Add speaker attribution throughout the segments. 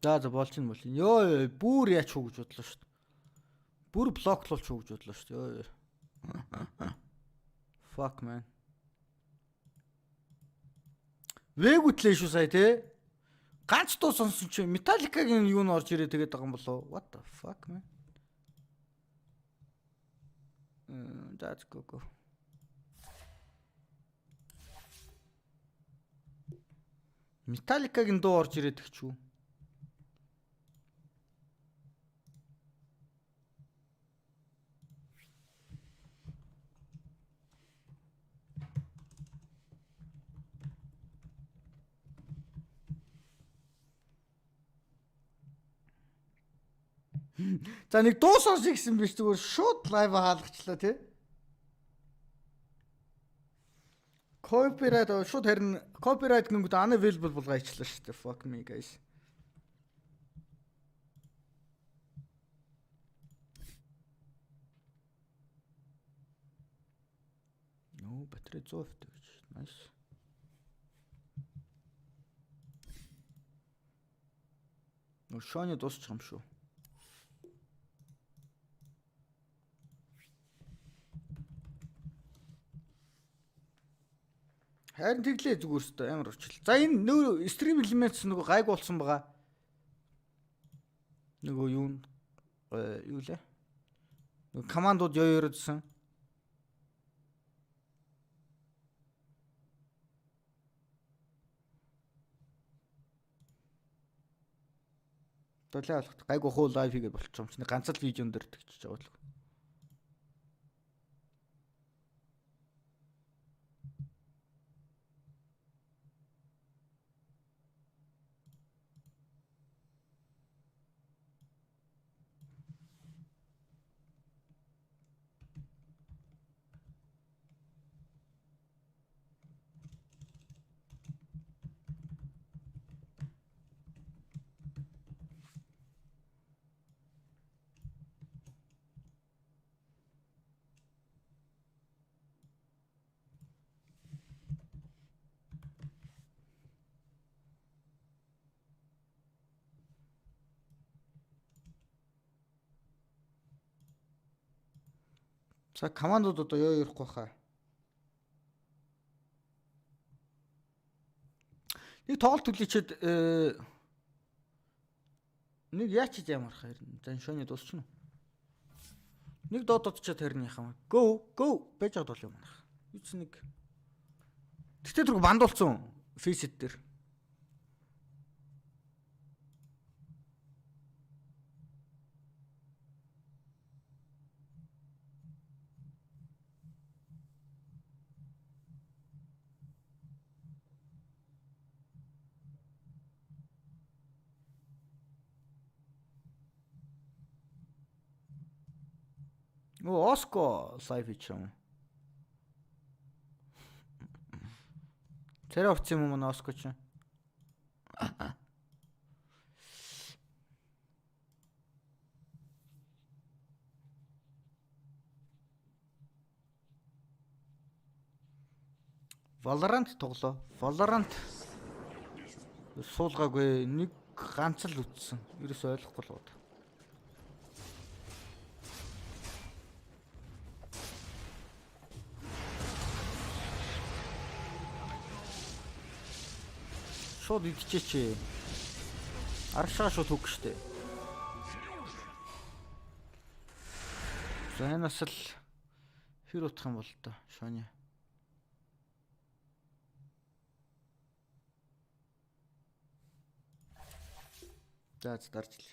Speaker 1: За болчихно. Йоо бүр яач хуу гэж бодлоо шүү дээ. Бүр блоклуулч хуу гэж бодлоо шүү дээ. Йоо. Fuck man. Вэг үтлээ шүү сая те. Ганц дуу сонсон чи Metallica-гийн юу н орж ирээ тэгээд байгаа юм болов? What the fuck man? That's go. Metallica-гийн дуу орж ирээд их ч үү? За нэг дуу сонсох гэсэн биш зүгээр шууд лайв хаалгачлаа тий. Copyright шууд харин copyright гингүүд unavailable болгоо ичлаа шүү дээ. Fuck me guys. Нөө батарей 100% гэж. Nice. Нөө шоны дуусчих юм шүү. Харин тэглээ зүгээр өстө амар урчлаа. За энэ нөө стрим элементс нөгөө гайг болсон байгаа. Нөгөө юу лээ? Нөгөө командууд ёоёрдсан. Долоо алхах гайг ухуу лайв хийгээд болчих юм чинь ганц л видеон дээр тэгчих жаавал. За командууд одоо ёоёрхгүй хаа. Нэг тоглолт хүлээчээд нэг яач ямар харин зан шоны дуусчихна. Нэг додод ч харин яхаа. Go байж байгаа бол юм аа. Үс нэг. Тэгтээ түрг бандуулсан фейсэд дээр. Оо Оско лайв хийчихсэн. Тэр овцсон юм уу Оско ч. Valorant тоглоо. Valorant суулгаагүй нэг ганц л үтсэн. Ерөөс ойлгохгүй л гоо. Шууд идчихээ. Аршаа шууд хөг штэ. За энэс л хэр утах юм бол та шоны. За дарж л.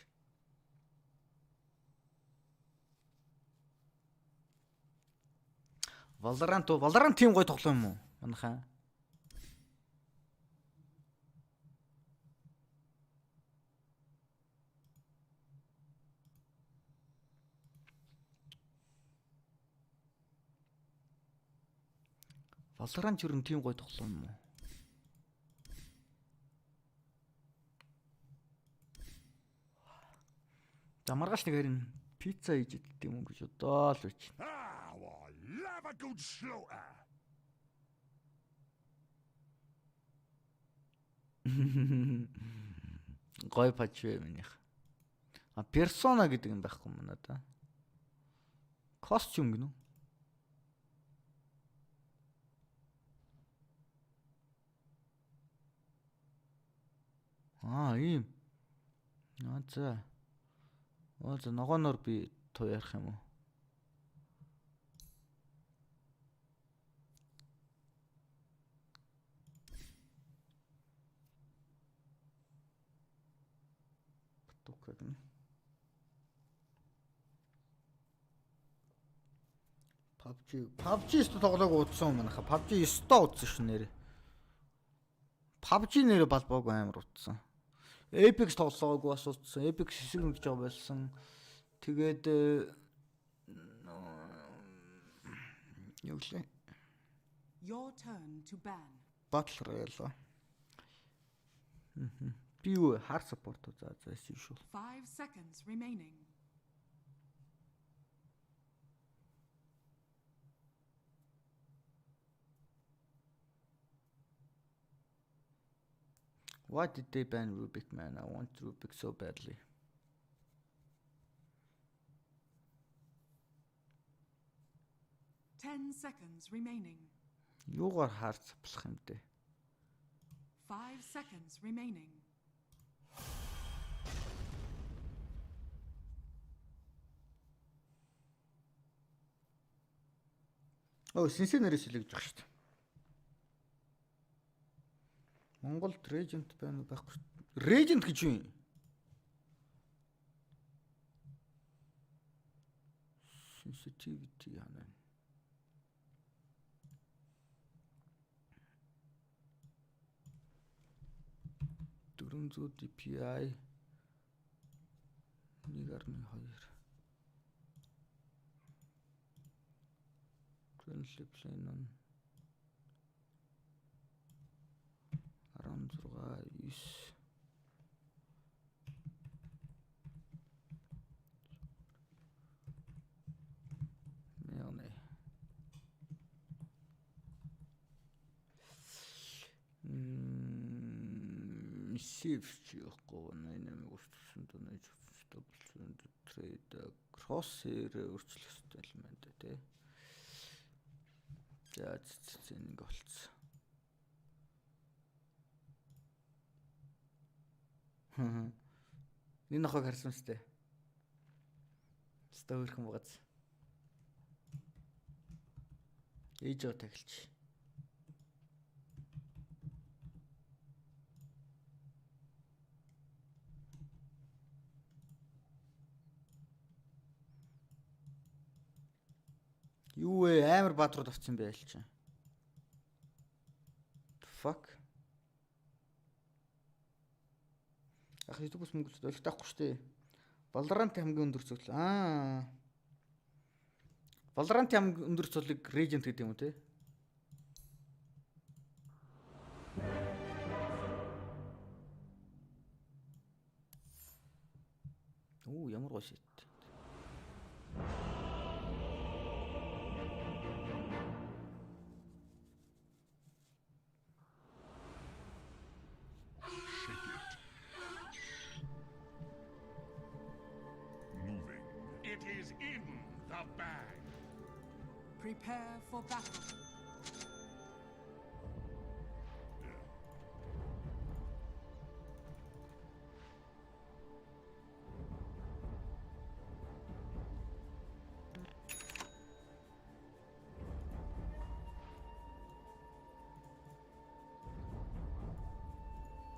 Speaker 1: Valorant тийм гоё тоглоом юм уу? Манайхаа. Valorant юу тийм гоё тоглоом юм уу? За маргааш нэг харин пицца хийж идэх юм гэж бодоо л үуч. Гой пажвэ минийх. А персона гэдэг юм байхгүй юм надаа. Костюм гинэ үү? Ийм. За. За ногооноор би туу ярих юм уу? Батук. PUBG өстө тоглоог удсан юм анаха. PUBG өстө удсан шүү нэрээ. PUBG нэрээ балбааг амар удсан. Epic тоглоог бас удсан. Epic хэсэг ингэж байгаа байсан. Тэгээд юу лээ?
Speaker 2: Your turn to ban.
Speaker 1: Battle Royale. Би юу hard support за шүү.
Speaker 2: 5 seconds remaining.
Speaker 1: Why did they ban Rubik, man? I want Rubik so badly.
Speaker 2: Ten seconds remaining.
Speaker 1: Юугаар хаарцплах юм бэ?
Speaker 2: 5 seconds remaining.
Speaker 1: Синсээ нэрээс хэлэгдэж байгаа шүү дээ. Монголд Regent байна уу байхгүй. Regent гэж юу юм? Sensitivity яана. 400 DPI 1.2 Currently playing on 16 Shift яахгүй нэг өөрчлөсөн донож double trade crosshair өөрчлөлттэй элемент тий. За нэг болцсон. Энэ нохог харсан сте. Стойрхон багц. Ээжөө тагилч. Юу вэ? Амар баатрууд авцсан байл чи. Fuck. Ах YouTube-с мөнгө олигдахгүй шүү дээ. Valorant хамгийн өндөр цогцол. Valorant хамгийн өндөр цогцолыг Regent гэдэг юм уу те? Ямар гоё шít.
Speaker 3: It is in the bag.
Speaker 2: Prepare for battle.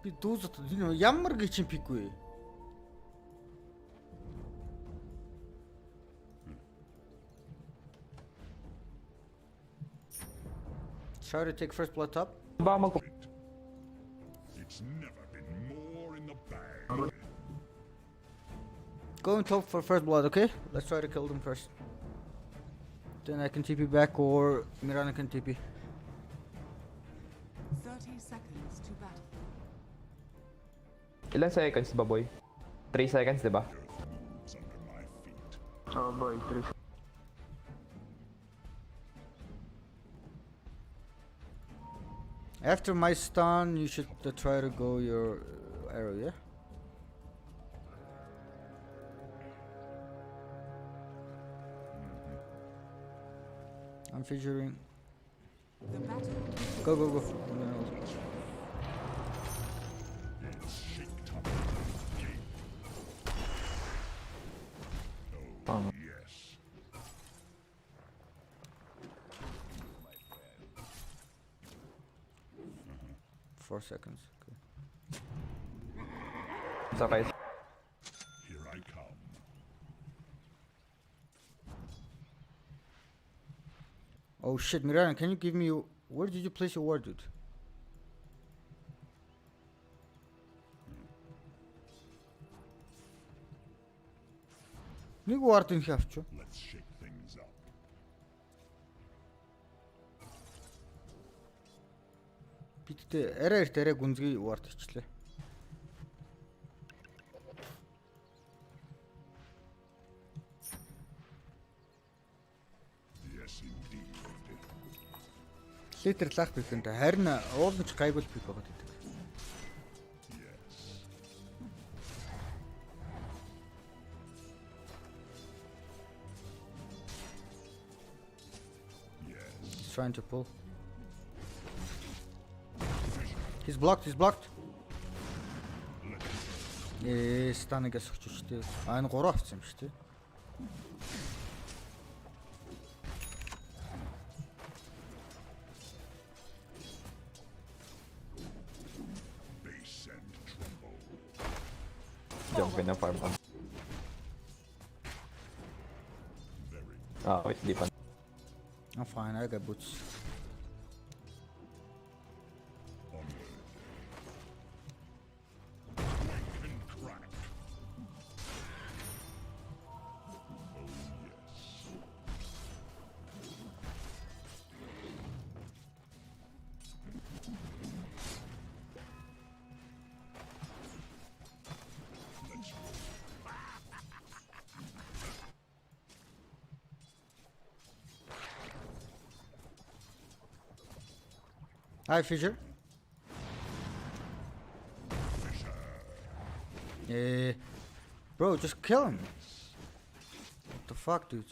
Speaker 1: Би дүүзэт ямар гिचэн пикгүй. Try to take first blood top.
Speaker 3: It's never been more in the bag.
Speaker 1: Going top for first blood, okay? Let's try to kill them first. Then I can TP back or Mirana can TP.
Speaker 2: 30 seconds to battle.
Speaker 4: Ilan seconds ba, boy? 3 seconds, diba?
Speaker 3: Moves under my feet.
Speaker 4: Oh, boy, 3 seconds.
Speaker 1: After my stun, you should try to go your arrow, yeah? I'm featuring.
Speaker 2: The battle
Speaker 1: Go, go, go.
Speaker 4: Oh.
Speaker 3: Yes.
Speaker 1: 4 seconds. Okay.
Speaker 4: It's okay.
Speaker 3: Here I come.
Speaker 1: Oh shit, Mirana, can you give me your... Where did you place your ward, dude? Нэг ward энэ авчуу.
Speaker 3: Let's shake things up.
Speaker 1: Бидтэй арай эрт арай гүнзгий ward хийчлээ.
Speaker 3: Yes, indeed.
Speaker 1: Литер лах бикэнтэй харин уулж гайгүй бик байгаа гэдэг.
Speaker 3: Yes. Yes.
Speaker 1: Trying to pull. He's blocked, he's blocked. Станагаас өгч штэ. Энэ 3 авсан юм штэ.
Speaker 3: Base and tremble.
Speaker 4: Jump in na farm.
Speaker 3: Very
Speaker 4: Ah, wait, di pa.
Speaker 1: I'm fine, I got boots.
Speaker 3: onward. Wake and crack. Oh, yes. Let's go.
Speaker 1: Hi, Fisher. Bro, just kill him. What the fuck, dude?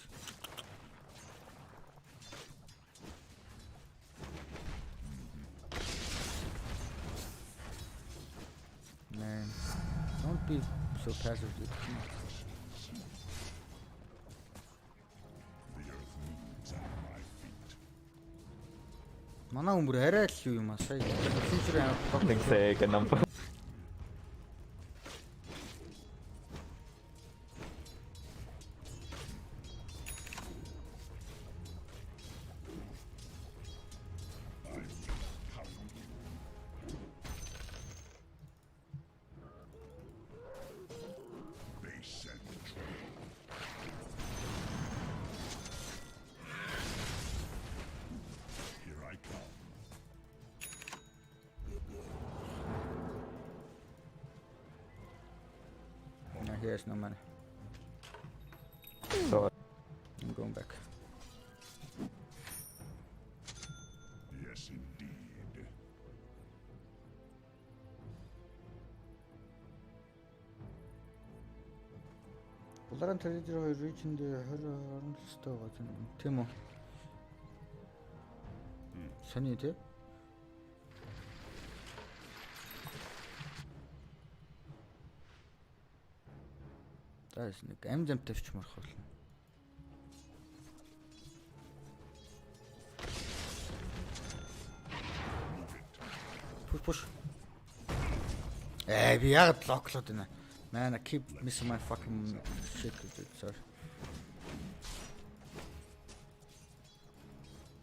Speaker 1: Man, don't be so passive, dude. Come on.
Speaker 3: The earth moves under my feet.
Speaker 1: Манай өмөр арай л юу юм аа сая. Fisher
Speaker 4: Нэг second lang pa.
Speaker 3: I've been pounding. Base and tremble. Here I come.
Speaker 1: No, he has no money.
Speaker 4: So,
Speaker 1: I'm going back.
Speaker 3: Yes, indeed.
Speaker 1: Булгарын трейдер 2 region дээр 20 оронлостой байгаа юм. Тийм үү? Сони тий? Таас нэг амзамт тавьчмарх болно. Push. Би яг локлоод байна. Man, I keep missing my fucking shit, dude. Sorry.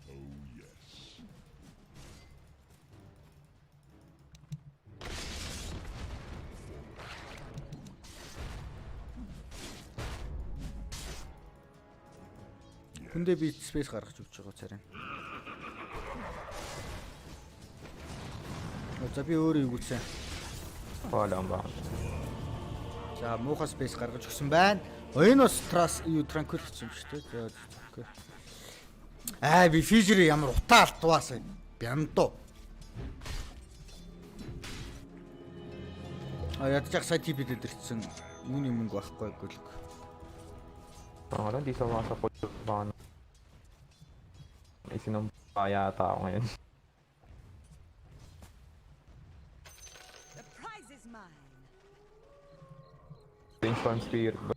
Speaker 3: Oh, yes.
Speaker 1: Хүндээ би space гаргаж өгч байгаа царай. За би өөрөө юу гүцэн.
Speaker 4: wala ba?
Speaker 1: За муухай space гаргаж өгсөн байна. Энэ бас юу tranquil гэсэн юм шүү дээ. За би Fisher ямар утаа алтваасаа бяндоо. Ядчих сая TP дээр ирсэн. Юуны мөнгө байхгүй гүлг.
Speaker 4: Wala, di sa mga support ba? May sinumpa yata ako ngayon.
Speaker 2: The prize is mine.
Speaker 4: Brainstorm Spirit.
Speaker 3: Very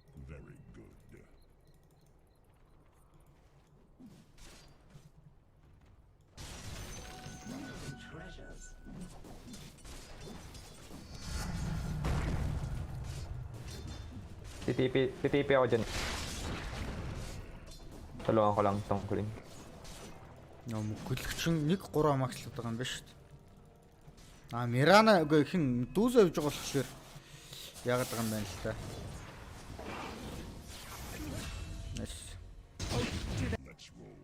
Speaker 3: good.
Speaker 4: TTP ako dyan. Tulungan ko lang itong kuling.
Speaker 1: Гүлгчин 1-3 макслаад байгаа юм байна шүү дээ. Мирана үгүй хин дүүзээ явж байгаа болохоор яагаад байгаа юм байна л та. Nice.
Speaker 3: Let's roll.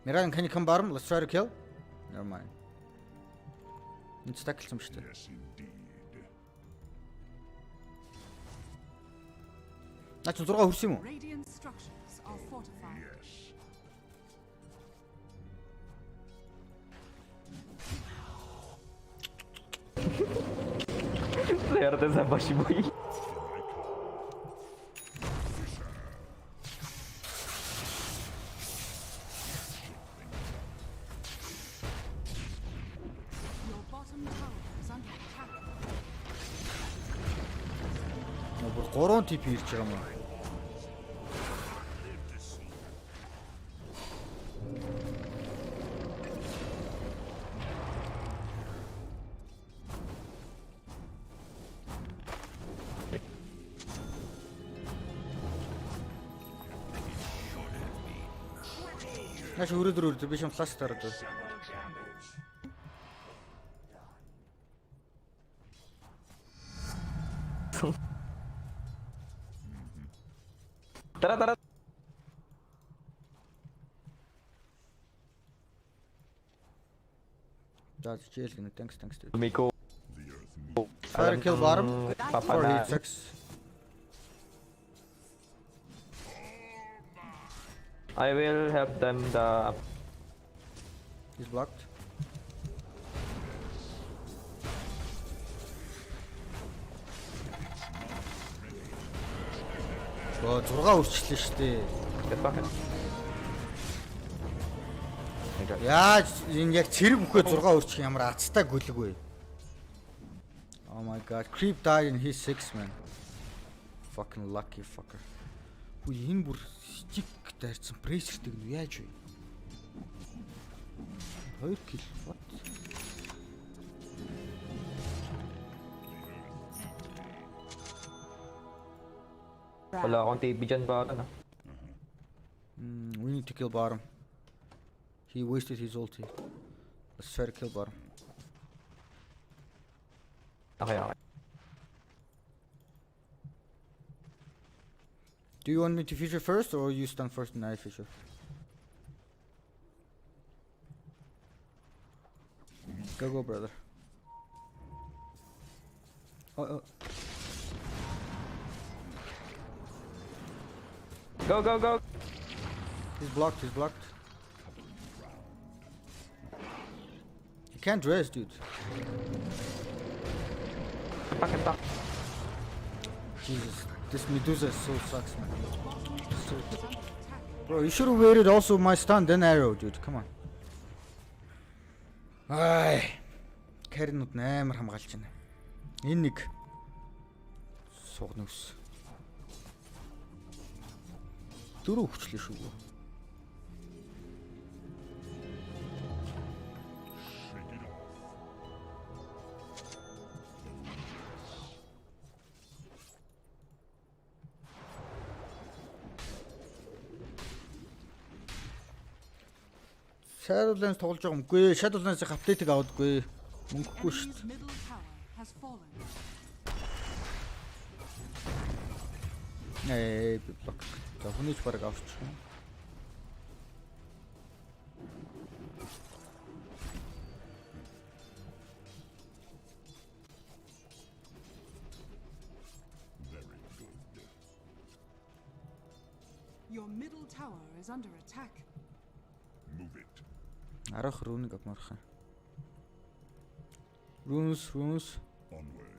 Speaker 1: Mirana, can you come bottom? Let's try to kill. Never mind. Энд стаклсан ба шүү дээ.
Speaker 3: Yes, indeed.
Speaker 1: Наач 6 хүрсэн юм уу?
Speaker 2: Radiant structures are fortified.
Speaker 3: Yes.
Speaker 4: Swerte sa Bashiboy.
Speaker 2: Your bottom tower is under attack.
Speaker 1: Бүр 3 тип ирж байгаа юм аа. Наш өрөөдөр би шим флаш тараад байна.
Speaker 4: Tara.
Speaker 1: За чийл гэнэ thanks dude.
Speaker 4: Miko.
Speaker 3: The earth moves.
Speaker 1: Fire kill bottom.
Speaker 4: Papa
Speaker 1: 4
Speaker 4: na.
Speaker 1: hit 6.
Speaker 4: I will help them the...
Speaker 1: He's blocked. Оо 6 үрчлээ шүү дээ.
Speaker 4: Get back.
Speaker 1: Яаж энэ яг цэрэг бүхээ 6 үрчих ямар ацтай гүлэг вэ? Oh my god, creep died in his 6 man. Fucking lucky fucker. Хүү энэ бүр стик дайрсан прессертэй гэнэ яаж вэ? 2 kill. What?
Speaker 4: Wala akong TB dyan ba? Ano?
Speaker 1: We need to kill bottom. He wasted his ulti. Let's try to kill bottom.
Speaker 4: Okay.
Speaker 1: Do you want me to feature first or you stand first and I feature? Go, brother. Oh.
Speaker 4: Go.
Speaker 1: He's blocked. He can't dress, dude.
Speaker 4: Get back.
Speaker 1: Jesus, this Medusa so sucks, man. Bro, you should have waited also my stun, then arrow, dude. Come on. Ай. Кэрнүүд амар хамгаалж байна. Энэ нэг сугнус. 4 хүчлээ шүү.
Speaker 3: Shake it off.
Speaker 1: Shadowlands тоглож байгаа юм. Үгүй ээ, Shadowlands-ийн апдейтыг авдаггүй. Мөнгөгүй шүү
Speaker 2: Enemy's middle tower has fallen.
Speaker 1: дээ. Би блок. За хүнийч бараг авчих юм.
Speaker 3: Very good.
Speaker 2: Your middle tower is under attack.
Speaker 3: Move it.
Speaker 1: Арах рүүнийг авмаарах. Runes.
Speaker 3: Onward.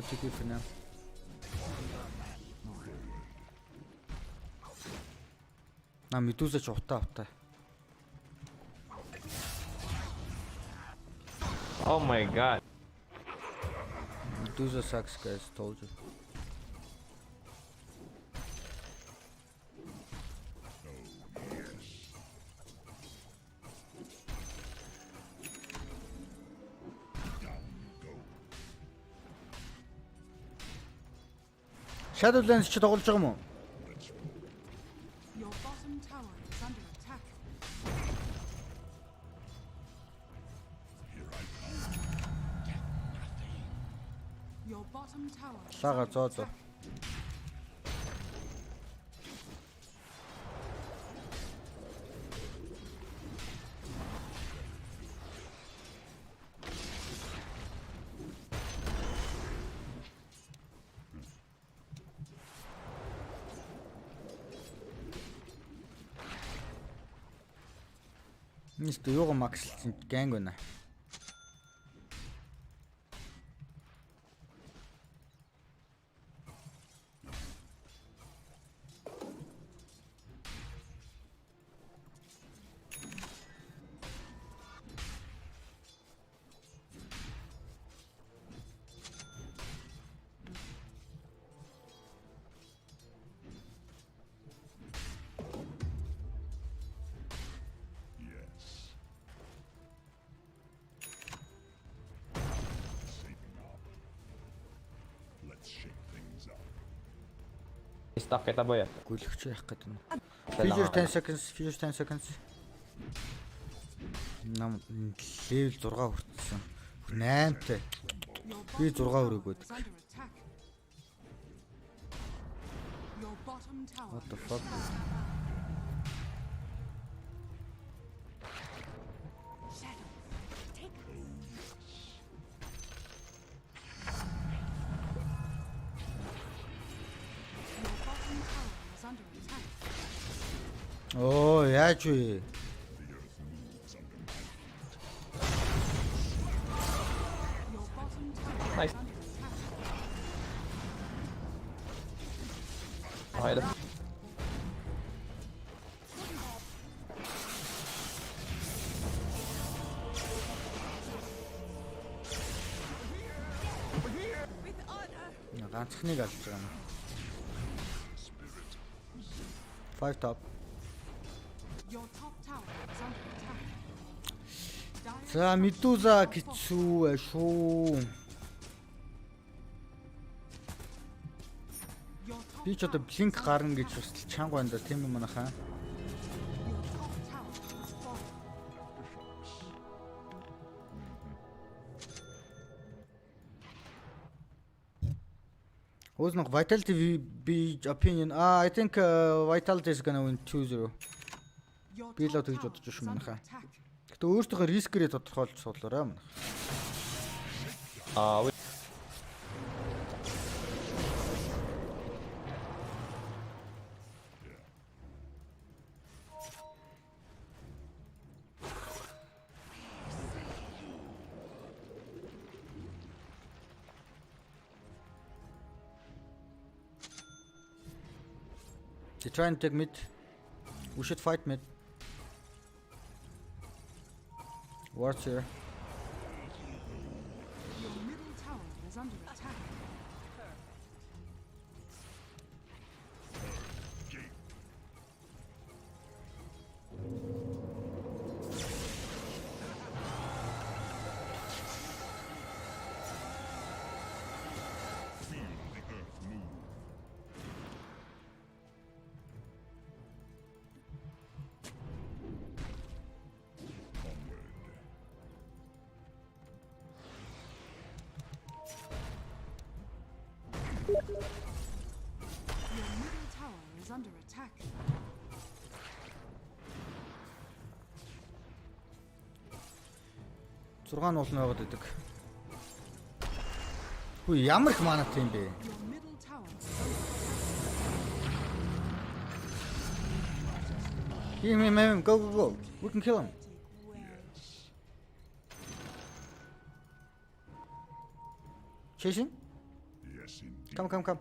Speaker 1: No take it for now. На медузач утаа.
Speaker 4: Oh my god.
Speaker 1: Medusa sucks, guys, told you. Shadowlands ч тоглож байгаа юм уу?
Speaker 2: Your bottom tower is under attack. Your bottom tower is
Speaker 1: Лага
Speaker 2: under
Speaker 1: зоо зоо.
Speaker 2: attack.
Speaker 1: Нийт юугаа макслсан гэнг байна.
Speaker 3: Yes. Saving up. Let's shake things up.
Speaker 4: Stuck kita boy.
Speaker 1: Гүйлгч яах гэдэг нь.
Speaker 4: Kailangan
Speaker 1: Figure
Speaker 4: ka
Speaker 1: 10 seconds, figure 10 seconds. Нам level 6 хүртсэн. 8-тай.
Speaker 2: Your
Speaker 1: Би
Speaker 2: bottom
Speaker 1: 6
Speaker 2: tower
Speaker 1: өрөөг
Speaker 2: is under attack. Your bottom tower
Speaker 1: What the
Speaker 2: is
Speaker 1: fuck?
Speaker 2: shadows. Take Your bottom tower is under attack.
Speaker 1: Оо, яаж вэ?
Speaker 3: The earth moves under my
Speaker 2: Your bottom tower
Speaker 4: Nice.
Speaker 2: is under attack.
Speaker 4: Okay lang.
Speaker 1: Ганцхныг алж байгаа юм. 5 top.
Speaker 2: Your top tower is under attack. Dire
Speaker 1: За, Medusa хэцүү шүү.
Speaker 2: Your top
Speaker 1: Би ч одоо
Speaker 2: tower
Speaker 1: blink
Speaker 2: is under
Speaker 1: гарна гэж
Speaker 2: attack.
Speaker 1: бас чанга байна да тийм юм манайхаа.
Speaker 2: Your top tower is fallen.
Speaker 1: Who's not Vitality be opinion? I think Vitality is gonna win 2-0.
Speaker 2: Your
Speaker 1: Би л
Speaker 2: top
Speaker 1: тэгж
Speaker 2: tower
Speaker 1: бодож
Speaker 2: is
Speaker 1: шүү
Speaker 2: under
Speaker 1: манайхаа.
Speaker 2: attack.
Speaker 1: Гэтэ өөртөөхөө рискэрээ тодорхойлж судлаарай манайх.
Speaker 4: Wait.
Speaker 1: They try and take mid. We should fight mid. Ward's here.
Speaker 2: Your middle tower is under attack.
Speaker 3: feel the earth move. Onward.
Speaker 2: Your middle tower is under attack.
Speaker 1: Зургаан уулна байгаад байдаг. Хүү ямар их манатай юм бэ?
Speaker 2: Your middle tower is
Speaker 1: Him, go, go, go. We can kill him. Chasing? Come.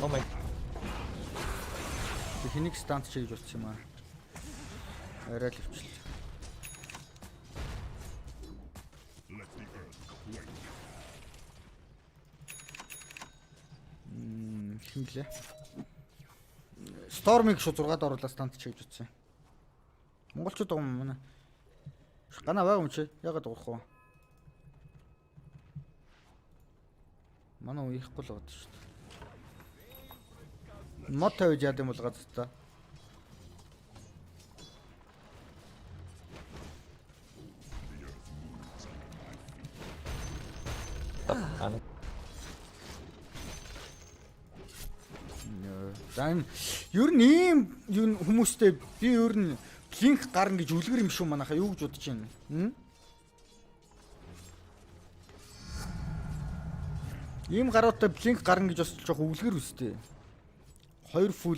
Speaker 4: Oh my.
Speaker 1: Хэнийг стант чийж утсан юм аа. Арай л өвчлээ.
Speaker 3: Let the earth quake.
Speaker 1: Хинглээ. Стормыг шүү 6-д оруулаад стант чийж утсан. Монголчууд байгаа юм манай. Гана байгаа юм чи? Ягаад уурах вэ? Манай уяхгүй л байгаа шүү дээ. Мод тавьж яад юм бол газар та.
Speaker 4: Ano?
Speaker 1: За ер нь ийм юу хүмүүстэй би ер нь блинк гарна гэж үлгэр юм шүү манайха юу гэж бодож байна. Ийм гаруутай блинк гарна гэж бас жоох үлгэр үстэй. 2 full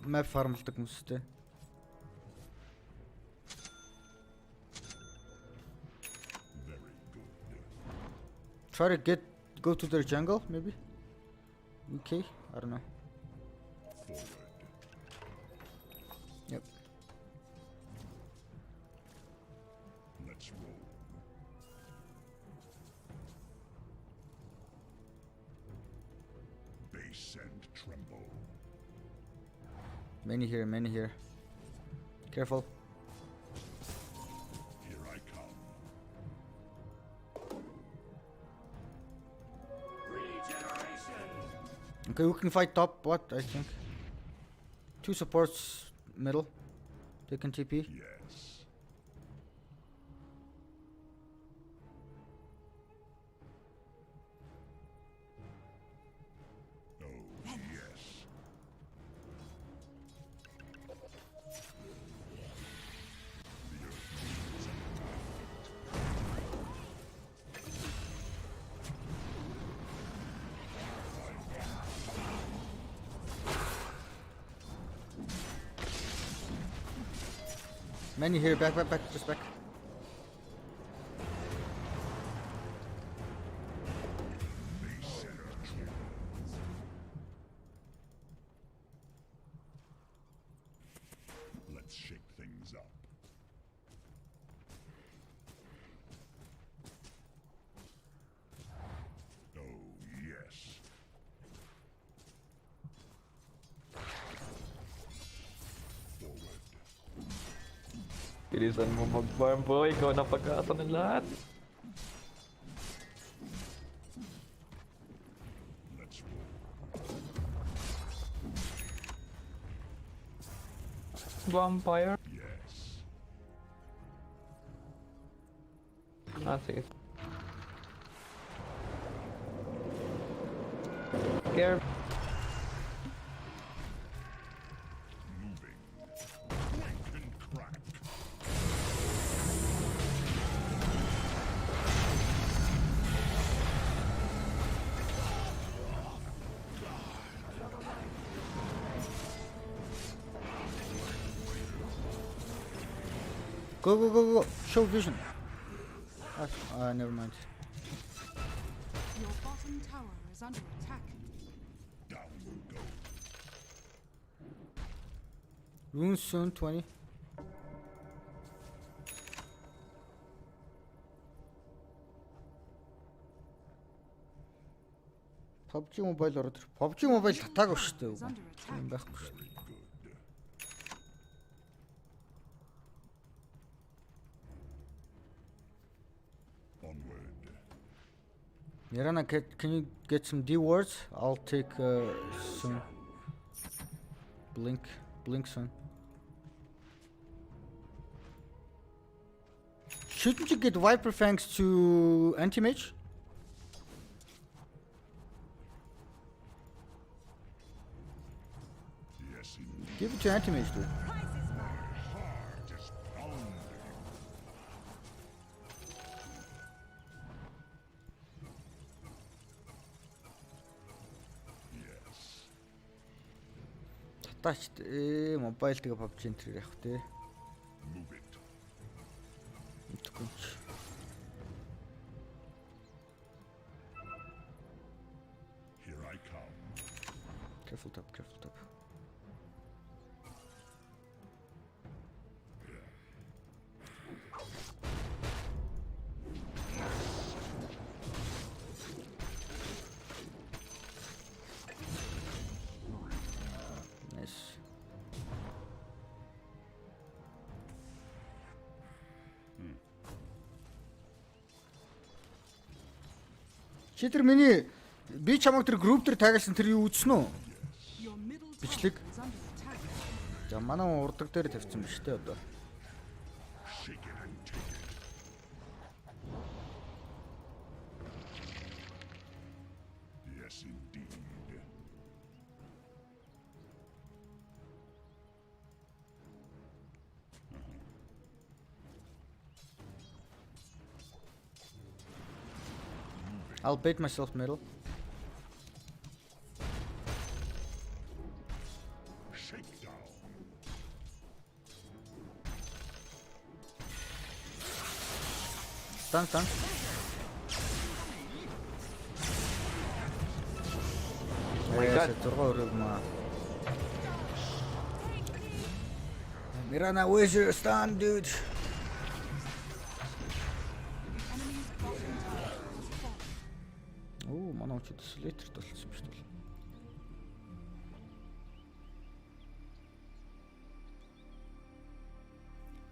Speaker 1: map farmлдаг хүмүүстэй. Try to go to their jungle maybe. Okay, I don't know. Yep.
Speaker 3: Let's roll. Base and tremble.
Speaker 1: Many here. Careful.
Speaker 3: Here I come.
Speaker 1: Okay, we can fight top. What I think. 2 supports middle. They can TP.
Speaker 3: Yes. Oh, yes.
Speaker 1: Many here. Back. Just back.
Speaker 3: Let's shake things up. Oh, yes. Forward.
Speaker 4: Bilisan mo mag-farm, boy. Ikaw na pag-asa ng lahat.
Speaker 3: Let's roll.
Speaker 4: Vampire?
Speaker 3: Yes.
Speaker 4: Ah, sige. Care.
Speaker 3: Moving. Crank and crack.
Speaker 1: Go. Show vision. Never mind.
Speaker 2: Your bottom tower is under attack.
Speaker 3: Down we go.
Speaker 1: Runes soon 20. PUBG Mobile ороод ир. PUBG Mobile татаагүй шүү дээ.
Speaker 2: Is under attack.
Speaker 1: Тийм байхгүй шүү.
Speaker 3: Very good. Onward.
Speaker 1: Mirana, can you get some D words? I'll take soon. Blink soon. Shouldn't you get Viper Fangs to anti-mage?
Speaker 3: Yes, indeed.
Speaker 1: Give it to anti-mage, dude.
Speaker 3: Heart is pounding.
Speaker 1: Датаач мобайл тэгээ PUBG энэ явах те.
Speaker 3: Move it.
Speaker 1: Тэгвэл
Speaker 3: Here I come.
Speaker 1: careful top. Nice. Чи тэр миний би чамаг тэр групп дээр тагилсан тэр юу үзсэн үү?
Speaker 2: Your middle
Speaker 1: Бичлэг.
Speaker 2: tower is under attack.
Speaker 1: За манай урдаг дээр тавьсан биз дээ одоо.
Speaker 3: Shake it and take it. Yes, indeed.
Speaker 1: I'll bait myself middle.
Speaker 3: Shake down.
Speaker 1: Stun.
Speaker 4: my God.
Speaker 1: 6 өрөөг маа. Mirana, where's your stun, dude?
Speaker 2: Enemy's bottom tower has fallen.
Speaker 1: Оо, манай очод слэйтерт болсон биш үү?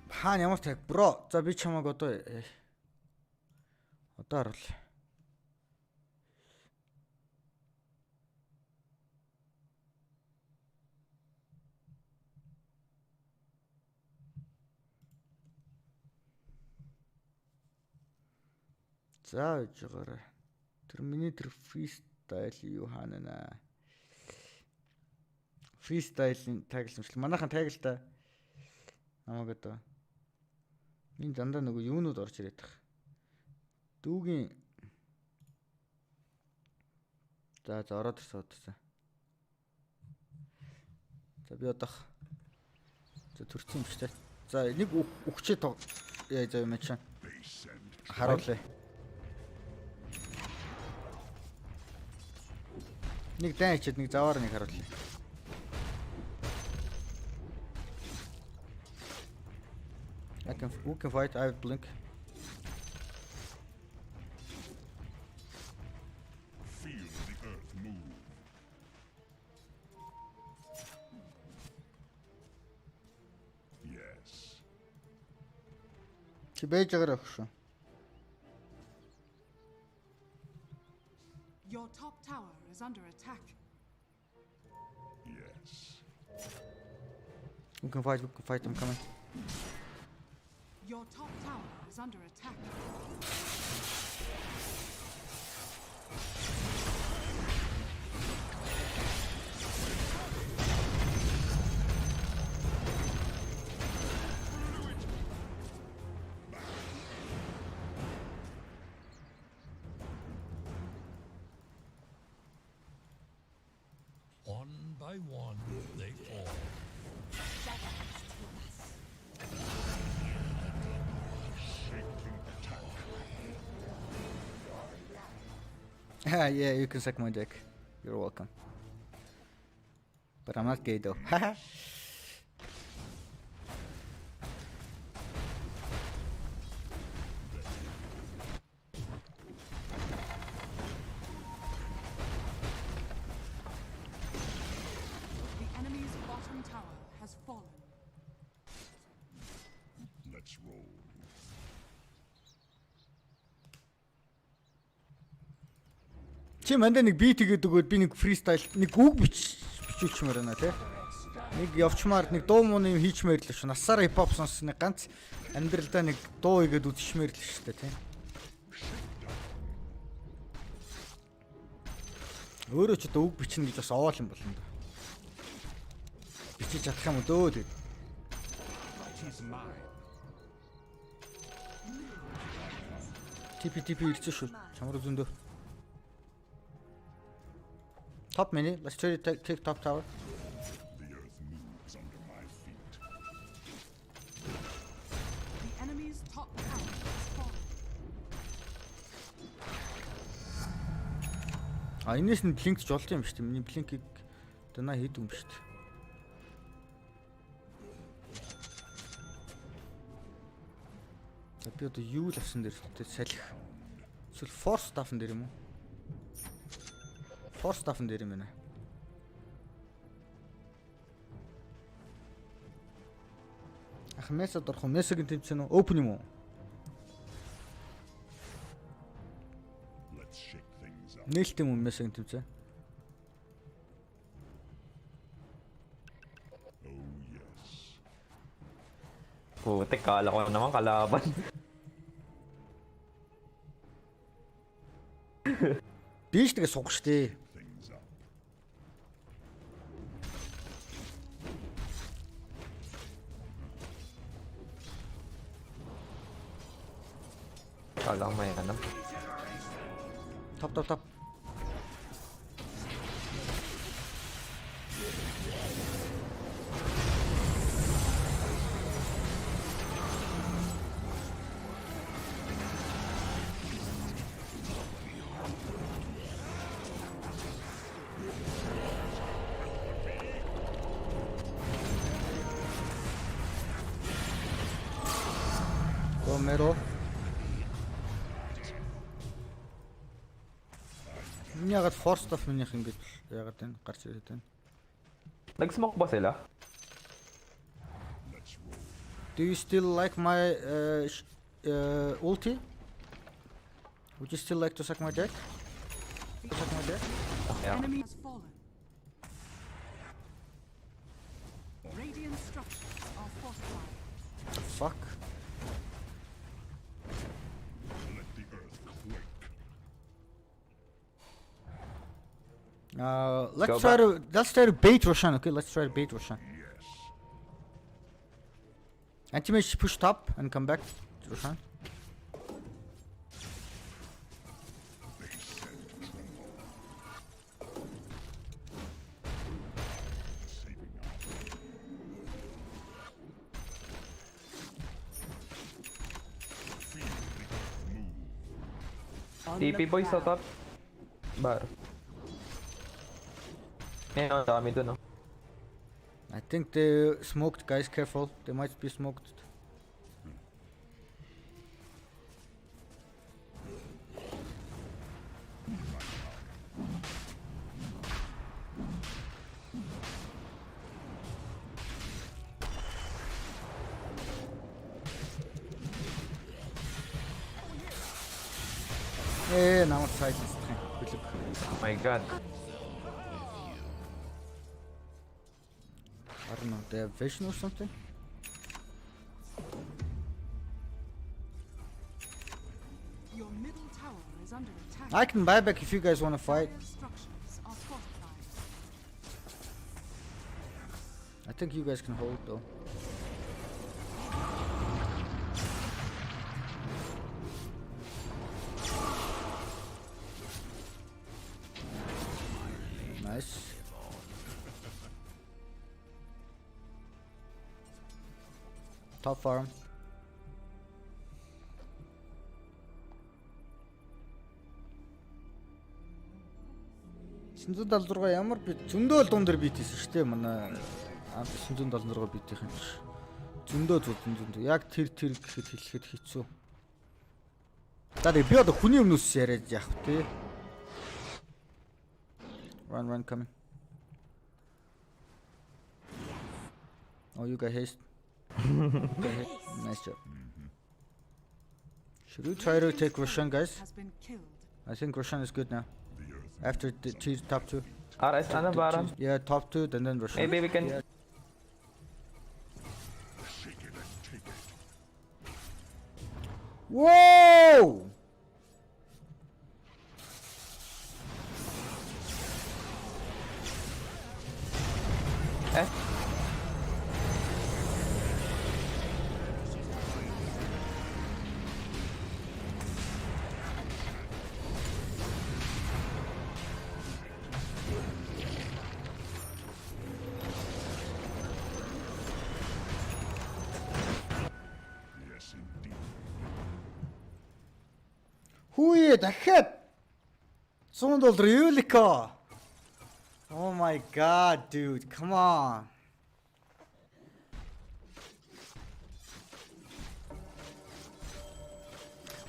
Speaker 1: Хаана ямар таг бро? За би чамайг одоо харуулъя. За үж байгаарай. Тэр миний тэр фристайл юу хаана нэ? Фристайлын тагилсамжлал. Манайхан тагилтаа намайг одоо энэ дандаа нөгөө юунууд орж ирээд тах. Дүүгийн за ороод ирсэн удаа. За би одоо за төрсөн юм шүү дээ. За нэг өгчээ тоо яа за юм чинь.
Speaker 3: Base and
Speaker 1: Харуулъя. Нэг дан хичээд нэг заваар нэг харуулъя. Who can fight? I have blink.
Speaker 3: feel the earth move. Yes.
Speaker 1: Чи бэж байгаа ах шүү.
Speaker 2: Your top tower is under attack.
Speaker 3: Yes.
Speaker 1: Who can fight? I'm coming.
Speaker 2: Your top tower is under attack.
Speaker 5: One by one, they fall.
Speaker 3: Shaking attack.
Speaker 1: Yeah, you can suck my dick. You're welcome. But I'm not gay though.
Speaker 2: The enemy's bottom tower has fallen.
Speaker 3: Let's roll.
Speaker 1: Чи мандаа нэг бит игээд өгөөд би нэг фристайл нэг үг бичүүлчмээр байна тий. Нэг явчмаар нэг дуу мууны юм хийчмээр л шүү. Насаараа хипхоп сонссны ганц амьдралдаа нэг дуу игээд үзчихмээр л шүү дээ тий. Өөрөө ч одоо үг бичнэ гэж бас овоол юм болно да. Бичиж чадах юм дөө тий. TP ирсэн шүү. Чамруу зөндөө. Top mini. Let's try to take top tower.
Speaker 3: The earth
Speaker 1: А энэс нь блинкч болж юм шүү дээ. Миний блинкийг дана хийдэг юм шүү дээ. За би одоо юу л авсан дээр тэ салхи. Эсвэл force staff-н дээр юм уу? Force staff-н дээр юм байна. Ах месад орох уу? Месагийн тэмцээн үү? Open юм уу?
Speaker 3: Let's shake things up.
Speaker 1: Нээлт юм уу месагийн тэмцээн?
Speaker 3: Oh yes.
Speaker 4: Putik, kala ko naman kalaban.
Speaker 1: Би ч тэгээ сугах штэ.
Speaker 3: Things up.
Speaker 4: Kala ko may ano.
Speaker 1: Топ. Гомеро. Ягаад force staff минийх ингэж ягаад энэ гарч ирээд байна?
Speaker 4: Nag-smoke ba sila?
Speaker 3: Let's roll.
Speaker 1: Do you still like my ulti? Would you still like to suck my dick? Suck my dick?
Speaker 4: Yeah.
Speaker 2: Enemy has fallen. Radiant structures are fortified.
Speaker 1: Fuck.
Speaker 3: Let the earth quake.
Speaker 1: Let's
Speaker 4: Go
Speaker 1: try to bait Roshan, okay? Let's try to bait Roshan.
Speaker 3: Yes.
Speaker 1: Anti-mage push top and come back to Roshan.
Speaker 3: They said tremble. Saving up. Feel the earth move.
Speaker 4: TP boy sa top. Bar. Ngayon, dami dun, oh.
Speaker 1: I think they smoked, guys. Careful. They might be smoked. Now it's side this time. Good luck.
Speaker 4: Oh my god.
Speaker 1: I don't know. They have vision or something?
Speaker 2: Your middle tower is under attack.
Speaker 1: I can buy back if you guys want to fight.
Speaker 2: Dire structures are fortified.
Speaker 1: I think you guys can hold though. Nice. Top farm. $976 ямар бит зөндөө л дуун дээр бит хийсэн шүү дээ манай 976 битийнхэн ч зөндөө яг тэр гэхэд хэлэхэд хэцүү. За би одоо хүний өмнөөс яриад яах вэ? Run coming. Oh, you got haste. Nice job. Should we try to take Roshan, guys?
Speaker 2: Has been killed.
Speaker 1: I think Roshan is good now.
Speaker 3: The earth
Speaker 1: After the top two.
Speaker 4: RS, ano, Baron?
Speaker 1: Yeah, top two, and then Roshan.
Speaker 4: Maybe we can...
Speaker 1: Yeah.
Speaker 3: shake it and take it.
Speaker 1: Whoa!
Speaker 4: Eh?
Speaker 3: Yes, indeed.
Speaker 1: Хүүе дахиад $100 Юлика. Oh my god, dude. Come on.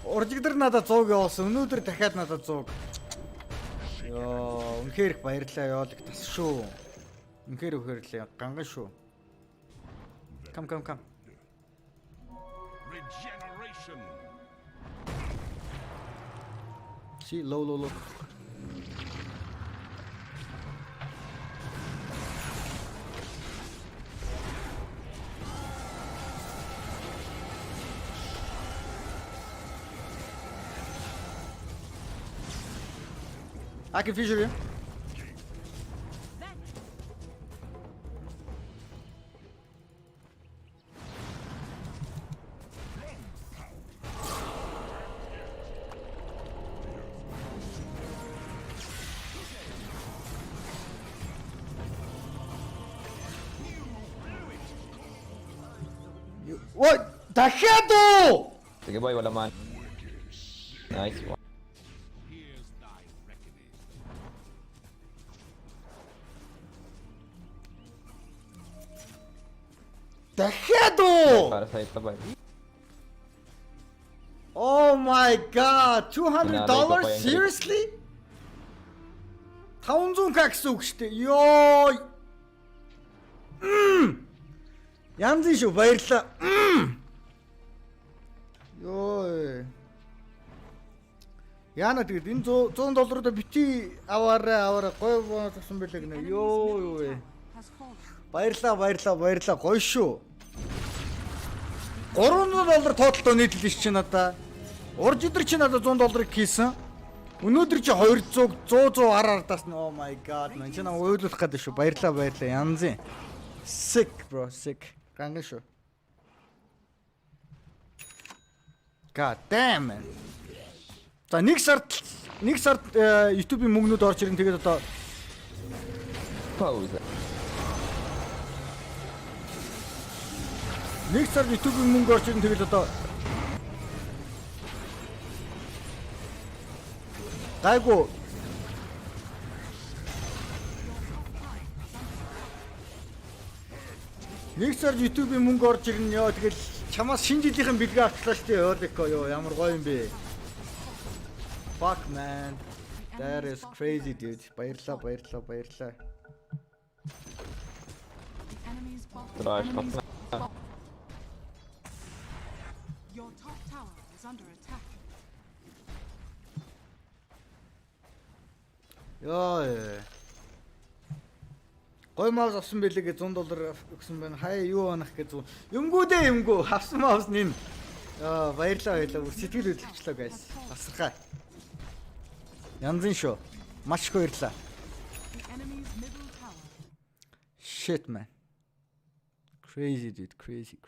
Speaker 1: Уржигдэр надад 100 явуулсан. Өнөөдөр дахиад надад 100. Йоо, үнэхээр их баярлалаа ёолог тас шүү. Үнэхээр өгөөрлөө. Ганган шүү. Come.
Speaker 3: Regeneration.
Speaker 1: See, low. I can feature you. What? Дахиад уу?
Speaker 4: Sige boy, wala man. Nice one.
Speaker 3: Here's thy reckoning.
Speaker 1: Дахиад уу?
Speaker 4: Para sa ito boy.
Speaker 1: Oh my god,
Speaker 4: Sinabay ko
Speaker 1: $200?
Speaker 4: pa yung
Speaker 1: Seriously? 500k гэсэн үг шүү дээ. Йоо. Янз шүү баярлаа. Йоо. Яна тэгээд энэ $100 бити аваарай гоё бонус авсан байлаа гинэ. Йоо.
Speaker 2: Has fallen.
Speaker 1: Баярлаа гоё шүү. $300 тоталдоо нийтлэл чи надаа. Уржидэр чи надад $100 хийсэн. Өнөөдөр чи 200 100 араас нь oh my god man чи намайг уйлуулах гэдэг шүү. Баярлаа янзын. Sick bro, sick. Ганган шүү. God damn man. За нэг сард YouTube-ийн мөнгнүүд орж ирэн тэгээд одоо
Speaker 4: Pause.
Speaker 1: нэг сард YouTube-ийн мөнгө орж ирэн тэгээд одоо гайгүй нэг сард YouTube-ийн мөнгө орж ирнэ ёо тэгэл чамаас шинэ жилийнхэн бэлгээ авчлаа шүү дээ ёолико ёо ямар гоё юм бэ. Fuck man. That is crazy dude. Баярлаа.
Speaker 2: The enemy's bottom.
Speaker 4: Trash
Speaker 2: enemy's
Speaker 4: talk
Speaker 2: bottom. Your top tower is under attack.
Speaker 1: Ёо. Гой маус авсан байлээ гэ $100 өгсөн байна. Хаяа юу банах гэж юмгүү авсан маус нин. Яа баярлаа бүр сэтгэл хөдлөлчлөө guys. Тасархаа. Янзын шүү. Маш их баярлаа.
Speaker 2: The enemy's middle tower.
Speaker 1: Shit man. Crazy dude, crazy.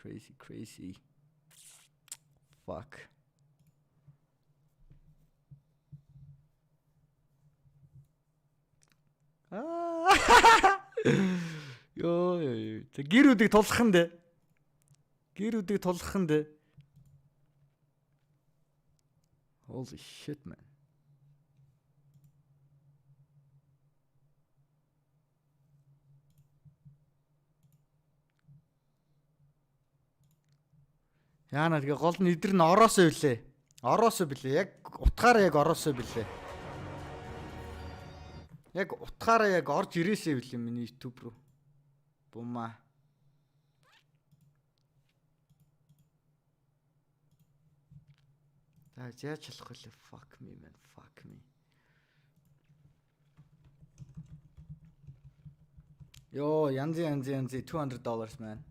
Speaker 1: Fuck. Ёо. Тэг гэр үдийг тулах нь дээ. Holy shit man. Яана тэгээ гол нь эдэр нь ороосоо билээ. Яг утгаараа ороосоо билээ. Яг утгаараа орж ирээсэй билээ миний YouTube руу. Бумаа. Яаж ялах вэ? Fuck me man, fuck me. Yo, янзи $200 man.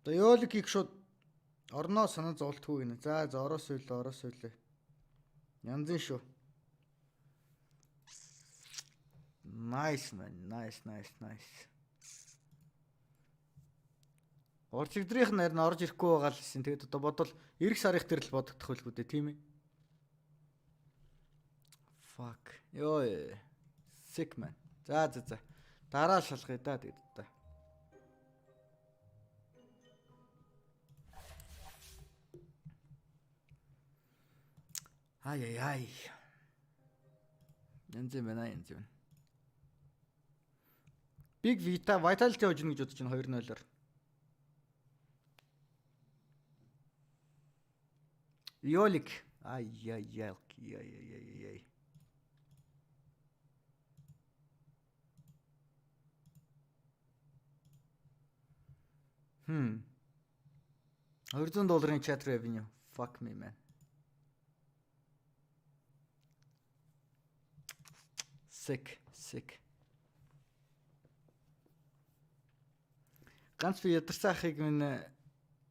Speaker 1: За ёоликийг шууд орноо санаа зовлтгүй гинэ. За ороос үйлээ. Янзын шүү. Nice man. Nice. Орчигдрийнх нь харин орж ирэхгүй байгаа л гэсэн. Тэгээд одоо бодвол эх сарын дээр л бодогдох байлгүй дээ, тийм ээ. Fuck. Ёо. Sick man. За. Дараа шалгая да тэгээд та. Ай. Янз юм байна. Big Vita Vitality хожно гэж бодож байна 2-0-оор. Ёлик. Ай. $200 chat revenue. Fuck me man. Sick. Ганц би ядарсан ахыг минь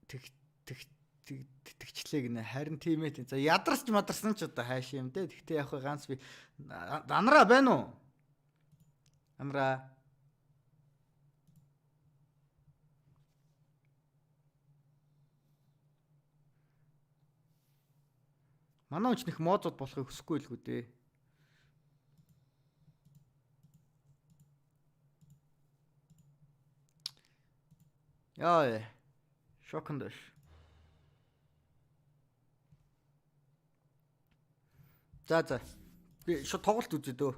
Speaker 1: тэгчлээ гинэ. Харин тиймээ. За ядарч мадарсан ч одоо хайш юм те. Тэгтээ яг ганц би анараа байна уу? Анараа. Манай хүчнэх модод болохыг хүсэхгүй л үү дээ. Яа. Шокондош. За. Би шууд тоглолт үзье дөө.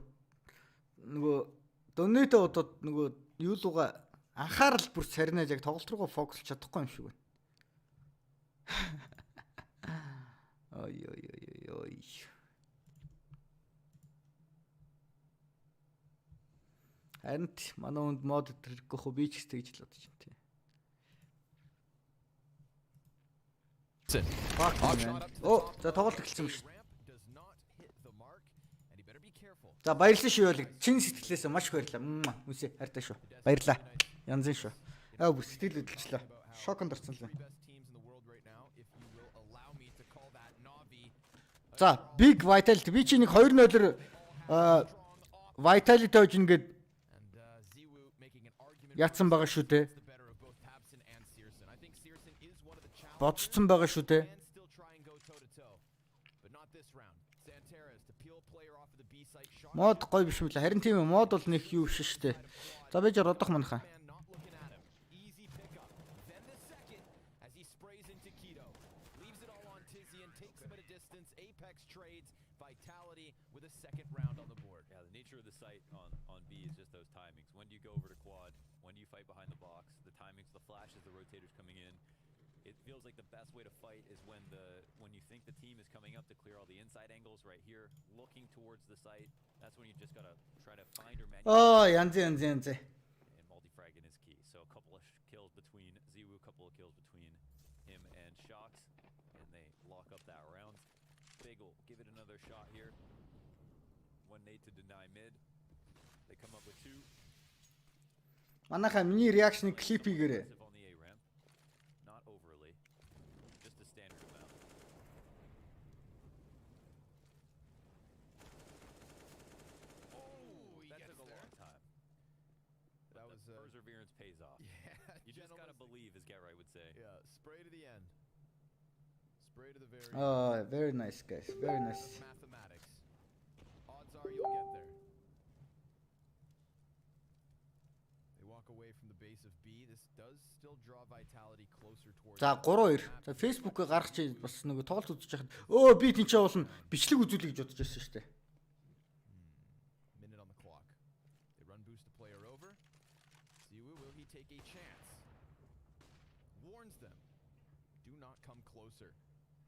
Speaker 1: Нөгөө донэтэй удаад нөгөө юу луга анхаарал бүр сарнаж яг тоглолт руугаа фокус чадахгүй юм шиг байна. Ой. Харин манай хүнд мод төрөхгүй хөө би ч гэсэн тэгж л бодож байна тий. За тоглолт эхэлсэн юм шүү. За баярлалаа шүү. Чин сэтгэлээс маш их баярлалаа. Үсээ хайртай шүү. Баярлалаа. Янзын шүү. Сэтгэл хөдлөлчлөө. Шоконд орсон л. За Big Vitality би чи нэг 2-0-оор Vitality хож ингээд яатсан байгаа шүү дээ. Бодцсон байгаа шүү дээ. Мод гоё биш мөлий. Харин тийм мод бол нэг юу биш шүү дээ. За байж родох манхаа.
Speaker 6: Vitality with a second round on the board. Yeah, the nature of the site on B is just those timings. When do you go over to quad? When do you fight behind the box? The timings, the flashes, the rotators coming in. It feels like the best way to fight is when you think the team is coming up to clear all the inside angles right here, looking towards the site. That's when you just gotta try to find or manufacture.
Speaker 1: Oh, янз. And
Speaker 6: multi-fragging is key. So a couple of kills between Ziwu, a couple of kills between him and Shocks, and they lock up that round. Big will give it another shot here. One nade to deny mid. They come up with two.
Speaker 1: Манайха миний реакшн клип хийгээрэй.
Speaker 6: On the A ramp. Not overly. Just a standard amount. Oh, that took a long time. That was perseverance pays off. Yeah, you just gotta believe, as Garay would say.
Speaker 7: Yeah, spray to the end. Spray to the very
Speaker 1: Oh, very nice guys. Very nice.
Speaker 7: mathematics. Odds are you'll get there. They walk away from the base of B. This does still draw Vitality closer towards.
Speaker 1: За 3-2. За Facebook-ыг гаргах чи бас нөгөө тоглолт үзэж байхад би тийч болно бичлэг үзүүлэх гэж бодож байсан шүү дээ.
Speaker 7: Minute on the clock. They run boost the player over. Ziwu, will he take a chance? Warns them. Do not come closer.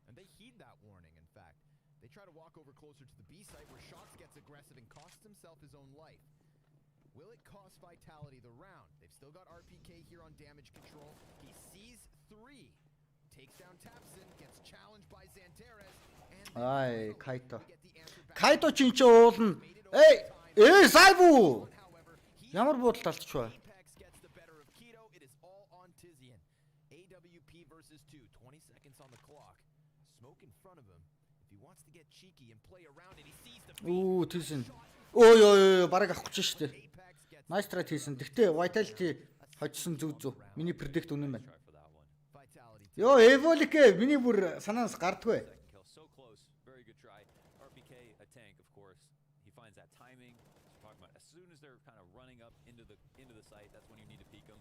Speaker 7: And they heed that warning, in fact. They try to walk over closer to the B site where Shocks gets aggressive and costs himself his own life. Will it cost Vitality the round? They've still got RPK here on damage control. He sees 3. Takes down Tapson, gets challenged by Xanteres, and
Speaker 1: Ай, Кайто.
Speaker 7: get the answer back.
Speaker 1: Кайто чинч уулна. Сайву. Ямар буудал талтчихваа.
Speaker 7: Apex gets the better of Keto. It is all on Tizian. AWP versus 2. 20 seconds on the clock. Smoke in front of him. If he wants to get cheeky and play around it, he sees the
Speaker 1: Тийсэн. Ой, бараг авах гэж штэ.
Speaker 7: Apex gets
Speaker 1: Nice try хийсэн. Гэхдээ Vitality хожсон зүг. Миний predict үнэн байна.
Speaker 6: Try for that one.
Speaker 7: Vitality.
Speaker 1: Evolik миний бүр санаанаас гардгүй.
Speaker 6: Second kill, so close. Very good try. RPK, a tank, of course. He finds that timing. We're talking about as soon as they're kind of running up into the site, that's when you need to peek them.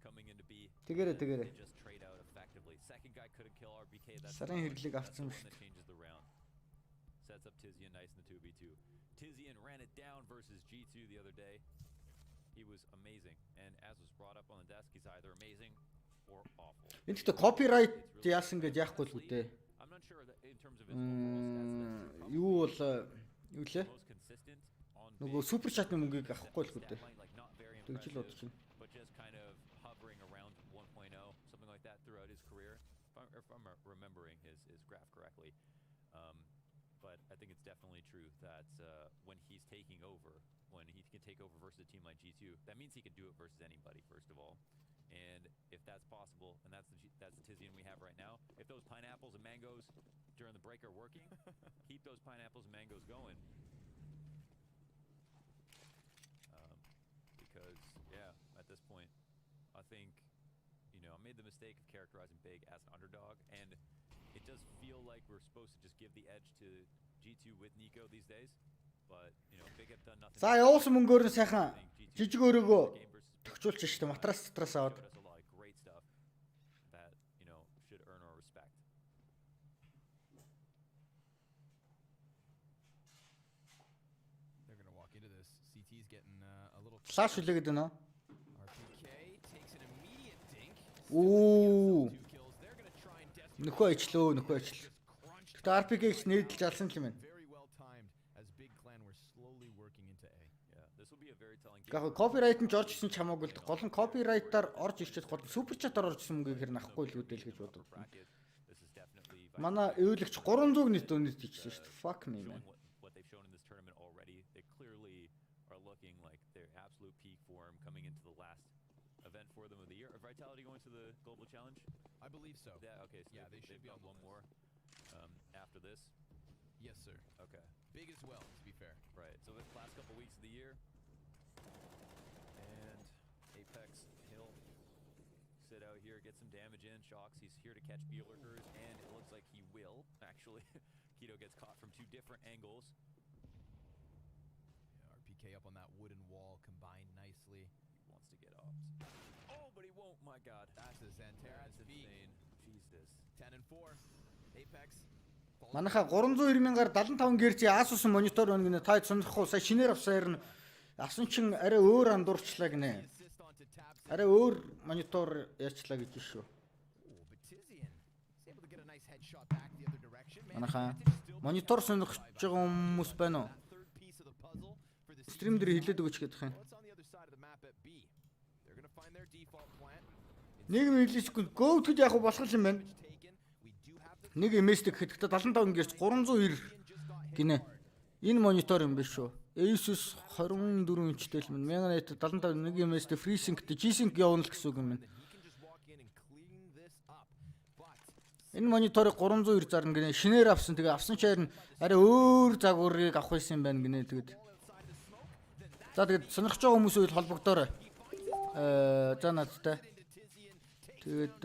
Speaker 6: Coming into B.
Speaker 1: Тэгэрэ.
Speaker 6: They just trade out effectively. Second guy couldn't kill RBK. That's the
Speaker 1: Сарын
Speaker 6: one
Speaker 1: хэрлийг авсан
Speaker 6: that
Speaker 1: шүү дээ.
Speaker 6: changes the round. Sets up Tizian nice in the 2v2. Tizian ran it down versus G2 the other day. He was amazing. And as was brought up on the desk, he's either amazing or awful.
Speaker 1: Энд гэхдээ copyright яасан гэж яахгүй л үү дээ.
Speaker 6: I'm not sure that in terms of his overall stats, that's true.
Speaker 1: Юу бол юу лээ?
Speaker 6: Most consistent on
Speaker 1: Нөгөө
Speaker 6: big,
Speaker 1: супер чатны мөнгийг авахгүй л үү дээ.
Speaker 6: stat line, like not very
Speaker 1: Тэгж л бодож
Speaker 6: impressive,
Speaker 1: байна.
Speaker 6: but just kind of hovering around 1.0, something like that throughout his career. If I'm remembering his graph correctly. But I think it's definitely true that when he's taking over, when he can take over versus a team like G2, that means he can do it versus anybody, first of all. And if that's possible, and that's the Tizian we have right now, if those pineapples and mangoes during the break are working, keep those pineapples and mangoes going. Because, yeah, at this point, I think, I made the mistake of characterizing Big as an underdog, and it does feel like we're supposed to just give the edge to G2 with Nico these days. But, Big have done nothing.
Speaker 1: За явуулсан мөнгөөр нь сайхан жижиг өрөөгөө төгчүүлж штэ матрас аваад.
Speaker 6: Showed us a lot of great stuff that, should earn our respect.
Speaker 7: They're gonna walk into this. CT's getting a little.
Speaker 1: Флаш үлээгээд байна.
Speaker 7: RPK takes an immediate dink.
Speaker 1: Оо.
Speaker 7: 2 kills. They're gonna try and desperate.
Speaker 1: Нөхөө ичлөө, нөхөө ичл. Гэтэ RPG-г нээдэлж алсан юм байна.
Speaker 7: Very well timed as Big Clan were slowly working into A.
Speaker 6: Yeah, this will be a very telling game.
Speaker 1: Яг copyright нь орж ирсэн ч хамаагүй л гол нь copyright-аар орж ирчихэд гол супер чатаар орж ирсэн мөнгөийг хэр нахгүй л үдэл гэж бодод.
Speaker 6: Bracket. This is definitely
Speaker 1: Манай эвлэгч 300 нийт үнэт хийчихсэн шүү дээ. Fuck me man.
Speaker 6: showing what they've shown in this tournament already. They clearly are looking like their absolute peak form coming into the last event for them of the year. Are Vitality going to the global challenge?
Speaker 7: I believe so.
Speaker 6: Yeah. Okay. So
Speaker 7: Yeah, they should
Speaker 6: they've
Speaker 7: be
Speaker 6: got
Speaker 7: on the
Speaker 6: one more after this.
Speaker 7: Yes, sir.
Speaker 6: Okay.
Speaker 7: Big as well, to be fair.
Speaker 6: Right. So the last couple weeks of the year, and Apex he'll sit out here, get some damage in. Shocks. He's here to catch B-lurkers, and it looks like he will actually. Keto gets caught from 2 different angles.
Speaker 7: Yeah, RPK up on that wooden wall, combined nicely.
Speaker 6: He wants to get off. Oh, but he won't. My God.
Speaker 7: That's a Xantera.
Speaker 6: That's insane. Jesus.
Speaker 7: 10 and 4. Apex.
Speaker 1: Манайха 390,000-аар 75 Гц Asus монитор байна гинэ. Та сонирхгүй сая шинээр авсан авсан чин арай өөр андуурчлаа гинэ.
Speaker 7: Assist onto tab.
Speaker 1: Арай өөр монитор ярьчлаа гэж шүү.
Speaker 7: Oh, but Tizian is able to get a nice headshot back the other direction.
Speaker 1: Манайха монитор сонирхож байгаа хүмүүс байна уу?
Speaker 7: That third piece of the puzzle for the
Speaker 1: Стрим дээр хэлээд өгөөч гэдэг юм.
Speaker 7: Well, it's on the other side of the map at B. They're going to find their default plant.
Speaker 1: Нэг хэлээчгүй гоовтод яг болох юм байна.
Speaker 7: Taken. We do have the
Speaker 1: Нэг MSD гэхэд 75 Гц 390 гинэ. Энэ монитор юм биш шүү. Asus 24 инчтэй л мэн. 1075 нэг MSD FreeSync G-Sync явуулна л гэсэн үг юм байна.
Speaker 7: he can just walk in and clean this up. But
Speaker 1: Энэ мониторыг 390 зарна гинэ. Шинээр авсан. Тэгээ авсан чаар нь арай өөр загварыг авах байсан юм байна гинэ. Тэгээд за тэгээд сонирхож байгаа хүмүүс үйл холбогдоорой. За наадтай. Тэгээд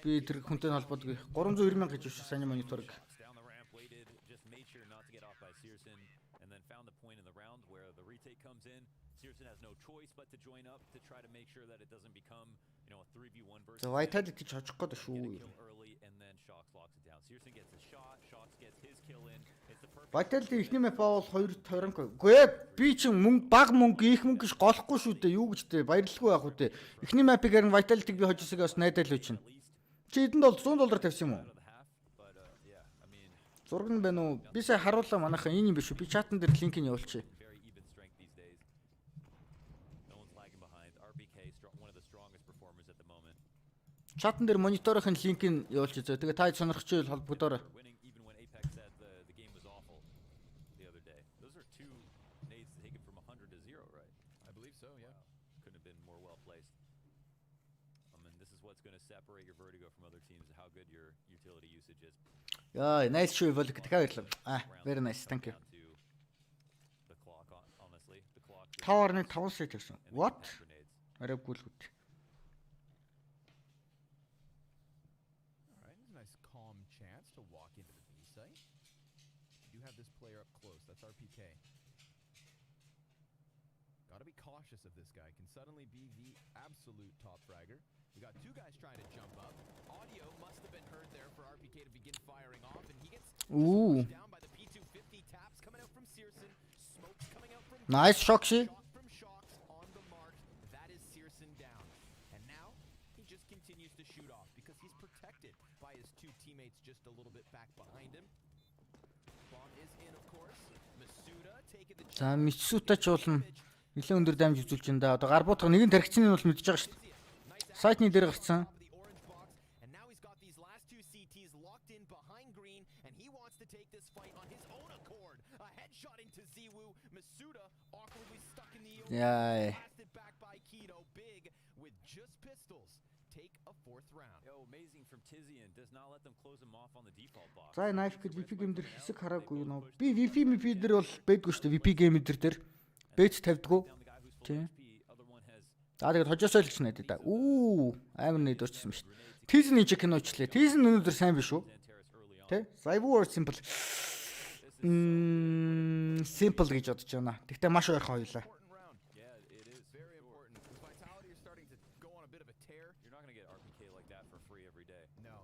Speaker 1: би тэр хүнтэй холбоодог 390,000 гэж биш сайн мониторыг.
Speaker 6: Down the ramp, waited, just made sure not to get off by Searson, and then found the point in the round where the retake comes in. Searson has no choice but to join up to try to make sure that it doesn't become, a 3v1 versus.
Speaker 1: За Vitality ч очих гээд
Speaker 6: Get a
Speaker 1: шүү.
Speaker 6: kill early, and then Shocks locks it down. Searson gets his shot, Shocks gets his kill in. It's the perfect.
Speaker 1: Vitality ихний map бол 2-20. Гүй би чинь мөнгө баг мөнгө их мөнгө ш голохгүй шүү дээ. Юу гэж дээ баярлалгүй байх үү дээ. Ихний map-ийг нь Vitality-г би хожисыг бас найдаад л үчин. Чи хэдэн доллар $100 тавьсан юм уу?
Speaker 6: Out of the half, but yeah, I mean,
Speaker 1: Зураг нь байна уу? Би сая харууллаа манайхаа энэ юм биш үү? Би чатан дээр линкийг явуулчих.
Speaker 6: very even strength these days. No one's lagging behind. RBK, one of the strongest performers at the moment.
Speaker 1: Чатан дээр мониторын линкийг явуулчих. За тэгээ та сонирхож байвал холбогдоорой.
Speaker 6: Winning even when Apex said the game was awful the other day. Those are 2 nades taken from 100 to 0, right?
Speaker 7: I believe so, yeah.
Speaker 6: Couldn't have been more well placed. I mean, this is what's going to separate your Vertigo from other teams, how good your utility usage is.
Speaker 1: Яа, nice show Volk. Дахиад баярлалаа. Very nice. Thank you.
Speaker 6: Down to the clock, honestly. The clock.
Speaker 1: 5.5 сая тавьсан.
Speaker 6: and then
Speaker 1: What?
Speaker 6: hand grenades.
Speaker 1: Арайгүй л үү.
Speaker 7: All right, it's a nice calm chance to walk into the B site. You do have this player up close. That's RPK. Gotta be cautious of this guy. Can suddenly be the absolute top fragger. We got two guys trying to jump up. Audio must have been heard there for RPK to begin firing off, and he gets
Speaker 1: Ooh.
Speaker 7: down by the P250. Taps coming out from Searson. Smokes coming out from
Speaker 1: Nice Shoxy.
Speaker 7: Shot from Shocks on the mark. That is Searson down. And now he just continues to shoot off because he's protected by his two teammates just a little bit back behind him. Bomb is in, of course. Masuda taking the
Speaker 1: За Митсута ч болно. Нэлээд өндөр дамж үзүүлж байна да. Одоо гар буутах нэг нь тархицны нь бол мэдчихэж байгаа шүү дээ. Сайтны дээр гарцсан.
Speaker 7: And now he's got these last two CTs locked in behind green, and he wants to take this fight on his own accord. A headshot into Ziwu. Masuda awkwardly stuck in the
Speaker 1: Yeah.
Speaker 7: blasted back by Keto. Big with just pistols. Take a fourth round.
Speaker 6: Yo, amazing from Tizian. Does not let them close him off on the default box.
Speaker 1: За knife гэд VP game дээр хэсэг хараагүй нөө. Би VP дээр бол бэдгүй шүү дээ. VP game дээр бэд тавьдгүй.
Speaker 6: Down the guy who's full
Speaker 1: Тийм.
Speaker 6: HP. Other one has
Speaker 1: За тэгээд хожоосоо л гэж найдаа да. Амар нэд орчихсон ба шүү дээ. Teasen чек киночлээ. Teasen өнөөдөр сайн биш үү?
Speaker 6: Terrace early on.
Speaker 1: Тэ? Cyber simple. Simple гэж бодож байна. Тэгтээ маш ойрхон хоёлаа.
Speaker 7: Important round.
Speaker 6: Yeah, it is.
Speaker 7: Very important. With Vitality are starting to go on a bit of a tear.
Speaker 6: You're not gonna get RPK like that for free every day.
Speaker 7: No.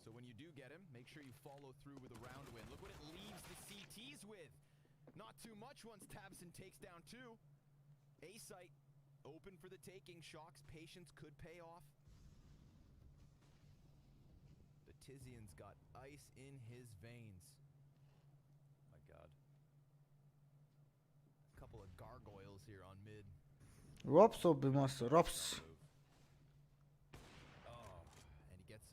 Speaker 7: So when you do get him, make sure you follow through with a round win. Look what it leaves the CTs with. Not too much once Tabson takes down two. A site open for the taking. Shock's patience could pay off. The Tizian's got ice in his veins.
Speaker 6: My God.
Speaker 7: A couple of gargoyles here on mid.
Speaker 1: Robs обмас. Robs.
Speaker 7: Oh, and he gets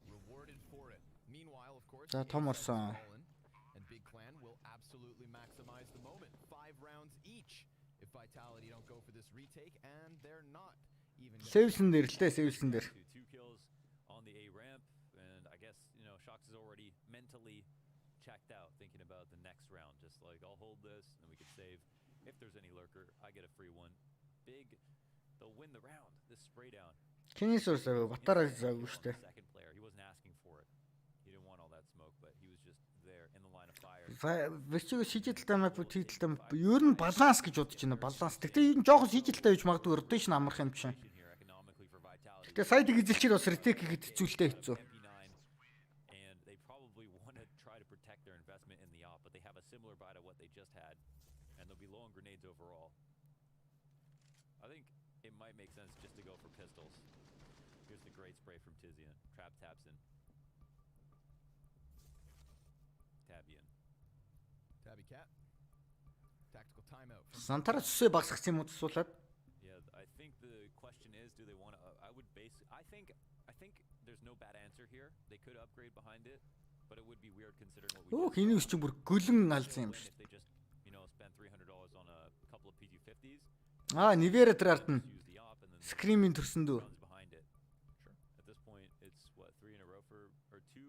Speaker 7: rewarded for it. Meanwhile, of course,
Speaker 1: За
Speaker 7: the
Speaker 1: том
Speaker 7: A
Speaker 1: орсон.
Speaker 7: site is fallen, and Big Clan will absolutely maximize the moment. 5 rounds each if Vitality don't go for this retake, and they're not even.
Speaker 1: Сэвсэн дээр л дээ, сэвсэн дээр.
Speaker 6: Two kills on the A ramp, and I guess Shox is already mentally checked out, thinking about the next round. Just like I'll hold this, and we can save. If there's any lurker, I get a free one. Big, they'll win the round. This spray down.
Speaker 1: Чиний суурсаа батараа заагүй шүү дээ.
Speaker 6: Second player, he wasn't asking for it. He didn't want all that smoke, but he was just there in the line of fire.
Speaker 1: Верчиг шижилттэй мап тийдэлтэй мап ер нь баланс гэж бодож байна. Баланс. Тэгтээ энэ жоохон шижилттэй байж магадгүй rotation амрах юм чинь.
Speaker 6: Here economically for Vitality.
Speaker 1: Тэгтээ сайдыг эзэлчихэд бас retake хийхэд хэцүүлтэй хэцүү.
Speaker 6: MP9, and they probably want to try to protect their investment in the op, but they have a similar buy to what they just had, and they'll be low on grenades overall. I think it might make sense just to go for pistols. Here's the great spray from Tizian. Trap taps in. Tabian.
Speaker 7: Tabby Cat. Tactical timeout.
Speaker 1: Сантара сүсээ багсгах юм уу цусуулаад.
Speaker 6: Yeah, I think the question is, do they want to? I would base. I think there's no bad answer here. They could upgrade behind it, but it would be weird considering what we.
Speaker 1: Оо
Speaker 6: just
Speaker 1: хийний
Speaker 6: saw.
Speaker 1: үс чинь бүр гөлөн алсан юм
Speaker 6: If
Speaker 1: шүү.
Speaker 6: they just spend $300 on a couple of PG50s,
Speaker 1: Нивера дээр ардна.
Speaker 6: use the op and then
Speaker 1: Screaming төрсөн дөө.
Speaker 6: runs behind it. Sure. At this point, it's what 3 in a row for or 2,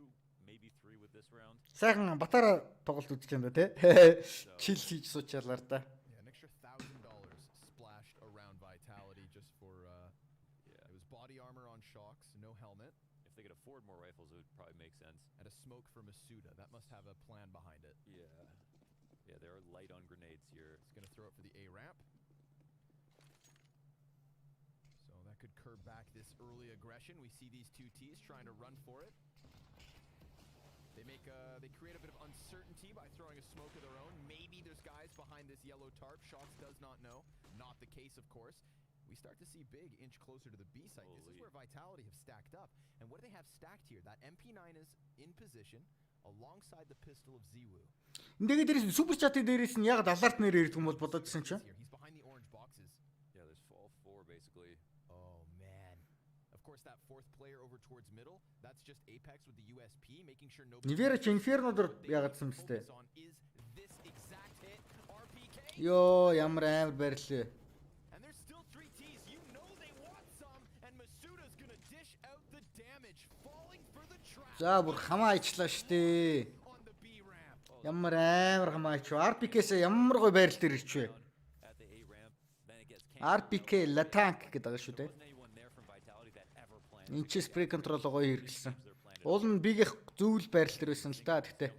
Speaker 6: maybe 3 with this round.
Speaker 1: Сайхан батараа тоглолт үзэж байна да тий. Чил хийж суучаалаар да.
Speaker 7: Yeah, an extra $1,000 splashed around Vitality just for it was body armor on Shocks, no helmet,
Speaker 6: If they could afford more rifles, it would probably make sense.
Speaker 7: and a smoke for Masuda. That must have a plan behind it.
Speaker 6: Yeah, they're light on grenades here.
Speaker 7: He's gonna throw it for the A ramp. So that could curb back this early aggression. We see these two T's trying to run for it. They create a bit of uncertainty by throwing a smoke of their own. Maybe there's guys behind this yellow tarp. Shocks does not know. Not the case, of course. We start to see Big inch closer to the B site. This is
Speaker 6: Holy.
Speaker 7: where Vitality have stacked up. And what do they have stacked here? That MP9 is in position alongside the pistol of Ziwu.
Speaker 1: Эндээгээ дээрээс супер чатын дээрээс нь яг аларт нэр ирдэг юм бол бодоодсэн чинь.
Speaker 7: Here, he's behind the orange boxes.
Speaker 6: Yeah, there's all 4 basically.
Speaker 7: Oh man. Of course, that fourth player over towards middle, that's just Apex with the USP, making sure nobody.
Speaker 1: Нивера чи Inferno дээр яагаадсан мэт.
Speaker 7: Focus on is this exact hit RPK.
Speaker 1: Йоо ямар амар байрлаа.
Speaker 7: And there's still 3 T's. You know they want some, and Masuda's gonna dish out the damage, falling for the trap.
Speaker 1: За бүр хамаа ичлаа штэ.
Speaker 7: On the B ramp.
Speaker 1: Ямар амар хамаа ич. RPK-с ямар гоё байрал дээр ирчвэ.
Speaker 6: At the A ramp, then it gets canceled.
Speaker 1: RPK La Tank гэдэг байгаа шүү дээ.
Speaker 6: Wasn't anyone there from Vitality that ever planned.
Speaker 1: Энд чи спрей контрол гоё хэрэглэсэн. Уул нь бигийнх зөвл байрал дээр байсан л да. Гэхдээ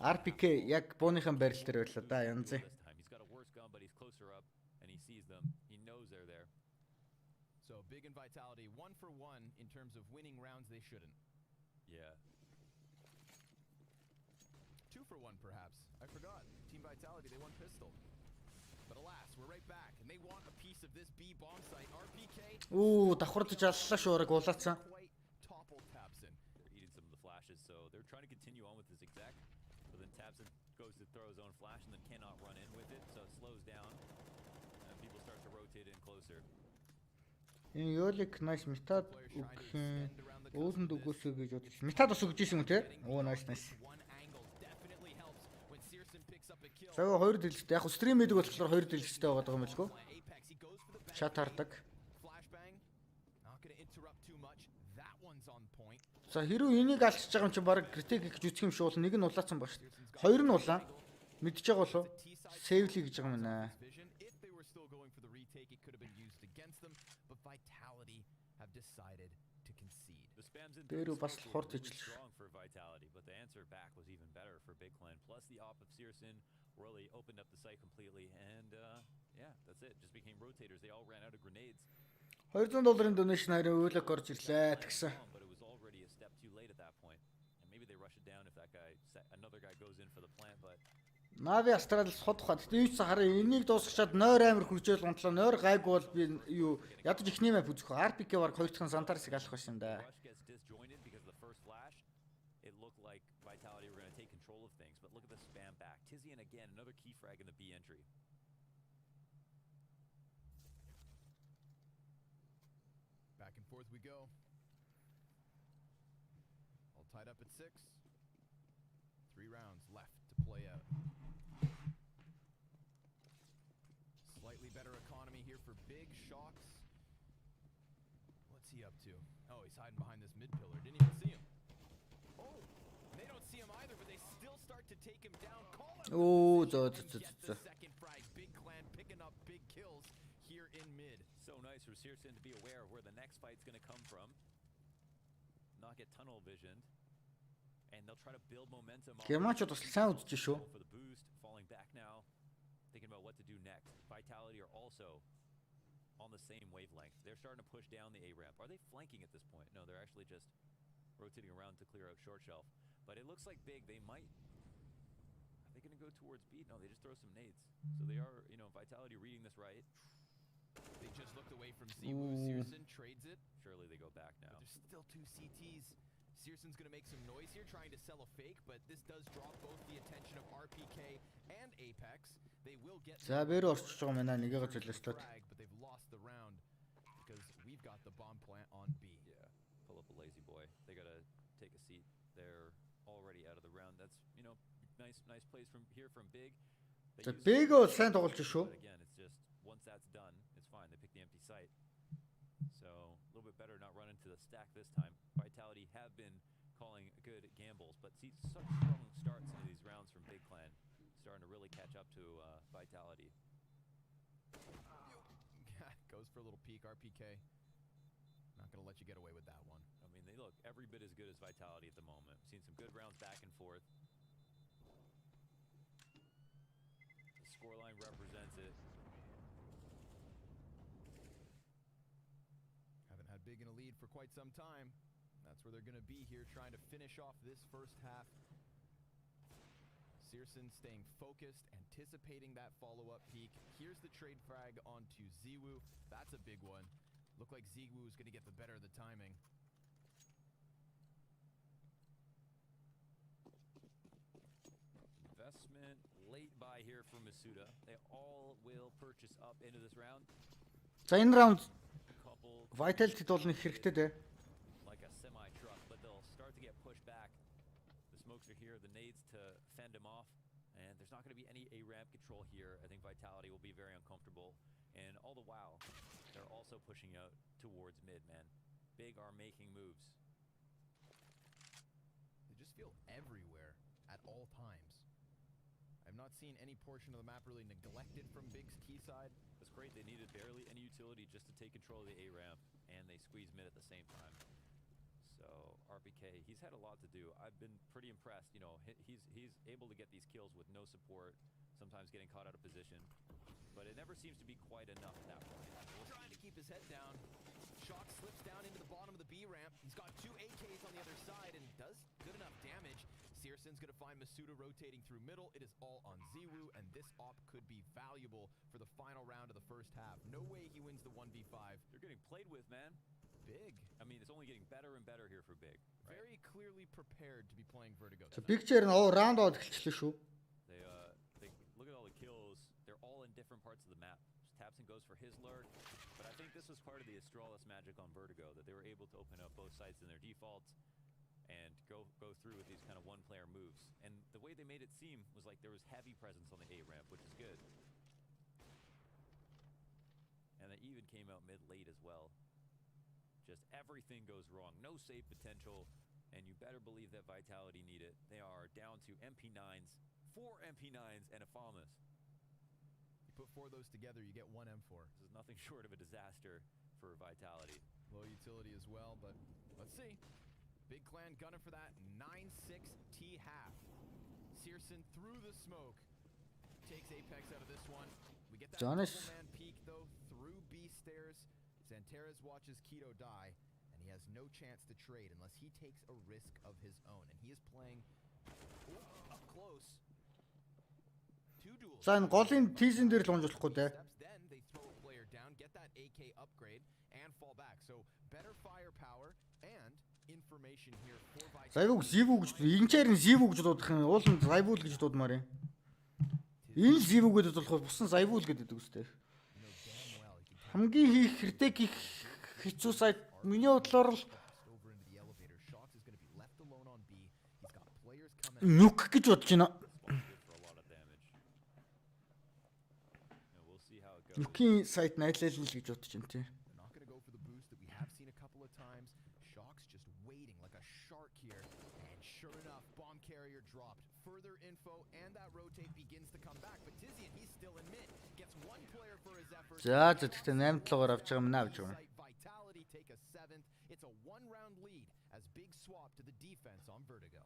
Speaker 1: RPK яг бууныхан байрал дээр байлаа да янзын.
Speaker 6: This time he's got a worse gun, but he's closer up and he sees them.
Speaker 7: Big and Vitality 1 for 1 in terms of winning rounds they shouldn't.
Speaker 6: Yeah.
Speaker 7: 2 for 1 perhaps. I forgot. Team Vitality, they won pistol. But alas, we're right back, and they want a piece of this B bomb site. RPK.
Speaker 1: Оо, давхардж аллаа шуурыг уулаацсан.
Speaker 7: Quite toppled Tabson.
Speaker 6: They're eating some of the flashes, so they're trying to continue on with this exact. But then Tabson goes to throw his own flash and then cannot run in with it, so it slows down. And people start to rotate in closer.
Speaker 1: Энэ Ёлик nice метад өгөх юм. Ууланд өгөөсөө гэж бодож. Метад бас өгч ийсэн юм те. Оо nice.
Speaker 7: One angle definitely helps when Searson picks up a kill.
Speaker 1: Сая хоёр дэлгэцтэй. Яг стрим хийдэг болохоор хоёр дэлгэцтэй байгаа юм билгүй.
Speaker 7: Apex, he goes for the back.
Speaker 1: Шат хардаг.
Speaker 7: Flashbang. Not going to interrupt too much. That one's on point.
Speaker 1: За хэрвээ энийг алчж байгаа юм чинь баг критик гэж үзэх юм шиг бол нэг нь улаацсан ба шүү. Хоёр нь улаан. Мэдж байгаа болов. Сейвли гэж байгаа юм байна.
Speaker 7: Vision. If they were still going for the retake, it could have been used against them, but Vitality have decided to concede.
Speaker 6: The spams in
Speaker 1: Дээр бас
Speaker 6: circle
Speaker 1: хурд
Speaker 6: were really
Speaker 1: ижлэх.
Speaker 6: strong for Vitality, but the answer back was even better for Big Clan. Plus the op of Searson really opened up the site completely, and yeah, that's it. Just became rotators. They all ran out of grenades.
Speaker 1: $200 donation харин өөлөг орж ирлээ тэгсэн.
Speaker 6: But it was already a step too late at that point. And maybe they rush it down if that guy, another guy goes in for the plant, but
Speaker 1: Нави Астрал сод ухаад. Тэгвэл хараа энийг дуусгачаад нойр амир хуржээл гонтлоо. Нойр гайг бол би юу ядаж ихний мэ бүзөх. RPK баг хоёр дахин Сантарсыг алах байсан да.
Speaker 6: Rush gets disjointed because of the first flash. It looked like Vitality were going to take control of things, but look at the spam back. Tizian again, another key frag in the B entry.
Speaker 7: Back and forth we go. All tied up at 6. 3 rounds left to play out. Slightly better economy here for Big Shocks. What's he up to? Oh, he's hiding behind this mid pillar. Didn't even see him. Oh, they don't see him either, but they still start to take him down. Call it.
Speaker 1: Оо
Speaker 7: And get the second frag. Big Clan picking up big kills here in mid.
Speaker 6: So nice for Searson to be aware of where the next fight's going to come from. Not get tunnel visioned. And they'll try to build momentum off
Speaker 1: Германчууд бас сайн үзэж шүү.
Speaker 6: for the boost, falling back now, thinking about what to do next. Vitality are also on the same wavelength. They're starting to push down the A ramp. Are they flanking at this point? No, they're actually just rotating around to clear out short shelf. But it looks like Big, they might. Are they going to go towards B? No, they just throw some nades. So they are, Vitality reading this right.
Speaker 7: They just looked away from Ziwu. Searson trades it.
Speaker 6: Surely they go back now.
Speaker 7: But there's still 2 CTs. Searson's going to make some noise here trying to sell a fake, but this does draw both the attention of RPK and Apex. They will get
Speaker 1: За бэр орчиж байгаа мэнаа нэгээ зөлөслөө.
Speaker 7: frag, but they've lost the round because we've got the bomb plant on B.
Speaker 6: Yeah, pull up a lazy boy. They got to take a seat. They're already out of the round. That's, nice plays from here from Big. They
Speaker 1: За
Speaker 6: use-
Speaker 1: Бэг бол сайн тоглож шүү.
Speaker 6: But again, it's just once that's done, it's fine. They pick the empty site. So a little bit better not run into the stack this time. Vitality have been calling good gambles, but see such strong starts into these rounds from Big Clan, starting to really catch up to Vitality.
Speaker 7: Goes for a little peek, RPK. Not going to let you get away with that one.
Speaker 6: I mean, they look every bit as good as Vitality at the moment. We've seen some good rounds back and forth. The scoreline represents it.
Speaker 7: Haven't had Big in a lead for quite some time. That's where they're going to be here, trying to finish off this first half. Searson staying focused, anticipating that follow-up peak. Here's the trade frag onto Ziwu. That's a big one. Looked like Ziwu was going to get the better of the timing.
Speaker 6: Investment late buy here from Masuda. They all will purchase up into this round.
Speaker 1: За энэ раунд
Speaker 6: Couple
Speaker 1: Vitality бол нэг хэрэгтэй дээ.
Speaker 6: like a semi truck, but they'll start to get pushed back. The smokes are here, the nades to fend him off, and there's not going to be any A ramp control here. I think Vitality will be very uncomfortable, and all the while, they're also pushing out towards mid, man. Big are making moves.
Speaker 7: They just feel everywhere at all times. I've not seen any portion of the map really neglected from Big's key side.
Speaker 6: That's great. They needed barely any utility just to take control of the A ramp, and they squeeze mid at the same time. So RPK, he's had a lot to do. I've been pretty impressed. He's able to get these kills with no support. sometimes getting caught out of position. But it never seems to be quite enough at that point.
Speaker 7: Trying to keep his head down. Shock slips down into the bottom of the B ramp. He's got 2 AKs on the other side and does good enough damage. Searson's going to find Masuda rotating through middle. It is all on Ziwu, and this op could be valuable for the final round of the first half. No way he wins the 1v5.
Speaker 6: They're getting played with, man.
Speaker 7: Big.
Speaker 6: I mean, it's only getting better and better here for Big. Right?
Speaker 7: Very clearly prepared to be playing Vertigo.
Speaker 1: За picture нь раунд аваад эхэлчихлээ шүү.
Speaker 6: They look at all the kills. They're all in different parts of the map. Tapson goes for his lurk, but I think this was part of the Astralis magic on Vertigo, that they were able to open up both sites in their defaults and go through with these kind of one-player moves. And the way they made it seem was like there was heavy presence on the A ramp, which is good. And they even came out mid-late as well. Just everything goes wrong. No save potential, and you better believe that Vitality need it. They are down to MP9s, 4 MP9s, and a FAMAS.
Speaker 7: You put 4 of those together, you get 1 M4.
Speaker 6: This is nothing short of a disaster for Vitality.
Speaker 7: Low utility as well, but let's see. Big Clan gunning for that 9-6 T half. Searson through the smoke. Takes Apex out of this one. We get that double man peek though through B stairs. Xantares watches Keto die, and he has no chance to trade unless he takes a risk of his own. And he is playing up close. 2 duels.
Speaker 1: За энэ голын тийзен дээр л унжуулахгүй дээ.
Speaker 7: Then they throw a player down, get that AK upgrade, and fall back. So better firepower and information here for Vitality.
Speaker 1: Зайвуу Зивүү гэж инчээр нь Зивүү гэж дуудах юм. Уулын Зайвуу л гэж дуудмаар юм. Энэ Зивүү гэдэг болохоор бусан Зайвуу л гэдэг үстэй. Хамгийн хийх хэрэг хийх хэцүү сайт миний бодлоор л нүк гэж бодож байна. Нүкийн сайт найдлал л гэж бодож байна тий. Carrier dropped. Further info and that rotate begins to come back. But Tizian, he's still in mid. Gets 1 player for his effort. За тэгтээ 8-7-оор авч байгаа юм авч байгаа.
Speaker 7: Vitality take a 7th. It's a 1-round lead as big swap to the defense on Vertigo.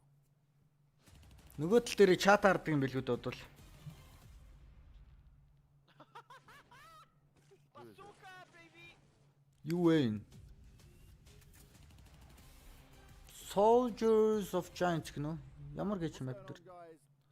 Speaker 1: Нөгөө тал дээр чат хардаг юм билгүүд бодвол. Юу вэ? Soldiers of Giants гэнэ. Ямар гэж юм бэ?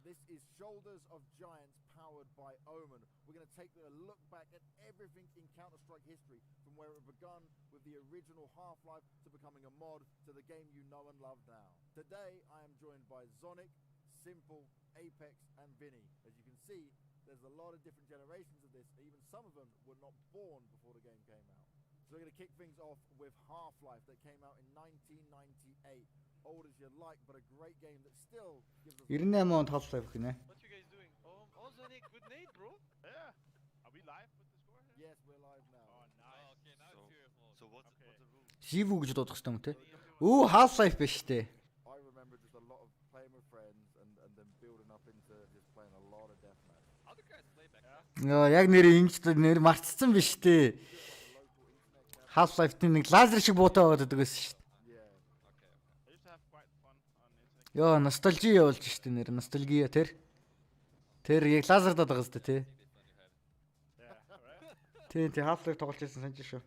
Speaker 8: This is Shoulders of Giants powered by Omen. We're going to take a look back at everything in Counter-Strike history, from where it begun with the original Half-Life to becoming a mod to the game you know and love now. Today I am joined by Zonic, Simple, Apex and Vinny. As you can see, there's a lot of different generations of this. Even some of them were not born before the game came out. So we're going to kick things off with Half-Life that came out in 1998. Old as you like, but a great game that still gives us
Speaker 1: 98 онд Half-Life гинэ.
Speaker 9: What you guys doing? Oh, Zonic, good nade, bro.
Speaker 10: Yeah. Are we live with the score here?
Speaker 8: Yes, we're live now.
Speaker 10: Oh, nice.
Speaker 9: Oh, okay, now it's serious mode.
Speaker 10: So what's the rule?
Speaker 1: Зивүү гэж дуудах хэрэгтэй юм те. Өө Half-Life биш те.
Speaker 8: I remember just a lot of playing with friends and then building up into just playing a lot of deathmatch.
Speaker 9: How do you guys play back then?
Speaker 1: Нөө яг нэр ингэж нэр марцсан биш те. Half-Life-ийн нэг лазер шиг буутай байгаад байдаг байсан шүү дээ.
Speaker 10: I used to have quite fun on internet.
Speaker 1: Йоо, ностальжи явуулж штэ нэр ностальгия тэр. Тэр яг лазер даад байгаа зү те.
Speaker 10: Yeah, right?
Speaker 1: Тий, Half-Life тоглож байсан санаж шүү.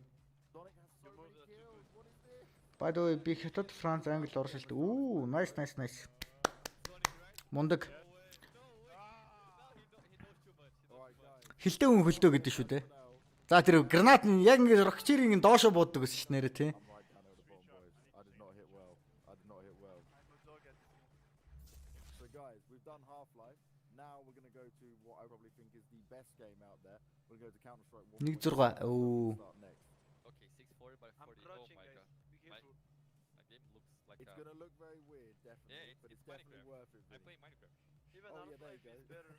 Speaker 1: By the way, би Хятад, Франц, Англи, Орос хэлдэг. Ooh, nice. Мундаг. Хилтэй хүн хөлтөө гэдэг шүү дээ. За тэр гранат нь яг ингэ рокчерийн доошо бууддаг гэсэн шүү нэрэ тий.
Speaker 8: I did not hit well. So guys, we've done Half-Life. Now we're going to go to what I probably think is the best game out there. We're going to go to Counter-Strike
Speaker 1: 1.6. Ooh.
Speaker 9: Okay, 640 by 40. Oh my god. My game looks like
Speaker 8: It's going to look very weird, definitely.
Speaker 9: Yeah,
Speaker 8: but
Speaker 9: it's
Speaker 8: definitely
Speaker 9: Minecraft.
Speaker 8: worth it.
Speaker 9: I play Minecraft.
Speaker 2: Even
Speaker 8: Oh, yeah, there you
Speaker 2: Half-Life is
Speaker 8: go.
Speaker 2: better.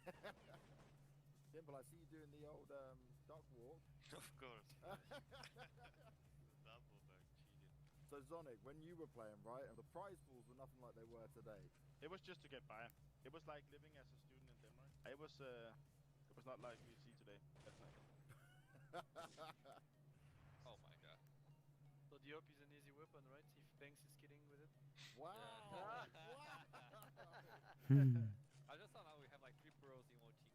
Speaker 8: Simple, I see you doing the old duck walk.
Speaker 10: Of course. Double back cheating.
Speaker 8: So Zonic, when you were playing, right, and the prize pools were nothing like they were today.
Speaker 10: It was just to get by. It was like living as a student in Denmark. It was not like we see today. Definitely.
Speaker 9: Oh my god.
Speaker 2: So the op is an easy weapon, right? If Banks is kidding with it.
Speaker 8: Wow!
Speaker 9: I just saw now we have like 3 pros in one team.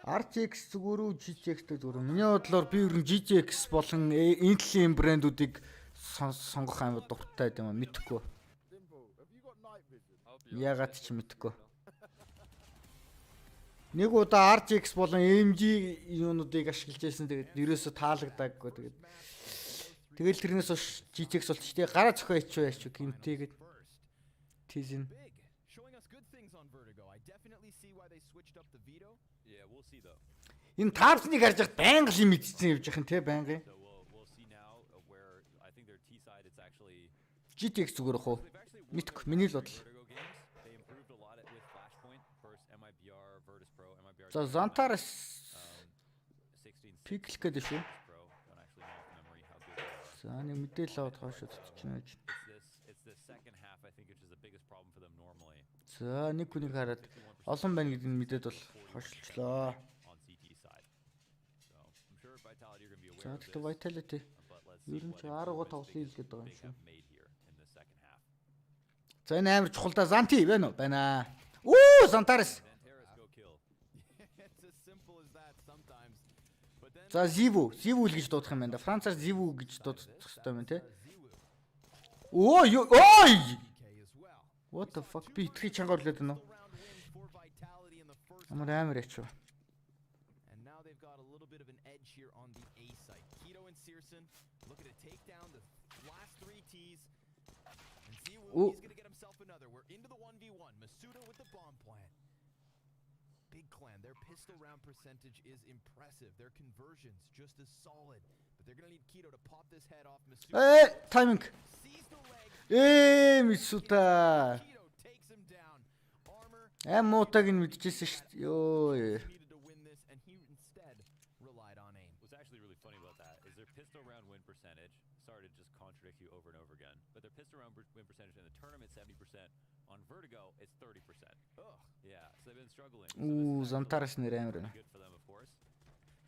Speaker 1: RTX зүгээр үү GTX-тэй зүгээр. Миний бодлоор би ер нь GTX болон Intel-ийн брэндүүдийг сонгох амар дуртай юм аа мэдхгүй.
Speaker 8: Dimple, have you got night vision?
Speaker 1: Ягаад ч мэдхгүй. Нэг удаа RTX болон AMD юунуудыг ашиглаж байсан. Тэгээд ерөөсө таалагдаагүй. Тэгэл тэрнээс хойш GTX болчих тий. Гараа зөхөө яач гэмтээгээд тийзэн.
Speaker 7: Showing us good things on Vertigo. I definitely see why they switched up the veto.
Speaker 6: Yeah, we'll see though.
Speaker 1: Энэ Tabs-ыг харж байхад байнга л мэдчихсэн явж яхин тий байнгын.
Speaker 6: So we'll see now where I think their T side it's actually
Speaker 1: GTX зүгээр ах уу? Мэдхгүй. Миний л бодол.
Speaker 6: Vertigo games. They improved a lot with Flashpoint first MIBR Virtus Pro MIBR.
Speaker 1: За Zantares
Speaker 6: 16
Speaker 1: пиклэх гэдэг шүү.
Speaker 6: Pro. Don't actually know off memory how good they are.
Speaker 1: За нэг мэдээлэл аваад хаашаа цэцчихнэ гэж.
Speaker 6: It's the second half I think which is the biggest problem for them normally.
Speaker 1: За нэг хүнийг хараад олон байна гэдэг нь мэдээд бол хашилчлаа.
Speaker 6: On CT side. So I'm sure Vitality are going to be aware
Speaker 1: За
Speaker 6: of this.
Speaker 1: тэгтээ Vitality
Speaker 6: But let's see
Speaker 1: ер нь
Speaker 6: what
Speaker 1: ч 10 тоглох хийл гэдэг юм
Speaker 6: they
Speaker 1: шүү.
Speaker 6: have made here in the second half.
Speaker 1: За энэ амар чухал да Zanti байна уу? Байна. Үу Zantares.
Speaker 6: Zantares go kill.
Speaker 7: It's as simple as that sometimes. But then
Speaker 1: За Zivu л гэж дуудах юм байна да. Францаар Zivu гэж дуудах хэрэгтэй юм те. Ой ой.
Speaker 7: PK as well.
Speaker 1: What the fuck би итгэж чангаар үлээд байна уу?
Speaker 7: Round win for Vitality in the first.
Speaker 1: Амар ячаа.
Speaker 7: And now they've got a little bit of an edge here on the A site. Keto and Searson looking to take down the last 3 Ts. And Ziwu,
Speaker 1: Ooh.
Speaker 7: he's going to get himself another. We're into the 1v1. Masuda with the bomb plant. Big Clan, their pistol round percentage is impressive. Their conversions just as solid. But they're going to need Keto to pop this head off. Masuda
Speaker 1: Timing.
Speaker 7: sees the leg.
Speaker 1: Мисута.
Speaker 7: Keto takes him down. Armor
Speaker 1: Муутаг нь мэдчихсэн шүү дээ. Йоо.
Speaker 7: needed to win this, and he instead relied on aim.
Speaker 6: What's actually really funny about that is their pistol round win percentage. Sorry to just contradict you over and over again, but their pistol round win percentage in the tournament 70%. On Vertigo, it's 30%.
Speaker 7: Ugh.
Speaker 6: Yeah, so they've been struggling.
Speaker 1: Үу Zantares нэр амар байна.
Speaker 6: Good for them, of course.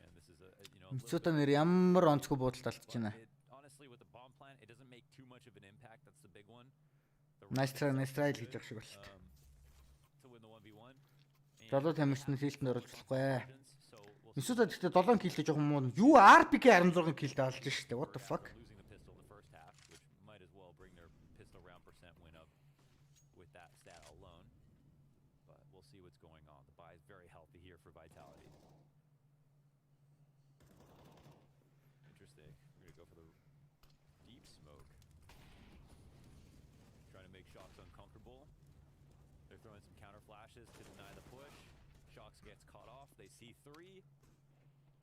Speaker 6: And this is a you know. a little
Speaker 1: Мисута
Speaker 6: bit-
Speaker 1: нэр ямар онцгой буудалд алдчихна.
Speaker 6: But honestly, with the bomb plant, it doesn't make too much of an impact. That's the big one. The
Speaker 1: Nice try
Speaker 6: rotation,
Speaker 1: гэж ах шиг болт.
Speaker 6: to win the 1v1.
Speaker 1: Долоо тамирчны хилтэнд оруулж болохгүй.
Speaker 6: So we'll
Speaker 1: Мисута гэхдээ 7 киллтэй жоохон муу. Юу RPK 16 киллтэй алж штэ. What the fuck?
Speaker 6: losing the pistol the first half, which might as well bring their pistol round percent win up with that stat alone. But we'll see what's going on. The buy is very healthy here for Vitality. Interesting. We're gonna go for the deep smoke. Trying to make Shocks uncomfortable. They're throwing some counter flashes to deny the push. Shocks gets caught off. They see 3.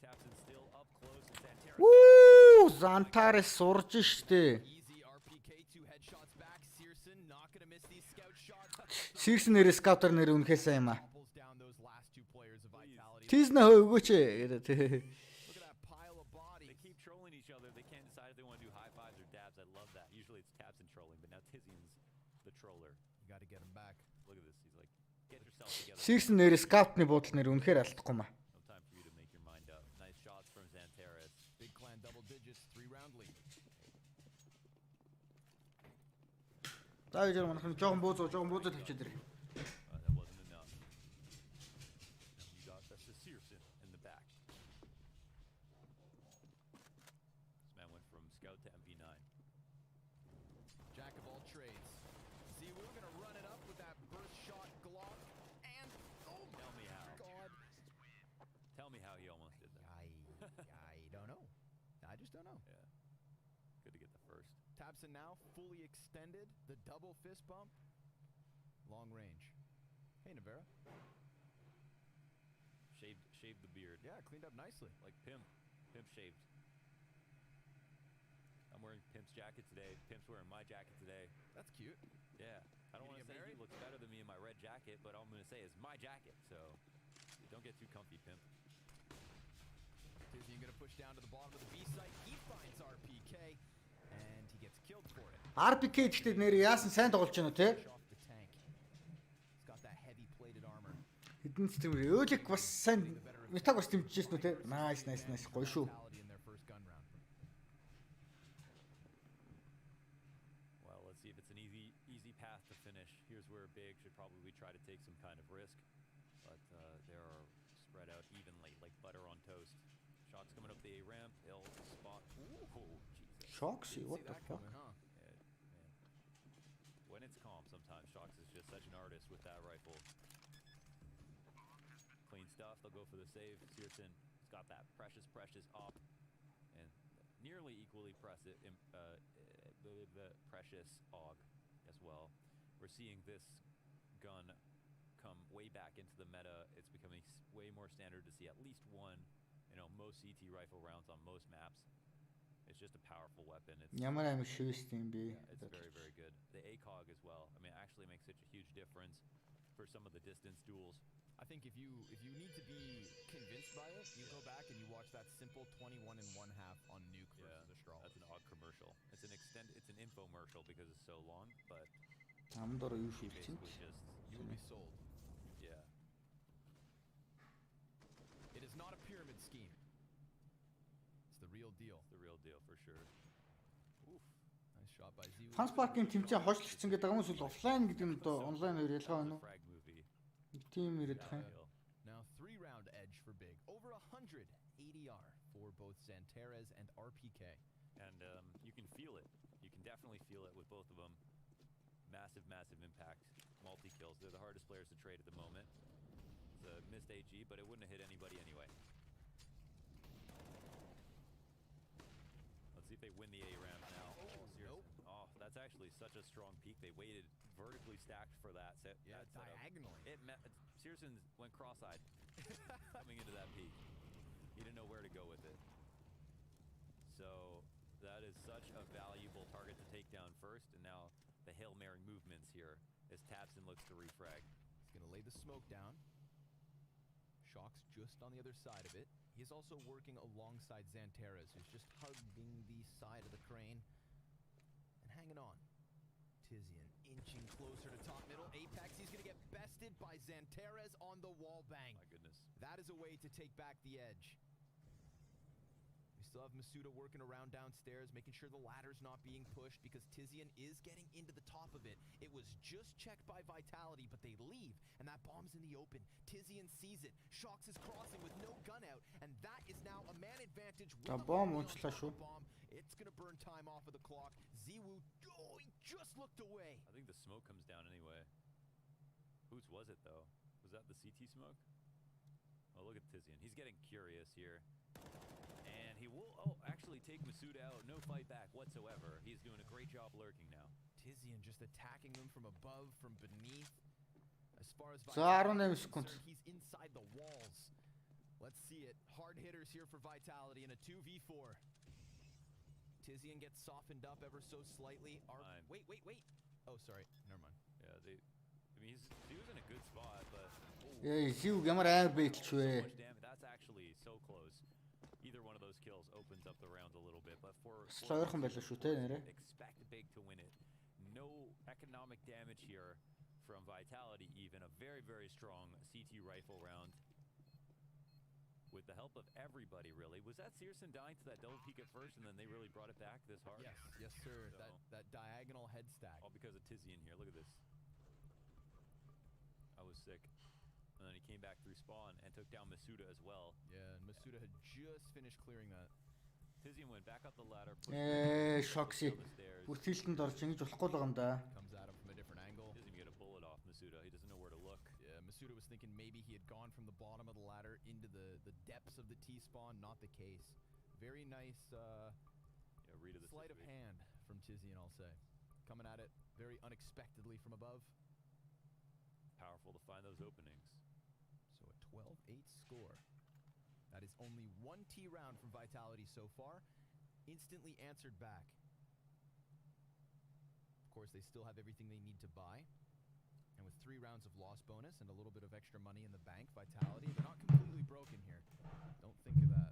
Speaker 6: Tapson still up close. And Santera.
Speaker 1: Үу Zantares сурж штэ.
Speaker 7: Easy RPK, 2 headshots back. Searson not going to miss these scout shots.
Speaker 1: Six нэр scouter нэр үнэхээр сайн юм а.
Speaker 7: Topples down those last 2 players of Vitality.
Speaker 1: Тийзнэ өгөөч гэдэг тий.
Speaker 7: Look at that pile of
Speaker 6: They
Speaker 7: bodies.
Speaker 6: keep trolling each other. They can't decide if they want to do high fives or dabs. I love that. Usually it's Tapson trolling, but now Tizian's the troller.
Speaker 7: You got to get him back.
Speaker 6: Look at this. He's like, get yourself together.
Speaker 1: Six нэр scout-ны буудал нэр үнэхээр алдахгүй маа.
Speaker 6: No time for you to make your mind up. Nice shots from Zantares.
Speaker 7: Big Clan double digits, 3-round lead.
Speaker 1: За яа манайхан жоохон буузуу тавьчихад ирээ.
Speaker 6: That wasn't enough. Now you got that's the Searson in the back. This man went from scout to MP9.
Speaker 7: Jack of all trades. Ziwu going to run it up with that burst shot Glock. And, oh my
Speaker 6: Tell me how.
Speaker 7: God.
Speaker 6: Tell me how he almost did that.
Speaker 7: I don't know. I just don't know.
Speaker 6: Yeah. Good to get the first.
Speaker 7: Tapson now fully extended. The double fist bump. Long range. Hey, Navera.
Speaker 6: Shaved the beard.
Speaker 7: Yeah, cleaned up nicely.
Speaker 6: Like Pimp. Pimp shaved. I'm wearing Pimp's jacket today. Pimp's wearing my jacket today.
Speaker 7: That's cute.
Speaker 6: Yeah. I don't
Speaker 7: You
Speaker 6: want to
Speaker 7: gonna
Speaker 6: say
Speaker 7: get
Speaker 6: he
Speaker 7: married?
Speaker 6: looks better than me in my red jacket, but all I'm going to say is my jacket. So don't get too comfy, Pimp.
Speaker 7: Tizian going to push down to the bottom of the B site. He finds RPK. And he gets killed for it.
Speaker 1: RPK гэхдээ нэр яасан сайн тоглож байна уу те?
Speaker 7: Push off the tank. He's got that heavy plated armor.
Speaker 1: Хэдэн стример өөлик бас сайн метаг бас дэмжижсэн үү те? Nice гоё шүү.
Speaker 7: Vitality in their first gun round.
Speaker 6: Well, let's see if it's an easy path to finish. Here's where Big should probably try to take some kind of risk, but they are spread out up the A ramp. They'll spot. Ooh, Jesus.
Speaker 1: Shoxy,
Speaker 7: Didn't
Speaker 1: what
Speaker 7: see
Speaker 1: the
Speaker 7: that
Speaker 1: fuck?
Speaker 7: coming, huh?
Speaker 6: Yeah, man. When it's calm, sometimes Shox is just such an artist with that rifle. Clean stuff. They'll go for the save. Searson has got that precious op, and nearly equally the precious AUG as well. We're seeing this gun come way back into the meta. It's becoming way more standard to see at least one, most CT rifle rounds on most maps. It's just a powerful weapon. It's
Speaker 1: Ямар амар шивэстэй юм бэ?
Speaker 6: yeah, it's very, very good. The ACOG as well. I mean, it actually makes such a huge difference for some of the distance duels.
Speaker 7: I think if you need to be convinced by it, you go back and you watch that simple 21 1/2 on Nuke versus Astral.
Speaker 6: That's an AUG commercial. It's an infomercial because it's so long, but
Speaker 1: Амдор юу
Speaker 6: he
Speaker 1: шивчихсэн?
Speaker 6: basically just
Speaker 7: You will be sold.
Speaker 6: yeah.
Speaker 7: It is not a pyramid scheme. It's the real deal.
Speaker 6: It's the real deal for sure. Oof.
Speaker 7: Nice shot by Ziwu.
Speaker 1: Фанспакийн тэмцээн хойшлогдсон гэдэг юм эсвэл офлайн гэдэг нь одоо онлайн хоёр ялгаа байна уу?
Speaker 6: Frag movie.
Speaker 1: Тим ирээд тах юм.
Speaker 7: Now 3-round edge for big. Over 100 ADR for both Xantares and RPK.
Speaker 6: And you can feel it. You can definitely feel it with both of them. Massive, massive impact. Multi-kills. They're the hardest players to trade at the moment. It's a missed AG, but it wouldn't have hit anybody anyway. Let's see if they win the A ramp now. Oh,
Speaker 7: nope.
Speaker 6: Oh, that's actually such a strong peak. They waited vertically stacked for that set.
Speaker 7: Yeah,
Speaker 6: that setup.
Speaker 7: diagonally.
Speaker 6: Searson went cross-eyed coming into that peak. He didn't know where to go with it. So that is such a valuable target to take down first, and now the Hail Mary movements here as Tabson looks to refrag.
Speaker 7: He's going to lay the smoke down. Shox just on the other side of it. He's also working alongside Xantares, who's just hugging the side of the crane and hanging on. Tizian inching closer to top middle. Apex, he's going to get bested by Xantares on the wall bang.
Speaker 6: My goodness.
Speaker 7: That is a way to take back the edge. We still have Masuda working around downstairs, making sure the ladder's not being pushed because Tizian is getting into the top of it. It was just checked by Vitality, but they leave, and that bomb's in the open. Tizian sees it. Shox is crossing with no gun out, and that is now a man advantage. With a
Speaker 1: bomb
Speaker 7: on
Speaker 1: унчлаа
Speaker 7: top of
Speaker 1: шүү.
Speaker 7: the bomb. It's going to burn time off of the clock. Ziwu, oh, he just looked away.
Speaker 6: I think the smoke comes down anyway. Whose was it, though? Was that the CT smoke? Oh, look at Tizian. He's getting curious here. And he will, actually take Masuda out. No fight back whatsoever. He's doing a great job lurking now.
Speaker 7: Tizian just attacking them from above, from beneath. As far as
Speaker 1: За 18 секунд.
Speaker 7: he's inside the walls. Let's see it. Hard hitters here for Vitality in a 2v4. Tizian gets softened up ever so slightly. Wait. Oh, sorry. Never mind.
Speaker 6: Yeah, he was in a good spot, but
Speaker 1: Зив ямар амар бэлч
Speaker 6: so
Speaker 1: вэ?
Speaker 6: much damage. That's actually so close. Either one of those kills opens up the round a little bit, but for
Speaker 1: Ойрхон байлаа шүү те нэрэ.
Speaker 6: expect big to win it. No economic damage here from Vitality, even a very, very strong CT rifle round. With the help of everybody, really. Was that Searson dying to that double peek at first, and then they really brought it back this hard?
Speaker 7: Yes, sir.
Speaker 6: So,
Speaker 7: That diagonal head stack.
Speaker 6: all because of Tizian here. Look at this. I was sick. And then he came back through spawn and took down Masuda as well.
Speaker 7: Yeah, and Masuda had just finished clearing that.
Speaker 6: Tizian went back up the ladder. Pushed
Speaker 1: Шокси.
Speaker 6: down the stairs.
Speaker 1: Бүтээлтэнд орж ингэж болохгүй л байгаа юм да.
Speaker 7: Comes at him from a different angle.
Speaker 6: He doesn't even get a bullet off Masuda. He doesn't know where to look.
Speaker 7: Yeah, Masuda was thinking maybe he had gone from the bottom of the ladder into the depths of the T-spawn. Not the case. Very nice
Speaker 6: Read of the
Speaker 7: sleight of
Speaker 6: situation.
Speaker 7: hand from Tizian, I'll say. Coming at it very unexpectedly from above.
Speaker 6: Powerful to find those openings.
Speaker 7: So a 12-8 score. That is only one T round from Vitality so far. Instantly answered back. Of course, they still have everything they need to buy. And with 3 rounds of loss bonus and a little bit of extra money in the bank, Vitality, they're not completely broken here. Don't think of that.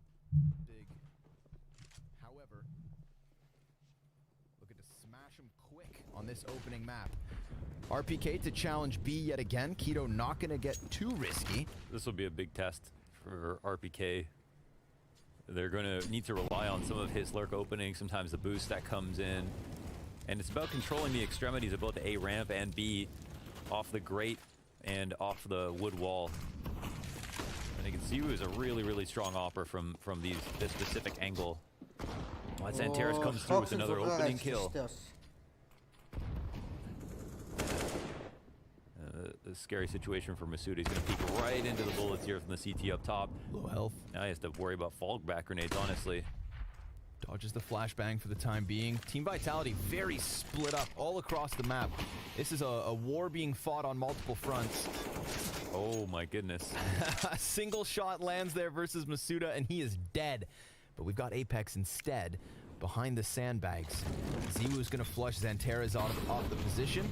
Speaker 7: Big. However, looking to smash them quick on this opening map. RPK to challenge B yet again. Keto not going to get too risky.
Speaker 6: This will be a big test for RPK. They're going to need to rely on some of his lurk openings, sometimes the boost that comes in. And it's about controlling the extremities of both the A ramp and B off the grate and off the wood wall. And you can see who is a really strong offer from this specific angle. Xanteris comes through with another opening kill. A scary situation for Masuda. He's going to peek right into the bullets here from the CT up top.
Speaker 7: Low health.
Speaker 6: Now he has to worry about fallback grenades, honestly.
Speaker 7: Dodges the flashbang for the time being. Team Vitality very split up all across the map. This is a war being fought on multiple fronts.
Speaker 6: Oh my goodness.
Speaker 7: A single shot lands there versus Masuda, and he is dead. But we've got Apex instead behind the sandbags. Ziwu's going to flush Xanteris off the position.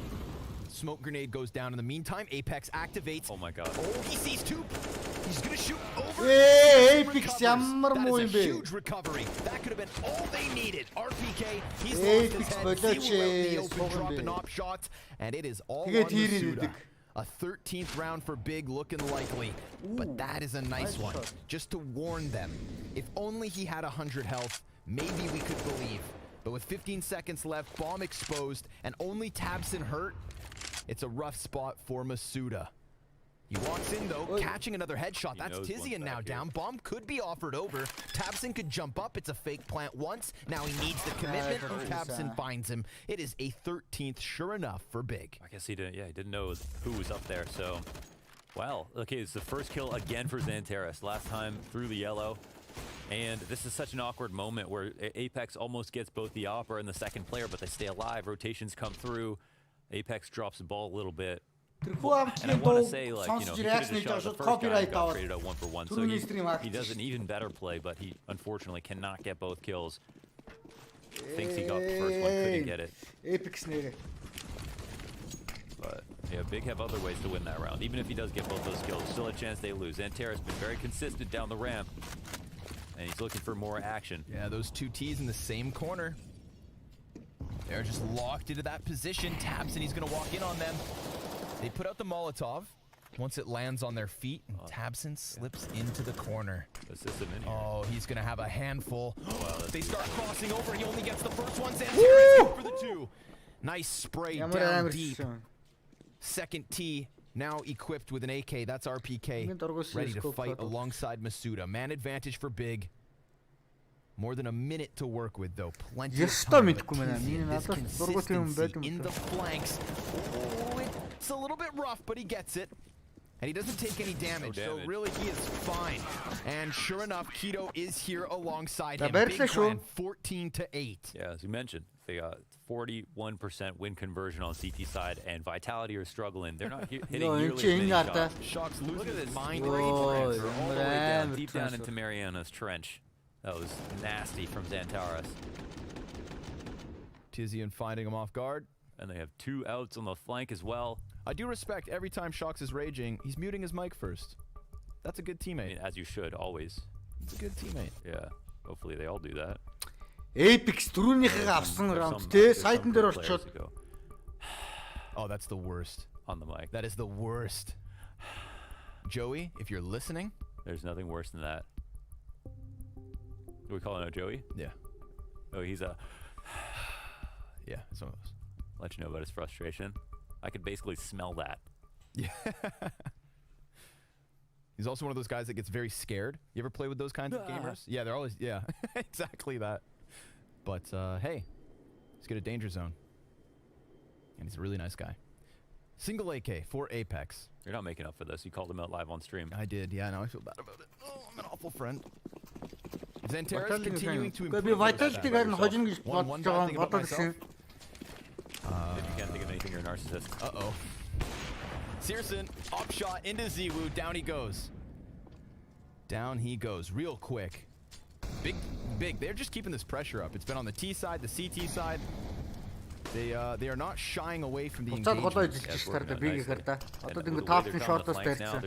Speaker 7: Smoke grenade goes down in the meantime. Apex activates.
Speaker 6: Oh my god.
Speaker 7: Oh, he sees two. He's going to shoot over.
Speaker 1: Apex ямар муу юм
Speaker 7: That is a
Speaker 1: бэ?
Speaker 7: huge recovery. That could have been all they needed. RPK, he's
Speaker 1: Apex
Speaker 7: lost his head.
Speaker 1: болооч
Speaker 7: Ziwu out in the open,
Speaker 1: сууган
Speaker 7: dropping
Speaker 1: бэ.
Speaker 7: op shots, and it is all on
Speaker 1: Тэгээд хийрээ
Speaker 7: Masuda.
Speaker 1: идэг.
Speaker 7: A 13th round for Big looking likely, but that is a nice one.
Speaker 1: shot.
Speaker 7: Just to warn them, if only he had 100 health, maybe we could believe. But with 15 seconds left, bomb exposed, and only Tabson hurt, it's a rough spot for Masuda. He walks in though, catching another headshot. That's
Speaker 6: knows
Speaker 7: Tizian
Speaker 6: what's
Speaker 7: now
Speaker 6: back
Speaker 7: down. Bomb could be offered over. Tabson could jump up. It's a fake plant once. Now he needs the commitment. Tabson finds him. It is a 13th, sure enough, for Big.
Speaker 6: I guess he didn't. Yeah, he didn't know who was up there. So, well, okay, it's the first kill again for Xanteris. Last time through the yellow. And this is such an awkward moment where Apex almost gets both the Opera and the second player, but they stay alive. Rotations come through. Apex drops the ball a little bit. And I want to say, like, you know, he could have just shot the first guy and got traded out 1-for-1. So he does an even better play, but he unfortunately cannot get both kills. Thinks he got the first one, couldn't get it.
Speaker 1: Apex нэрэ.
Speaker 6: But yeah, Big have other ways to win that round. Even if he does get both those kills, still a chance they lose. Xanteris been very consistent down the ramp, and he's looking for more action.
Speaker 7: Yeah, those two T's in the same corner. They're just locked into that position. Tabson, he's going to walk in on them. They put out the Molotov. Once it lands on their feet, and Tabson slips into the corner.
Speaker 6: Assist him in here.
Speaker 7: Oh, he's going to have a handful. They start crossing over. He only gets the first one. Xanteris for the two. Nice spray down deep. Second T now equipped with an AK. That's RPK. Ready to fight alongside Masuda. Man advantage for Big. More than a minute to work with, though. Plenty of time. But Tizian, this consistency in the flanks. Oh, it's a little bit rough, but he gets it. And he doesn't take any damage, so really he is fine. And sure enough, Keto is here alongside him. Big Grand, 14-8.
Speaker 6: Yeah, as you mentioned, they got 41% win conversion on CT side, and Vitality are struggling. They're not hitting nearly as many shots.
Speaker 7: Shock's losing
Speaker 6: Look at
Speaker 7: his
Speaker 6: this
Speaker 7: mind.
Speaker 6: all the way down, deep down into Mariana's trench. That was nasty from Xanteris.
Speaker 7: Tizian finding him off guard.
Speaker 6: And they have two outs on the flank as well.
Speaker 7: I do respect every time Shox is raging, he's muting his mic first. That's a good teammate.
Speaker 6: I mean, as you should, always.
Speaker 7: It's a good teammate.
Speaker 6: Yeah, hopefully they all do that.
Speaker 1: Apex түрүүнийхээ авсан раунд те сайдн дээр орчоод.
Speaker 7: Oh, that's the worst.
Speaker 6: On the mic.
Speaker 7: That is the worst. Joey, if you're listening,
Speaker 6: there's nothing worse than that. Do we call him Joey?
Speaker 7: Yeah.
Speaker 6: Oh, he's a...
Speaker 7: Yeah, it's one of those.
Speaker 6: Let you know about his frustration. I could basically smell that.
Speaker 7: Yeah. He's also one of those guys that gets very scared. You ever play with those kinds of gamers? Yeah, they're always... Yeah, exactly that. But, hey, he's got a danger zone. And he's a really nice guy. Single AK for Apex.
Speaker 6: You're not making up for this. You called him out live on stream.
Speaker 7: I did, yeah. Now I feel bad about it. Oh, I'm an awful friend. Xanteris continuing to improve.
Speaker 1: Би Vitality гарын хожно гэж бодож байгаа бодож ирсэн.
Speaker 6: If you can't think of anything, you're a narcissist.
Speaker 7: Uh-oh. Searson, op shot into Ziwu. Down he goes. Down he goes real quick. Big. They're just keeping this pressure up. It's been on the T side, the CT side. They are not shying away from the engagement.
Speaker 6: Now they're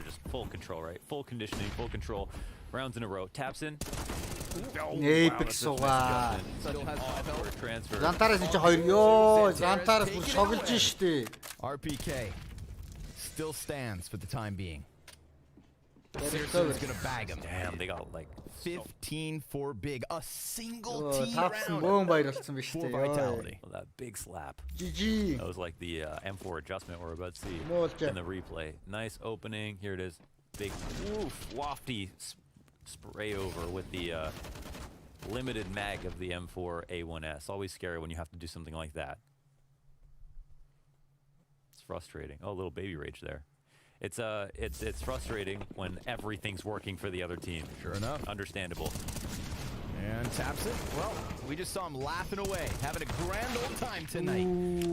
Speaker 6: just full control, right? Full conditioning, full control. Rounds in a row. Taps in.
Speaker 1: Apex суугаа.
Speaker 6: Transfer.
Speaker 1: Xanteris чи хоёр ёо, Xanteris бүр шоглож штэ.
Speaker 7: RPK still stands for the time being. Searson's gonna bag him.
Speaker 6: Damn, they got like
Speaker 7: 15 for Big. A single team
Speaker 1: round
Speaker 7: for Vitality.
Speaker 6: Well, that big slap.
Speaker 1: GG.
Speaker 6: That was like the M4 adjustment we're about to see in the replay. Nice opening. Here it is. big, wafty spray over with the limited mag of the M4A1S. Always scary when you have to do something like that. It's frustrating. Oh, a little baby rage there. It's frustrating when everything's working for the other team.
Speaker 7: Sure enough.
Speaker 6: Understandable.
Speaker 7: And taps it. Well, we just saw him laughing away, having a grand old time tonight.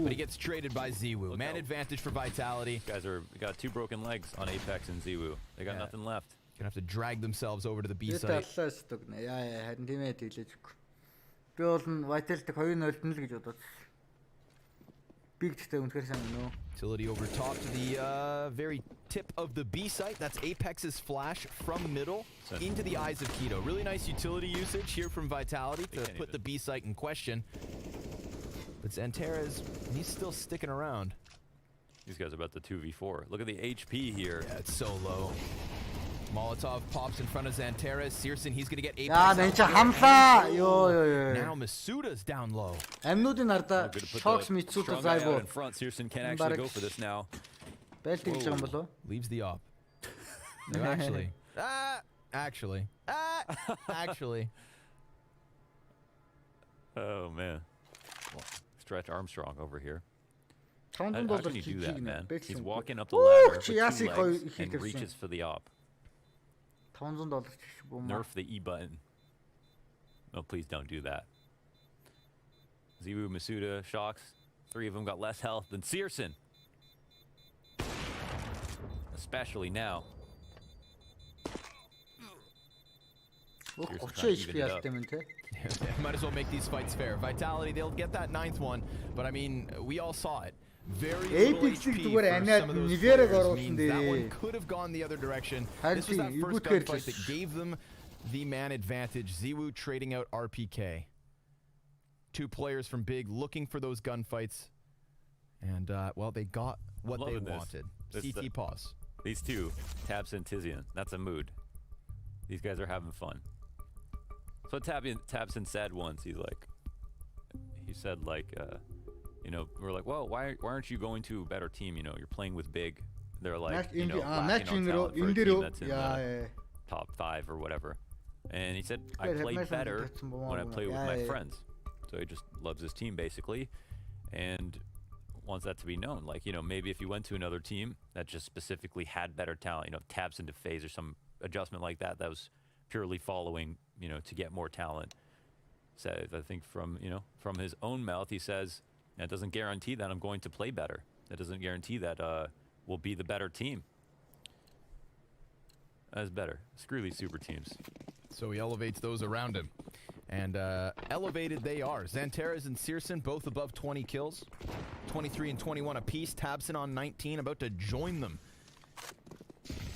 Speaker 7: But he gets traded by ZywOo. Man advantage for Vitality.
Speaker 6: Guys got 2 broken legs on Apex and ZywOo. They got nothing left.
Speaker 7: Gonna have to drag themselves over to the B
Speaker 1: Би
Speaker 7: site.
Speaker 1: таллаас дүгнэ. Яа харин тийм ээ хэлээж өгөх. Би бол Vitality 2-0 л гэж бодож. Би гэхдээ үнэхээр сайн нөө.
Speaker 7: Utility over top to the very tip of the B site. That's Apex's flash from middle into the eyes of Keto. Really nice utility usage here from Vitality to put the B site in question. But Xanterez, he's still sticking around.
Speaker 6: These guys are about the 2v4. Look at the HP here.
Speaker 7: Yeah, it's so low. Molotov pops in front of Xanterez. Searson, he's going to get Apex. Now Masuda's down low.
Speaker 1: Амнуудын ардаа Shox Mitsuda Zaibo.
Speaker 6: In front, Searson can't actually go for this now.
Speaker 1: Байлт хийж байгаа юм болов?
Speaker 7: Leaves the op. No, actually.
Speaker 6: Oh man. Well, Stretch Armstrong over here.
Speaker 1: How
Speaker 6: can you do that, man? He's walking up the ladder with 2 legs and reaches for the op.
Speaker 1: $500
Speaker 6: Nerf the E button. Oh, please don't do that. ZywOo, Masuda, Shox. 3 of them got less health than Searson. Especially now.
Speaker 7: Might as well make these fights fair. Vitality, they'll get that 9th one, but I mean, we all saw it. Very little HP for some of those players means that one could have gone the other direction. This was that first gunfight that gave them the man advantage. ZywOo trading out RPK. 2 players from Big looking for those gunfights. And, well, they got what they wanted. CT pause.
Speaker 6: These 2, Tabs and Tizian. That's a mood. These guys are having fun. So Tabson said once, he said you know, we're like, well, why aren't you going to a better team? You know, you're playing with Big. They're like, you know, lacking on talent for a team that's in the top 5 or whatever. And he said, I play better when I play with my friends. So he just loves his team basically, and wants that to be known. Like, you know, maybe if you went to another team that just specifically had better talent, you know, taps into phase or some adjustment like that, that was purely following, you know, to get more talent. Says, I think from his own mouth, he says, that doesn't guarantee that I'm going to play better. That doesn't guarantee that we'll be the better team. That's better. Screw these super teams.
Speaker 7: So he elevates those around him. And elevated they are. Xanterez and Searson both above 20 kills. 23 and 21 apiece. Tabson on 19, about to join them.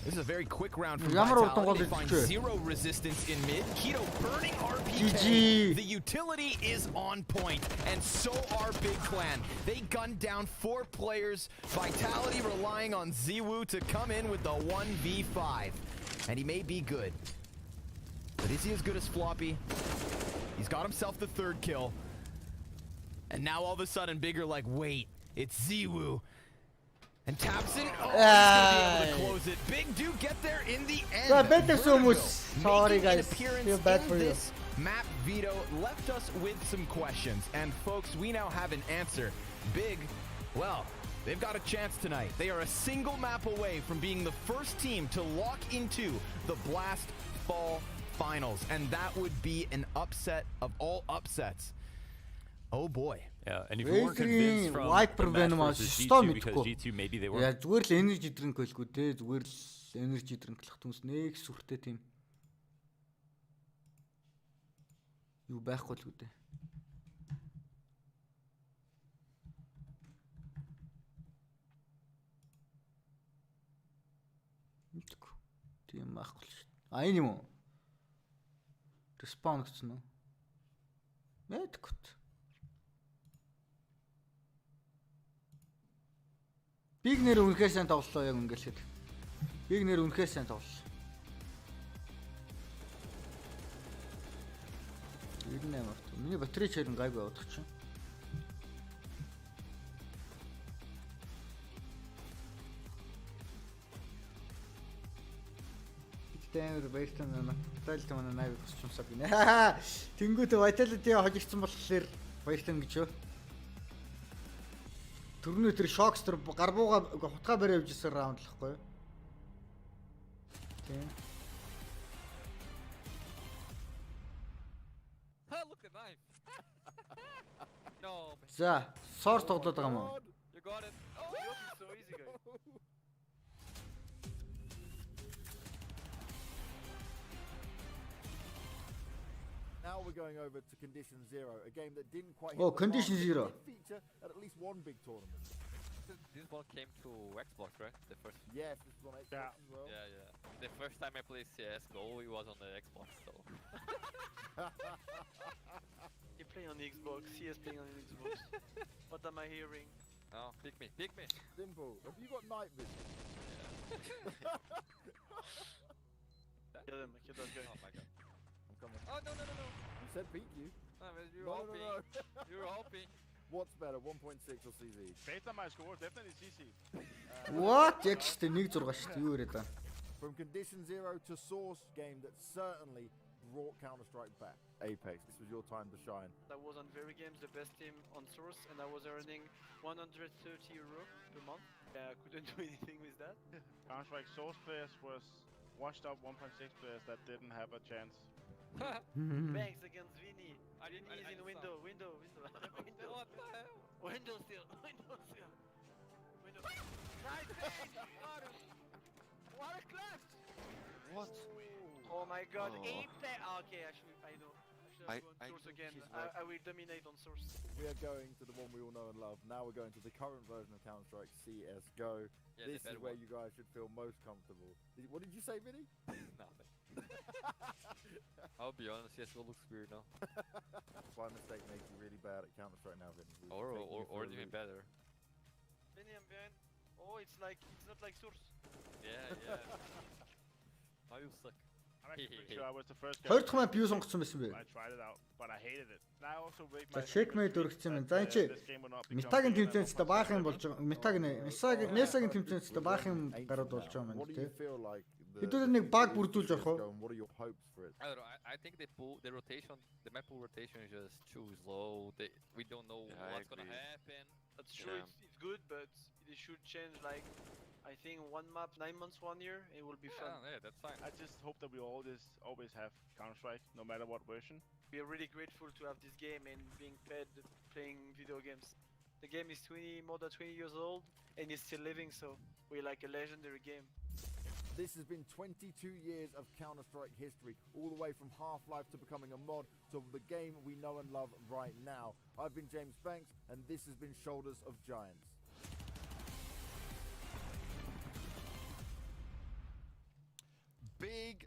Speaker 7: This is a very quick round from Vitality. They find 0 resistance in mid. Keto burning RPK. The utility is on point, and so are Big Clan. They gunned down 4 players. Vitality relying on ZywOo to come in with the 1v5. And he may be good. But is he as good as Floppy? He's got himself the 3rd kill. And now all of a sudden, Big are like, wait, it's ZywOo. And Tabson, he's going to be able to close it. Big do get there in the end.
Speaker 1: Sorry guys, feel bad for you.
Speaker 7: Map veto left us with some questions. And folks, we now have an answer. Big, well, they've got a chance tonight. They are a single map away from being the first team to lock into the Blast Fall Finals. And that would be an upset of all upsets. Oh boy.
Speaker 6: Yeah, and if you weren't convinced from the match versus G2 because G2 maybe they were.
Speaker 1: Yeah, зүгээр л energy drink байлгүй те. Зүгээр л energy drink-лах түнс нэг сүртэй тийм. Юу байхгүй л үү те. Тийм байхгүй л шүү. А энэ юм уу? Respawn гэсэн үү? Мэдгүй. Big нэр үнэхээр сайн тоглолоо яг үнгэлэхэд. Big нэр үнэхээр сайн тоглолоо. 98 авт. Миний батарей чарин гайгүй явах чинь. амар баяртай байна. Vitality манай найв хүсчмсаа гинэ. Тэнгүүтээ Vitality хожигдсан болохоор баяртай гэж юу. Төрний тэр Shockster гарбууга хутгаа барь явж исэн раунд л хэвгүй юу? Тийм.
Speaker 9: Look at knife. No.
Speaker 1: За, source тоглоод байгаа юм уу?
Speaker 9: You got it. Oh, you're so easy, guys.
Speaker 8: Now we're going over to Condition Zero, a game that didn't quite hit
Speaker 1: Oh,
Speaker 8: the
Speaker 1: Condition
Speaker 8: mark,
Speaker 1: Zero.
Speaker 8: but did feature at least one big tournament.
Speaker 9: This one came to Xbox, right? The first.
Speaker 8: Yes, this is on Xbox as well.
Speaker 9: Yeah, yeah. The first time I played CS:GO, it was on the Xbox, so.
Speaker 11: You play on the Xbox, CS playing on the Xbox. What am I hearing?
Speaker 9: No, pick me, pick me.
Speaker 8: Simple. Have you got night vision?
Speaker 11: Kill him, kill that guy.
Speaker 9: Oh my god.
Speaker 8: I'm coming.
Speaker 9: Oh no no no no.
Speaker 8: You said peek you.
Speaker 9: No, but you were
Speaker 8: No,
Speaker 9: hoping.
Speaker 8: no, no.
Speaker 9: You were hoping.
Speaker 8: What's better, 1.6 or CZ?
Speaker 10: Based on my score, definitely CC.
Speaker 1: What? Яг ч тийм 1-6 шүү дээ. Юу яриад байгаа.
Speaker 8: From Condition Zero to Source, game that certainly brought Counter-Strike back. Apex, this was your time to shine.
Speaker 11: I was on Very Games, the best team on Source, and I was earning 130 euro per month. I couldn't do anything with that.
Speaker 10: Counter-Strike Source players was washed up 1.6 players that didn't have a chance.
Speaker 11: Banks against Vinny. Vinny is
Speaker 9: I
Speaker 11: in
Speaker 9: just
Speaker 11: window.
Speaker 9: What the hell?
Speaker 11: Window still. Nice bank! Got him! What a clutch!
Speaker 9: What?
Speaker 11: Oh my god,
Speaker 9: Oh.
Speaker 11: Apex! Okay, actually, I know. I should have gone Source
Speaker 9: think
Speaker 11: again.
Speaker 9: he's right.
Speaker 11: I will dominate on Source.
Speaker 8: We are going to the one we all know and love. Now we're going to the current version of Counter-Strike, CSGO.
Speaker 9: Yeah,
Speaker 8: This
Speaker 9: the
Speaker 8: is
Speaker 9: better
Speaker 8: where
Speaker 9: one.
Speaker 8: you guys should feel most comfortable. What did you say, Vinny?
Speaker 9: Nothing. I'll be honest, CS:GO looks weird now.
Speaker 8: My mistake makes you really bad at Counter-Strike now, Vinny. We've
Speaker 9: Or
Speaker 8: taken you for a
Speaker 9: even
Speaker 8: loop.
Speaker 9: better.
Speaker 11: Vinny, I'm behind. Oh, it's not like Source.
Speaker 9: Yeah, yeah. Now you suck.
Speaker 10: I'm actually pretty sure I was the first guy.
Speaker 1: Хоёр дахь маань бью сонгоцсон байсан бэ?
Speaker 10: I tried it out, but I hated it. And I also made
Speaker 1: За
Speaker 10: my
Speaker 1: checkmate өргөцсөн юм. За энэ чи
Speaker 10: this game would not become
Speaker 1: метагийн
Speaker 10: bigger than
Speaker 1: тэмцээнстэй баах юм болж байгаа. Месагийн тэмцээнстэй баах юм гарууд болж байгаа юм
Speaker 8: What
Speaker 1: байна
Speaker 8: do you
Speaker 1: тий.
Speaker 8: feel like
Speaker 1: Хэдүүлээ нэг баг бүрдүүлж явах уу?
Speaker 8: CS:GO and what are your hopes for it?
Speaker 9: I don't know. I think they pull the rotation. The map pool rotation is just too slow. We don't know what's gonna happen.
Speaker 11: That's true, it's good, but it should change like, I think 1 map, 9 months, 1 year, it will be fun.
Speaker 9: Yeah, that's fine.
Speaker 10: I just hope that we always have Counter-Strike, no matter what version.
Speaker 11: We are really grateful to have this game and being fed playing video games. The game is more than 20 years old and it's still living, so we're like a legendary game.
Speaker 8: This has been 22 years of Counter-Strike history, all the way from Half-Life to becoming a mod to the game we know and love right now. I've been James Banks, and this has been Shoulders of Giants.
Speaker 12: Big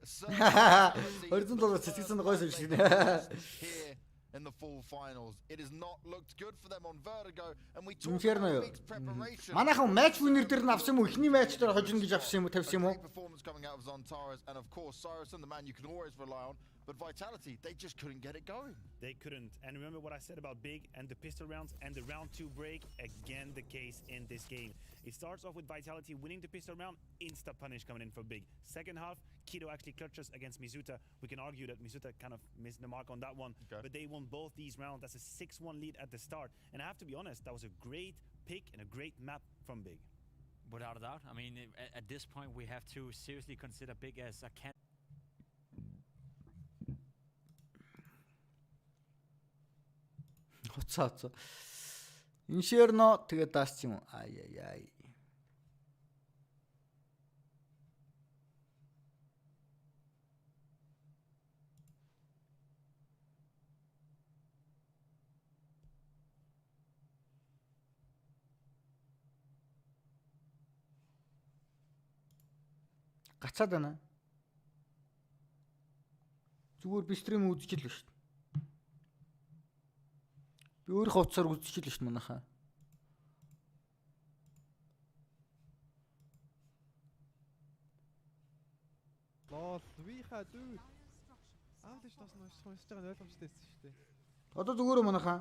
Speaker 1: Horizontal цэцгэлсэн гойс юм шиг нэ.
Speaker 12: here in the full finals. It has not looked good for them on Vertigo, and we talked
Speaker 1: Inferno
Speaker 12: about
Speaker 1: юу?
Speaker 12: week's preparation.
Speaker 1: Манайхан матч winner дээр нь авсан юм уу? Эхний матч дээр хожно гэж авсан юм уу? Тавьсан юм уу?
Speaker 12: Great performance coming out of Zontaras, and of course Cyrus, and the man you can always rely on. But Vitality, they just couldn't get it going.
Speaker 13: They couldn't. And remember what I said about Big and the pistol rounds and the round 2 break? Again, the case in this game. It starts off with Vitality winning the pistol round, insta punish coming in for Big. Second half, Kido actually clutches against Mizuta. We can argue that Mizuta kind of missed the mark on that one, but they won both these rounds. That's a 6-1 lead at the start. And I have to be honest, that was a great pick and a great map from Big.
Speaker 14: Without a doubt. I mean, at this point, we have to seriously consider Big as a candidate.
Speaker 1: Хуцаа. Inferno тэгээд даасч юм уу? Ай. Гацаад байна. Зүгээр би стрим үзчихэл шүү дээ. Би өөрийнхөө утсаар үзчихэл шүү дээ манайхаа.
Speaker 15: Лол, виха дүү. Аавч тас нь сонсож байгаа нь ойлгомжтой байсан шүү дээ.
Speaker 1: Одоо зүгээр манайхаа.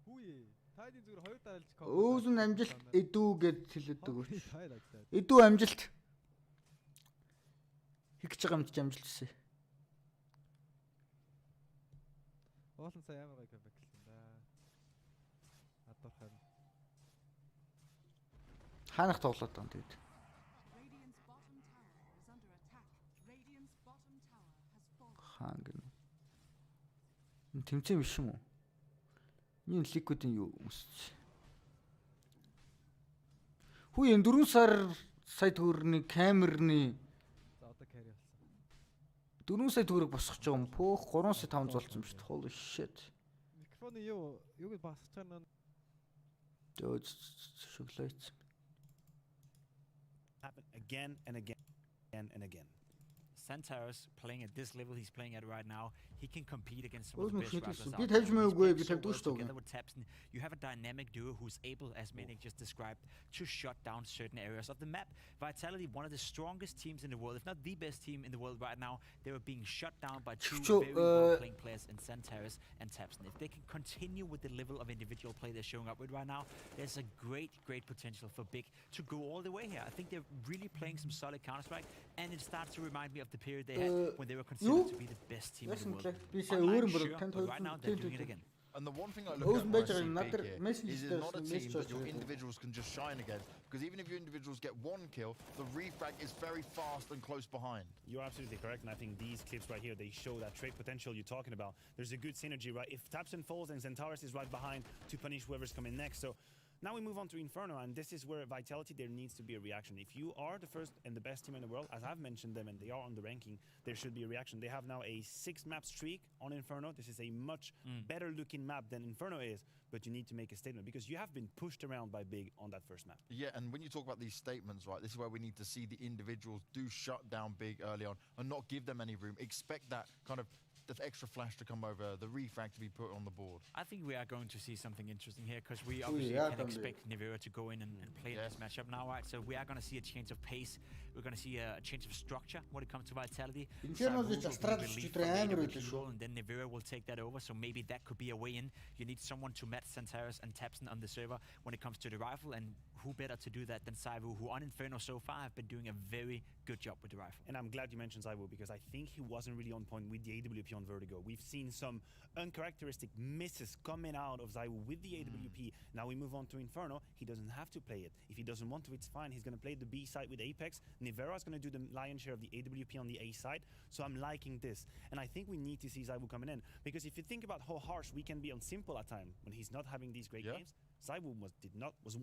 Speaker 15: Хүүе. Тайдын зүгээр хоёр дараалж
Speaker 1: Өөзөн амжилт эдүү гэд хэлээд өгөөч.
Speaker 15: Тайлаад.
Speaker 1: Эдүү амжилт. Хийх гэж байгаа юмд амжилтсан.
Speaker 15: Уулын сая ямар гоё комбек хэлсэн да. Адуурхан.
Speaker 1: Хаанах тоглоод байгаа юм тэгээд.
Speaker 2: Radiant's bottom tower is under attack. Radiant's bottom tower has fallen.
Speaker 1: Хаан гэнэ. Энэ тэмцээн биш юм уу? Энэ ликвидийн юу өсч. Хүү энэ 4 сая төгрөгийн камерны
Speaker 15: За одоо carry болсон.
Speaker 1: 4 сая төгрөг босгож байгаа юм. Пөөх 3 сая 500 болсон юм шүү дээ. Holy shit.
Speaker 15: Микрофоны юуг басгаж байгаа нь
Speaker 1: Дөөж шоглооч.
Speaker 13: Happen again and again and again.
Speaker 14: Santaros playing at this level he's playing at right now, he can compete against some
Speaker 1: Өөс
Speaker 14: of the
Speaker 1: мөн
Speaker 14: best rappers
Speaker 1: хэлсэн.
Speaker 14: out
Speaker 1: Би
Speaker 14: there.
Speaker 1: тавьж
Speaker 14: He's
Speaker 1: маягүй
Speaker 14: playing
Speaker 1: би
Speaker 14: so
Speaker 1: тавьдаг
Speaker 14: well
Speaker 1: шүү дээ.
Speaker 14: together with Tapson. You have a dynamic duo who's able, as Manic just described, to shut down certain areas of the map. Vitality, one of the strongest teams in the world, if not the best team in the world right now, they were being shut down by two very well-playing players in Santaros and Tapson. If they can continue with the level of individual play they're showing up with right now, there's a great potential for Big to go all the way here. I think they're really playing some solid Counter-Strike, and it starts to remind me of the period they had when they were considered to be the best team in the world. Online, sure, but right now they're doing it again.
Speaker 12: And the one thing I look at when I see Big here is it's not a team that your individuals can just shine against. Because even if your individuals get one kill, the refrag is very fast and close behind.
Speaker 13: You're absolutely correct, and I think these clips right here, they show that trade potential you're talking about. There's a good synergy, right? If Tapson falls and Centaurus is right behind to punish whoever's coming next. So now we move on to Inferno, and this is where Vitality, there needs to be a reaction. If you are the first and the best team in the world, as I've mentioned them, and they are on the ranking, there should be a reaction. They have now a 6-map streak on Inferno. This is a much better looking map than Inferno is, but you need to make a statement because you have been pushed around by Big on that first map.
Speaker 12: Yeah, and when you talk about these statements, right, this is where we need to see the individuals do shut down Big early on and not give them any room. Expect that kind of the extra flash to come over, the refrag to be put on the board.
Speaker 14: I think we are going to see something interesting here because we obviously can expect Nivera to go in and play this matchup now, right? So we are going to see a change of pace. We're going to see a change of structure when it comes to Vitality.
Speaker 1: Inferno is just
Speaker 14: and then Nivera will take that over. So maybe that could be a way in. You need someone to match Santaros and Tapson on the server when it comes to the rifle, and who better to do that than Saivu, who on Inferno so far have been doing a very good job with the rifle.
Speaker 13: And I'm glad you mentioned Saivu because I think he wasn't really on point with the AWP on Vertigo. We've seen some uncharacteristic misses coming out of Saivu with the AWP. Now we move on to Inferno. He doesn't have to play it. If he doesn't want to, it's fine. He's going to play the B side with Apex. Nivera is going to do the lion's share of the AWP on the A side. So I'm liking this. And I think we need to see Saivu coming in. Because if you think about how harsh we can be on Simple at time when he's not having these great games, Saivu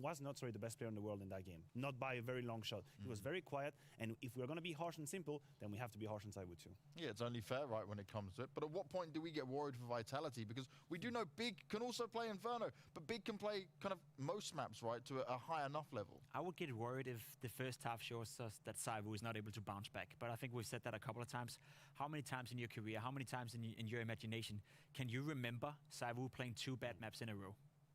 Speaker 13: was not the best player in the world in that game. Not by a very long shot. He was very quiet, and if we're going to be harsh and Simple, then we have to be harsh on Saivu too.
Speaker 12: Yeah, it's only fair, right, when it comes to it. But at what point do we get worried for Vitality? Because we do know Big can also play Inferno, but Big can play kind of most maps, right, to a high enough level.
Speaker 14: I would get worried if the first half shows us that Saivu is not able to bounce back. But I think we've said that a couple of times. How many times in your career, how many times in your imagination can you remember Saivu playing 2 bad maps in a row?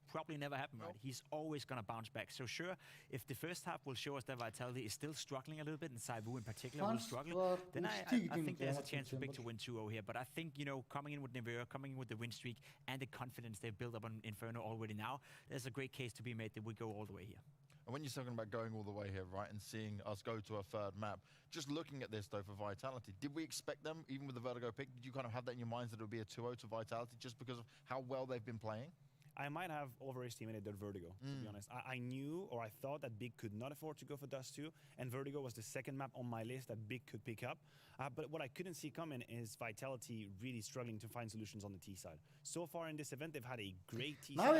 Speaker 14: Probably never happened, right? He's always going to bounce back. So sure, if the first half will show us that Vitality is still struggling a little bit, and Saivu in particular will struggle, then I think there's a chance for Big to win 2-0 here. But I think, you know, coming in with Nivera, coming in with the win streak, and the confidence they've built up on Inferno already now, there's a great case to be made that we go all the way here.
Speaker 12: And when you're talking about going all the way here, right, and seeing us go to a third map, just looking at this, though, for Vitality, did we expect them, even with the Vertigo pick, did you kind of have that in your minds that it would be a 2-0 to Vitality just because of how well they've been playing?
Speaker 13: I might have overestimated their Vertigo, to be honest. I knew, or I thought that Big could not afford to go for Dust 2, and Vertigo was the second map on my list that Big could pick up. But what I couldn't see coming is Vitality really struggling to find solutions on the T side. So far in this event, they've had a great T side.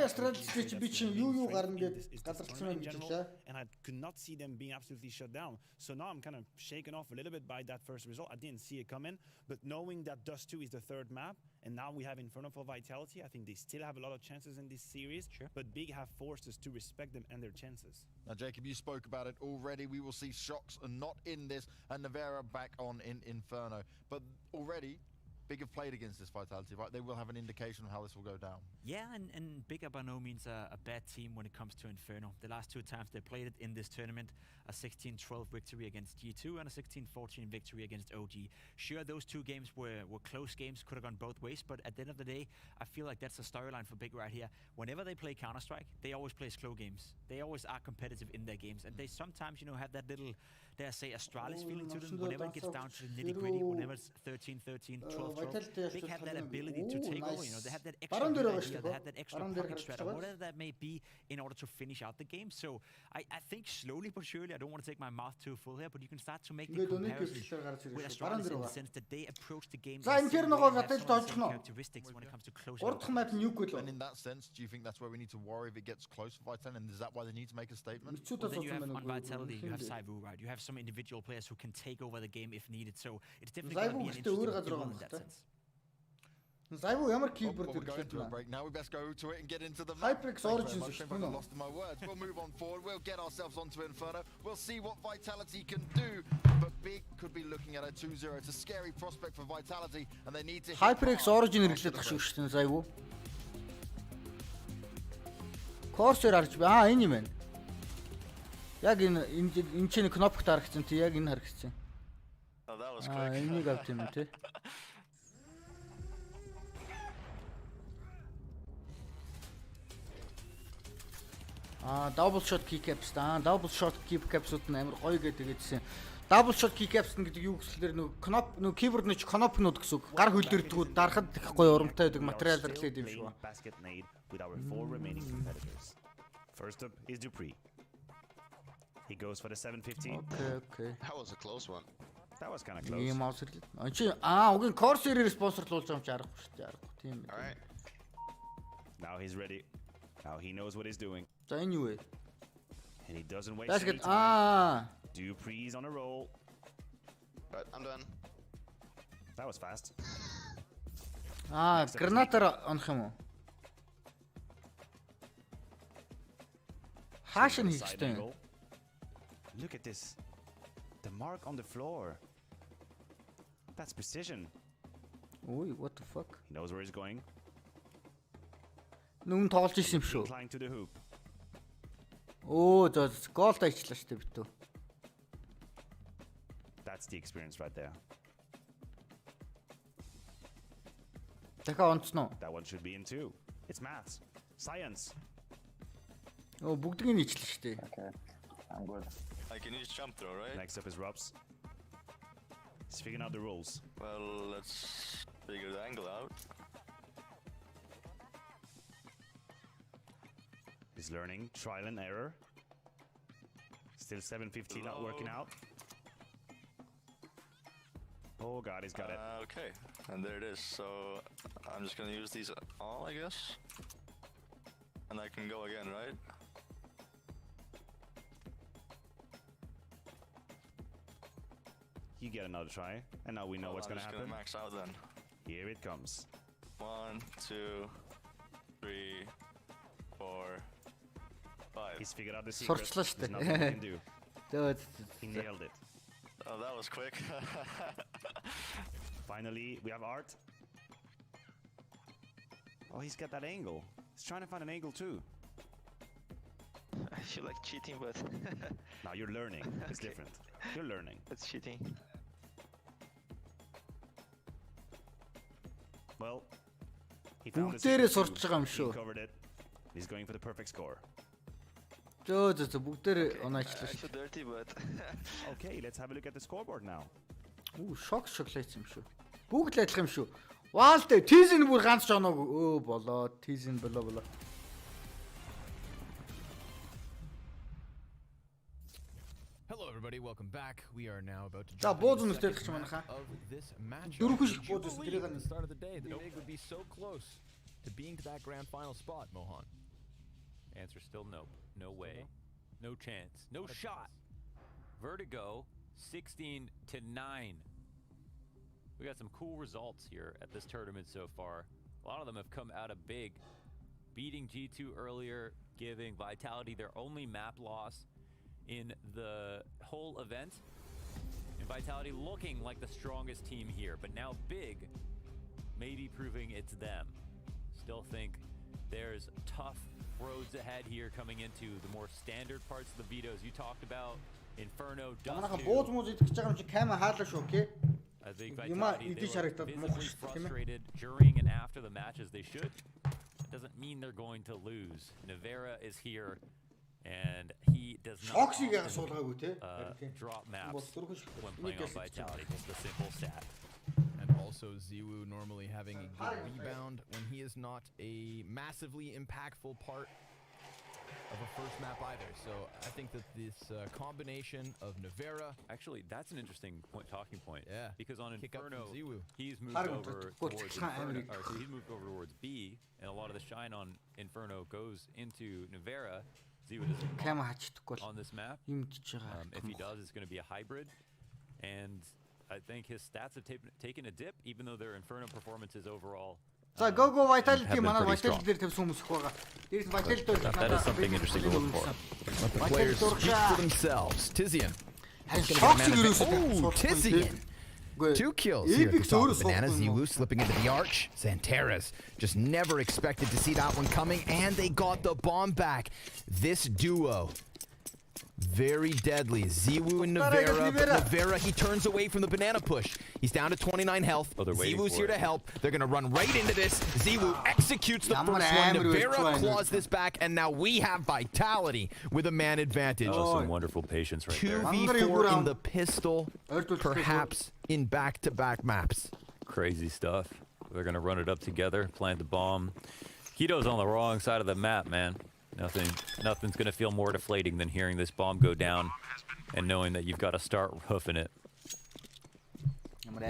Speaker 13: And I could not see them being absolutely shut down. So now I'm kind of shaken off a little bit by that first result. I didn't see it coming, but knowing that Dust 2 is the third map, and now we have Inferno for Vitality, I think they still have a lot of chances in this series, but Big have forced us to respect them and their chances.
Speaker 12: Now, Jacob, you spoke about it already. We will see Shocks and not in this, and Nivera back on in Inferno. But already, Big have played against this Vitality, right? They will have an indication of how this will go down.
Speaker 14: Yeah, and Big are by no means a bad team when it comes to Inferno. The last 2 times they played it in this tournament, a 16-12 victory against G2 and a 16-14 victory against OG. Sure, those 2 games were close games, could have gone both ways, but at the end of the day, I feel like that's the storyline for Big right here. Whenever they play Counter-Strike, they always play slow games. They always are competitive in their games, and they sometimes, have that little, dare I say, Astralis feeling to them. Whenever it gets down to the nitty-gritty, whenever it's 13-13, 12-12, Big have that ability to take over. They have that extra good idea, they have that extra pocket strat, or whatever that may be, in order to finish out the game. So I think slowly but surely, I don't want to take my mouth too full here, but you can start to make the comparison with Astralis in the sense that they approach the game
Speaker 1: За Inferno-го гадаж доочих нь.
Speaker 14: characteristics when it comes to close.
Speaker 1: Урдх map нь юугүй л.
Speaker 12: And in that sense, do you think that's where we need to worry if it gets close for Vitality? And is that why they need to make a statement?
Speaker 14: Well, then you have on Vitality, you have Saivu, right? You have some individual players who can take over the game if needed. So it's definitely going to be an interesting duel in that sense.
Speaker 1: Saivu ямар keyboard
Speaker 12: We're going to a break now. We best go to it and get into the
Speaker 1: Hyperx Origins.
Speaker 12: I've lost my words. We'll move on forward. We'll get ourselves onto Inferno. We'll see what Vitality can do. But Big could be looking at a 2-0. It's a scary prospect for Vitality, and they need to.
Speaker 1: Hyperx Origin хэрэглээд тах шүү дээ Saivu. Corsair харж байна. Энэ юм байна. Яг энэ чинь кнопк харагдсан тий яг энэ харагдсан.
Speaker 16: Oh, that was quick.
Speaker 1: Энийг авт юм тий. Double shot kick caps double shot kick caps-ууд нь амар гоё гэдэг ийдсэн. Double shot kick caps гэдэг юу гэхэлэр нөгөө keyboard нь кнопкнууд гэсэн үг. Гар хөлдөрдгүүд дарахад их гоё урамтай байдаг материал хэрлээд юм шиг ба.
Speaker 17: Basket made with our 4 remaining competitors. First up is Dupree. He goes for the 750.
Speaker 1: Okay.
Speaker 16: That was a close one.
Speaker 17: That was kind of close.
Speaker 1: Ийм авс хэрлээ. Чи угийн Corsair-ээр спонсорлуулж байгаа юм чи аргагүй шүү дээ. Аргагүй тийм.
Speaker 16: All right.
Speaker 17: Now he's ready. Now he knows what he's doing.
Speaker 1: За энэ юу вэ?
Speaker 17: And he doesn't waste
Speaker 1: Basket
Speaker 17: any time. Dupree's on a roll.
Speaker 16: Right, I'm done.
Speaker 17: That was fast.
Speaker 1: Гранатаар онох юм уу? Хааш нь хийх ёстой юм?
Speaker 17: Look at this. The mark on the floor. That's precision.
Speaker 1: Ой, what the fuck?
Speaker 17: He knows where he's going.
Speaker 1: Нүн тоглож ирсэн юм шүү.
Speaker 17: Inclined to the hoop.
Speaker 1: Оо, за гол дайчлаа шүү дээ битүү.
Speaker 17: That's the experience right there.
Speaker 1: Дахиад онцноо.
Speaker 17: That one should be in too. It's maths. Science.
Speaker 1: Оо, бүгдийг нь хийчлээ шүү дээ.
Speaker 16: Okay. I'm good. I can use jump throw, right?
Speaker 17: Next up is Robs. He's figuring out the rules.
Speaker 16: Well, let's figure the angle out.
Speaker 17: He's learning, trial and error. Still 750 not working out. Oh god, he's got it.
Speaker 16: Okay, and there it is. So I'm just gonna use these all, I guess. And I can go again, right?
Speaker 17: You get another try, and now we know what's gonna happen.
Speaker 16: I'm just gonna max out then.
Speaker 17: Here it comes.
Speaker 16: 1, 2, 3, 4, 5.
Speaker 17: He's figured out the secret.
Speaker 1: Surchlaa
Speaker 17: There's
Speaker 1: шүү
Speaker 17: nothing he
Speaker 1: дээ.
Speaker 17: can do. He nailed it.
Speaker 16: Oh, that was quick.
Speaker 17: Finally, we have Art. Oh, he's got that angle. He's trying to find an angle too.
Speaker 16: I feel like cheating, but
Speaker 17: Now you're learning. It's different. You're learning.
Speaker 16: it's cheating.
Speaker 17: Well, he found the
Speaker 1: Бүгдээрээ
Speaker 17: secret
Speaker 1: сурч
Speaker 17: too.
Speaker 1: байгаа юм
Speaker 17: He
Speaker 1: шүү.
Speaker 17: covered it. He's going for the perfect score.
Speaker 1: Зөө бүгдээр оноочлаа
Speaker 16: I
Speaker 1: шүү.
Speaker 16: feel dirty, but
Speaker 17: Okay, let's have a look at the scoreboard now.
Speaker 1: Оо, шоколад юм шүү. Бүгд л адилхан юм шүү. Ваалтай тизэн бүр ганц ч оноогүй. Өө болоо, тизэн болоо.
Speaker 7: Hello, everybody. Welcome back. We are now about to
Speaker 1: За
Speaker 7: jump
Speaker 1: бууз
Speaker 7: into the
Speaker 1: нүстэй
Speaker 7: second
Speaker 1: хэлчих юм
Speaker 7: round
Speaker 1: анаха.
Speaker 7: of this matchup.
Speaker 1: Дөрвөн
Speaker 7: Did
Speaker 1: шиг
Speaker 7: you
Speaker 1: бууз
Speaker 7: believe
Speaker 1: тэрийг
Speaker 7: at the start of the day that Big would be so close to being to that grand final spot, Mohan?
Speaker 6: Answer still nope. No way. No chance. No shot. Vertigo 16-9. We got some cool results here at this tournament so far. A lot of them have come out of Big. Beating G2 earlier, giving Vitality their only map loss in the whole event. And Vitality looking like the strongest team here. But now Big maybe proving it's them. Still think there's tough roads ahead here coming into the more standard parts of the vetoes you talked about. Inferno,
Speaker 1: Манайха
Speaker 6: Dust 2.
Speaker 1: бууз мууз идэх гэж байгаа юм чи камера хаалаа шүү, окей?
Speaker 6: I think
Speaker 1: Юма
Speaker 6: Vitality,
Speaker 1: идэж
Speaker 6: they were
Speaker 1: харагдаад
Speaker 6: visibly
Speaker 1: муухай шүү, тийм ээ?
Speaker 6: frustrated during and after the matches. They should. It doesn't mean they're going to lose. Nevera is here, and he does not
Speaker 1: Шоксигээ суулгаагүй те.
Speaker 6: drop maps when playing on Vitality. Just a simple stat.
Speaker 7: And also Ziwu normally having a good rebound when he is not a massively impactful part of a first map either. So I think that this combination of Nevera...
Speaker 6: Actually, that's an interesting talking point.
Speaker 7: Yeah.
Speaker 6: Because on
Speaker 7: Kick up from
Speaker 6: Inferno,
Speaker 7: Ziwu.
Speaker 6: he's moved over towards Inferno, or so he's moved over towards B, and a lot of the shine on Inferno goes into Nevera. Ziwu doesn't on this map. If he does, it's going to be a hybrid. And I think his stats have taken a dip, even though their Inferno performances overall.
Speaker 1: За go Vitality
Speaker 6: have been
Speaker 1: манай
Speaker 6: pretty strong.
Speaker 1: Vitality дээр тавьсан хүмүүс их байгаа. Дээрс Vitality дээр
Speaker 6: That is something interesting to look for.
Speaker 7: Let the players speak for themselves. Tizian.
Speaker 1: Oh,
Speaker 7: Tizian. 2 kills here at the top of Banana. Ziwu slipping into the arch. Santeras just never expected to see that one coming, and they got the bomb back. This duo, very deadly. Ziwu and Nevera, but Nevera, he turns away from the banana push. He's down to 29 health. Ziwu's here to help. They're going to run right into this. Ziwu executes the first one. Nevera claws this back, and now we have Vitality with a man advantage.
Speaker 6: Oh, some wonderful patience right there.
Speaker 7: 2v4 in the pistol, perhaps in back-to-back maps.
Speaker 6: Crazy stuff. They're going to run it up together, plant the bomb. Kito's on the wrong side of the map, man. Nothing's going to feel more deflating than hearing this bomb go down and knowing that you've got to start hoofing it.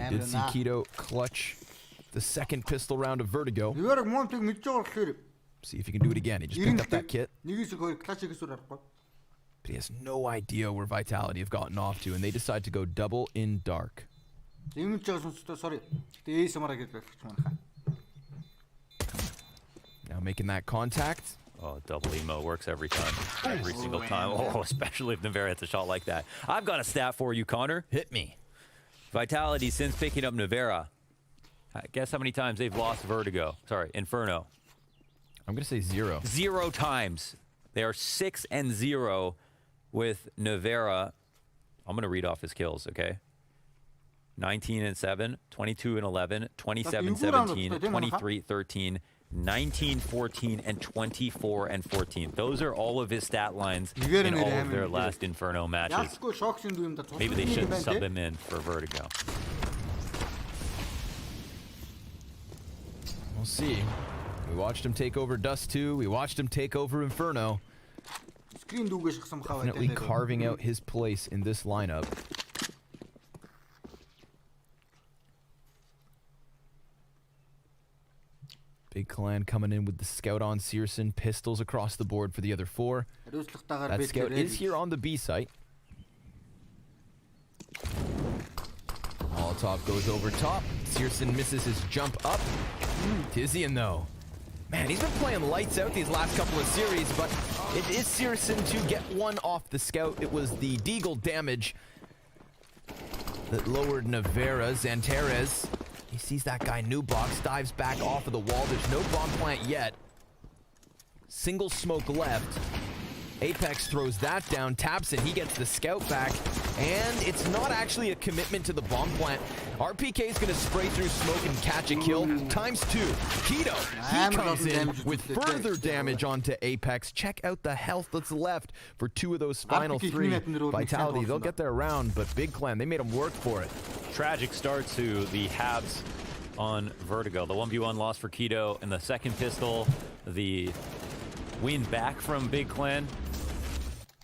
Speaker 7: Did see Kito clutch the second pistol round of Vertigo. See if he can do it again. He just picked up that kit. But he has no idea where Vitality have gotten off to, and they decide to go double in dark. Now making that contact.
Speaker 6: Oh, double emo works every time. Every single time. Oh, especially if Nevera hits a shot like that. I've got a stat for you, Connor.
Speaker 7: Hit me.
Speaker 6: Vitality, since picking up Nevera, guess how many times they've lost Vertigo? Sorry, Inferno.
Speaker 7: I'm going to say 0.
Speaker 6: 0 times. They are 6-0 with Nevera. I'm going to read off his kills, okay? 19-7, 22-11, 27-17, 23-13, 19-14, and 24-14. Those are all of his stat lines in all of their last Inferno matches. Maybe they should sub him in for Vertigo.
Speaker 7: We'll see. We watched him take over Dust 2. We watched him take over Inferno. Definitely carving out his place in this lineup. Big Clan coming in with the scout on Searson. Pistols across the board for the other 4. That scout is here on the B site. Molotov goes over top. Searson misses his jump up. Tizian though. Man, he's been playing lights out these last couple of series, but it is Searson to get one off the scout. It was the Deagle damage that lowered Nevera. Zanteres, he sees that guy New Box, dives back off of the wall. There's no bomb plant yet. Single smoke left. Apex throws that down. Tabson, he gets the scout back. And it's not actually a commitment to the bomb plant. RPK is going to spray through smoke and catch a kill. Times 2. Keto, he comes in with further damage onto Apex. Check out the health that's left for 2 of those final 3. Vitality, they'll get their round, but Big Clan, they made them work for it.
Speaker 6: Tragic start to the Habs on Vertigo. The 1v1 loss for Keto in the second pistol. The win back from Big Clan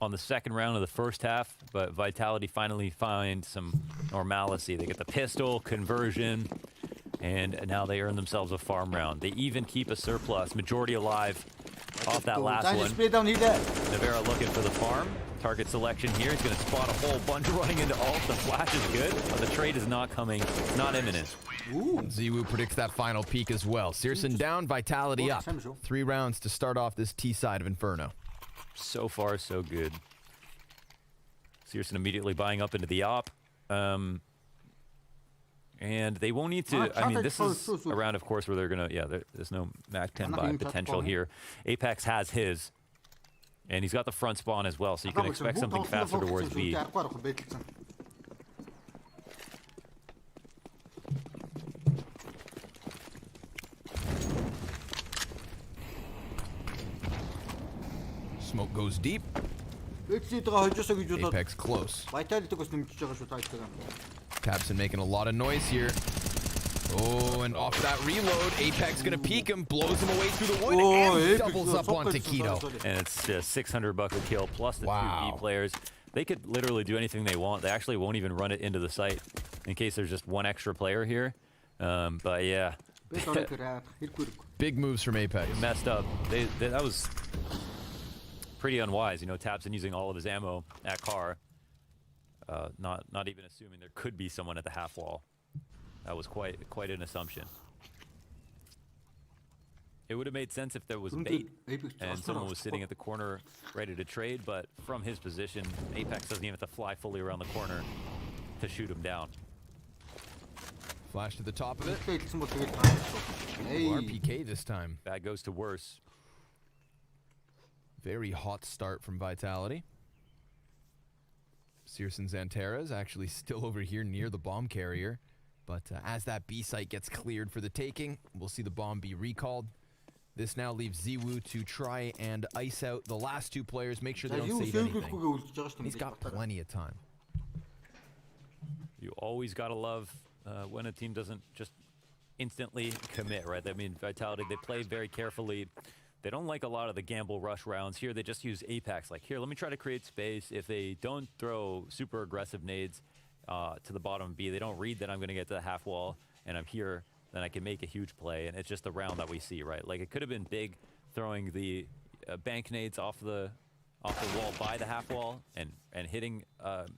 Speaker 6: on the second round of the first half, but Vitality finally find some normalcy. They get the pistol conversion, and now they earn themselves a farm round. They even keep a surplus, majority alive off that last one. Nevera looking for the farm. Target selection here. He's going to spot a whole bunch running into ult. The flash is good, but the trade is not coming. It's not imminent.
Speaker 7: Ziwu predicts that final peak as well. Searson down, Vitality up. 3 rounds to start off this T side of Inferno.
Speaker 6: So far, so good. Searson immediately buying up into the op. And they won't need to. I mean, this is a round, of course, where they're gonna. Yeah, there's no Mac 10 buy potential here. Apex has his, and he's got the front spawn as well, so you can expect something faster towards B.
Speaker 7: Smoke goes deep. Apex close. Tabson making a lot of noise here. Oh, and off that reload, Apex gonna peek him, blows him away through the wood, and doubles up on Taquito.
Speaker 6: And it's just $600 a kill plus the 2 B players. They could literally do anything they want. They actually won't even run it into the site in case there's just one extra player here. But yeah.
Speaker 7: Big moves from Apex.
Speaker 6: It messed up. That was pretty unwise. You know, Tabson using all of his ammo at car. Not even assuming there could be someone at the half wall. That was quite an assumption. It would have made sense if there was bait and someone was sitting at the corner ready to trade, but from his position, Apex doesn't even have to fly fully around the corner to shoot him down.
Speaker 7: Flash to the top of it. RPK this time.
Speaker 6: Bad goes to worse.
Speaker 7: Very hot start from Vitality. Searson Xantera is actually still over here near the bomb carrier. But as that B site gets cleared for the taking, we'll see the bomb be recalled. This now leaves Ziwu to try and ice out the last 2 players, make sure they don't save anything. He's got plenty of time.
Speaker 6: You always gotta love when a team doesn't just instantly commit, right? I mean, Vitality, they play very carefully. They don't like a lot of the gamble rush rounds. Here, they just use Apex. Like, here, let me try to create space. If they don't throw super aggressive nades to the bottom of B, they don't read that I'm going to get to the half wall and I'm here, then I can make a huge play. And it's just the round that we see, right? Like, it could have been big throwing the bank nades off the wall by the half wall and hitting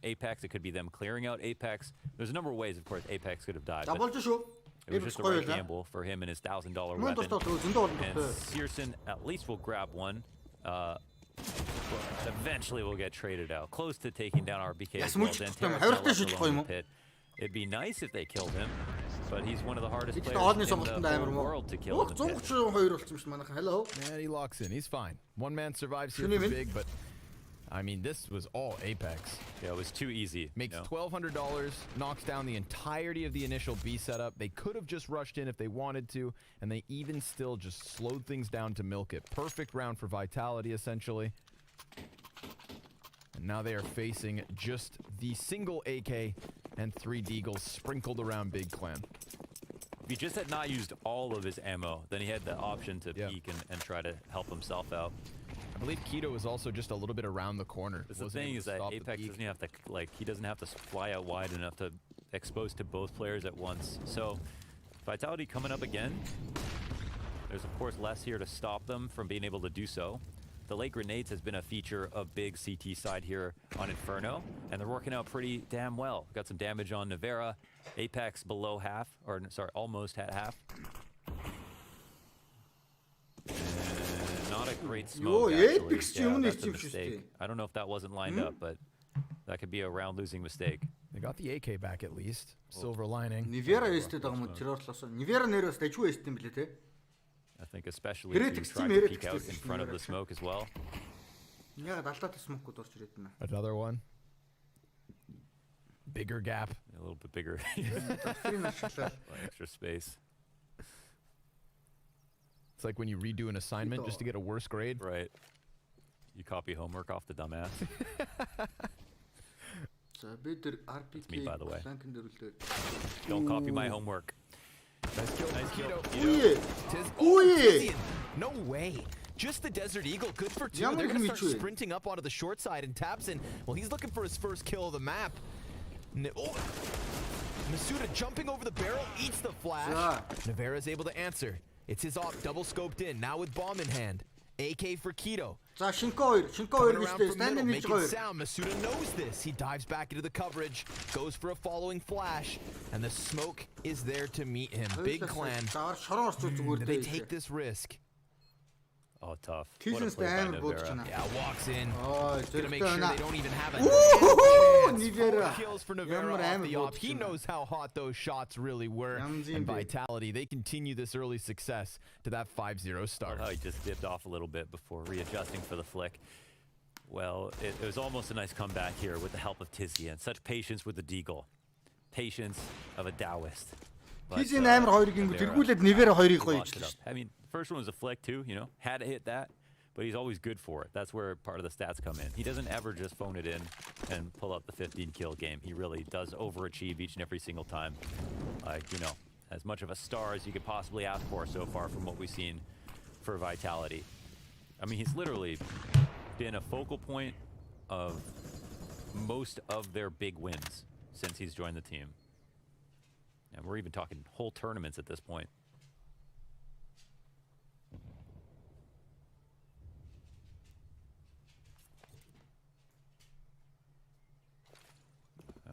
Speaker 6: Apex. It could be them clearing out Apex. There's a number of ways, of course, Apex could have died. It was just the right gamble for him and his $1,000 weapon. And Searson at least will grab one. Eventually will get traded out. Close to taking down RBK as well. Pit. It'd be nice if they killed him, but he's one of the hardest players in the whole world to kill.
Speaker 7: Man, he locks in. He's fine. One man survives here for big, but I mean, this was all Apex.
Speaker 6: Yeah, it was too easy.
Speaker 7: Makes $1,200, knocks down the entirety of the initial B setup. They could have just rushed in if they wanted to, and they even still just slowed things down to milk it. Perfect round for Vitality, essentially. And now they are facing just the single AK and 3 Deagles sprinkled around Big Clan.
Speaker 6: If he just had not used all of his ammo, then he had the option to peek and try to help himself out.
Speaker 7: I believe Keto is also just a little bit around the corner.
Speaker 6: The thing is that Apex doesn't have to, he doesn't have to fly out wide enough to expose to both players at once. So Vitality coming up again. There's of course less here to stop them from being able to do so. The late grenades has been a feature of big CT side here on Inferno, and they're working out pretty damn well. Got some damage on Navera. Apex below half, or sorry, almost at half. Not a great smoke, actually. Yeah, that's a mistake. I don't know if that wasn't lined up, but that could be a round-losing mistake.
Speaker 7: They got the AK back at least. Silver lining.
Speaker 6: I think especially if you try to peek out in front of the smoke as well.
Speaker 7: Another one. Bigger gap.
Speaker 6: A little bit bigger. Extra space.
Speaker 7: It's like when you redo an assignment just to get a worse grade.
Speaker 6: Right. You copy homework off the dumbass. That's me, by the way. Don't copy my homework.
Speaker 7: Nice kill.
Speaker 6: Nice kill.
Speaker 7: No way. Just the Desert Eagle, good for 2. They're going to start sprinting up onto the short side, and Tabson, well, he's looking for his first kill of the map. Masuda jumping over the barrel, eats the flash. Navera's able to answer. It's his op, double scoped in, now with bomb in hand. AK for Keto. Coming around from middle, making sound. Masuda knows this. He dives back into the coverage, goes for a following flash, and the smoke is there to meet him. Big Clan. Do they take this risk?
Speaker 6: Oh, tough. What a
Speaker 1: Тийшнээс
Speaker 6: play by
Speaker 1: амар буудаж
Speaker 6: Navera.
Speaker 1: байна.
Speaker 7: Yeah, walks in.
Speaker 1: Oh,
Speaker 7: Gonna make sure they don't even have a
Speaker 1: Ooh,
Speaker 7: chance.
Speaker 1: Nivera.
Speaker 7: 4 kills for Navera
Speaker 1: Ямар
Speaker 7: off
Speaker 1: амар
Speaker 7: the op.
Speaker 1: буудаж
Speaker 7: He
Speaker 1: байна.
Speaker 7: knows how hot those shots really were. And Vitality, they continue this early success to that 5-0 start.
Speaker 6: How he just dipped off a little bit before readjusting for the flick. Well, it was almost a nice comeback here with the help of Tizian. Such patience with the Deagle. Patience of a Taoist. But,
Speaker 1: Tizian амар хоёрыг ингэж эргүүлээд Nivera хоёрыг гоё
Speaker 6: locked it
Speaker 1: ижилсэн
Speaker 6: up. I mean, first one was a flick too, you know, had to hit that, but he's always good for it. That's where part of the stats come in. He doesn't ever just phone it in and pull up the 15 kill game. He really does overachieve each and every single time. Like, you know, as much of a star as you could possibly ask for so far from what we've seen for Vitality. I mean, he's literally been a focal point of most of their big wins since he's joined the team. And we're even talking whole tournaments at this point.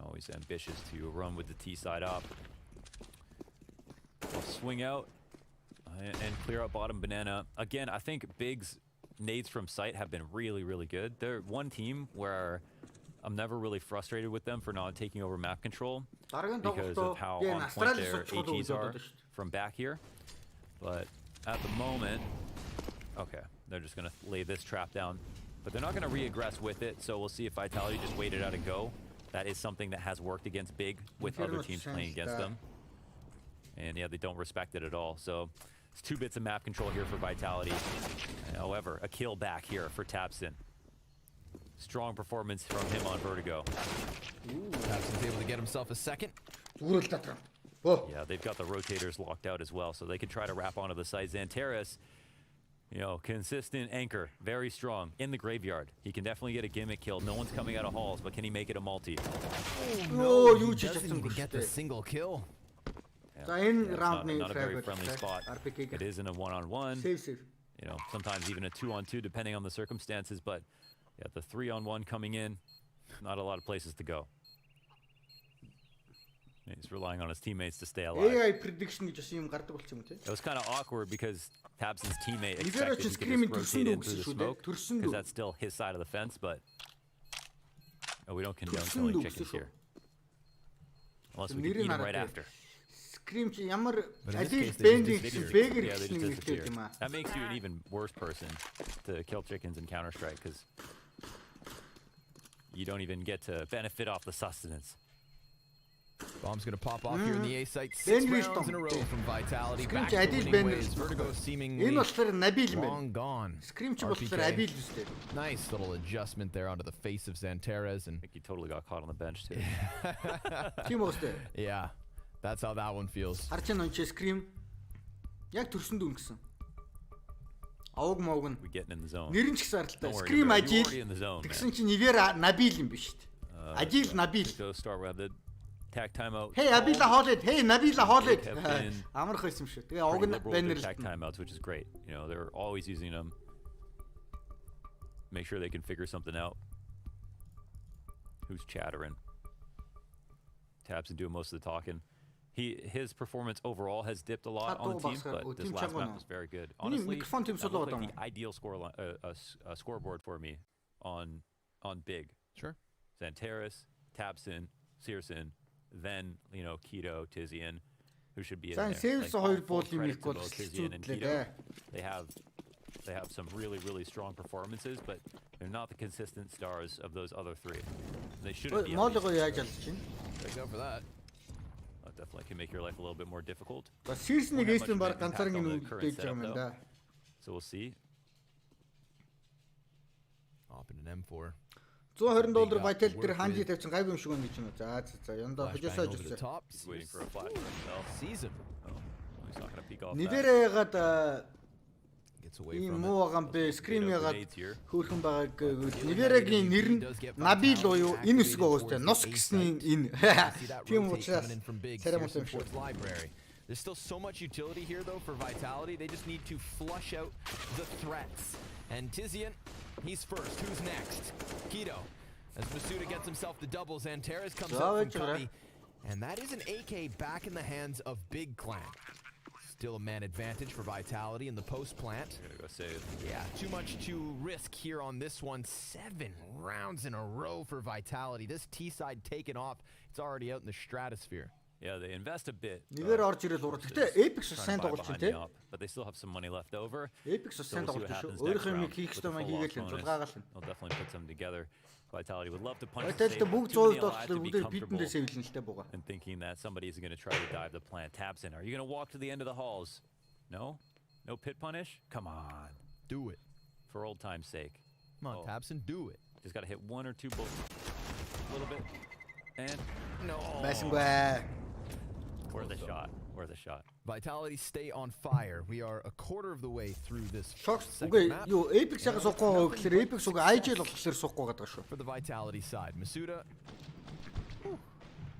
Speaker 6: Always ambitious to run with the T side up. Swing out and clear out bottom banana. Again, I think Big's nades from sight have been really, really good. They're one team where I'm never really frustrated with them for not taking over map control because of how on point their AGs are from back here. But at the moment, okay, they're just going to lay this trap down. But they're not going to re-aggress with it, so we'll see if Vitality just wait it out and go. That is something that has worked against Big with other teams playing against them. And yeah, they don't respect it at all. So it's 2 bits of map control here for Vitality. However, a kill back here for Tapson. Strong performance from him on Vertigo.
Speaker 7: Tapson's able to get himself a second.
Speaker 1: Yeah,
Speaker 6: they've got the rotators locked out as well, so they can try to wrap onto the side. Xantares, you know, consistent anchor, very strong in the graveyard. He can definitely get a gimmick kill. No one's coming out of halls, but can he make it a multi?
Speaker 7: Oh, no, he doesn't even get the single kill.
Speaker 6: Yeah, it's not a very friendly spot. It isn't a one-on-one.
Speaker 1: Save.
Speaker 6: You know, sometimes even a 2-on-2 depending on the circumstances, but yeah, the 3-on-1 coming in, not a lot of places to go. He's relying on his teammates to stay alive.
Speaker 1: AI prediction гэж бас юм гардаг болчих юм тий.
Speaker 6: It was kind of awkward because Tabson's teammate expected he could just rotate in through the smoke because that's still his side of the fence, but we don't condone killing chickens here. Unless we can eat them right after.
Speaker 1: Scream чи ямар
Speaker 6: Yeah, they just disappear. That makes you an even worse person to kill chickens in Counter-Strike because you don't even get to benefit off the sustenance.
Speaker 7: Bomb's gonna pop off here in the A site. 6 rounds in a row from Vitality. Back to winning ways. Vertigo seemingly long gone. RPK. Nice little adjustment there onto the face of Xantares. And
Speaker 6: I think he totally got caught on the bench too.
Speaker 7: Yeah, that's how that one feels.
Speaker 1: Scream. Яг төрсөнд өнгөсөн. Авог мог нь.
Speaker 6: We getting in the zone.
Speaker 1: Нэрэн ч гэсэн аралтай. Scream ажил. Тэгсэн чинь Nivera Nabil юм биш үү? Ажил Nabil.
Speaker 6: Go start with the tag timeout.
Speaker 1: Hey, Abila Hollet. Hey, Nabila Hollet. Амарх байсан шүү. Тэгээ авог нь баннер
Speaker 6: tag timeouts, which is great. You know, they're always using them. Make sure they can figure something out. Who's chattering? Tabson doing most of the talking. His performance overall has dipped a lot on the team, but this last map was very good. Honestly, that looked like the ideal scoreboard for me on Big.
Speaker 7: Sure.
Speaker 6: Xantares, Tabson, Searson, then you know Keto, Tizian, who should be in there. Like, full credit to both Tizian and Keto. They have some really strong performances, but they're not the consistent stars of those other 3. They shouldn't be.
Speaker 7: Thank God for that.
Speaker 6: That definitely can make your life a little bit more difficult.
Speaker 1: Season-ыг эсрэг баг ганцаараа ингэж байгаа юм да.
Speaker 6: So we'll see.
Speaker 7: Op in an M4.
Speaker 1: $120 Vital дээр ханжи тавьсан гайв юм шиг байна гэж юм. За яндаа хожоосоо жирсэн.
Speaker 6: He's waiting for a flash for himself.
Speaker 7: Season.
Speaker 6: Oh, he's not going to peek off.
Speaker 1: Нивера ягаад ийм муу байгаа юм бэ? Scream ягаад хөөрхөн байгааг Niveрагийн нэр нь Nabil уу энэ үсэг байгаа үстэй. Нус гэсний энэ. Тийм учраас царамс юм шиг.
Speaker 7: There's still so much utility here though for Vitality. They just need to flush out the threats. And Tizian, he's first. Who's next? Keto. As Masuda gets himself the doubles, Xantares comes out from Cubby. And that is an AK back in the hands of Big Clan. Still a man advantage for Vitality in the post plant.
Speaker 6: Gotta go save.
Speaker 7: Yeah, too much to risk here on this one. 7 rounds in a row for Vitality. This T side taken off. It's already out in the stratosphere.
Speaker 6: Yeah, they invest a bit.
Speaker 1: Нэгээр орж ирэл ураг. Гэтэ Apex сайн тоглож байна те.
Speaker 6: But they still have some money left over.
Speaker 1: Apex сайн тоглож байна шүү. Өөрийнхөө юм хийх ёстой маяг хийгээл зулгаагаал.
Speaker 6: They'll definitely put some together. Vitality would love to punch the
Speaker 1: Vitality
Speaker 6: save,
Speaker 1: бүгд
Speaker 6: too many
Speaker 1: 100
Speaker 6: alive to be
Speaker 1: доллар бидэндээ
Speaker 6: comfortable
Speaker 1: сэвлэн л те буга.
Speaker 6: and thinking that somebody is going to try to dive the plant. Tabson, are you going to walk to the end of the halls? No? No pit punish? Come on.
Speaker 7: Do it.
Speaker 6: For old time's sake.
Speaker 7: Come on, Tabson, do it.
Speaker 6: Just got to hit 1 or 2 bullets. A little bit. And no. Worth a shot. Worth a shot.
Speaker 7: Vitality stay on fire. We are a quarter of the way through this second
Speaker 1: Үгүй
Speaker 7: map.
Speaker 1: юу Apex-аас суухгүй гэхээр Apex уг IGL болохоор суухгүй гэдэг шүү.
Speaker 7: For the Vitality side, Masuda.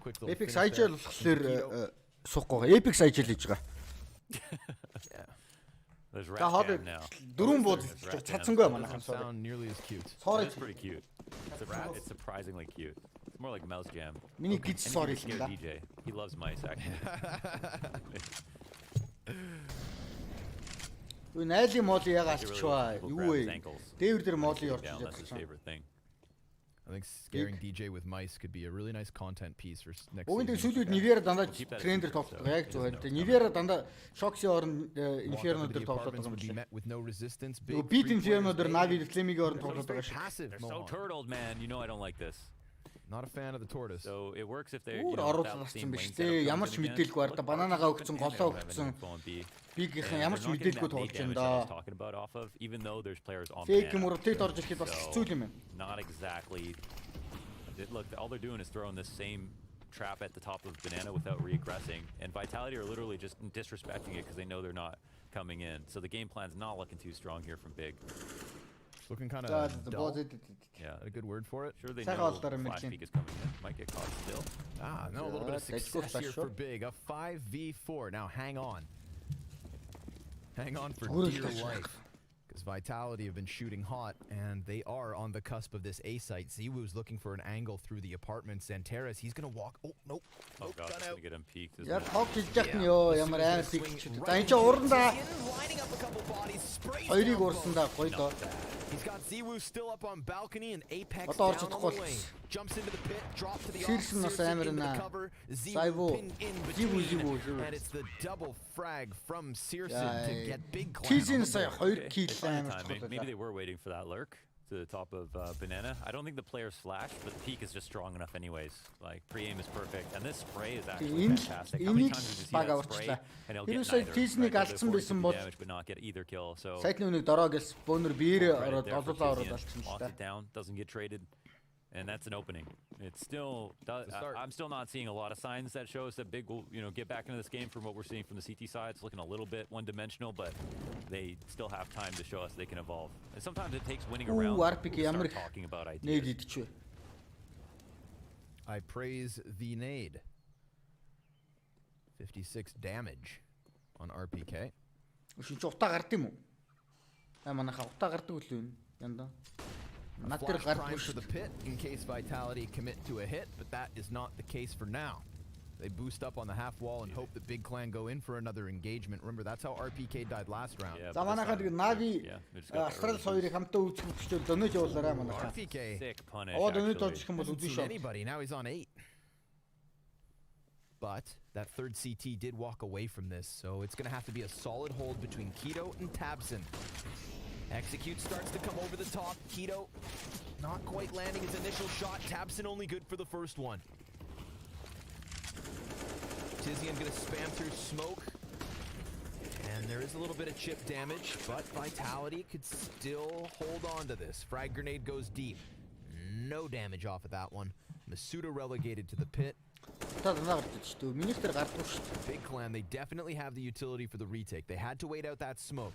Speaker 7: Quick little
Speaker 1: Apex
Speaker 7: finish there
Speaker 1: IGL
Speaker 7: from
Speaker 1: болохоор
Speaker 7: Keto.
Speaker 1: суухгүй. Apex IGL хийж байгаа.
Speaker 6: There's
Speaker 1: За
Speaker 6: rat
Speaker 1: хол
Speaker 6: jam now.
Speaker 1: дөрвөн бууд
Speaker 6: There's rat jam.
Speaker 1: цацангүй манай
Speaker 7: Doesn't
Speaker 1: хансаа.
Speaker 7: sound nearly as cute.
Speaker 1: Sorry.
Speaker 6: It's pretty cute. It's surprisingly cute. It's more like mouse jam.
Speaker 1: Миний гид
Speaker 6: And
Speaker 1: sorry
Speaker 6: he's a
Speaker 1: л
Speaker 6: scared DJ. He loves mice actually.
Speaker 1: Үгүй найлын моли ягаад
Speaker 6: He really
Speaker 1: чваа.
Speaker 6: lets people
Speaker 1: Юу
Speaker 6: grab his
Speaker 1: вэ?
Speaker 6: ankles.
Speaker 1: Дээвэр дээр моли
Speaker 6: Sit
Speaker 1: орж
Speaker 6: down,
Speaker 1: ирээд
Speaker 6: That's his
Speaker 1: байна.
Speaker 6: favorite thing.
Speaker 7: I think scaring DJ with mice could be a really nice content piece for next
Speaker 1: Уг энэ
Speaker 7: season.
Speaker 1: сүүлүүд Nivera дандаа трендер тоглодог. Яг зөв байна. Тэгээ Nivera дандаа Shoxi орон Inferno дээр тоглодог юм
Speaker 7: would be
Speaker 1: шиг.
Speaker 7: met with no resistance.
Speaker 1: Нөгөө
Speaker 7: Big
Speaker 1: Beat
Speaker 7: three
Speaker 1: Inferno
Speaker 7: players
Speaker 1: дээр
Speaker 7: made.
Speaker 1: Navi Flame-ийн орон тоглодог
Speaker 7: Very
Speaker 1: байгаа шиг.
Speaker 7: passive,
Speaker 6: They're so
Speaker 7: Mohan.
Speaker 6: turtled, man. You know I don't like this.
Speaker 7: Not a fan of the tortoise.
Speaker 6: So it works if they're
Speaker 1: Өөр оруулах юм биш дээ. Ямар ч мэдээлгүй барда бананагаа өгсөн, голоо өгсөн. Бигийнхэн ямар ч мэдээлгүй тоглож байна да.
Speaker 6: Talking about off of, even though there's players on
Speaker 1: Fake
Speaker 6: banana.
Speaker 1: rotate орж ирэхэд бас хэцүү юм байна.
Speaker 6: Not exactly. Look, all they're doing is throwing this same trap at the top of banana without reaggressing, and Vitality are literally just disrespecting it because they know they're not coming in. So the game plan's not looking too strong here from Big.
Speaker 7: It's looking kind
Speaker 1: За
Speaker 7: of dull.
Speaker 6: Yeah,
Speaker 7: A good word for it.
Speaker 6: sure they
Speaker 1: Сайхан
Speaker 6: know
Speaker 1: болдоор юм
Speaker 6: Flash
Speaker 1: байна.
Speaker 6: Peak is coming in. Might get caught still.
Speaker 7: Ah, no, a little bit of
Speaker 1: Let's go
Speaker 7: success here
Speaker 1: special.
Speaker 7: for Big. A 5v4. Now hang on. Hang on for
Speaker 1: Good
Speaker 7: dear
Speaker 1: special.
Speaker 7: life. Because Vitality have been shooting hot, and they are on the cusp of this A site. Ziwu's looking for an angle through the apartment. Santeras, he's going to walk. Oh, nope.
Speaker 6: Oh
Speaker 7: Nope,
Speaker 6: god,
Speaker 7: gun
Speaker 6: that's
Speaker 7: out.
Speaker 6: gonna get him peaked. Isn't
Speaker 1: Яг
Speaker 6: it?
Speaker 1: хог хийж яах нь ёо ямар амар пик ч. За энэ ч урандаа
Speaker 7: Lining up a couple bodies, sprays
Speaker 1: хоёрыг
Speaker 7: down
Speaker 1: уурсандаа гоё доо.
Speaker 7: He's got Ziwu still up on balcony and Apex
Speaker 1: Одоо
Speaker 7: down
Speaker 1: орж
Speaker 7: on
Speaker 1: чадахгүй
Speaker 7: the lane. Jumps into the pit, drops to the
Speaker 1: Searson
Speaker 7: off,
Speaker 1: бас
Speaker 7: Searson
Speaker 1: амар
Speaker 7: into the
Speaker 1: наа.
Speaker 7: cover,
Speaker 1: Saivo.
Speaker 7: Ziwu pinned in between,
Speaker 1: Ziwu.
Speaker 7: and it's the double frag from Searson
Speaker 1: Yeah,
Speaker 7: to get Big Clan
Speaker 1: Teasing
Speaker 7: on the
Speaker 1: сая
Speaker 7: board.
Speaker 1: 2 kill
Speaker 6: They find the
Speaker 1: амар
Speaker 6: timing. Maybe they
Speaker 1: чухал.
Speaker 6: were waiting for that lurk to the top of banana. I don't think the player's flashed, but the peak is just strong enough anyways. Like pre-aim is perfect, and this spray is actually
Speaker 1: Энэ
Speaker 6: fantastic. How many
Speaker 1: энийг
Speaker 6: times did you see
Speaker 1: баг
Speaker 6: that spray?
Speaker 1: авчихлаа.
Speaker 6: And he'll
Speaker 1: Тэр
Speaker 6: get
Speaker 1: сая
Speaker 6: neither.
Speaker 1: Teasing-ыг
Speaker 6: Right? They'll
Speaker 1: алдсан
Speaker 6: force
Speaker 1: байсан
Speaker 6: you
Speaker 1: бол
Speaker 6: damage, but not get either kill. So
Speaker 1: саяны үнийг дороо гэлс бөөнөр биеэр
Speaker 6: credit
Speaker 1: ороод
Speaker 6: there for
Speaker 1: олоолаа ороод
Speaker 6: Tizian.
Speaker 1: алчихсан л
Speaker 6: Locks
Speaker 1: та.
Speaker 6: it down, doesn't get traded. And that's an opening. It's still. I'm still not seeing a lot of signs that show us that Big will, get back into this game from what we're seeing from the CT side. It's looking a little bit one-dimensional, but they still have time to show us they can evolve. And sometimes it takes winning around
Speaker 1: RPK
Speaker 6: to
Speaker 1: ямар
Speaker 6: start talking about
Speaker 1: нээд
Speaker 6: ideas.
Speaker 1: идчихвэ.
Speaker 7: I praise the nade. 56 damage on RPK.
Speaker 1: Шин ч утаа гард юм уу? Манайха утаа гардаг үл юм. Янда.
Speaker 7: A
Speaker 1: Над дээр
Speaker 7: flash
Speaker 1: гардаг
Speaker 7: prime
Speaker 1: шүү
Speaker 7: to the pit in case Vitality commit to a hit, but that is not the case for now. They boost up on the half wall and hope the Big Clan go in for another engagement. Remember, that's how RPK died last round.
Speaker 1: За манайха нэг Navi Астрал хоёрыг хамтаа үүсгэх хүчтэй дөнөж явуулаарай манайха.
Speaker 7: RPK.
Speaker 6: Sick punish.
Speaker 1: Оо дөнөж
Speaker 6: actually.
Speaker 1: олж их юм бол
Speaker 7: Hasn't
Speaker 1: үгүй
Speaker 7: seen
Speaker 1: шүү.
Speaker 7: anybody. Now he's on 8. But that third CT did walk away from this, so it's going to have to be a solid hold between Keto and Tabson. Execute starts to come over the top. Keto not quite landing his initial shot. Tabson only good for the first one. Tizian going to spam through smoke. And there is a little bit of chip damage, but Vitality could still hold on to this. Frag grenade goes deep. No damage off of that one. Masuda relegated to the pit. Big Clan, they definitely have the utility for the retake. They had to wait out that smoke.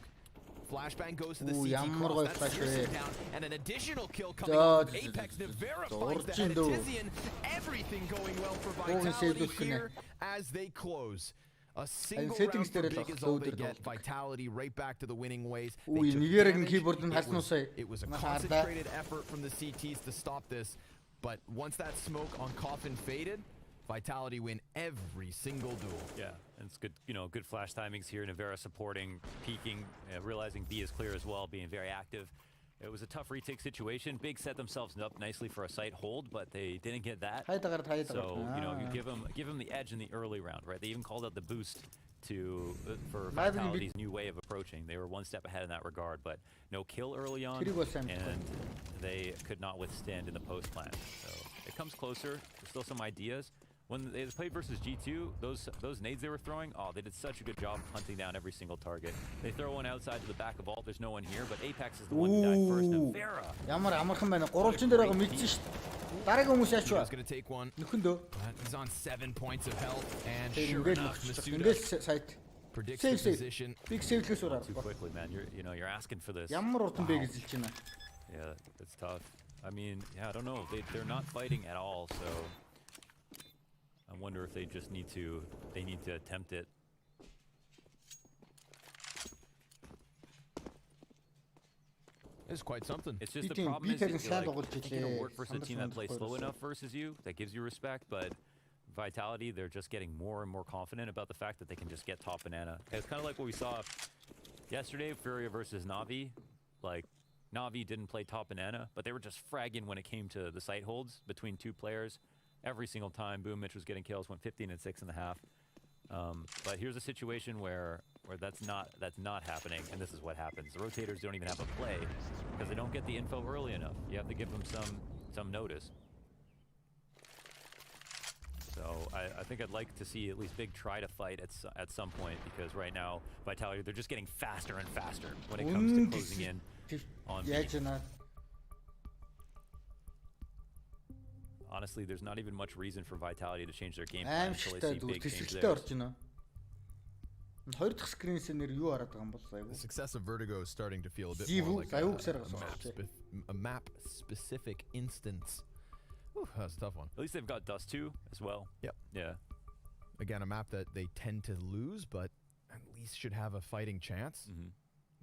Speaker 7: Flashbang goes to the CT cross. That's Searson down. And an additional kill coming off of Apex. Nivera finds the head of Tizian. Everything going well for Vitality here as they close. A single round for Big is all they get. Vitality right back to the winning ways. They took damage. It was a concentrated effort from the CTs to stop this. But once that smoke on Coffin faded, Vitality win every single duel.
Speaker 6: Yeah, And it's good, you know, good flash timings here. Navera supporting, peeking, realizing B is clear as well, being very active. It was a tough retake situation. Big set themselves up nicely for a site hold, but they didn't get that. So, you know, you give them the edge in the early round, right? They even called out the boost for Vitality's new way of approaching. They were one step ahead in that regard, but no kill early on, and they could not withstand in the post plan. So it comes closer. There's still some ideas. When they played versus G2, those nades they were throwing, they did such a good job hunting down every single target. They throw one outside to the back of vault. There's no one here, but Apex is the one who died first. Navera.
Speaker 1: Ямархан байна. Гурвалжин дээр байгаа мэдсэн шүү дээ. Дараагийн хүмүүс яач вэ?
Speaker 7: He's going to take one.
Speaker 1: Нөхөндөө.
Speaker 7: He's on 7 points of health, and
Speaker 1: sure enough,
Speaker 7: Masuda predicts the position.
Speaker 1: Big save too
Speaker 6: quickly, man. You're asking for this.
Speaker 1: Ямар урдан бэ гэж хэлж байна.
Speaker 6: Yeah, it's tough. I mean, yeah, I don't know. They're not fighting at all, so I wonder if they just need to attempt it.
Speaker 7: It's quite something.
Speaker 6: It's just the problem is it'll work versus a team that plays slow enough versus you, that gives you respect, but Vitality, they're just getting more and more confident about the fact that they can just get top banana. It's kind of like what we saw yesterday, Furia versus Na'Vi. Like, Na'Vi didn't play top banana, but they were just fragging when it came to the site holds between two players. Every single time, Boom Mitch was getting kills, went 15 and 6.5. But here's a situation where that's not happening, and this is what happens. The rotators don't even have a play because they don't get the info early enough. You have to give them some notice. So I think I'd like to see at least Big try to fight at some point, because right now Vitality, they're just getting faster and faster when it comes to closing in on B. Honestly, there's not even much reason for Vitality to change their game plan until they see Big change theirs.
Speaker 7: The success of Vertigo is starting to feel a bit more like a map-specific instance. Whew, that's a tough one.
Speaker 6: At least they've got Dust 2 as well.
Speaker 7: Yep.
Speaker 6: Yeah.
Speaker 7: Again, a map that they tend to lose, but at least should have a fighting chance.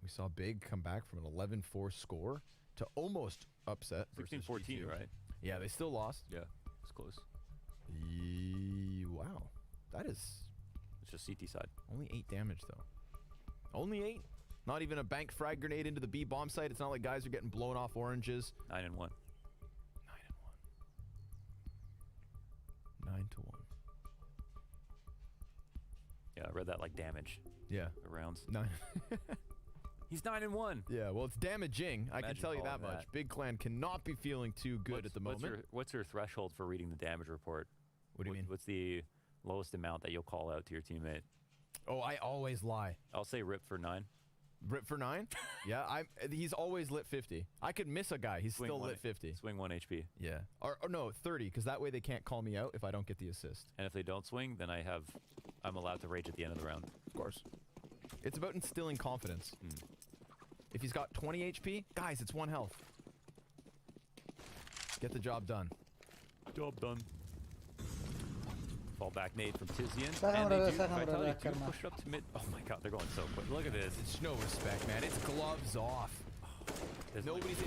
Speaker 7: We saw Big come back from an 11-4 score to almost upset.
Speaker 6: 16-14, right?
Speaker 7: Yeah, they still lost.
Speaker 6: Yeah, it's close.
Speaker 7: Wow. That is...
Speaker 6: It's just CT side.
Speaker 7: Only 8 damage, though. Only 8? Not even a bank frag grenade into the B bomb site. It's not like guys are getting blown off oranges.
Speaker 6: 9 and 1.
Speaker 7: 9 to 1.
Speaker 6: Yeah, I read that like damage.
Speaker 7: Yeah.
Speaker 6: The rounds.
Speaker 7: 9.
Speaker 6: He's 9 and 1.
Speaker 7: Yeah, well, it's damaging. I can tell you that much. Big Clan cannot be feeling too good at the moment.
Speaker 6: What's your threshold for reading the damage report?
Speaker 7: What do you mean?
Speaker 6: What's the lowest amount that you'll call out to your teammate?
Speaker 7: Oh, I always lie.
Speaker 6: I'll say rip for 9.
Speaker 7: Rip for 9? Yeah, he's always lit 50. I could miss a guy. He's still lit 50.
Speaker 6: Swing 1 HP.
Speaker 7: Yeah. Or no, 30, because that way they can't call me out if I don't get the assist.
Speaker 6: And if they don't swing, then I'm allowed to rage at the end of the round.
Speaker 7: Of course. It's about instilling confidence. If he's got 20 HP, guys, it's 1 health. Get the job done.
Speaker 6: Job done. Fall back nade from Tizian. And they do push it up to mid. Oh my god, they're going so quick. Look at this.
Speaker 7: It's no respect, man. It's gloves off. Nobody's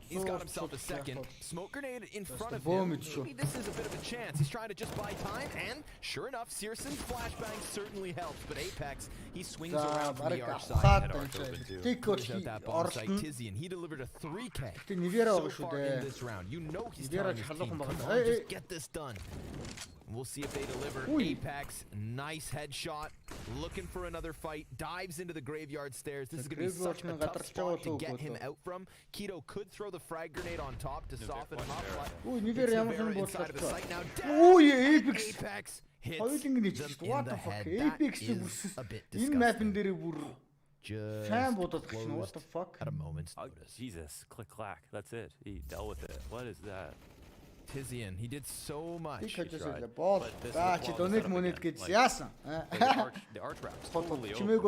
Speaker 7: He's got himself a second. Smoke grenade in front of him. Maybe this is a bit of a chance. He's trying to just buy time, and sure enough, Searson's flashbang certainly helps. But Apex, he swings around from the arch side. Pushes out that bomb site. Tizian, he delivered a 3K so far in this round. You know he's telling his team, come on, just get this done. We'll see if they deliver. Apex, nice headshot. Looking for another fight. Dives into the graveyard stairs. This is going to be such a tough spot to get him out from. Keto could throw the frag grenade on top to soften him up. But inside of the site now. Apex hits them in the head. That is a bit disgusting. Just closed at a moment's notice.
Speaker 6: Jesus, click clack. That's it. He dealt with it. What is that?
Speaker 7: Tizian, he did so much.
Speaker 6: The arch wraps totally over.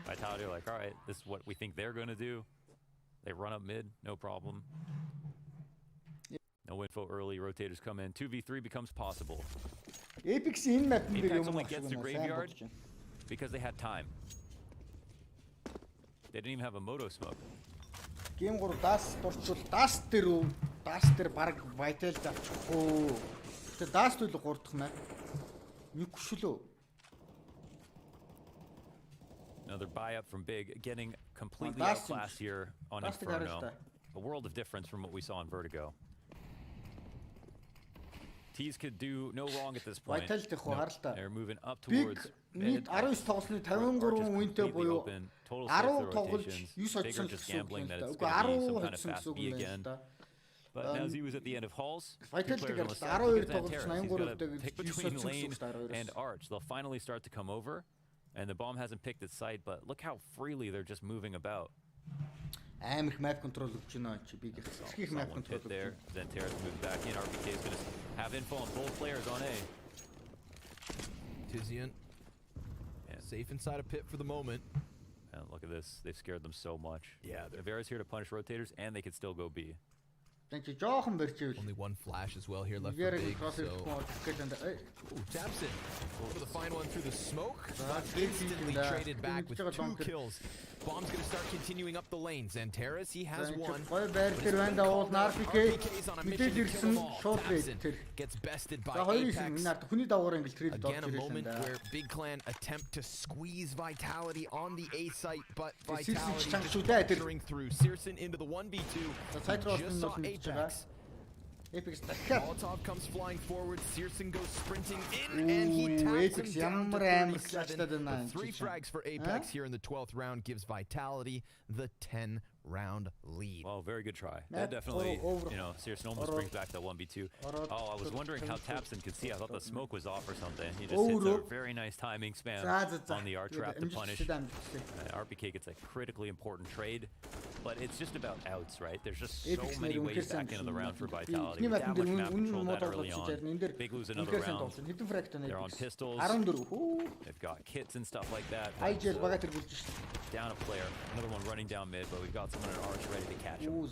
Speaker 6: Vitality are like, all right, this is what we think they're going to do. They run up mid, no problem. No info early, rotators come in. 2v3 becomes possible. Apex only gets to graveyard because they had time. They didn't even have a moto smoke.
Speaker 1: Game 3 дас дээр баг vital авчихгүй. Тэгээ дас төлөв 3 дахь маа. Нэг хөшлөө.
Speaker 6: Another buy up from Big, getting completely
Speaker 1: Last
Speaker 6: outclassed here on
Speaker 1: last
Speaker 6: Inferno.
Speaker 1: garage
Speaker 6: A world of difference from what we saw in Vertigo. Tees could do no wrong at this point.
Speaker 1: Vitality хоо харалтаа.
Speaker 6: They're moving up
Speaker 1: Big
Speaker 6: towards
Speaker 1: нийт 19 тоглосны 53 үнэтэй буюу 10 тоглож 9 хоцсон гэсэн үг юм да. Үгүй 10 хоцсон гэсэн үг юм байна да.
Speaker 6: But now Z was at the end of Halls.
Speaker 1: Vitality
Speaker 6: Players
Speaker 1: гарч
Speaker 6: on the
Speaker 1: 12 тоглож
Speaker 6: Terrace. He's
Speaker 1: 83
Speaker 6: gotta
Speaker 1: дээг
Speaker 6: pick
Speaker 1: 9
Speaker 6: between
Speaker 1: хоцсон
Speaker 6: Lane
Speaker 1: гэсэн үг
Speaker 6: and Arch. They'll finally start to come over. And the bomb hasn't picked its site, but look how freely they're just moving about.
Speaker 1: Амар их map control өгч байна чи Big их map
Speaker 6: Someone
Speaker 1: control
Speaker 6: hit there. Then Terrace moves back in. RPK is going to have info on both players on A.
Speaker 7: Tizian safe inside a pit for the moment.
Speaker 6: And look at this. They've scared them so much.
Speaker 7: Yeah,
Speaker 6: Avera's here to punish rotators, and they could still go B.
Speaker 7: Only one flash as well here left for Big, so... Ooh, Tapson for the fine one through the smoke, but instantly traded back with 2 kills. Bomb's gonna start continuing up the lane. Xanteras, he has one. RPK's on a mission to kill them all. Tapson gets bested by Apex. Again, a moment where Big Clan attempt to squeeze Vitality on the A site, but Vitality just filtering through. Searson into the 1v2. Just saw Apex. Molotov comes flying forward. Searson goes sprinting in, and he taps him down to 37. The 3 frags for Apex here in the 12th round gives Vitality the 10-round lead.
Speaker 6: Well, very good try. That definitely, you know, Searson almost brings back that 1v2. Oh, I was wondering how Tapson could see. I thought the smoke was off or something. He just hits a very nice timing spam on the R trap to punish. RPK gets a critically important trade, but it's just about outs, right? There's just so many ways back into the round for Vitality. With that much map control that early on. Big lose another round. They're on pistols. They've got kits and stuff like that. Down a player. Another one running down mid, but we've got someone at Arch ready to catch him.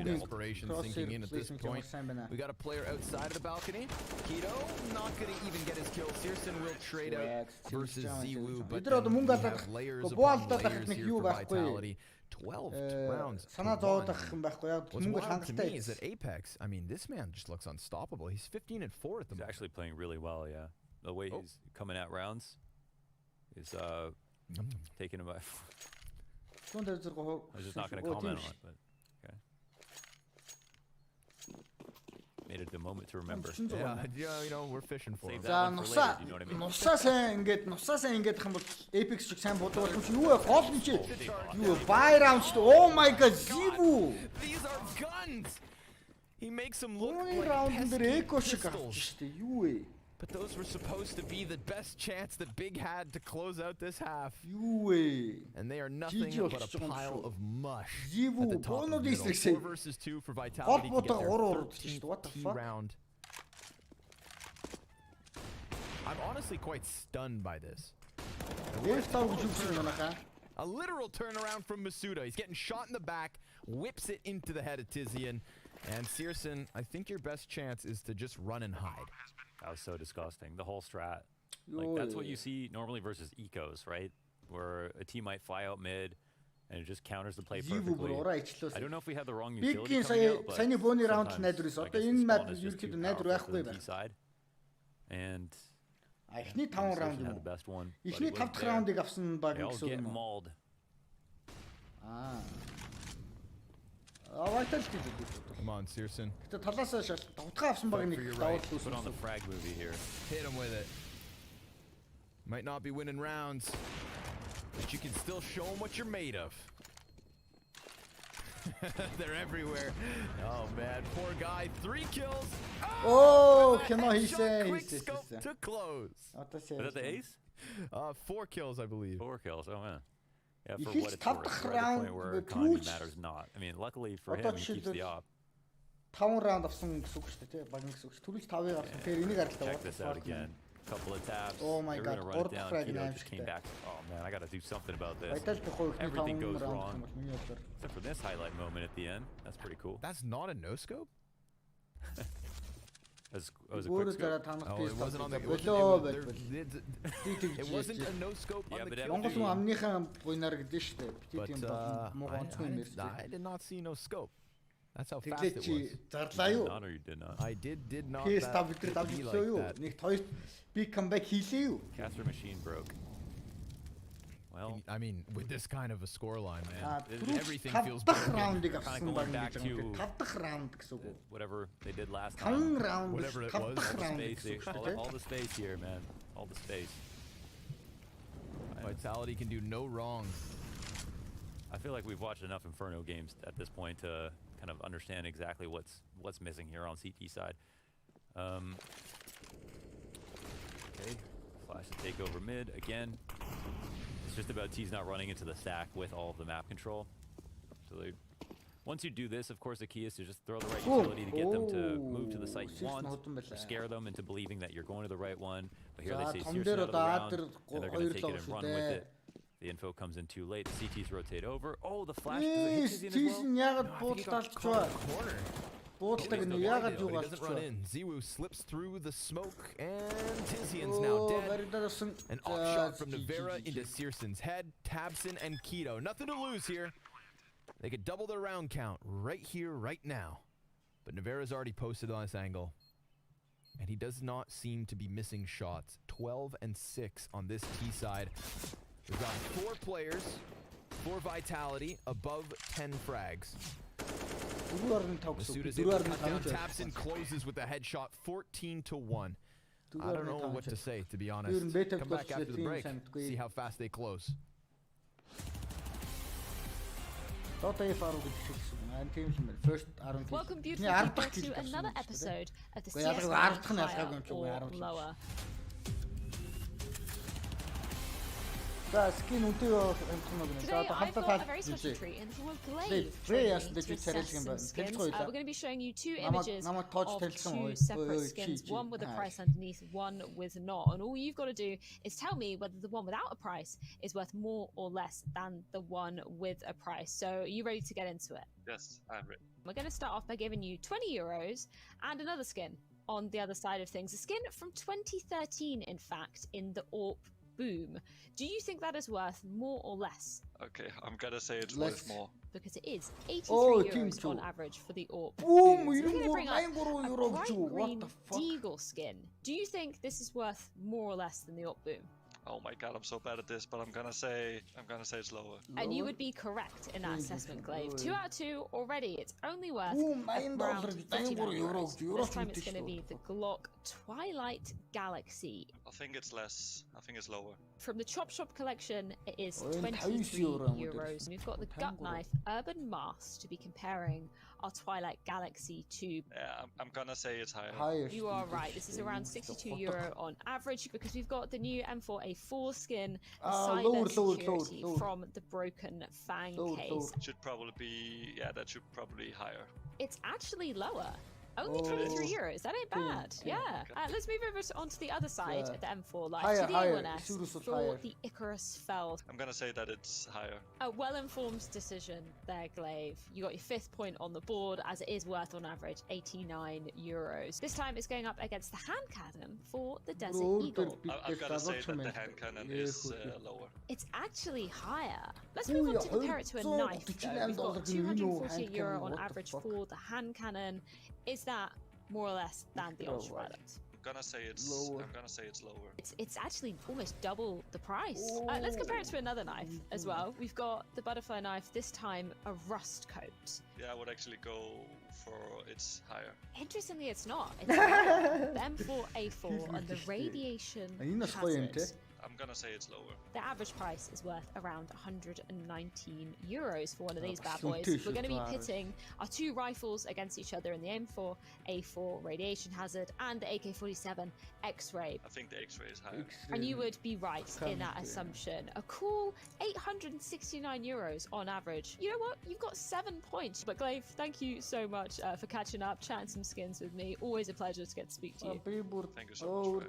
Speaker 7: Desperation sinking in at this point. We got a player outside of the balcony. Keto not going to even get his kill. Searson will trade out versus Ziwu, but we have layers upon layers here for Vitality. 12 rounds. What's wild to me is that Apex, I mean, this man just looks unstoppable. He's 15-4 at the moment.
Speaker 6: He's actually playing really well, yeah. The way he's coming at rounds is taking him by. I was just not going to comment on it, but okay. Made it the moment to remember.
Speaker 7: Yeah, you know, we're fishing for him.
Speaker 1: За нусаа сайн ингээд хам бол Apex ч сайн бодож болох юм чи юу вэ? Гол юм чи. Юу вэ? Buy round ч. Oh my god, Zivu.
Speaker 7: These are guns. He makes them look
Speaker 1: like
Speaker 7: round
Speaker 1: дээр эко шиг гарч штэ. Юу вэ?
Speaker 7: But those were supposed to be the best chance that Big had to close out this half. And they are nothing but a pile of mush at the top of the middle. 4 versus 2 for Vitality to get their 13th T round. I'm honestly quite stunned by this. A literal turnaround from Masuda. He's getting shot in the back, whips it into the head of Tizian. And Searson, I think your best chance is to just run and hide.
Speaker 6: That was so disgusting. The whole strat. Like, that's what you see normally versus ecos, right? Where a team might fly out mid and it just counters the play perfectly. I don't know if we have the wrong utility coming out, but sometimes, I guess the spawn is just too powerful for the T side. And
Speaker 1: Эхний 5 раунд
Speaker 6: had the best one.
Speaker 1: Эхний 5 раундыг авсан баг
Speaker 6: гэсэн үг. They all get mauled.
Speaker 7: Come on, Searson.
Speaker 6: Put on the frag movie here.
Speaker 7: Hit him with it. Might not be winning rounds, but you can still show them what you're made of. They're everywhere. Oh man, poor guy. 3 kills.
Speaker 1: Oh, cannot he say?
Speaker 7: Quick scope to close.
Speaker 6: Is that the ace?
Speaker 7: 4 kills, I believe.
Speaker 6: 4 kills. Oh man. Yeah, for what it's worth. We're at the point where economy matters not. I mean, luckily for him, he keeps the op.
Speaker 1: 5 раунд авсан гэсэн үг шүү дээ, баг гэсэн үг. Түрүүлж 5-ыг авсан. Тэгэхээр энийг харалтаа.
Speaker 6: Check this out again. Couple of taps.
Speaker 1: Oh my god.
Speaker 6: Run it down. Keto just came back. Oh man, I gotta do something about this. Everything goes wrong. Except for this highlight moment at the end. That's pretty cool.
Speaker 7: That's not a no scope?
Speaker 6: It was a quick scope.
Speaker 7: Oh, it wasn't on the... It wasn't a no scope on the kill. But I did not see no scope. That's how fast it was.
Speaker 1: Зарлаа юу?
Speaker 6: Not or you did not.
Speaker 7: I did not.
Speaker 1: PS
Speaker 7: that
Speaker 1: бид нар
Speaker 7: to be
Speaker 1: давчихсан юу?
Speaker 7: like that.
Speaker 1: Нэгт хоёр би comeback хийлээ юу?
Speaker 6: Caster machine broke. Well,
Speaker 7: I mean, with this kind of a scoreline, man,
Speaker 1: Түрүүч
Speaker 7: everything
Speaker 1: 5
Speaker 7: feels
Speaker 1: дахь
Speaker 7: broken.
Speaker 1: раундыг
Speaker 6: Kinda
Speaker 1: авсан
Speaker 6: going
Speaker 1: баг
Speaker 6: back
Speaker 1: гэж
Speaker 6: to-
Speaker 1: байна. 5 дахь раунд гэсэн үг.
Speaker 6: whatever they did last
Speaker 1: 5
Speaker 6: time.
Speaker 1: раунд,
Speaker 7: Whatever it
Speaker 1: 5
Speaker 7: was,
Speaker 1: дахь
Speaker 6: All the
Speaker 1: раунд
Speaker 6: space,
Speaker 1: гэсэн үг шүү
Speaker 6: all
Speaker 1: дээ.
Speaker 6: the space here, man. All the space.
Speaker 7: Vitality can do no wrong.
Speaker 6: I feel like we've watched enough Inferno games at this point to kind of understand exactly what's missing here on CT side. Okay, flash to take over mid again. It's just about T's not running into the stack with all of the map control. So they, once you do this, of course, the key is to just throw the right utility to get them to move to the site you want, or scare them into believing that you're going to the right one. But here they say Searson out of the round, and they're going to take it and run with it. The info comes in too late. The CTs rotate over. Oh, the flash.
Speaker 1: Season ягаад буудалж байгаа? Буудалдаг нь ягаад юу
Speaker 7: He doesn't run in. Ziwu slips through the smoke, and Tizian's now dead. An off shot from Navera into Searson's head. Tabson and Keto. Nothing to lose here. They could double their round count right here, right now. But Navera's already posted on this angle. And he does not seem to be missing shots. 12 and 6 on this T side. We've got 4 players, 4 Vitality, above 10 frags. Masuda's able to cut down Tabson, closes with a headshot, 14-1. I don't know what to say, to be honest. Come back after the break, see how fast they close.
Speaker 2: Welcome, beautiful people, to another episode of the CS Higher or Lower. Today I've got a very special treat in the form of Glaive training to assess some skins. We're going to be showing you 2 images of 2 separate skins, one with a price underneath, one with not. And all you've got to do is tell me whether the one without a price is worth more or less than the one with a price. So are you ready to get into it?
Speaker 9: Yes, I'm ready.
Speaker 2: We're going to start off by giving you 20 euros and another skin on the other side of things. A skin from 2013, in fact, in the AWP Boom. Do you think that is worth more or less?
Speaker 9: Okay, I'm gonna say it's worth more.
Speaker 2: Because it is 83 euros on average for the AWP Boom. So we're going to bring up a bright green Deagle skin. Do you think this is worth more or less than the AWP Boom?
Speaker 9: Oh my god, I'm so bad at this, but I'm gonna say it's lower.
Speaker 2: And you would be correct in that assessment, Glaive. 2 out of 2 already. It's only worth around 39 euros. This time it's going to be the Glock Twilight Galaxy.
Speaker 9: I think it's less. I think it's lower.
Speaker 2: From the Chop Shop collection, it is 23 euros. We've got the Gut Knife Urban Mask to be comparing our Twilight Galaxy to.
Speaker 9: Yeah, I'm gonna say it's higher.
Speaker 2: You are right. This is around 62 euro on average because we've got the new M4A4 skin, the cyber security from the Broken Fang case.
Speaker 9: Should probably be, that should probably be higher.
Speaker 2: It's actually lower. Only 23 euros. That ain't bad. Yeah. Let's move over onto the other side of the M4 Light to the A1S for the Icarus Fell.
Speaker 9: I'm gonna say that it's higher.
Speaker 2: A well-informed decision there, Glaive. You got your 5th point on the board, as it is worth on average 89 euros. This time it's going up against the hand cannon for the Desert Eagle.
Speaker 9: I've gotta say that the hand cannon is lower.
Speaker 2: It's actually higher. Let's move on to compare it to a knife, though. We've got 240 euro on average for the hand cannon. Is that more or less than the ultraviolet?
Speaker 9: I'm gonna say it's lower.
Speaker 2: It's actually almost double the price. Let's compare it to another knife as well. We've got the butterfly knife, this time a rust coat.
Speaker 9: Yeah, I would actually go for it's higher.
Speaker 2: Interestingly, it's not. It's the M4A4 and the radiation hazard.
Speaker 9: I'm gonna say it's lower.
Speaker 2: The average price is worth around 119 euros for one of these bad boys. We're going to be pitting our 2 rifles against each other in the M4A4 Radiation Hazard and the AK-47 X-Ray.
Speaker 9: I think the X-Ray is higher.
Speaker 2: And you would be right in that assumption. A cool 869 euros on average. You know what? You've got 7 points. But Glaive, thank you so much for catching up, chatting some skins with me. Always a pleasure to get to speak to you.
Speaker 9: Thank you so much.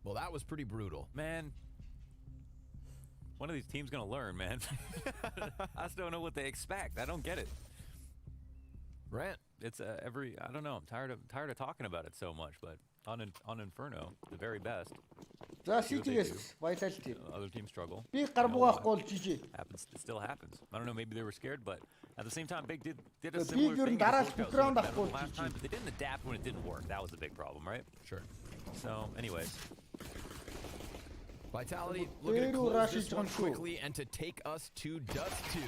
Speaker 7: Well, that was pretty brutal.
Speaker 6: Man, one of these teams gonna learn, man. I just don't know what they expect. I don't get it. Rant. It's I don't know. I'm tired of talking about it so much, but on Inferno, the very best.
Speaker 1: За CTS Vitality.
Speaker 6: Other teams struggle.
Speaker 1: Би гарбуугаахгүй бол GG.
Speaker 6: Happens. It still happens. I don't know. Maybe they were scared, but at the same time, Big did a
Speaker 1: Big
Speaker 6: similar
Speaker 1: ер
Speaker 6: thing.
Speaker 1: нь дараалал бүх раунд авахгүй
Speaker 6: Last time, but they didn't adapt when it didn't work. That was the big problem, right?
Speaker 7: Sure.
Speaker 6: So, anyways.
Speaker 7: Vitality looking to close this one quickly and to take us to Dust 2.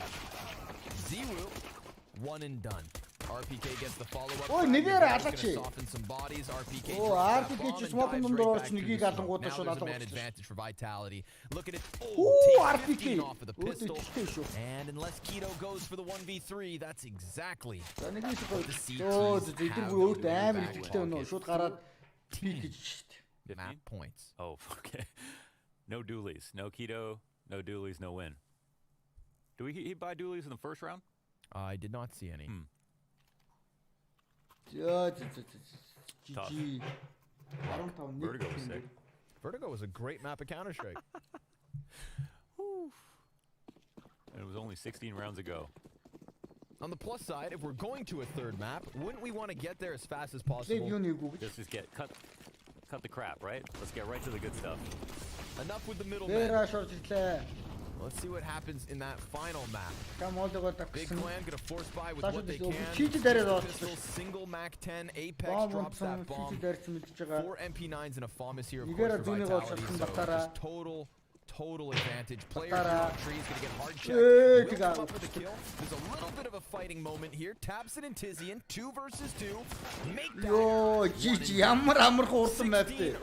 Speaker 7: Zero, one and done. RPK gets the follow-up.
Speaker 1: Ой, нэгээр алаач.
Speaker 7: Soften some bodies. RPK
Speaker 1: Оо, RPK ч smoke дундор орч нэгийг алангуудаа шууд
Speaker 7: alangуудаа.
Speaker 1: алангуудаа.
Speaker 7: Advantage for Vitality. Look at it.
Speaker 1: RPK
Speaker 7: off of the pistol. And unless Keto goes for the 1v3, that's exactly
Speaker 1: За нэг их
Speaker 7: what
Speaker 1: гоё.
Speaker 7: the
Speaker 1: Оо,
Speaker 7: CTs
Speaker 1: зөв
Speaker 7: have
Speaker 1: өөртөө
Speaker 7: their
Speaker 1: амар
Speaker 7: back
Speaker 1: ихтэй өнөө шууд гараад пик гэж штт.
Speaker 7: map points.
Speaker 6: Oh, okay. No dualies, no Keto, no dualies, no win. Do he buy dualies in the first round?
Speaker 7: I did not see any.
Speaker 1: GG.
Speaker 6: Vertigo was sick.
Speaker 7: Vertigo was a great map of Counter-Strike.
Speaker 6: And it was only 16 rounds ago.
Speaker 7: On the plus side, if we're going to a third map, wouldn't we want to get there as fast as possible?
Speaker 6: Let's just cut the crap, right? Let's get right to the good stuff.
Speaker 7: Enough with the middleman. Let's see what happens in that final map. Big Clan gonna force buy with what they can. Pistol, single Mac 10, Apex drops that bomb. 4 MP9s and a FAMAS here, of course, for Vitality. So just total advantage. Players on trees gonna get hard checked. Will come up with a kill. There's a little bit of a fighting moment here. Tabson and Tizian, 2 versus 2. Make that.
Speaker 1: Йоо, GG ямар хуурсан байвтэй.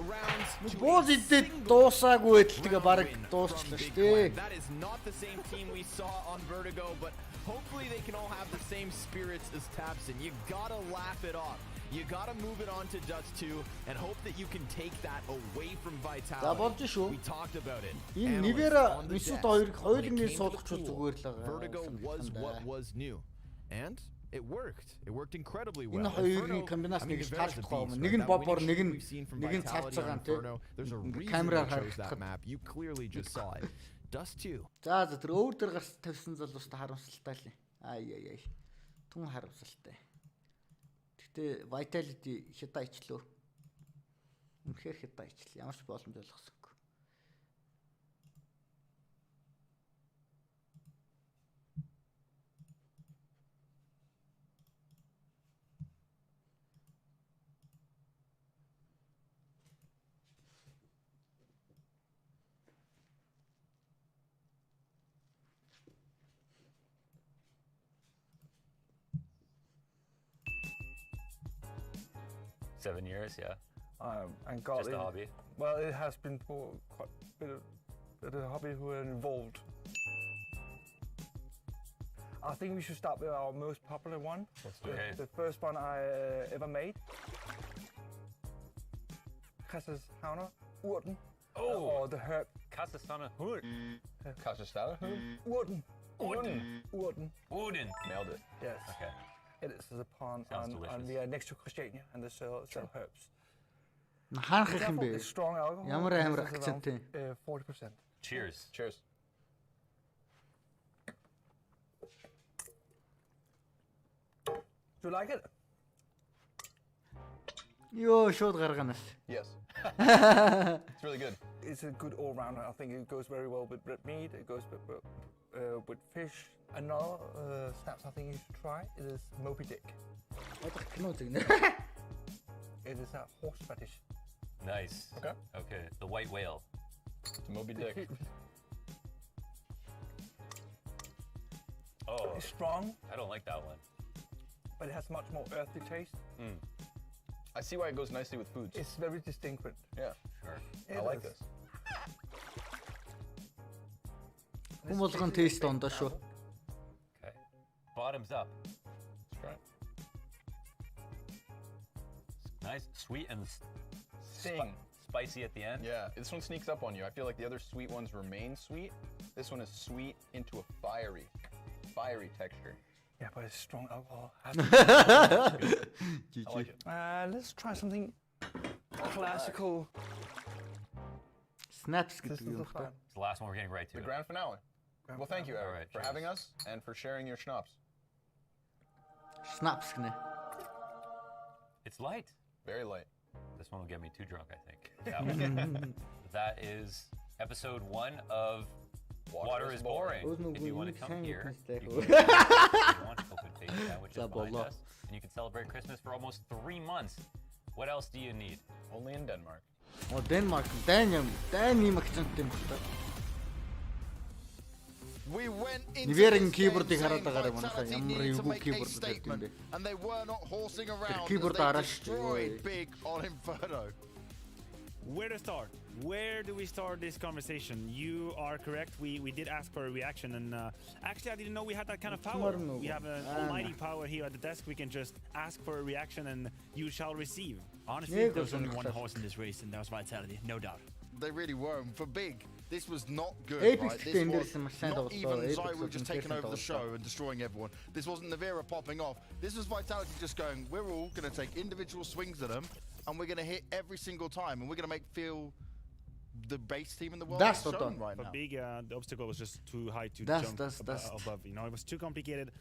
Speaker 1: Бууз идээд дуусаагүй байтал тэгээ баг дуусчлаа шүү дээ.
Speaker 7: That is not the same team we saw on Vertigo, but hopefully they can all have the same spirits as Tabson. You gotta laugh it off. You gotta move it on to Dust 2 and hope that you can take that away from Vitality. We talked about it.
Speaker 1: Энэ нивэра Мисут хоёрыг хоёулынгийн суулгачвал зүгээр л байгаа.
Speaker 7: Vertigo was what was new. And it worked. It worked incredibly well.
Speaker 1: Энэ хоёрын комбинац нэг л таалдахгүй юм. Нэг нь бобор, нэг нь цацгаан тий.
Speaker 7: There's a reason they chose that map. You clearly just saw it. Dust 2.
Speaker 1: За тэр өөр дээр гарч тавьсан залуустай харамсалтай л. Ай. Түн харамсалтай. Гэтэ Vitality хятаа ичлөө. Үнэхээр хятаа ичлээ. Ямар ч боломж олгосонгүй.
Speaker 6: Seven years, yeah.
Speaker 18: And got
Speaker 6: just a hobby.
Speaker 18: Well, it has been for quite a bit of a hobby who are involved. I think we should start with our most popular one.
Speaker 6: Okay.
Speaker 18: The first one I ever made. Kassashana Urten.
Speaker 6: Oh!
Speaker 18: Or the herb.
Speaker 6: Kassashana Urten.
Speaker 18: Kassashana Urten. Urten.
Speaker 6: Nailed it.
Speaker 18: Yes.
Speaker 6: Okay.
Speaker 18: It is a pond, and we are next to Christiania, and they sell herbs.
Speaker 1: Хаанх юм бэ?
Speaker 18: Strong alcohol.
Speaker 1: Ямар амар акценттэй.
Speaker 18: 40%.
Speaker 6: Cheers.
Speaker 18: Cheers. Do you like it?
Speaker 1: Йоо, шууд гарганаас.
Speaker 18: Yes. It's really good. It's a good all-rounder. I think it goes very well with red meat. It goes with fish. Another snaps I think you should try is Moby Dick. It is a horseradish.
Speaker 6: Nice. Okay. The white whale.
Speaker 18: Moby Dick.
Speaker 6: Oh.
Speaker 18: It's strong.
Speaker 6: I don't like that one.
Speaker 18: But it has much more earthy taste.
Speaker 19: I see why it goes nicely with foods.
Speaker 18: It's very distinct.
Speaker 19: Yeah.
Speaker 6: Sure.
Speaker 19: I like this.
Speaker 1: Хүмүүлгэн тест ондоо шүү.
Speaker 6: Okay. Bottoms up.
Speaker 19: Let's try it.
Speaker 6: Nice, sweet and spicy at the end.
Speaker 19: Yeah, this one sneaks up on you. I feel like the other sweet ones remain sweet. This one is sweet into a fiery texture.
Speaker 18: Yeah, but it's strong alcohol. I
Speaker 19: like it.
Speaker 18: Let's try something classical.
Speaker 1: Snaps.
Speaker 6: It's the last one we're getting right to.
Speaker 19: The grand finale. Well, thank you, Eric, for having us and for sharing your schnapps.
Speaker 1: Snaps гинэ.
Speaker 20: It's light.
Speaker 19: Very light.
Speaker 20: This one will get me too drunk, I think. That is episode 1 of Water is Boring. If you want to come here, you can open face sandwiches behind us, and you can celebrate Christmas for almost 3 months. What else do you need?
Speaker 19: Only in Denmark.
Speaker 1: Oh, Denmark. Дайны акценттэй юм байна.
Speaker 12: We went into
Speaker 1: Нивэрийн
Speaker 12: this
Speaker 1: keyboard-ыг
Speaker 12: game
Speaker 1: хараад
Speaker 12: saying
Speaker 1: байгаа юм
Speaker 12: Vitality
Speaker 1: ямар
Speaker 12: needed to
Speaker 1: эвгүй
Speaker 12: make a
Speaker 1: keyboard гэдэг юм
Speaker 12: statement,
Speaker 1: бэ.
Speaker 12: and they were not horsing around
Speaker 1: keyboard
Speaker 12: as they
Speaker 1: араш
Speaker 12: destroyed big on Inferno.
Speaker 13: Where to start? Where do we start this conversation? You are correct. We did ask for a reaction, and actually I didn't know we had that kind of power. We have an almighty power here at the desk. We can just ask for a reaction, and you shall receive.
Speaker 14: Honestly, there was only one horse in this race, and that was Vitality, no doubt.
Speaker 12: They really were. And for Big, this was not good,
Speaker 1: Apex
Speaker 12: right? This was
Speaker 1: not
Speaker 12: not even Zywu just taking over the
Speaker 1: also.
Speaker 12: show and destroying everyone. This wasn't Navira popping off. This was Vitality just going, we're all going to take individual swings at them, and we're going to hit every single time, and we're going to feel the base team in the world
Speaker 1: That's
Speaker 12: shown
Speaker 1: Dota.
Speaker 12: right
Speaker 13: For
Speaker 12: now.
Speaker 13: Big, the obstacle was just too high to
Speaker 1: That's-
Speaker 13: jump
Speaker 1: that's- that's-
Speaker 13: above. You know, it was too complicated.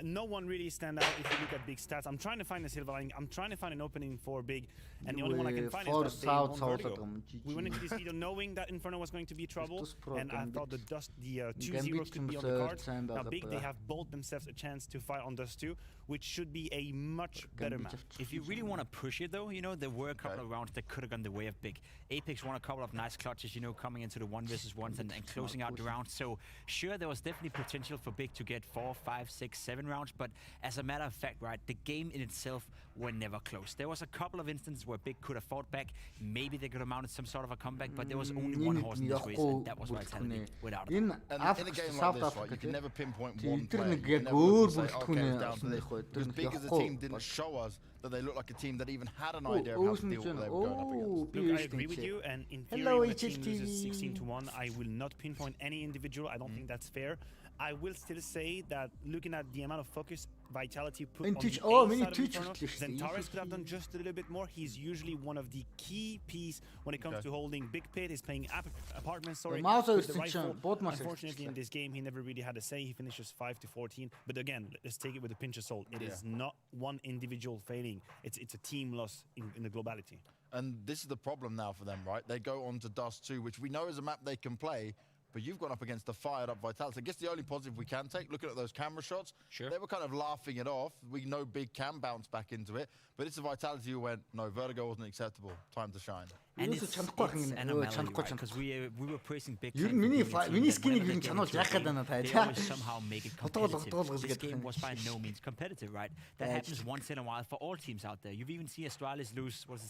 Speaker 13: No one really stand out if you look at Big stats. I'm trying to find a silver lining. I'm trying to find an opening for Big, and the only one I can find is that they won Vertigo. We went into this video knowing that Inferno was going to be trouble, and I thought the 2-0 could be on the cards. Now Big, they have bought themselves a chance to fight on Dust 2, which should be a much better map.
Speaker 14: If you really want to push it, though, you know, there were a couple of rounds that could have gone the way of Big. Apex won a couple of nice clutches, you know, coming into the 1v1s and closing out the round. So, sure, there was definitely potential for Big to get 4, 5, 6, 7 rounds, but as a matter of fact, right, the game in itself were never close. There was a couple of instances where Big could have fought back. Maybe they could have mounted some sort of a comeback, but there was only one horse in this race, and that was Vitality, without a doubt.
Speaker 12: And in a game like this, right, you can never pinpoint one player. You can never say, okay, it's down to this. Because Big as a team didn't show us that they looked like a team that even had an idea of how to deal with what they were going up against.
Speaker 13: Look, I agree with you, and in theory, when a team loses 16-1, I will not pinpoint any individual. I don't think that's fair. I will still say that looking at the amount of focus Vitality put on the A side of Inferno, Zentaris could have done just a little bit more. He's usually one of the key piece when it comes to holding Big Pit. He's playing apartments, with the rifle. Unfortunately, in this game, he never really had a say. He finishes 5-14. But again, let's take it with a pinch of salt. It is not one individual failing. It's a team loss in the globality.
Speaker 12: And this is the problem now for them, right? They go on to Dust 2, which we know is a map they can play, but you've gone up against the fired up Vitality. I guess the only positive we can take, looking at those camera shots, they were kind of laughing it off. We know Big can bounce back into it, but it's a Vitality who went, no, Vertigo wasn't acceptable. Time to shine.
Speaker 14: And it's an anomaly, right? Because we were praising Big
Speaker 1: They
Speaker 14: always somehow make it competitive. This game was by no means competitive, right? That happens once in a while for all teams out there. You've even seen Astralis lose, was it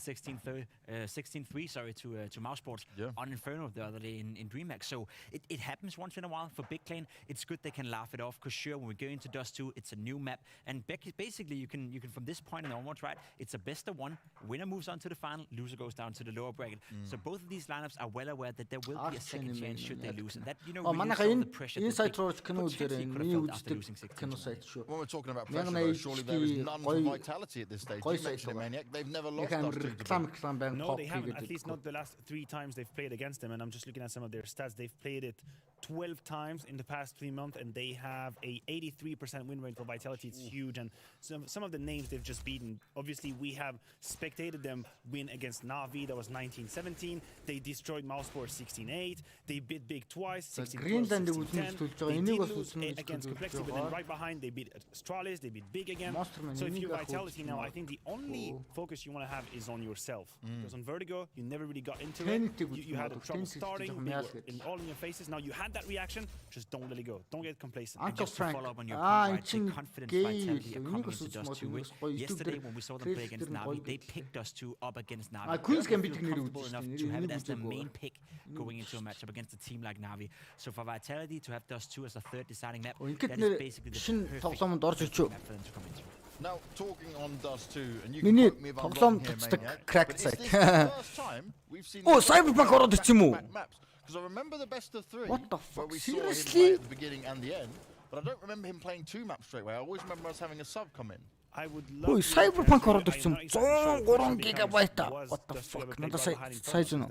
Speaker 14: 16-3, sorry, to Mousesports on Inferno the other day in DreamHack. So it happens once in a while for Big Clan. It's good they can laugh it off, because sure, when we go into Dust 2, it's a new map, and basically you can from this point and onwards, right? It's a best of one. Winner moves on to the final, loser goes down to the lower bracket. So both of these lineups are well aware that there will be a second chance should they lose, and that, you know, relieves some of the pressure that Big potentially could have felt after losing 16-1.
Speaker 12: When we're talking about pressure, though, surely there is none for Vitality at this stage. You mentioned it, Maniac. They've never lost Dust 2 to Big.
Speaker 13: No, they haven't. At least not the last 3 times they've played against them. And I'm just looking at some of their stats. They've played it 12 times in the past 3 months, and they have a 83% win rate for Vitality. It's huge. And some of the names they've just beaten. Obviously, we have spectated them win against Na'Vi. That was 19-17. They destroyed Mouseport 16-8. They beat Big twice, 16-12, 16-10. They did lose against Complexity, but then right behind they beat Astralis. They beat Big again. So if you're Vitality now, I think the only focus you want to have is on yourself. Because on Vertigo, you never really got into it. You had trouble starting. They were all in your faces. Now you had that reaction. Just don't let it go. Don't get complacent.
Speaker 14: And just to follow up on your point, right, the confidence Vitality are coming into Dust 2 with. Yesterday, when we saw them play against Na'Vi, they picked Dust 2 up against Na'Vi. They feel comfortable enough to have it as their main pick going into a matchup against a team like Na'Vi. So for Vitality to have Dust 2 as a third deciding map, that is basically the perfect map for them to come into.
Speaker 12: Now, talking on Dust 2, and you can quote me if I'm wrong here, Maniac, but is this the first time we've seen back-to-back maps? Because I remember the best of 3,
Speaker 1: What the fuck?
Speaker 12: where we saw him
Speaker 1: Seriously?
Speaker 12: play at the beginning and the end, but I don't remember him playing 2 maps straight away. I always remember us having a sub come in.
Speaker 13: I would love
Speaker 1: Cyberpunk ороод ирсэн 103 гигабайт. What the fuck? Надад сайз нь.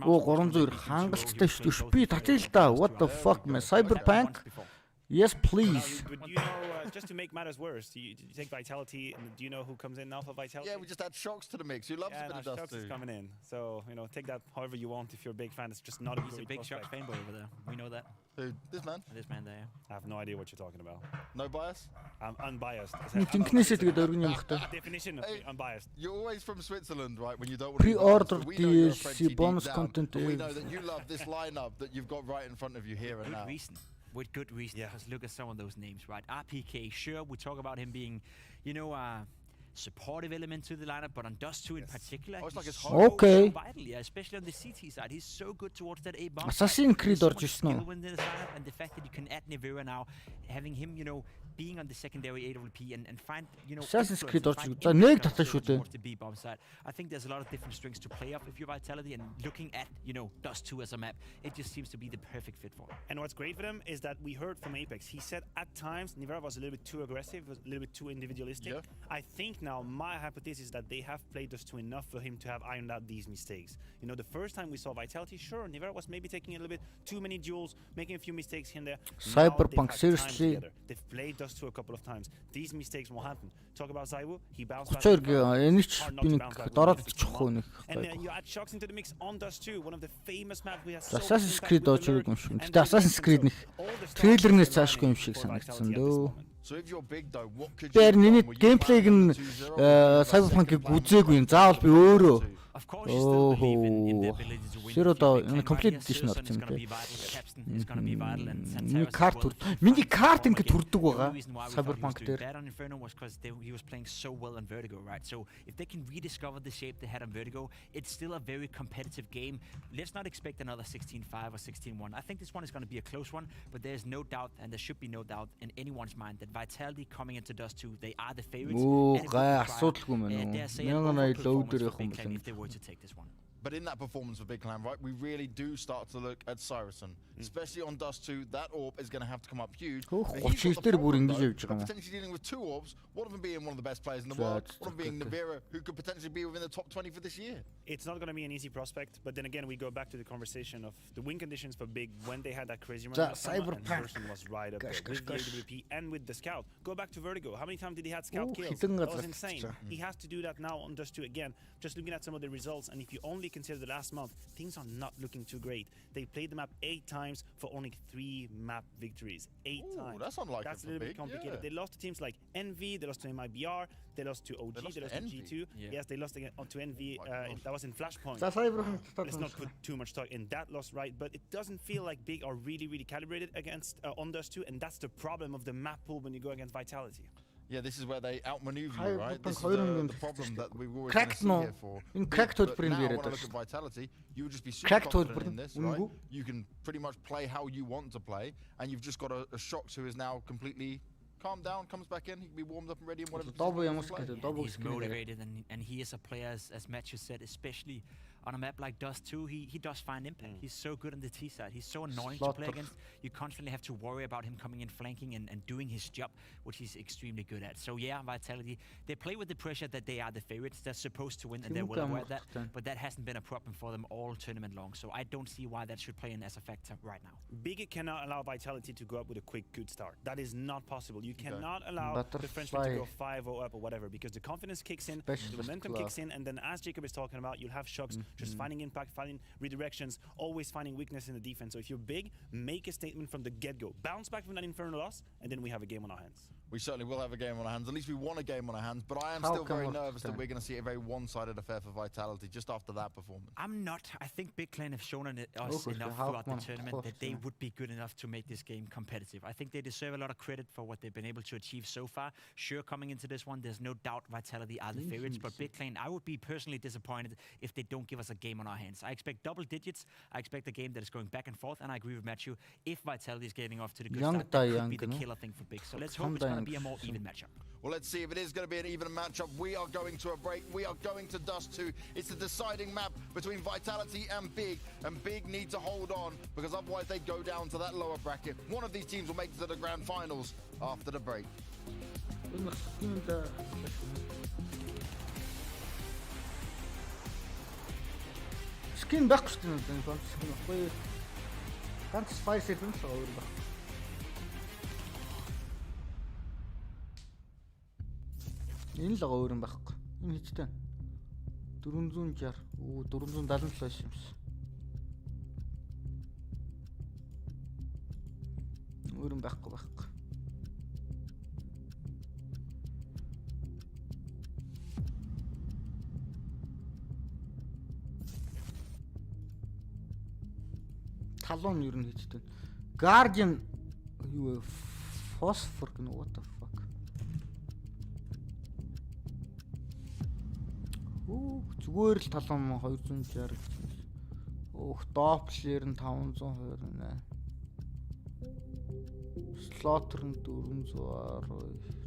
Speaker 1: Оо 300 хангалттай шүү дээ. Би татъя л да. What the fuck man? Cyberpunk Yes, please.
Speaker 13: But you know, just to make matters worse, you take Vitality, and do you know who comes in now for Vitality?
Speaker 12: Yeah, we just add Shocks to the mix. Who loves a bit of Dust
Speaker 13: Shocks is
Speaker 12: 2.
Speaker 13: coming in. So, you know, take that however you want if you're a big fan. It's just not a
Speaker 14: He's a big Shocks fanboy over there. We know that.
Speaker 12: Who? This man?
Speaker 14: This man there.
Speaker 13: I have no idea what you're talking about.
Speaker 12: No bias?
Speaker 13: I'm unbiased. Definition of unbiased.
Speaker 12: You're always from Switzerland, right? When you don't want
Speaker 1: Pre-order
Speaker 12: to be biased, but we know you're a
Speaker 1: DLC
Speaker 12: Frenchie deep
Speaker 1: bonus
Speaker 12: down,
Speaker 1: content
Speaker 12: but we
Speaker 1: is-
Speaker 12: know that you love this lineup that you've got right in front of you here and now.
Speaker 14: Reason. With good reason. Because look at some of those names, right? RPK, sure, we talk about him being, you know, supportive element to the lineup, but on Dust 2 in particular,
Speaker 12: Oh, it's like
Speaker 14: he's
Speaker 12: his
Speaker 14: so,
Speaker 12: home.
Speaker 1: Okay.
Speaker 14: so vital, yeah, especially on the CT side. He's so good towards that A bomb.
Speaker 1: Assassin's Creed
Speaker 14: so
Speaker 1: or
Speaker 14: much
Speaker 1: just
Speaker 14: skill
Speaker 1: now.
Speaker 14: within this lineup, and the fact that you can add Nivera now, having him, you know, being on the secondary AWP and find, you know,
Speaker 1: Assassin's
Speaker 14: influence
Speaker 1: Creed
Speaker 14: and
Speaker 1: or
Speaker 14: find
Speaker 1: just-
Speaker 14: impact
Speaker 1: нэг
Speaker 14: on
Speaker 1: татах шүү дээ.
Speaker 14: towards the B bomb side. I think there's a lot of different strings to play off if you're Vitality, and looking at, you know, Dust 2 as a map, it just seems to be the perfect fit for him.
Speaker 13: And what's great for them is that we heard from Apex. He said at times Nivera was a little bit too aggressive, was a little bit too individualistic.
Speaker 12: Yeah.
Speaker 13: I think now my hypothesis is that they have played Dust 2 enough for him to have ironed out these mistakes. You know, the first time we saw Vitality, sure, Nivera was maybe taking a little bit too many duels, making a few mistakes here and there. Now
Speaker 1: Cyberpunk,
Speaker 13: they've had time
Speaker 1: seriously.
Speaker 13: together. They've played Dust 2 a couple of times. These mistakes won't happen. Talk about Zaiwu, he bounced back.
Speaker 1: 32 энийг ч
Speaker 13: Hard not
Speaker 1: би
Speaker 13: to
Speaker 1: нэг
Speaker 13: bounce back
Speaker 1: дороод
Speaker 13: when you
Speaker 1: чихгүй нэг.
Speaker 13: And then you add Shocks into the mix on Dust 2, one of the famous maps we have.
Speaker 1: Assassin's Creed очрог юм шиг. Гэтэ Assassin's Creed нэг трейлернээс цаашгүй юм шиг санагдсан дөө.
Speaker 12: So if you're big though, what could
Speaker 1: Тэр
Speaker 12: you
Speaker 1: миний
Speaker 12: do? Were you
Speaker 1: геймплейг нь
Speaker 12: planning on 2-0?
Speaker 1: Cyberpunk-ыг үзээгүй юм. Заавал би өөрөө.
Speaker 14: Of course, you still believe in the ability to win.
Speaker 1: Zero
Speaker 14: If you
Speaker 1: Dawn
Speaker 14: make Clan
Speaker 1: complete
Speaker 14: Guardians,
Speaker 1: edition
Speaker 14: Susan
Speaker 1: орж
Speaker 14: is
Speaker 1: юм
Speaker 14: gonna be
Speaker 1: те.
Speaker 14: vital, Capstan is gonna be vital, and
Speaker 1: Миний
Speaker 14: Santeros
Speaker 1: карт
Speaker 14: as well.
Speaker 1: түр. Миний карт
Speaker 14: Again,
Speaker 1: ингэ төрдөг
Speaker 14: the
Speaker 1: байгаа.
Speaker 14: only reason why we thought he was
Speaker 1: Cyberpunk
Speaker 14: doing
Speaker 1: дээр.
Speaker 14: bad on Inferno was because he was playing so well on Vertigo, right? So if they can rediscover the shape they had on Vertigo, it's still a very competitive game. Let's not expect another 16-5 or 16-1. I think this one is going to be a close one, but there's no doubt, and there should be no doubt in anyone's mind that Vitality coming into Dust 2, they are the favorites.
Speaker 1: Оо,
Speaker 14: And it would
Speaker 1: гай
Speaker 14: require,
Speaker 1: асуудалгүй мэн үү.
Speaker 14: dare say, an
Speaker 1: 1000 low
Speaker 14: overperformance
Speaker 1: дээр
Speaker 14: for
Speaker 1: явах юм
Speaker 14: Big Clan
Speaker 1: байна.
Speaker 14: if they were to take this one.
Speaker 12: But in that performance for Big Clan, right, we really do start to look at Cyrison. Especially on Dust 2, that orb is going to have to come up huge.
Speaker 1: Oh,
Speaker 12: But he's got the
Speaker 1: дээр бүр
Speaker 12: problem,
Speaker 1: ингэж
Speaker 12: though,
Speaker 1: явж байгаа
Speaker 12: of
Speaker 1: юм.
Speaker 12: potentially dealing with 2 orbs, one of them being one of the best players in the
Speaker 1: So
Speaker 12: world,
Speaker 1: that's
Speaker 12: one of them being
Speaker 1: okay.
Speaker 12: Nivera, who could potentially be within the top 20 for this year.
Speaker 13: It's not going to be an easy prospect, but then again, we go back to the conversation of the win conditions for Big when they had that crazy run. last summer, and
Speaker 1: Cyberpunk.
Speaker 13: Person was right up there
Speaker 1: Gosh,
Speaker 13: with the
Speaker 1: gosh.
Speaker 13: AWP and with the Scout. Go back to Vertigo. How many times did he have Scout
Speaker 1: Oh,
Speaker 13: kills?
Speaker 1: хитэн
Speaker 13: That
Speaker 1: газар
Speaker 13: was insane.
Speaker 1: татчихсан.
Speaker 13: He has to do that now on Dust 2 again. Just looking at some of the results, and if you only consider the last month, things are not looking too great. They played the map 8 times for only 3 map victories. 8 times.
Speaker 12: That's unlike
Speaker 13: That's a
Speaker 12: it for
Speaker 13: little bit
Speaker 12: Big,
Speaker 13: complicated.
Speaker 12: yeah.
Speaker 13: They lost to teams like Envy, they lost to MIBR, they lost to OG,
Speaker 12: lost
Speaker 13: they
Speaker 12: to
Speaker 13: lost to
Speaker 12: Envy?
Speaker 13: G2.
Speaker 14: Yeah.
Speaker 13: Yes, they lost again to Envy. That was in Flashpoint.
Speaker 1: За Cyberpunk
Speaker 13: Let's not put too much stock in that loss, right? But it doesn't feel like Big are really calibrated against on Dust 2, and that's the problem of the map pool when you go against Vitality.
Speaker 12: Yeah, this is where they outmaneuver
Speaker 1: Хайр
Speaker 12: you, right? This is
Speaker 1: хоёрын
Speaker 12: the problem that we've always
Speaker 1: Cracked
Speaker 12: been
Speaker 1: no.
Speaker 12: here for.
Speaker 1: Энэ
Speaker 12: Big,
Speaker 1: cracked
Speaker 12: but
Speaker 1: хөлбөрийн
Speaker 12: now
Speaker 1: дээр
Speaker 12: when I
Speaker 1: байдаг
Speaker 12: look
Speaker 1: шүү.
Speaker 12: at Vitality, you would just be super
Speaker 1: Cracked
Speaker 12: confident
Speaker 1: хөлбөр
Speaker 12: in this,
Speaker 1: үнэгүй.
Speaker 12: right? You can pretty much play how you want to play, and you've just got a Shox who is now completely calmed down, comes back in, he can be warmed up and ready in whatever
Speaker 1: Double
Speaker 12: position he
Speaker 1: ямар
Speaker 12: wants to play.
Speaker 1: гэдэг double
Speaker 14: He's
Speaker 1: screen.
Speaker 14: motivated, and he is a player, as Matthew said, especially on a map like Dust 2, he does find impact. He's so good on the T side. He's so annoying to play
Speaker 1: Slaughter.
Speaker 14: against. You constantly have to worry about him coming in flanking and doing his job, which he's extremely good at. So yeah, Vitality, they play with the pressure that they are the favorites. They're supposed to win, and they're well aware of that. But that hasn't been a problem for them all tournament long. So I don't see why that should play in as a factor right now.
Speaker 13: Big cannot allow Vitality to go up with a quick, good start. That is not possible. You cannot allow the Frenchmen to go 5-0 up or whatever, because the confidence kicks in, the momentum kicks in, and then as Jacob is talking about, you'll have Shocks just finding impact, finding redirections, always finding weakness in the defense. So if you're Big, make a statement from the get-go. Bounce back from that Inferno loss, and then we have a game on our hands.
Speaker 12: We certainly will have a game on our hands. At least we want a game on our hands. But I am
Speaker 1: How
Speaker 12: still very
Speaker 1: come
Speaker 12: nervous that
Speaker 1: time?
Speaker 12: we're going to see a very one-sided affair for Vitality just after that performance.
Speaker 14: I'm not. I think Big Clan have shown us
Speaker 1: Okay,
Speaker 14: enough
Speaker 1: how
Speaker 14: throughout the
Speaker 1: come?
Speaker 14: tournament
Speaker 1: Of
Speaker 14: that
Speaker 1: course,
Speaker 14: they
Speaker 1: yeah.
Speaker 14: would be good enough to make this game competitive. I think they deserve a lot of credit for what they've been able to achieve so far. Sure, coming into this one, there's no doubt Vitality are the favorites, but Big Clan, I would be personally disappointed if they don't give us a game on our hands. I expect double digits. I expect a game that is going back and forth, and I agree with Matthew. If Vitality is getting off to the good
Speaker 1: Young
Speaker 14: start, that could
Speaker 1: young,
Speaker 14: be the
Speaker 1: no?
Speaker 14: killer thing for Big. So let's hope it's going to be a more even matchup.
Speaker 12: Well, let's see if it is going to be an even matchup. We are going to a break. We are going to Dust 2. It's a deciding map between Vitality and Big need to hold on because otherwise they go down to that lower bracket. One of these teams will make it to the grand finals after the break.
Speaker 1: Skin байхгүй шүү дээ. Энэ ганц skin байхгүй. Ганц spice юм шиг өөр баг. Энэ л өөр юм байхгүй. Энэ хэдтэй. 460. Оо 477 байсан юм шиг. Өөр юм байхгүй. Талон ер нь хэдтэй. Guardian юу phosphor гэнэ what the fuck. Зүгээр л талон 260. Doppler нь 528. Slaughter нь 412.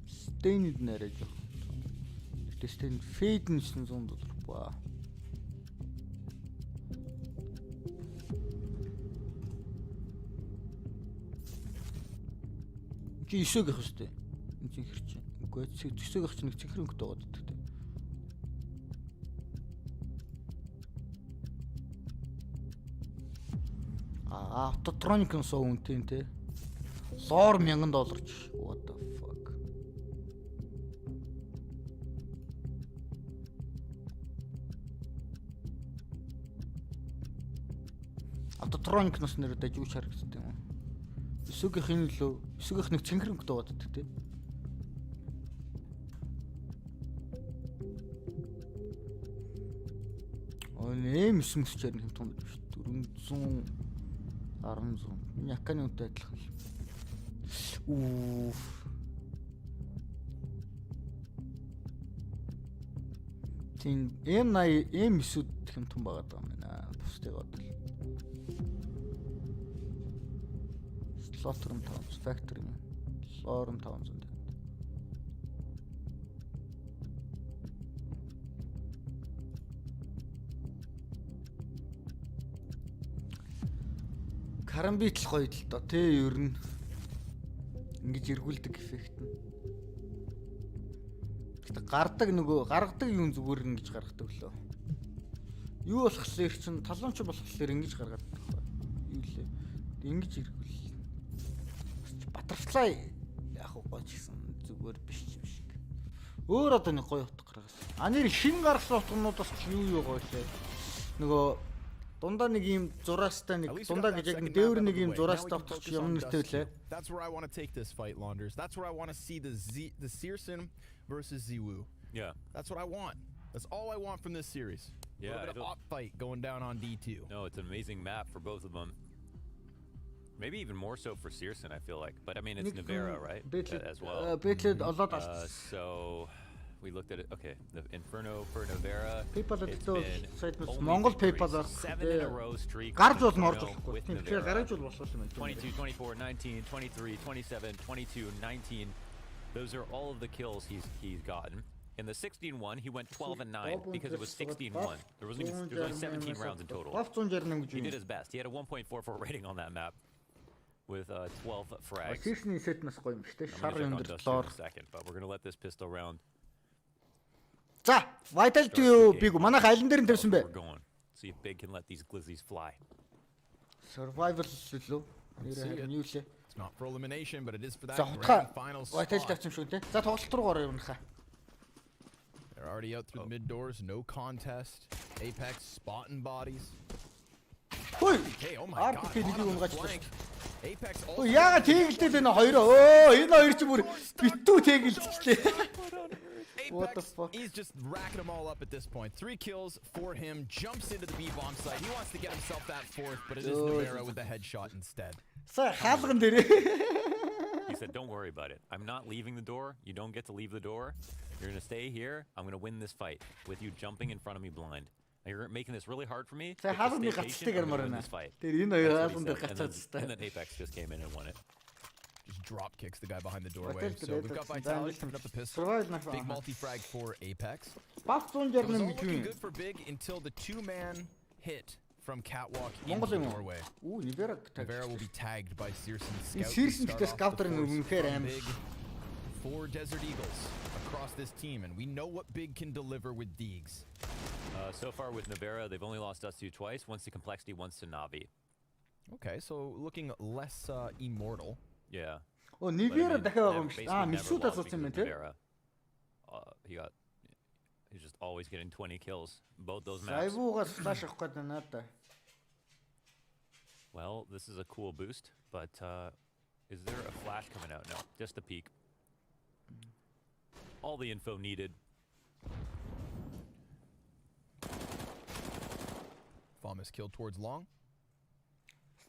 Speaker 1: Stained нэрэж яг. Тэгтээ Stained Fade нь $900 ба. Чи 9-г их хөстэй. Энэ чихэр чинь. Үгүй ээ 9-г их чинь нэг чихэр өнгөтэй байгаад гэдэг. Autotronic нь суу үнэтэй те. Лор $1000 ч. What the fuck. Autotronic нас нэр дэж үуч харагддаг юм. Өсөөгийнх нь лөө өсөөгийнх нэг цэнхэрэнтэй боддог те. Нэм өсмөсчээр нэг том биш. 400 10. Яканы үнэтэй адилхан л. Үф. Тин M80 M9 гэх юм том байгаа даа юм аа. Бусдыг бодвол. Slaughter 500 factory нь. Lore 500. Карамбит л гоё л доо тий ер нь ингэж эргүүлдэг эффект нь. Гэтэ гардаг юм зүгээр ингэж гаргадаг лөө. Юу болохлээр чинь талонч болохлээр ингэж гаргадаг байхгүй. Юу лээ. Ингэж эргүүл. Батарфлай яг гоё ч гэсэн зүгээр биш юм шиг. Өөр одоо нэг гоё утга гаргасан. Нэр хин гаргасан утгнуудаас юу гоё лээ. Нөгөө дундаа нэг юм зураастай нэг дундаа гэж яг дээвэр нэг юм зураастай авчих юм нэртэй лээ.
Speaker 7: That's where I want to take this fight, Launders. That's where I want to see the Searson versus Ziwu.
Speaker 6: Yeah.
Speaker 7: That's what I want. That's all I want from this series.
Speaker 6: Yeah.
Speaker 7: A little bit of op fight going down on D2.
Speaker 6: No, it's an amazing map for both of them. Maybe even more so for Searson, I feel like. But I mean, it's Nevera, right? As well. So we looked at it. Okay, the Inferno for Nevera. It's been Mongol PayPal 7 in a row streak. With Nevera. 22, 24, 19, 23, 27, 22, 19. Those are all of the kills he's gotten. In the 16-1, he went 12-9 because it was 16-1. There was only 17 rounds in total. He did his best. He had a 1.44 rating on that map with 12 frags. I'm going to check on Duster in a second, but we're going to let this pistol round.
Speaker 1: За, Vitality юу биг манай хайлан дээр нь тавьсан бэ?
Speaker 6: We're going. See if Big can let these glizzies fly.
Speaker 1: Survival лөө. Нэр нь юу лээ?
Speaker 7: It's not for elimination, but it is for that grand final spot.
Speaker 1: Vitality тавьсан шүү дээ. За, тоглолт руу гараа юм хаа.
Speaker 7: They're already out through the mid doors, no contest. Apex spotting bodies.
Speaker 1: Hey,
Speaker 7: oh my god. Apex also.
Speaker 1: Яагаад тэгэлдээд байна хоёроо? Өө, энэ хоёр ч бүр битүү тэгэлдчихлээ.
Speaker 7: What the fuck? He's just racking them all up at this point. 3 kills for him. Jumps into the B-bomb site. He wants to get himself that 4th, but it is Nevera with the headshot instead.
Speaker 6: He said, don't worry about it. I'm not leaving the door. You don't get to leave the door. You're going to stay here. I'm going to win this fight with you jumping in front of me blind. And you're making this really hard for me. Stay patient. I'm going to win this fight. And then Apex just came in and won it.
Speaker 7: Just drop kicks the guy behind the doorway. So we've got Vitality coming up the pistol. Big multi-frag for Apex. It was all looking good for Big until the 2-man hit from Catwalk into the doorway. Nevera will be tagged by Searson Scout. Big 4 Desert Eagles across this team, and we know what Big can deliver with Deegs.
Speaker 6: So far with Navera, they've only lost Dust 2 twice. Once to Complexity, once to Navi.
Speaker 7: Okay, so looking less immortal.
Speaker 6: Yeah.
Speaker 1: Oh, Nivera дахиад байгаа юм шүү. Мисүүд асуусан юм тий.
Speaker 6: He's just always getting 20 kills. Both those maps.
Speaker 1: Сайвуугаас флаш авах гэдэг надаа.
Speaker 6: Well, this is a cool boost, but is there a flash coming out? No, just the peak. All the info needed.
Speaker 7: Farm is killed towards long.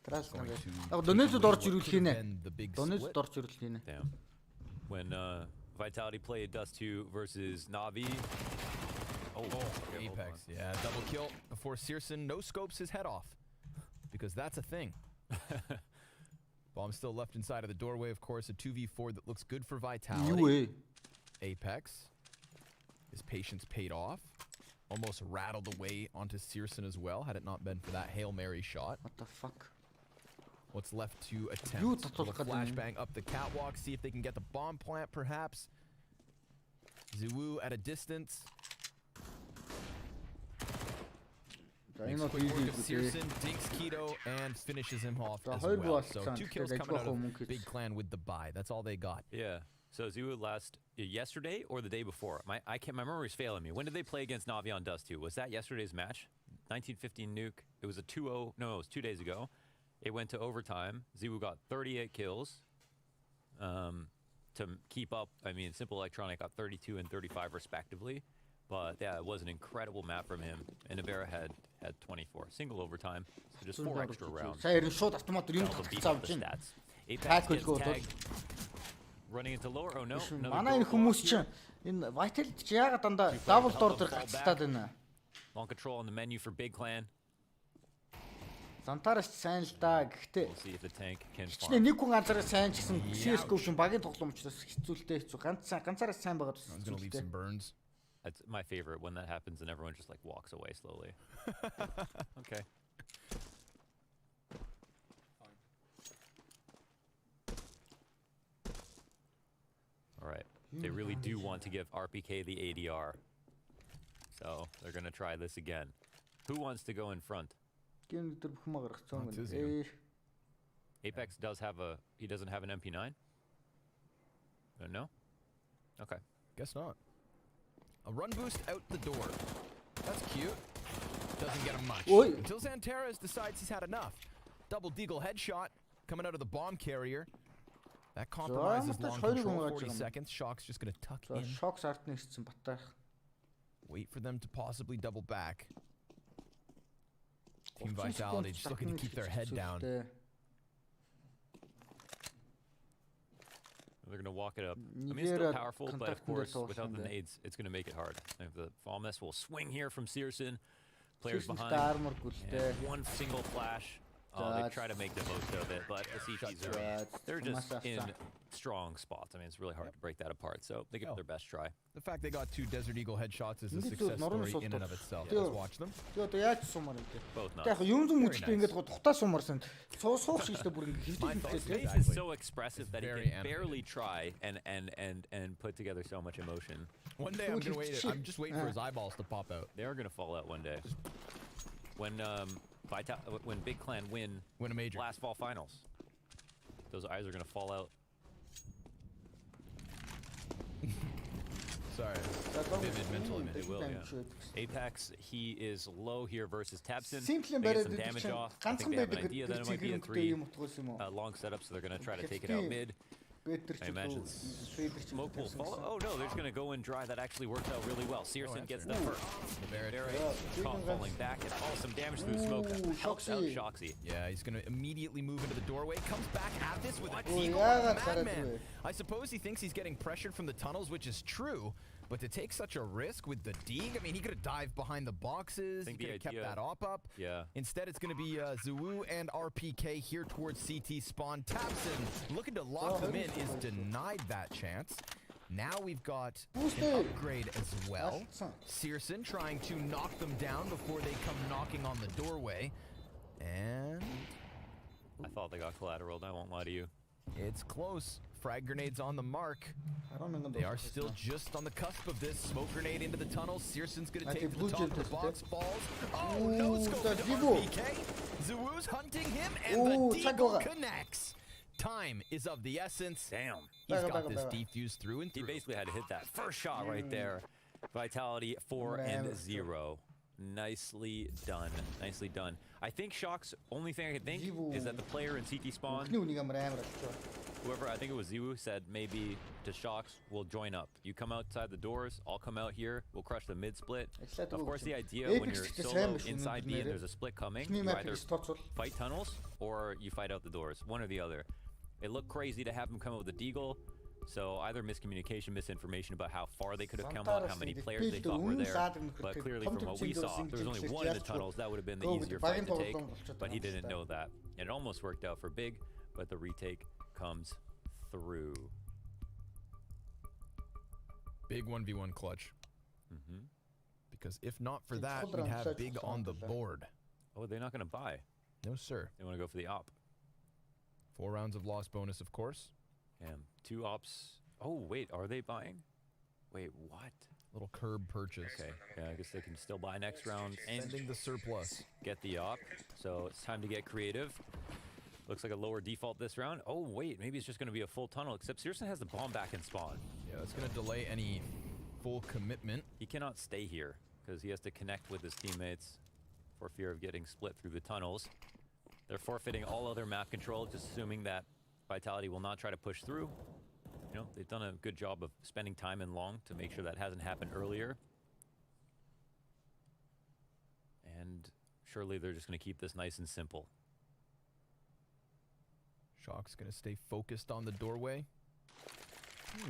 Speaker 1: Донэцд орж ирүүлэх нэ. Донэцд орж ирүүлэх нэ.
Speaker 6: Damn. When Vitality played Dust 2 versus Navi. Oh,
Speaker 7: Apex. Yeah, double kill before Searson no scopes his head off. Because that's a thing. Bomb still left inside of the doorway, of course. A 2v4 that looks good for Vitality. Apex. His patience paid off. Almost rattled away onto Searson as well, had it not been for that Hail Mary shot.
Speaker 1: What the fuck?
Speaker 7: What's left to attempt? A flashbang up the catwalk, see if they can get the bomb plant, perhaps. Ziwu at a distance. Makes quick work of Searson, dinks Keto, and finishes him off as well. So 2 kills coming out of Big Clan with the bye. That's all they got.
Speaker 6: Yeah. So Ziwu last yesterday or the day before? My memory's failing me. When did they play against Navi on Dust 2? Was that yesterday's match? 1915 nuke. It was a 2-0. No, it was 2 days ago. It went to overtime. Ziwu got 38 kills. To keep up, I mean, Simple Electronic got 32 and 35 respectively. But yeah, it was an incredible map from him. And Navera had 24. Single overtime. So just 4 extra rounds. Stats. Apex gets tagged. Running into lower. Oh no.
Speaker 1: Манай энэ хүмүүс чинь энэ Vitality чи яагаад дандаа double door дээр гацтаад байна.
Speaker 6: Long control on the menu for Big Clan.
Speaker 1: Зантарч сайн л да. Гэхдээ
Speaker 6: We'll see if the tank can
Speaker 1: farm. Нэг хүн ганцаараа сайн ч гэсэн CS:GO шин багийн тоглоом учраас хэцүүлтэй хэцүү. Ганцаараа сайн байгаад
Speaker 7: хэцүү.
Speaker 6: That's my favorite when that happens and everyone just like walks away slowly. Okay. All right. They really do want to give RPK the ADR. So they're going to try this again. Who wants to go in front? Apex does have he doesn't have an MP9? No? Okay.
Speaker 7: Guess not. A run boost out the door. That's cute. Doesn't get him much. Until Xantares decides he's had enough. Double deagle headshot coming out of the bomb carrier. That compromises long control, 40 seconds. Shock's just going to tuck in. Wait for them to possibly double back. Team Vitality just looking to keep their head down.
Speaker 6: They're going to walk it up. I mean, it's still powerful, but of course, without the nades, it's going to make it hard. The Falmess will swing here from Searson. Players behind. And one single flash. They try to make the most of it, but the CTs they're just in strong spots. I mean, it's really hard to break that apart, so they give it their best try.
Speaker 7: The fact they got 2 Desert Eagle headshots is a success story in and of itself.
Speaker 1: Yeah.
Speaker 7: Let's watch them.
Speaker 1: Both
Speaker 6: not.
Speaker 1: My
Speaker 6: face is so expressive that he can barely try and put together so much emotion.
Speaker 7: One day I'm just waiting for his eyeballs to pop out.
Speaker 6: They are going to fall out one day. When Big Clan win
Speaker 7: a major
Speaker 6: last fall finals, those eyes are gonna fall out.
Speaker 7: Sorry, vivid mental image.
Speaker 6: They will, yeah. Apex, he is low here versus Tabson.
Speaker 1: Simply
Speaker 6: they get some damage off. I think they have an idea that it might be a 3 long setup, so they're gonna try to take it out mid. I imagine smoke will follow. Oh no, they're just gonna go and dry. That actually worked out really well. Searson gets the first. Falling back and some damage through smoke. That helps out Shoxy.
Speaker 7: Yeah, he's gonna immediately move into the doorway. Comes back at this with a deagle. Madman. I suppose he thinks he's getting pressured from the tunnels, which is true. But to take such a risk with the Deeg, I mean, he could have dived behind the boxes. He could have kept that op up.
Speaker 6: Yeah.
Speaker 7: Instead, it's going to be Ziwu and RPK here towards CT spawn. Tabson looking to lock them in is denied that chance. Now we've got an upgrade as well. Searson trying to knock them down before they come knocking on the doorway. And
Speaker 6: I thought they got collateraled, I won't lie to you.
Speaker 7: It's close. frag grenades on the mark. They are still just on the cusp of this. Smoke grenade into the tunnel. Searson's gonna take to the top of the box. Falls. Oh, no scope into RPK. ZywOo's hunting him, and the deagle connects. Time is of the essence.
Speaker 6: Damn.
Speaker 7: He's got this defuse through and through.
Speaker 6: He basically had to hit that first shot right there. Vitality 4-0. Nicely done. Nicely done. I think Shock's only thing I can think is that the player in CT spawn, whoever, I think it was ZywOo, said maybe to Shocks, we'll join up. You come outside the doors, I'll come out here, we'll crush the mid split. Of course, the idea when you're solo inside B and there's a split coming, you either fight tunnels or you fight out the doors, one or the other. It looked crazy to have him come out with a deagle. So either miscommunication, misinformation about how far they could have come out, how many players they thought were there. But clearly from what we saw, there was only one in the tunnels. That would have been the easier fight to take. But he didn't know that. And it almost worked out for Big, but the retake comes through.
Speaker 7: Big 1v1 clutch. Because if not for that, we'd have Big on the board.
Speaker 6: Oh, they're not going to buy?
Speaker 7: No, sir.
Speaker 6: They want to go for the op.
Speaker 7: 4 rounds of loss bonus, of course.
Speaker 6: Damn, 2 ops. Oh, wait, are they buying? Wait, what?
Speaker 7: Little curb purchase.
Speaker 6: Okay, yeah, I guess they can still buy next round and
Speaker 7: sending the surplus.
Speaker 6: Get the op. So it's time to get creative. Looks like a lower default this round. Oh, wait, maybe it's just going to be a full tunnel, except Searson has the bomb back in spawn.
Speaker 7: Yeah, that's going to delay any full commitment.
Speaker 6: He cannot stay here because he has to connect with his teammates for fear of getting split through the tunnels. They're forfeiting all other map control, just assuming that Vitality will not try to push through. You know, they've done a good job of spending time in long to make sure that hasn't happened earlier. And surely they're just going to keep this nice and simple.
Speaker 7: Shock's going to stay focused on the doorway.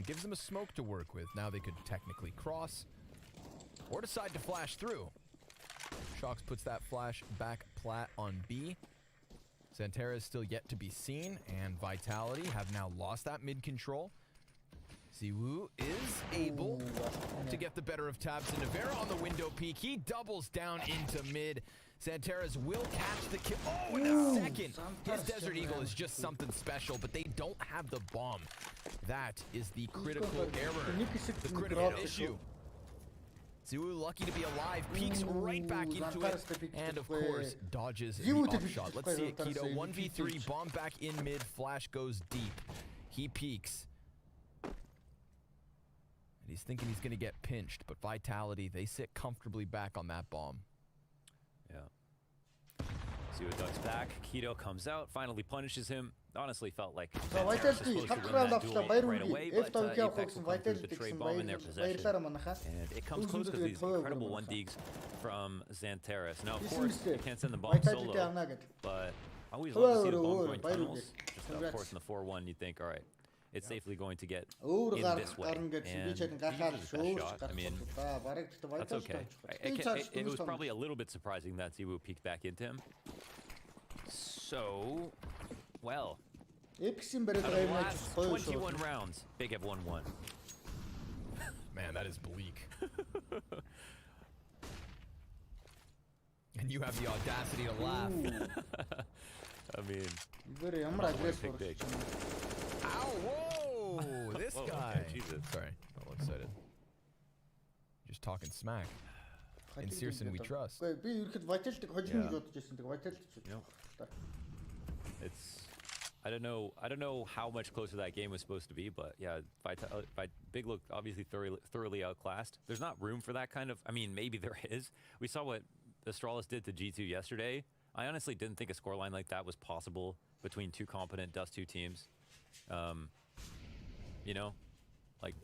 Speaker 7: Gives them a smoke to work with. Now they could technically cross or decide to flash through. Shocks puts that flash back plat on B. Santerra is still yet to be seen, and Vitality have now lost that mid control. ZywOo is able to get the better of Tabs and Navera on the window peak. He doubles down into mid. Santerra's will catch the kill. Oh, in a second. His Desert Eagle is just something special, but they don't have the bomb. That is the critical error, the critical issue. ZywOo lucky to be alive, peeks right back into it, and of course, dodges the off shot. Let's see it, Keto. 1v3, bomb back in mid, flash goes deep. He peeks. And he's thinking he's going to get pinched, but Vitality, they sit comfortably back on that bomb.
Speaker 6: Yeah. ZywOo ducks back, Keto comes out, finally punishes him. Honestly felt like
Speaker 1: right away, but Apex will come through the trade bomb in their possession.
Speaker 6: And it comes close because these incredible 1-digs from Xanteris. Now, of course, you can't send the bomb solo, but I always love to see the bomb going tunnels. Just, of course, in the 4-1, you think, all right, it's safely going to get in this way. And he uses the best shot. I mean, that's okay. It was probably a little bit surprising that ZywOo peeked back into him. So, well, out of the last 21 rounds, Big have won 1.
Speaker 7: Man, that is bleak. And you have the audacity to laugh.
Speaker 6: I mean,
Speaker 7: pick Big. Ow, whoa! This guy.
Speaker 6: Okay, Jesus.
Speaker 7: Sorry, I'm a little excited. Just talking smack. In Searson we trust.
Speaker 6: It's I don't know how much closer that game was supposed to be, but yeah, Big looked obviously thoroughly outclassed. There's not room for that kind of. I mean, maybe there is. We saw what Astralis did to G2 yesterday. I honestly didn't think a scoreline like that was possible between 2 competent Dust 2 teams. You know, like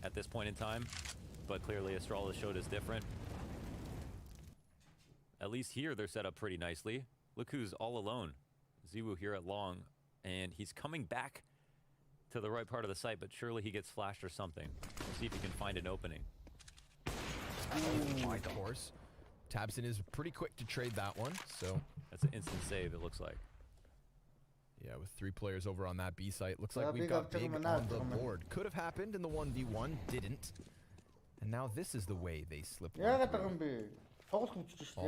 Speaker 6: at this point in time, but clearly Astralis showed us different. At least here they're set up pretty nicely. Look who's all alone. ZywOo here at long, and he's coming back to the right part of the site, but surely he gets flashed or something. See if he can find an opening.
Speaker 7: Oh, of course. Tabson is pretty quick to trade that one, so
Speaker 6: that's an instant save, it looks like.
Speaker 7: Yeah, with 3 players over on that B site, looks like we've got Big on the board. Could have happened in the 1v1, didn't. And now this is the way they slip. All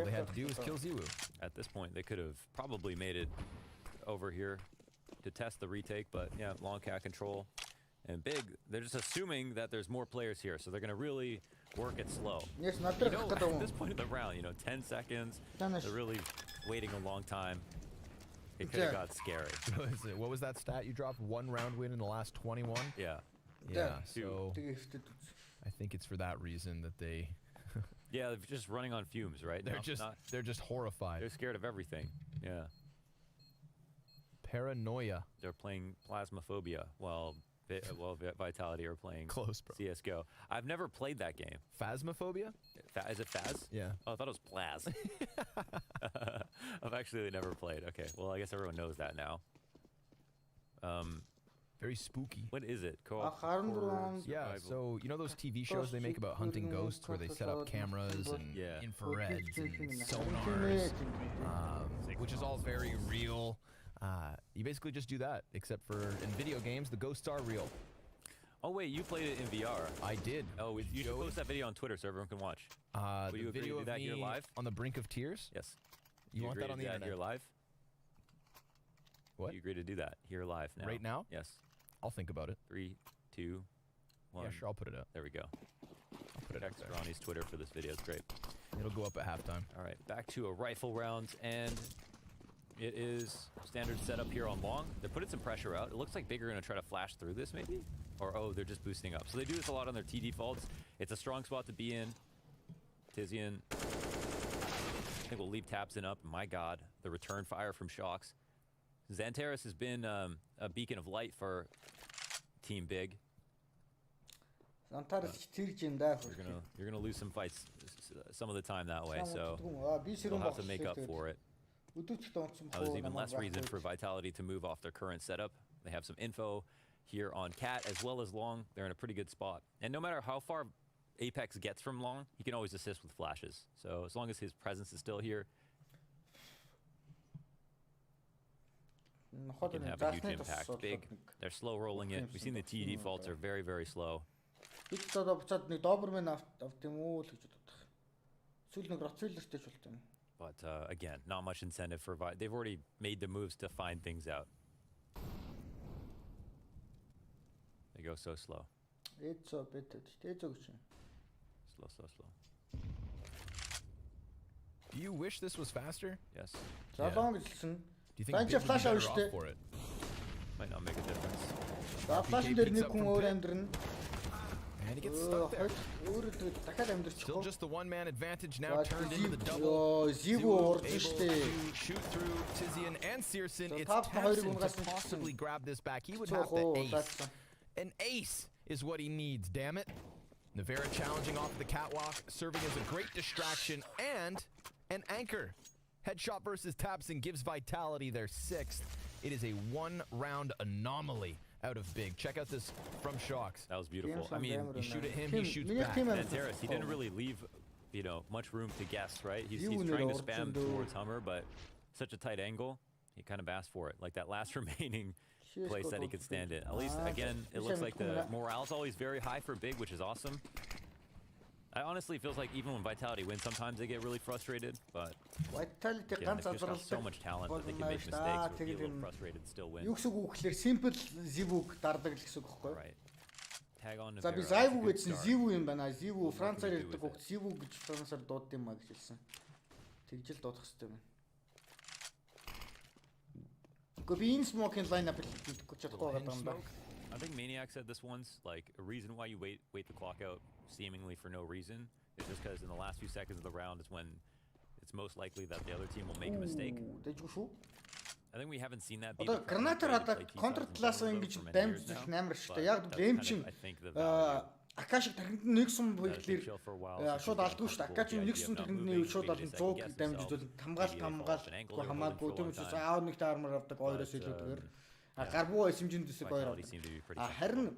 Speaker 7: they had to do was kill ZywOo.
Speaker 6: At this point, they could have probably made it over here to test the retake, but yeah, long cat control. And Big, they're just assuming that there's more players here, so they're going to really work it slow.
Speaker 1: Yes,
Speaker 6: At this point of the round, 10 seconds, they're really waiting a long time. It could have got scary.
Speaker 7: What was that stat you dropped? 1 round win in the last 21?
Speaker 6: Yeah.
Speaker 7: Yeah, so I think it's for that reason that they...
Speaker 6: Yeah, they're just running on fumes, right?
Speaker 7: They're just horrified.
Speaker 6: They're scared of everything. Yeah.
Speaker 7: Paranoia.
Speaker 6: They're playing Plasmaphobia while Vitality are playing CSGO. I've never played that game.
Speaker 7: Phasmophobia?
Speaker 6: Is it Phaz?
Speaker 7: Yeah.
Speaker 6: Oh, I thought it was Plaz. I've actually never played. Okay, well, I guess everyone knows that now.
Speaker 7: Very spooky.
Speaker 6: What is it?
Speaker 7: Yeah, so you know those TV shows they make about hunting ghosts where they set up cameras and infrareds and sonars, which is all very real. You basically just do that, except for in video games, the ghosts are real.
Speaker 6: Oh wait, you played it in VR.
Speaker 7: I did.
Speaker 6: Oh, you should post that video on Twitter so everyone can watch. Will you agree to do that here live?
Speaker 7: On the brink of tears?
Speaker 6: Yes.
Speaker 7: You want that on the internet?
Speaker 6: Here live?
Speaker 7: What?
Speaker 6: You agree to do that here live now?
Speaker 7: Right now?
Speaker 6: Yes.
Speaker 7: I'll think about it.
Speaker 6: 3, 2, 1.
Speaker 7: Yeah, sure, I'll put it up.
Speaker 6: There we go.
Speaker 7: I'll put it
Speaker 6: Check Ronnie's Twitter for this video. It's great.
Speaker 7: It'll go up at halftime.
Speaker 6: All right, back to a rifle round, and it is standard setup here on long. They're putting some pressure out. It looks like Big are going to try to flash through this, maybe? Or, oh, they're just boosting up. So they do this a lot on their T defaults. It's a strong spot to be in. Tizian, I think we'll leave Tabson up. My God, the return fire from Shocks. Xantares has been a beacon of light for Team Big. You're gonna lose some fights some of the time that way, so you'll have to make up for it. There's even less reason for Vitality to move off their current setup. They have some info here on Cat as well as Long. They're in a pretty good spot. And no matter how far Apex gets from Long, he can always assist with flashes. So as long as his presence is still here, he can have a huge impact. Big, they're slow rolling it. We've seen the T defaults are very, very slow. But again, not much incentive for they've already made the moves to find things out. They go so slow. Slow.
Speaker 7: Do you wish this was faster?
Speaker 6: Yes.
Speaker 7: Yeah. Do you think Big would be better off for it?
Speaker 6: Might not make a difference.
Speaker 7: And he gets stuck there. Still just the one-man advantage now turned into the double. Able to shoot through Tizian and Searson. It's Tabson to possibly grab this back. He would have to ace. An ace is what he needs, damn it. Navera challenging off the catwalk, serving as a great distraction and an anchor. Headshot versus Tabson gives Vitality their 6th. It is a 1-round anomaly out of Big. Check out this from Shocks.
Speaker 6: That was beautiful. I mean,
Speaker 7: you shoot at him, he shoots back.
Speaker 6: Xantares, he didn't really leave, much room to guess, right? He's trying to spam towards Hummer, but such a tight angle, he kind of asked for it. Like that last remaining place that he could stand in. At least, again, it looks like the morale's always very high for Big, which is awesome. I honestly feels like even when Vitality wins, sometimes they get really frustrated, but again, they've just got so much talent that they can make mistakes or be a little frustrated and still win. Right. Tag on
Speaker 1: За би Zaivu гэсэн Zivu юм байна. Zivu Францаар ярьдаг хөх Zivu гэж Францаар дууддаг юм а гэж хэлсэн. Тэгж л дуудах хэрэгтэй байна. Гэхдээ би энэ smoke-ийн line-up хэлэхгүй чадахгүй байгаа юм байна.
Speaker 6: I think Maniac said this once, like, a reason why you wait the clock out seemingly for no reason is just because in the last few seconds of the round is when it's most likely that the other team will make a mistake. I think we haven't seen that before.
Speaker 1: Гранатаар хадаа контр-класс ингэж дамжих амар штэ. Яг гэм чин Акашиг тархинд нэг сум бүхлээр шууд алдгүй штэ. Акашиг нэг сум тархиндны шууд алдан 100 дамжиж хамгаалахгүй хамаагүй тийм учраас аав нэгт армор авдаг ойроос илүүгээр гарбуу эсэмжинд дэсэг ойр харин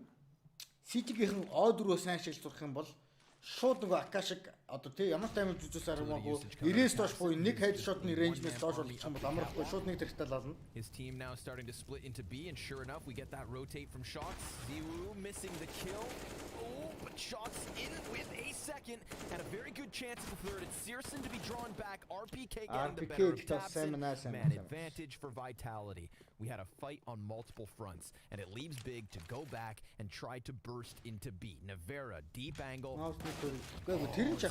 Speaker 1: Ситигийнхэн O4-өөс сайн шилж зурх юм бол шууд нөгөө Акашиг одоо тий ямар таймер зүжээс аргамаагүй 90-с доош буюу нэг headshot-ны range-нээс доош болчих юм бол амархгүй шууд нэг тэрэгтэй лална.
Speaker 7: His team now starting to split into B, and sure enough, we get that rotate from Shox. Ziwu missing the kill. Oh, but Shox in with a second, and a very good chance at the third. It's Searson to be drawn back. RPK getting the better of Tapson. Man, advantage for Vitality. We had a fight on multiple fronts, and it leaves Big to go back and try to burst into B. Navera, deep angle.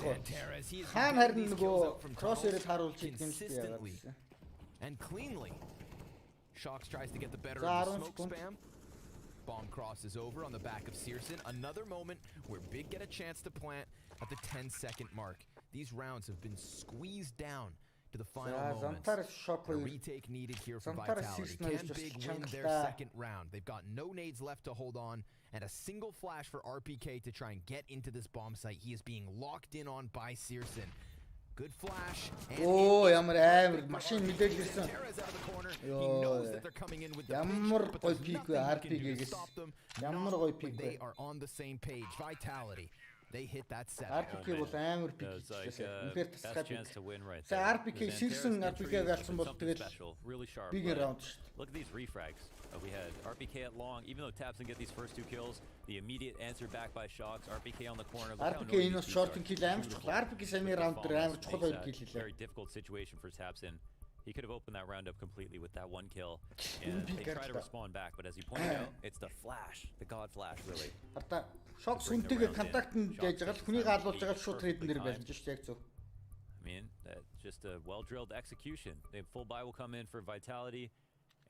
Speaker 7: Santares, he is getting these kills out from tunnel consistently and cleanly. Shox tries to get the better of the smoke spam. Bomb crosses over on the back of Searson. Another moment where Big get a chance to plant at the 10-second mark. These rounds have been squeezed down to the final moments. A retake needed here for Vitality. Can Big win their second round? They've got no nades left to hold on, and a single flash for RPK to try and get into this bomb site. He is being locked in on by Searson. Good flash.
Speaker 1: Oh, ямар амар машин мэдээж ирсэн.
Speaker 7: He knows that they're coming in with the
Speaker 1: ямар гоё пик вэ RPK-гээс. Ямар гоё пик вэ.
Speaker 7: They are on the same page. Vitality. They hit that set.
Speaker 1: RPK бол амар пик хийчихсэн. Үнэхээр тасгай пик. За RPK Searson RPK-г алсан бол тэгэл big round шүү дээ.
Speaker 6: Look at these refrags. We had RPK at long, even though Tapson get these first two kills, the immediate answer back by Shox, RPK on the corner.
Speaker 1: RPK энэ бас short kill амар чухал. RPK сами round дээр амар чухал хоёр kill хийлээ.
Speaker 6: Very difficult situation for Tapson. He could have opened that round up completely with that one kill, and they try to respond back, but as you pointed out, it's the flash, the god flash, really.
Speaker 1: Харта Shox хүнтэйгээ контактанд яаж байгаа л хүнийг алуулж байгаа шууд трейдэн дээр байлж шүү дээ яг зөв.
Speaker 6: I mean, just a well-drilled execution. The full buy will come in for Vitality.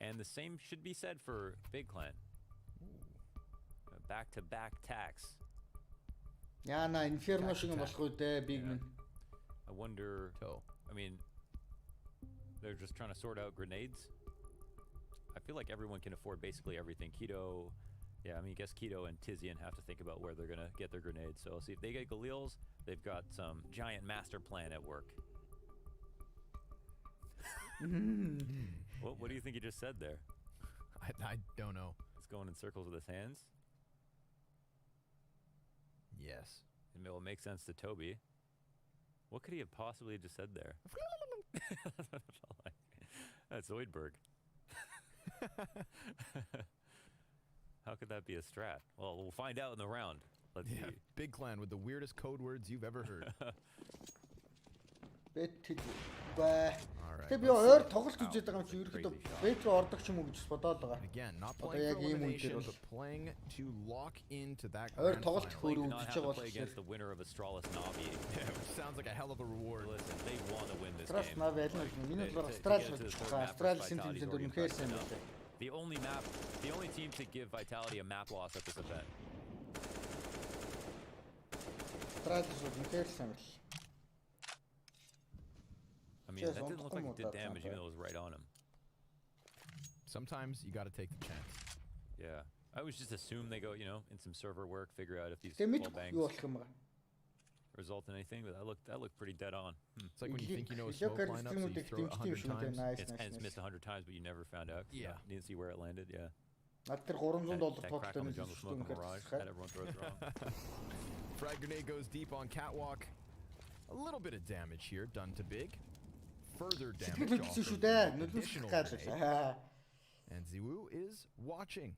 Speaker 6: And the same should be said for Big Clan. Back-to-back tax.
Speaker 1: Яна Inferno шиг болох үү дээ Big Man.
Speaker 6: I wonder. I mean, they're just trying to sort out grenades. I feel like everyone can afford basically everything. Keto, yeah, I mean, I guess Keto and Tizian have to think about where they're gonna get their grenades. So I'll see if they get Galil's. They've got some giant master plan at work. What do you think he just said there?
Speaker 7: I don't know.
Speaker 6: He's going in circles with his hands?
Speaker 7: Yes.
Speaker 6: And it will make sense to Toby. What could he have possibly just said there? That's Zoidberg. How could that be a strat? Well, we'll find out in the round. Let's see.
Speaker 7: Big Clan with the weirdest code words you've ever heard.
Speaker 1: Тэгээ би өөр тоглолт үзээд байгаа юм чи ерөөхдөө бет руу ордог ч юм уу гэж бодоод байгаа. Одоо яг ийм үйл дээр бол
Speaker 7: playing to lock into that.
Speaker 1: Өөр тоглолт хөөр үзэж байгаа бол
Speaker 6: against the winner of Astralis Navi.
Speaker 7: Sounds like a hell of a reward.
Speaker 6: Listen, they want to win this
Speaker 1: game.
Speaker 6: game.
Speaker 1: Navi аль нь миний бодлоор Astralis тэмцээнд үнэхээр сайн байна.
Speaker 6: The only team to give Vitality a map loss at this event.
Speaker 1: Astralis үнэхээр сайн байна.
Speaker 6: I mean, that didn't look like it did damage, even though it was right on him.
Speaker 7: Sometimes you got to take the chance.
Speaker 6: Yeah, I always just assume they go, in some server work, figure out if these wall bangs result in anything. But that looked pretty dead on.
Speaker 7: It's like when you think you know a smoke lineup, so you throw it 100 times.
Speaker 6: It's missed 100 times, but you never found out.
Speaker 7: Yeah,
Speaker 6: didn't see where it landed. Yeah.
Speaker 1: That crack
Speaker 6: on the jungle smoke mirage that everyone throws wrong.
Speaker 7: Frag grenade goes deep on Catwalk. A little bit of damage here done to Big. Further damage off of additional grenade. And Ziwu is watching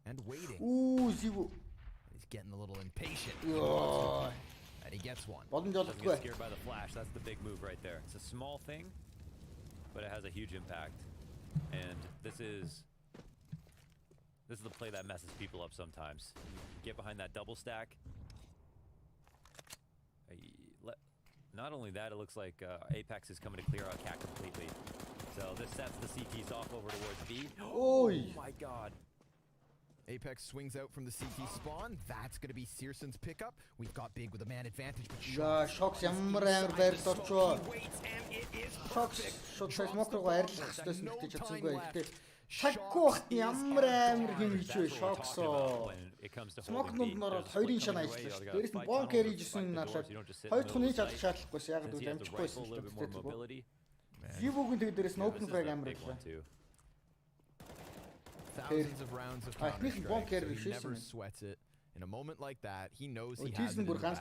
Speaker 7: and waiting.
Speaker 1: Ooh, Ziwu.
Speaker 7: He's getting a little impatient. And he gets one.
Speaker 6: Doesn't get scared by the flash. That's the big move right there. It's a small thing, but it has a huge impact. And this is the play that messes people up sometimes. You get behind that double stack. Not only that, it looks like Apex is coming to clear out Cat completely. So this sets the CTs off over towards B.
Speaker 1: Oh
Speaker 6: my god.
Speaker 7: Apex swings out from the CT spawn. That's going to be Searson's pickup. We've got Big with a man advantage, but
Speaker 1: Shox ямар амар байрлал орчоо. Shox шууд smoke руу арилах хэвчээсэн гэдэг чадсангүй. Гэтэ Шаггүй бахт ямар амар хин хийж вэ Shox. Smoke-нууд нөрөд хоёрын шан ажиллаж шүү. Дээрээс нь бон carry хийсэн налаад хоёр дахь нь хийж чадах шаардлагагүйс яг л амжихгүйсэн л дээ. Ziwu-гийн тэгээд дээрээс нь open frag амар байлаа.
Speaker 7: Thousands of rounds of counter-strike, so he never sweats it. In a moment like that, he knows he has it in the bag.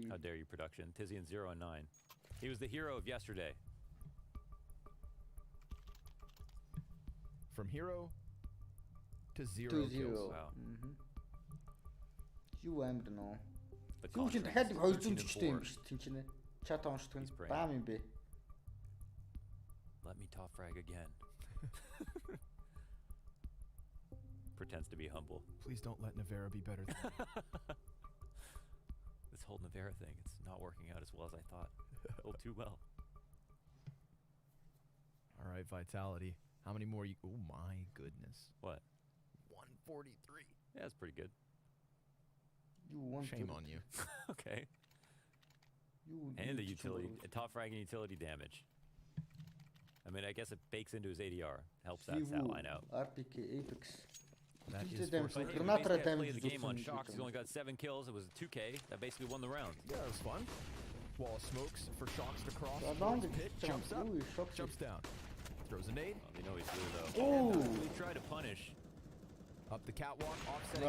Speaker 6: How dare you, production? Tizian 0 and 9. He was the hero of yesterday.
Speaker 7: From hero to 0
Speaker 1: To 0.
Speaker 7: kills.
Speaker 6: Wow.
Speaker 1: Юу амар нөө.
Speaker 6: The
Speaker 1: Юу ч дахиад 240-тэй юм биш тийм ч нэ. Чат онцдог нь баам юм бэ.
Speaker 6: Let me top frag again. Pretends to be humble.
Speaker 7: Please don't let Navera be better than
Speaker 6: This whole Navera thing, it's not working out as well as I thought. Oh, too well.
Speaker 7: All right, Vitality. How many more? Oh my goodness.
Speaker 6: What?
Speaker 7: 143.
Speaker 6: Yeah, that's pretty good.
Speaker 7: Shame on you.
Speaker 6: Okay. And the utility, top fragging utility damage. I mean, I guess it bakes into his ADR. Helps that stat line out.
Speaker 1: RPK, Apex.
Speaker 6: That is basically the game on Shocks. He's only got 7 kills. It was a 2K. That basically won the round.
Speaker 7: Yeah, it was fun. Wall of smokes for Shocks to cross. Pit jumps up, jumps down. Throws a nade.
Speaker 6: Oh, they know he's blue, though.
Speaker 1: Oh!
Speaker 6: He tried to punish.
Speaker 7: Up the catwalk, offsetting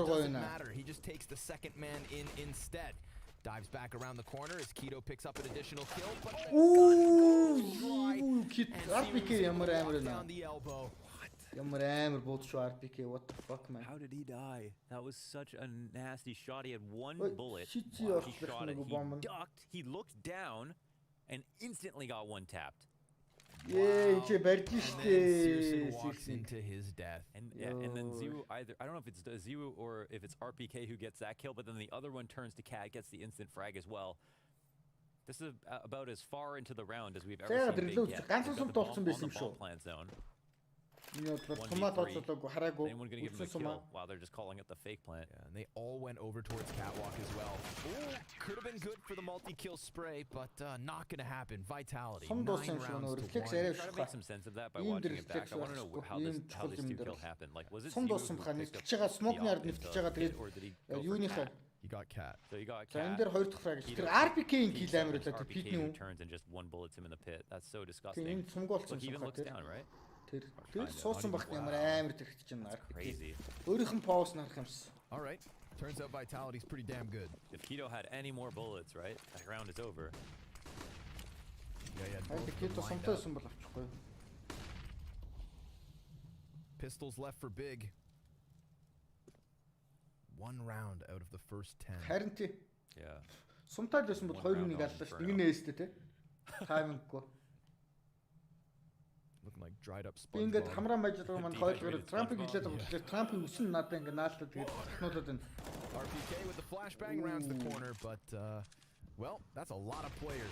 Speaker 7: doesn't matter. He just takes the second man in instead. Dives back around the corner as Keto picks up an additional kill, but the gun goes dry, and Zeus down the elbow.
Speaker 1: What the fuck, man?
Speaker 6: How did he die? That was such a nasty shot. He had one bullet. He shot it. He ducked. He looked down, and instantly got one tapped.
Speaker 1: Yeah, and then
Speaker 7: Searson walks into his death.
Speaker 6: And then Ziwu either, I don't know if it's Ziwu or if it's RPK who gets that kill, but then the other one turns to Cat, gets the instant frag as well. This is about as far into the round as we've ever seen Big get. They've got the bomb on the ball plant zone. 1v3. Anyone gonna give him a kill? Wow, they're just calling it the fake plant.
Speaker 7: Yeah, and they all went over towards catwalk as well. Ooh, could have been good for the multi-kill spray, but not gonna happen. Vitality. 9 rounds to 1.
Speaker 6: Try to make some sense of that by watching it back. I want to know how this 2 kill happened. Like, was it Ziwu who picked up the hit, or did he go for Cat?
Speaker 7: He got Cat.
Speaker 6: So he got
Speaker 1: За
Speaker 6: Cat.
Speaker 1: энэ дээр хоёр дахь фраг. Тэр RPK-ийн kill амар байлаа. Тэр
Speaker 6: RPK who turns and just one bullets him in the pit. That's so disgusting. Look, he even looks down, right?
Speaker 1: Тэр суусан багт ямар амар тэрхэж чинь
Speaker 6: Crazy.
Speaker 1: Өөрийнх нь pause нарах юмс.
Speaker 7: All right. Turns out Vitality's pretty damn good.
Speaker 6: If Keto had any more bullets, right? That round is over.
Speaker 7: Yeah.
Speaker 1: Keto сумтай байсан бол авчихгүй.
Speaker 7: Pistols left for Big. 1 round out of the first 10.
Speaker 1: Харин тий.
Speaker 6: Yeah.
Speaker 1: Сумтай л байсан бол 2-1 аллаа шүү. Нэг нээстэй тий. Тайминггүй.
Speaker 7: Looking like dried up
Speaker 1: Би ингээд хамраа маждаг маань хойлгоор Трампыг хилээд байгаа болохоор Трампын үсэн надад ингээд наалтаад тэгээд технологид байна.
Speaker 7: RPK with the flashbang rounds the corner, but well, that's a lot of players.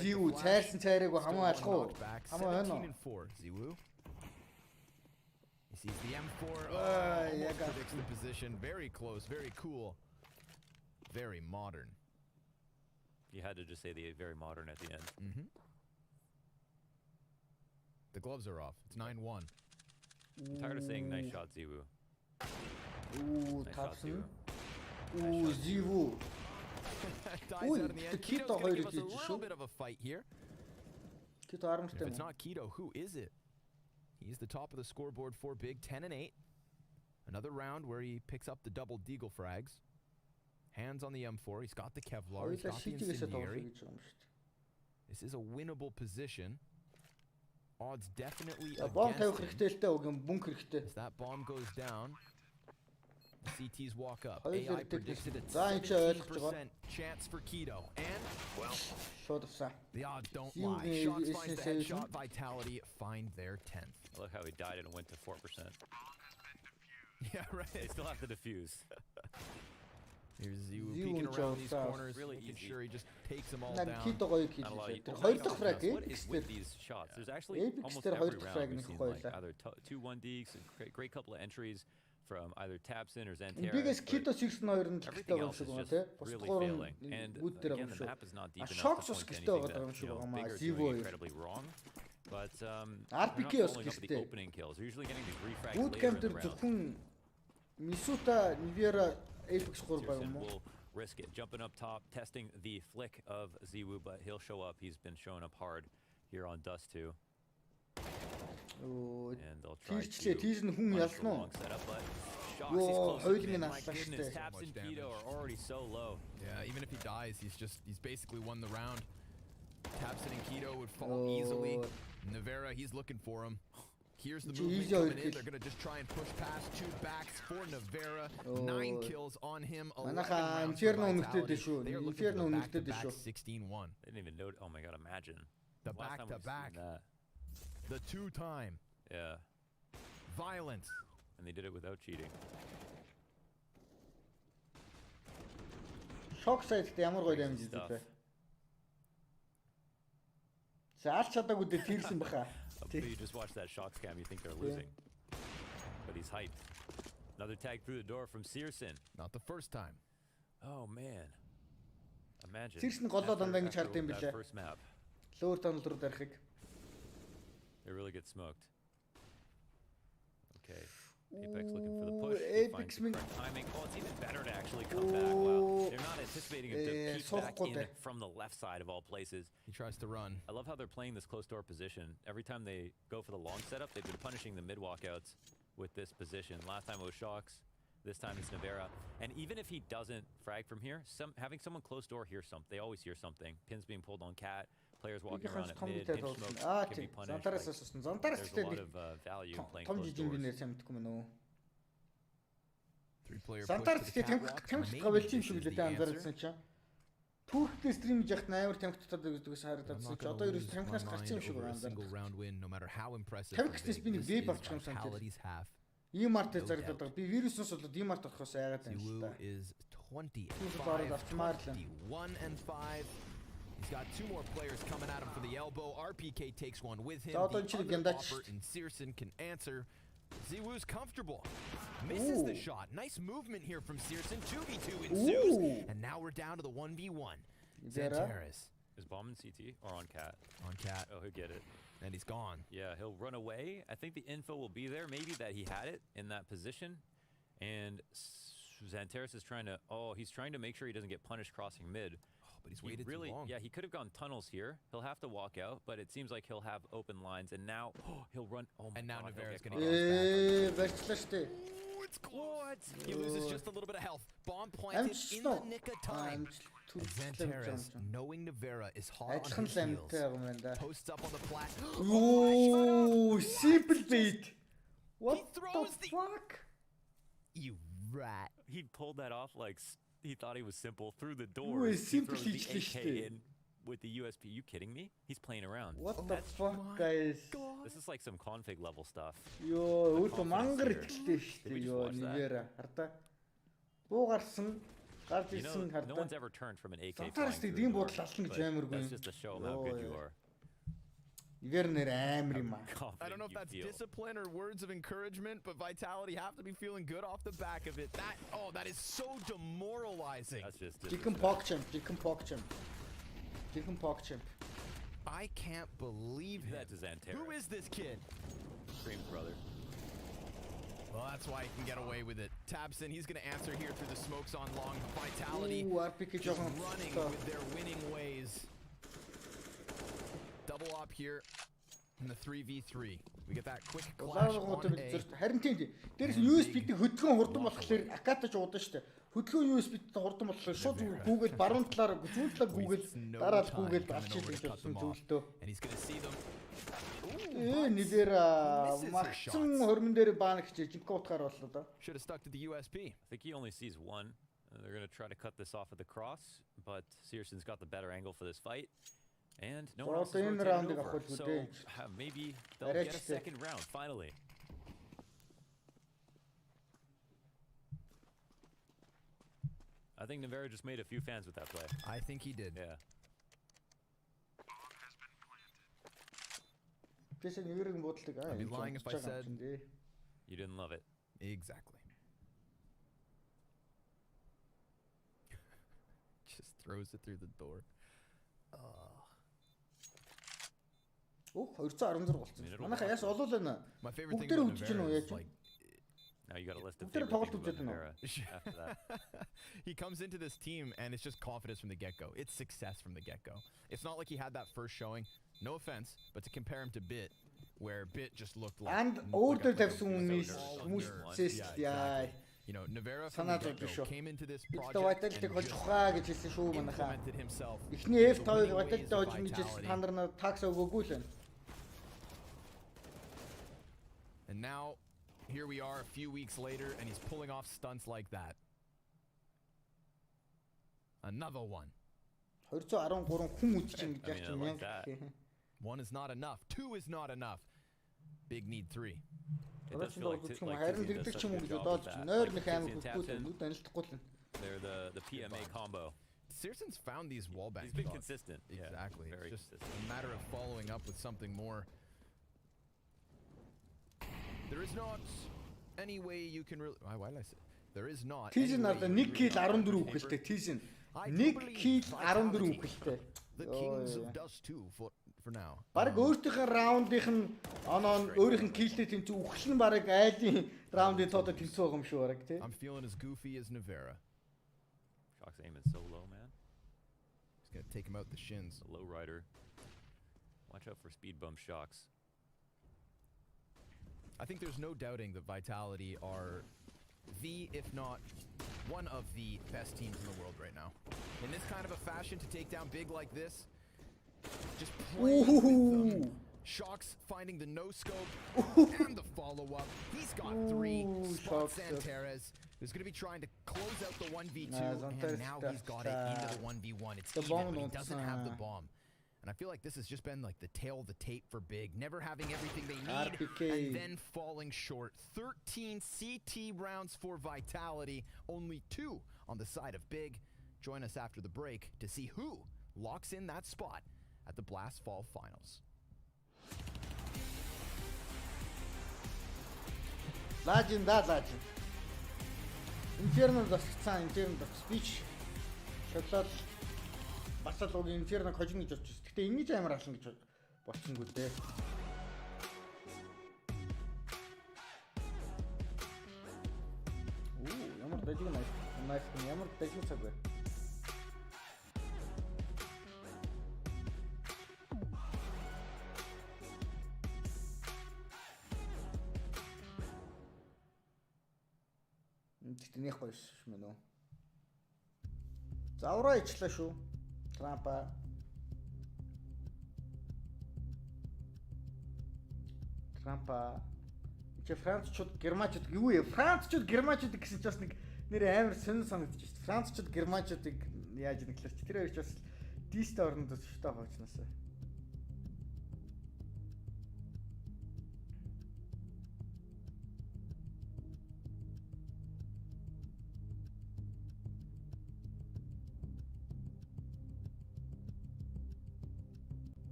Speaker 1: Ziwu цайрсан цайраагүй хамаа алах уу? Хамаа байна уу?
Speaker 7: Ziwu. He sees the M4. Oh, predicts the position. Very close, very cool, very modern.
Speaker 6: You had to just say the very modern at the end.
Speaker 7: The gloves are off. It's 9-1.
Speaker 6: I'm tired of saying nice shot, Ziwu.
Speaker 1: Ooh,
Speaker 6: nice shot,
Speaker 1: Ziwu. Ooh, Ziwu.
Speaker 7: Dies out in the end. Keto's gonna give us a little bit of a fight here. If it's not Keto, who is it? He's the top of the scoreboard for Big, 10-8. Another round where he picks up the double deagle frags. Hands on the M4. He's got the Kevlar. He's got the incendiary. This is a winnable position. Odds definitely against him. As that bomb goes down, the CTs walk up. AI predicted a 17% chance for Keto. And, well, the odds don't lie. Shots finds the headshot. Vitality find their 10th.
Speaker 6: I love how he died and went to 4%.
Speaker 7: Yeah, right.
Speaker 6: They still have to defuse.
Speaker 7: Here's Ziwu peeking around these corners,
Speaker 6: really
Speaker 7: making
Speaker 6: easy.
Speaker 7: sure he just takes them all down.
Speaker 6: What is with these shots? There's actually almost every round we've seen like either 2-1 deeks, and great couple of entries from either Tapsin or Xanterra. Everything else is just really failing. And again, the map is not deep enough to point to anything that Big are doing incredibly wrong. But they're not following up with the opening kills. They're usually getting these refrags later in the round. Searson will risk it, jumping up top, testing the flick of Ziwu, but he'll show up. He's been showing up hard here on Dust 2. And they'll try to punish the long setup, but Shocks, he's close to
Speaker 1: holding
Speaker 6: him.
Speaker 1: in
Speaker 6: My
Speaker 1: us,
Speaker 6: goodness,
Speaker 1: so
Speaker 6: Taps and Keto are already so low.
Speaker 7: Yeah, even if he dies, he's basically won the round. Tapsin and Keto would fall easily. Nevera, he's looking for him. Here's the movement coming in. They're going to just try and push past 2 backs for Nevera. 9 kills on him. 11 rounds for Vitality. They are looking for the back-to-back 16-1.
Speaker 6: They didn't even know. Oh my god, imagine.
Speaker 7: The back-to-back. The 2-time.
Speaker 6: Yeah.
Speaker 7: Violence.
Speaker 6: And they did it without cheating.
Speaker 1: Шок сайдтай ямар гоё дамжиж байна. Заалч чадаагүй дээ тэрсэн баха.
Speaker 6: You just watch that shock scam, you think they're losing. But he's hyped. Another tag through the door from Searson.
Speaker 7: Not the first time.
Speaker 6: Oh man. Imagine.
Speaker 1: Searson голоо дандаа ингэж хард юм билээ.
Speaker 6: First map.
Speaker 1: Лөөр тонол руу дарахыг.
Speaker 6: They really get smoked. Okay. Apex looking for the push.
Speaker 1: Apex
Speaker 6: timing. Oh, it's even better to actually come back. Wow. They're not anticipating him to keep back in from the left side of all places.
Speaker 7: He tries to run.
Speaker 6: I love how they're playing this close door position. Every time they go for the long setup, they've been punishing the mid walkouts with this position. Last time it was Shocks. This time it's Nevera. And even if he doesn't frag from here, having someone close door hear something. They always hear something. Pins being pulled on Cat. Players walking around at mid. Pinch smoke can be punished. There's a lot of value in playing close doors.
Speaker 7: 3-player
Speaker 1: Сантарч тамхи гавэлж юм шиг лээ анзаарсан чинь. Түүхтэй стрим хийж яхад амар тамхи татаад өгдөгөөс харагдсан чинь одоо ерөөс тамхинаас гарсан юм шиг байна. Тамхиснес би нэг веб авчих юм санагдав. E-Mart-ээр зарагдаад байгаа. Би вируснаас болоод E-Mart авахаас яагаад юм бэ?
Speaker 7: Is 21-5. He's got 2 more players coming at him for the elbow. RPK takes one with him. The other and Searson can answer. Ziwoo's comfortable. Misses the shot. Nice movement here from Searson. 2v2 ensues. And now we're down to the 1v1. Zantares.
Speaker 6: Is Bomb in CT or on Cat?
Speaker 7: On Cat.
Speaker 6: Oh, he'll get it.
Speaker 7: And he's gone.
Speaker 6: Yeah, he'll run away. I think the info will be there. Maybe that he had it in that position. And Zantares is trying to... Oh, he's trying to make sure he doesn't get punished crossing mid.
Speaker 7: But he's waited too long.
Speaker 6: Yeah, he could have gone tunnels here. He'll have to walk out, but it seems like he'll have open lines. And now he'll run. Oh my
Speaker 7: and now
Speaker 6: god.
Speaker 7: Nevera's going to get back. It's close. He loses just a little bit of health. Bomb planted in the nick of time. And Zantares, knowing Nevera is hot on his heels, posts up on the plat.
Speaker 1: Oh, simple beat. What the fuck?
Speaker 7: You rat.
Speaker 6: He pulled that off like he thought he was simple through the door. He throws the AK in with the USP. You kidding me? He's playing around.
Speaker 1: What the fuck, guys?
Speaker 6: This is like some config level stuff.
Speaker 1: Yo, өөдөө мангар итгэлтэй шүү дээ. Yo, Nevera. Хартаа. Буугарсан. Гарч ирсэн хартаа.
Speaker 6: No one's ever turned from an AK.
Speaker 1: Сантарч тийм бодол алсан гэж амаргүй.
Speaker 6: That's just to show how good you are.
Speaker 1: Nevera амир юм аа.
Speaker 7: I don't know if that's discipline or words of encouragement, but Vitality have to be feeling good off the back of it. That is so demoralizing.
Speaker 6: That's just
Speaker 1: Chicken PogChamp.
Speaker 7: I can't believe him.
Speaker 6: That's Zantares.
Speaker 7: Who is this kid?
Speaker 6: Scream's brother.
Speaker 7: Well, that's why he can get away with it. Tabson, he's going to answer here through the smokes on long. Vitality just running with their winning ways. Double up here in the 3v3. We get that quick clash on A.
Speaker 1: Харин тийм. Дээрээс USB-тэй хөдөлгөөн хурдан болохоор акатаж уудаа штэ. Хөдөлгөөн USB-тэй хурдан болохоор шууд Google баруун талаар зүүн талаар Google дараад Google авч ирэх гэсэн зүйлтөө.
Speaker 7: And he's going to see them.
Speaker 1: Nevera магцсан хормон дээр баана гэж жинхэнэ утгаар боллоо да.
Speaker 7: Should have stuck to the USP.
Speaker 6: I think he only sees one. They're going to try to cut this off at the cross, but Searson's got the better angle for this fight. And no one else is rotated over, so maybe they'll get a second round, finally. I think Nevera just made a few fans with that play.
Speaker 7: I think he did.
Speaker 6: Yeah.
Speaker 7: I'd be lying if I said
Speaker 6: you didn't love it.
Speaker 7: Exactly. Just throws it through the door. My favorite thing about Nevera is like
Speaker 6: now you got a list of favorite things about Nevera after that.
Speaker 7: He comes into this team and it's just confidence from the get-go. It's success from the get-go. It's not like he had that first showing. No offense, but to compare him to Bit, where Bit just looked like
Speaker 1: and older than Sumis,
Speaker 7: You know, Nevera from
Speaker 1: Санаа
Speaker 7: the
Speaker 1: зовж
Speaker 7: get-go
Speaker 1: шүү.
Speaker 7: came into this
Speaker 1: Ихтэй
Speaker 7: project
Speaker 1: Vitality-г
Speaker 7: and
Speaker 1: хожих
Speaker 7: just
Speaker 1: хаа гэж хэлсэн шүү манайхаа.
Speaker 7: implemented himself
Speaker 1: Эхний
Speaker 7: into
Speaker 1: F5-ыг
Speaker 7: winning
Speaker 1: Vitality
Speaker 7: ways of
Speaker 1: хожих гэж хэлсэн
Speaker 7: Vitality.
Speaker 1: та нар надад такс өгөөгүй л байна.
Speaker 7: And now, here we are a few weeks later, and he's pulling off stunts like that. Another one.
Speaker 1: 213 хүн үдчихин гэж
Speaker 7: I
Speaker 1: яах
Speaker 7: mean, I
Speaker 1: юм
Speaker 7: like
Speaker 1: яа.
Speaker 7: that. One is not enough. Two is not enough. Big need three.
Speaker 6: It does feel like
Speaker 1: Харин
Speaker 6: Tizian
Speaker 1: дэгдэг
Speaker 6: does
Speaker 1: ч юм уу
Speaker 6: such a
Speaker 1: гэж
Speaker 6: good job
Speaker 1: бодоод
Speaker 6: with that.
Speaker 1: нойр
Speaker 6: Like,
Speaker 1: нөх амар
Speaker 6: Tizian
Speaker 1: хөхгүй
Speaker 6: taps
Speaker 1: л
Speaker 6: in,
Speaker 1: нүд анилдахгүй л.
Speaker 6: They're the PMA combo.
Speaker 7: Searson's found these wallbang
Speaker 6: He's been
Speaker 7: shots.
Speaker 6: consistent. Yeah,
Speaker 7: Exactly.
Speaker 6: very
Speaker 7: It's just
Speaker 6: consistent.
Speaker 7: a matter of following up with something more. There is not any way you can really. Why did I say? There is not.
Speaker 1: Tizian надад 1 kill 14 үхэлтэй Tizian. 1 kill 14 үхэлтэй.
Speaker 7: The kings of dust too for now.
Speaker 1: Бараг өөртөөхөө раундынх нь оноо өөрийнх нь киллтэй тэнцүү үхэл нь бараг айлын раундын тоодо тэнцүү байгаа юм шүү бараг тий.
Speaker 7: I'm feeling as goofy as Nevera.
Speaker 6: Shock's aim is so low, man.
Speaker 7: He's gonna take him out the shins.
Speaker 6: The low rider. Watch out for speed bump shocks.
Speaker 7: I think there's no doubting that Vitality are the, if not one of the best teams in the world right now. In this kind of a fashion to take down big like this, just playing with them. Shocks finding the no-scope and the follow-up. He's got 3. Spot Santares, who's going to be trying to close out the 1v2, and now he's got it into the 1v1. It's even, but he doesn't have the bomb. And I feel like this has just been like the tail of the tape for Big, never having everything they need and then falling short. 13 CT rounds for Vitality, only 2 on the side of Big. Join us after the break to see who locks in that spot at the Blast Fall Finals.
Speaker 1: Legend. Inferno засцсан, Inferno speech. Шотлол басал уг Inferno хожин гэж бодчих. Гэтэ ингэж амар алсан гэж болчихгүй дээ. Ямар дажиг nice ямар дажиг цаг бай. Тэнийх гоё ш мэн үү. Завраа ичлээ шүү. Трампа. Чи Францчууд Германчууд юу вэ? Францчууд Германчууд гэсэн ч бас нэг нэр амар сонир санагдаж байна. Францчууд Германчуудыг яаж нэглэр чи тэр хоёр ч бас дистэ орнонд төстэй хоочноосоо.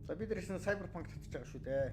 Speaker 1: За бид дэрэс нь Cyberpunk татчих байгаа шүү дээ.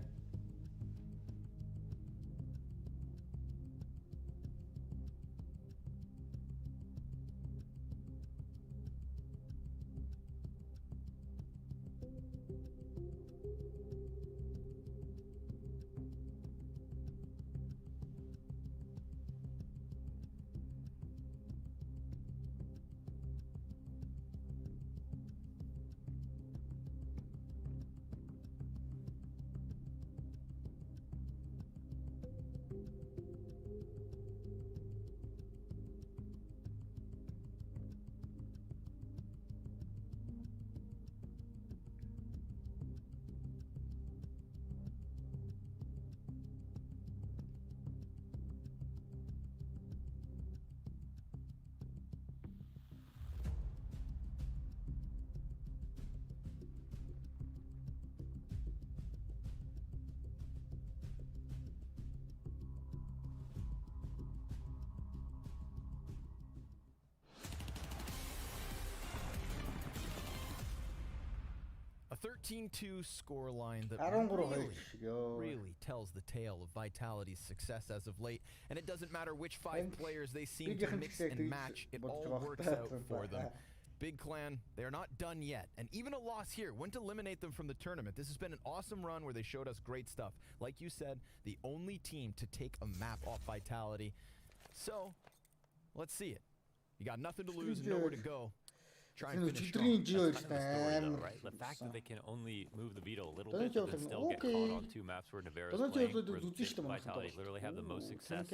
Speaker 7: 14-2 scoreline that
Speaker 1: 13-2
Speaker 7: really tells the tale of Vitality's success as of late. And it doesn't matter which 5 players they seem to mix and match, it all works out for them. Big Clan, they are not done yet. And even a loss here wouldn't eliminate them from the tournament. This has been an awesome run where they showed us great stuff. Like you said, the only team to take a map off Vitality. So, let's see it. You got nothing to lose and nowhere to go. Try and finish strong.
Speaker 1: That's kind of the
Speaker 6: story, though, right? The fact that they can only move the veto a little bit and then still get caught on 2 maps where Navarro's playing, where Vitality literally have the most success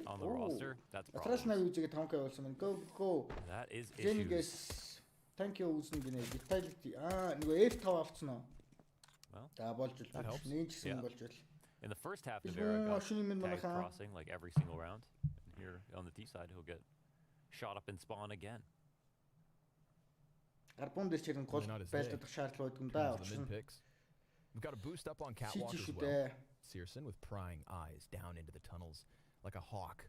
Speaker 6: on the roster, that's problems. That is issues.
Speaker 1: Thank you үзэн гинэ. Vitality. Нөгөө F5 авцсан уу?
Speaker 6: Well,
Speaker 1: болж ил. Нээжсэн болж ил.
Speaker 6: In the first half, Navarro got tag crossing like every single round. And here on the T side, he'll get shot up and spawn again.
Speaker 7: We've got a boost up on Catwalk as well. Searson with prying eyes down into the tunnels like a hawk.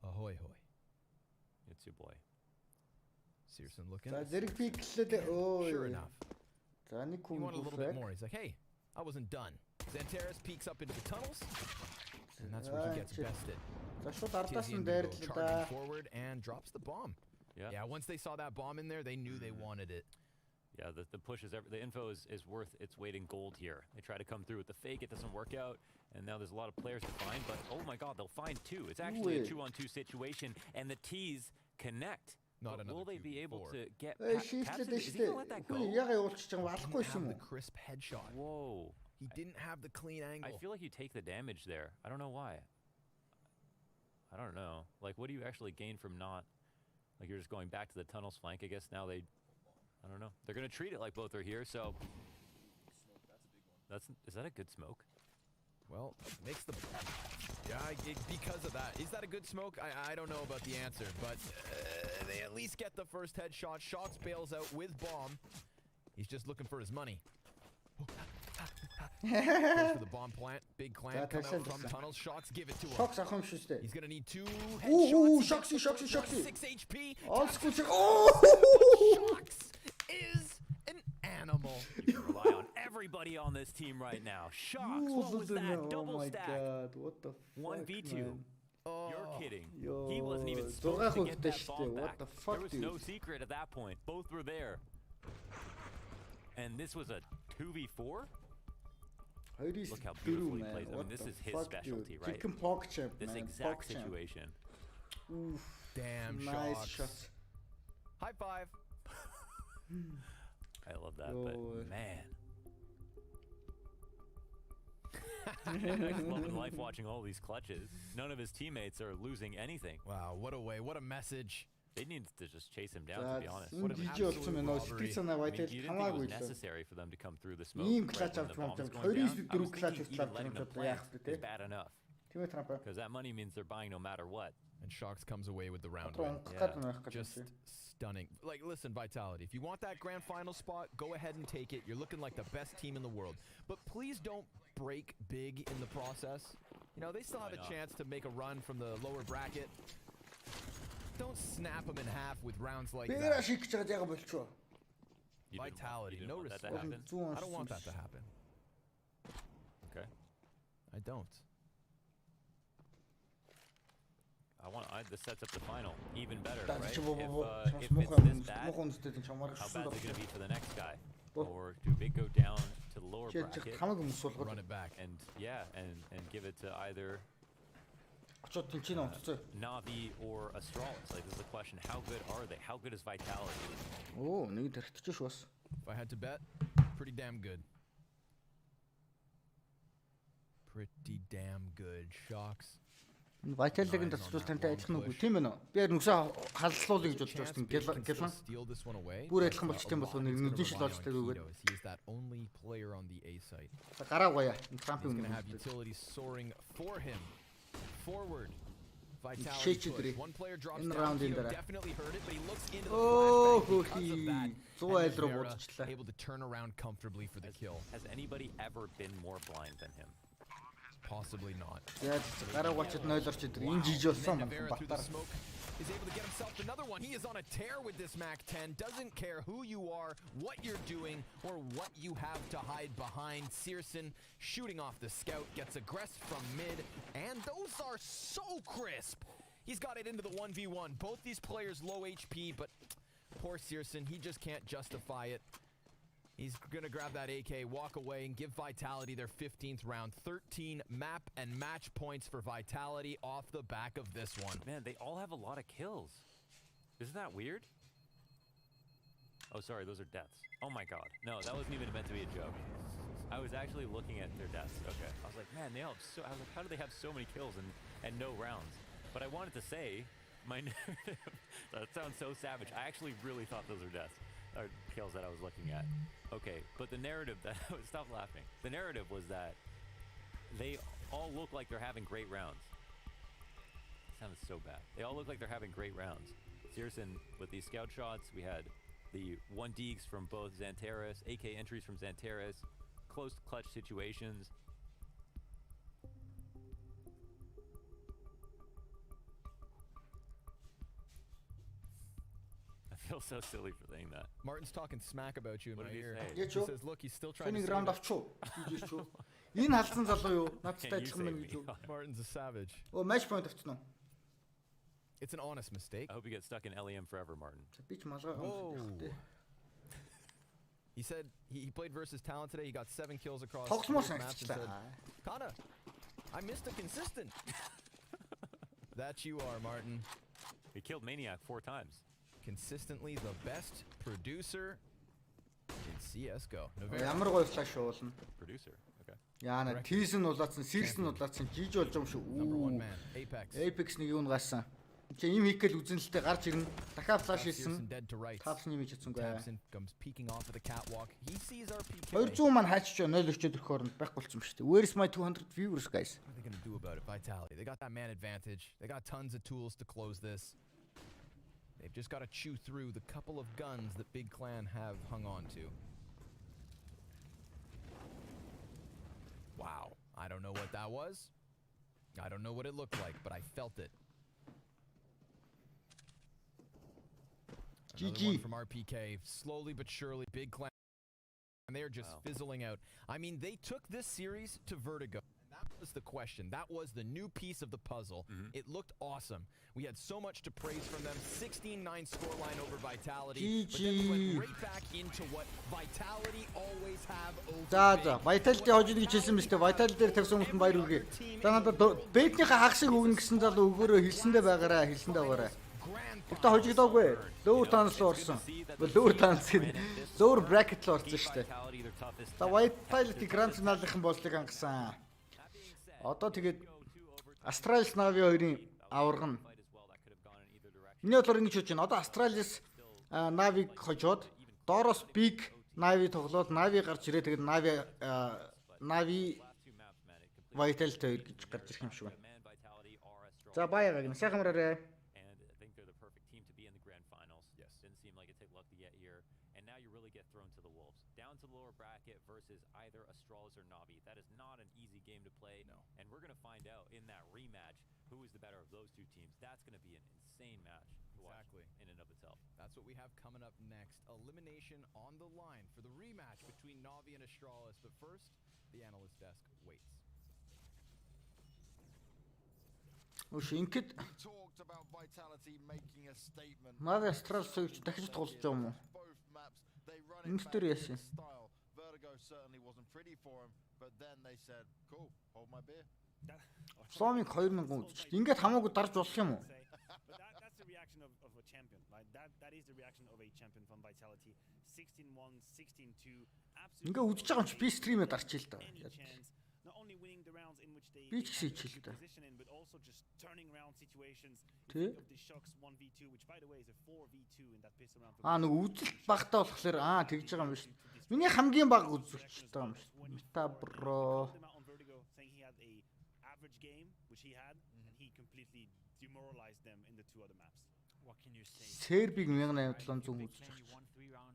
Speaker 7: Ahoy hoy.
Speaker 6: It's your boy.
Speaker 7: Searson looking.
Speaker 1: Sure
Speaker 7: enough. He wanted a little bit more. He's like, hey, I wasn't done. Xanteris peeks up into the tunnels, and that's where he gets bested. Charging forward and drops the bomb. Yeah, once they saw that bomb in there, they knew they wanted it.
Speaker 6: Yeah, the push is the info is worth its weight in gold here. They try to come through with the fake, it doesn't work out, and now there's a lot of players to find, but oh my god, they'll find 2. It's actually a 2-on-2 situation, and the T's connect. Will they be able to get past it? Is he gonna let that go?
Speaker 7: He didn't have the crisp headshot.
Speaker 6: Whoa.
Speaker 7: He didn't have the clean angle.
Speaker 6: I feel like you take the damage there. I don't know why. I don't know. Like, what do you actually gain from not... Like, you're just going back to the tunnels flank. I guess now they... I don't know. They're going to treat it like both are here, so... Is that a good smoke?
Speaker 7: Well, makes the... Yeah, because of that. Is that a good smoke? I don't know about the answer, but they at least get the first headshot. Shox bails out with bomb. He's just looking for his money. Goes for the bomb plant. Big Clan come out from tunnels. Shox give it to him. He's gonna need 2 headshots.
Speaker 1: Shoxy.
Speaker 7: 6 HP.
Speaker 1: Shox
Speaker 7: is an animal.
Speaker 6: You can rely on everybody on this team right now. Shox, what was that? Double stack.
Speaker 1: God, what the fuck,
Speaker 6: 1v2.
Speaker 1: Man.
Speaker 6: You're kidding. He wasn't even supposed to get that bomb back.
Speaker 1: What the fuck,
Speaker 6: there was no secret at that point. Both were there. And this was a 2v4? Look how beautifully he plays. I mean, this is his specialty, right? This exact situation.
Speaker 1: Oof.
Speaker 7: Damn,
Speaker 1: nice shot.
Speaker 7: High five.
Speaker 6: I love that, but man. He's loving life watching all these clutches. None of his teammates are losing anything.
Speaker 7: Wow, what a way. What a message.
Speaker 6: They need to just chase him down, to be honest.
Speaker 1: What an absolute robbery.
Speaker 6: You didn't think it was necessary for them to come through the smoke. Right when the bomb was going down. I was thinking even letting them plant is bad enough. Because that money means they're buying no matter what.
Speaker 7: And Shox comes away with the round win.
Speaker 1: Yeah.
Speaker 7: Just stunning. Like, listen, Vitality, if you want that grand final spot, go ahead and take it. You're looking like the best team in the world. But please don't break big in the process. You know, they still have a chance to make a run from the lower bracket. Don't snap them in half with rounds like that. Vitality, no respect. I don't want that to happen.
Speaker 6: Okay.
Speaker 7: I don't.
Speaker 6: This sets up the final even better,
Speaker 1: right?
Speaker 6: If it's this bad, how bad is it going to be for the next guy? Or do Big go down to the lower bracket,
Speaker 7: run it back,
Speaker 6: and give it to either Navi or Astralis? Like, this is the question: how good are they? How good is Vitality?
Speaker 7: If I had to bet, pretty damn good. Pretty damn good. Shox.
Speaker 1: Vitality-гийн төсвөл тантай адилхан үгүй тийм ээ нөө. Би нүгсээ халслуулъя гэж бодож байсан. Гэлэн. Бүр адилхан болчих тийм болов нэг нүдэн шил болж тагөөгээд.
Speaker 7: He's that only player on the A site.
Speaker 1: Гараа гоёа. Трампын
Speaker 7: going to have utilities soaring for him. Forward. Vitality push. One player drops down. Definitely heard it, but he looks into the flashbang. Because of that, able to turn around comfortably for the kill.
Speaker 6: Has anybody ever been more blind than him?
Speaker 7: Possibly not.
Speaker 1: Яаж гараа гочод нойлорч идэр энэ жиж болсон батар.
Speaker 7: Is able to get himself another one. He is on a tear with this MAC-10. Doesn't care who you are, what you're doing, or what you have to hide behind. Searson shooting off the scout, gets aggressive from mid, and those are so crisp. He's got it into the 1v1. Both these players low HP, but poor Searson, he just can't justify it. He's going to grab that AK, walk away, and give Vitality their 15th round. 13 map and match points for Vitality off the back of this one.
Speaker 20: Man, they all have a lot of kills. Isn't that weird? Oh, sorry, those are deaths. Oh my god. No, that wasn't even meant to be a joke. I was actually looking at their deaths. Okay. I was like, man, they all have so... I was like, how do they have so many kills and no rounds? But I wanted to say, my narrative... That sounds so savage. I actually really thought those are deaths. Or kills that I was looking at. Okay, but the narrative that stop laughing. The narrative was that they all look like they're having great rounds. Sounded so bad. They all look like they're having great rounds. Searson with these scout shots. We had the 1 deeks from both Xantares, AK entries from Xantares, close clutch situations. I feel so silly for saying that.
Speaker 7: Martin's talking smack about you in my ear.
Speaker 1: He
Speaker 7: says, look, he's still trying to
Speaker 1: round авчуу. Энэ халсан залуу юу? Надтай адилхан мэн гэж юу?
Speaker 7: Martin's a savage.
Speaker 1: Oh, match point авчихсан уу?
Speaker 7: It's an honest mistake.
Speaker 20: I hope you get stuck in LEM forever, Martin.
Speaker 1: Би ч малгай.
Speaker 7: He said he played versus Talent today. He got 7 kills across
Speaker 1: Тогломоор
Speaker 7: maps and said,
Speaker 1: санагдчихлаа.
Speaker 7: Kana, I missed a consistent. That you are, Martin.
Speaker 20: He killed Maniac 4 times.
Speaker 7: Consistently the best producer in CS:GO.
Speaker 1: Ямар гоё флаш уулна.
Speaker 20: Producer. Okay.
Speaker 1: Яана Тизэн улаацсан, Сирсэн улаацсан, жиж болж юм шүү. Apex нэг юу нгаасан. Чи им хийгээл үзэнэлтэй гарч ирнэ. Дахиад флаш хийсэн. Тавсан юм хийчихсэнгүй.
Speaker 7: Comes peeking off of the catwalk. He sees our PK.
Speaker 1: 200 маань хайчих 0 өчөөд өрөх оронд байхгүй болсон шүү дээ. Where's my 200 viewers guys?
Speaker 7: What are they going to do about it? Vitality. They got that man advantage. They got tons of tools to close this. They've just got to chew through the couple of guns that Big Clan have hung on to. Wow. I don't know what that was. I don't know what it looked like, but I felt it. Another one from RPK. Slowly but surely, Big Clan. And they're just fizzling out. I mean, they took this series to Vertigo. That was the question. That was the new piece of the puzzle. It looked awesome. We had so much to praise from them. 16-9 scoreline over Vitality. But then we went right back into what Vitality always have over
Speaker 1: За Vitality хожид гэж хэлсэн мэт Vitality дээр тавьсан хүмүүс баяр үргээ. За надад бэднийхээ хагсыг өгнө гэсэн залуу өгөөрөө хэлсэндээ байгаараа хэлсэндээ байгаараа. Тэгтээ хожигдоогүй. Лөөр танс руу орсон. Лөөр танс гэдэг. Лөөр bracket руу орсон шүү дээ. За Vitality Grand Finale-ийн боллыг ангасан. Одоо тэгээд Astralis Navi хоёрын аварга нь. Миний бодлоор ингэж хийж байна. Одоо Astralis Navi-г хожоод доороос Big Navi тоглоод Navi гарч ирээ. Тэгээд Navi Vitality хоёр гэж гарч ирэх юм шиг байна. За баягаа гэнэ. Сайхан мөрөөрэй.
Speaker 20: Versus either Astralis or Navi. That is not an easy game to play. No. And we're going to find out in that rematch who is the better of those two teams. That's going to be an insane match to watch in and of itself.
Speaker 7: That's what we have coming up next. Elimination on the line for the rematch between Navi and Astralis. But first, the analyst desk waits.
Speaker 1: Шингэд
Speaker 12: talked about Vitality making a statement.
Speaker 1: Navi Astralis хоёр дахиж тоглож байгаа юм уу? Инстер яасан.
Speaker 12: Vertigo certainly wasn't pretty for him, but then they said, "Cool, hold my beer."
Speaker 1: Сломик 2000 үзчих. Ингээд хамаагүй дарж болох юм уу?
Speaker 13: That's the reaction of a champion. Like that is the reaction of a champion from Vitality. 16-1, 16-2.
Speaker 1: Ингээд үзэж байгаа юм чи би стримээ дарчих л та.
Speaker 13: Not only winning the rounds in which they
Speaker 1: би ч хийчихэл та.
Speaker 13: But also just turning around situations
Speaker 1: of
Speaker 13: the shocks 1v2, which by the way is a 4v2 in that pistol round.
Speaker 1: Нэг үзэл багтаа болохоор тэгж байгаа юм биш. Миний хамгийн бага үзүүлж байгаа юм биш. Мета бро.
Speaker 13: Saying he had a average game which he had and he completely demoralized them in the 2 other maps.
Speaker 14: What can you say?
Speaker 1: Сербиг 1800 үзэж байгаа.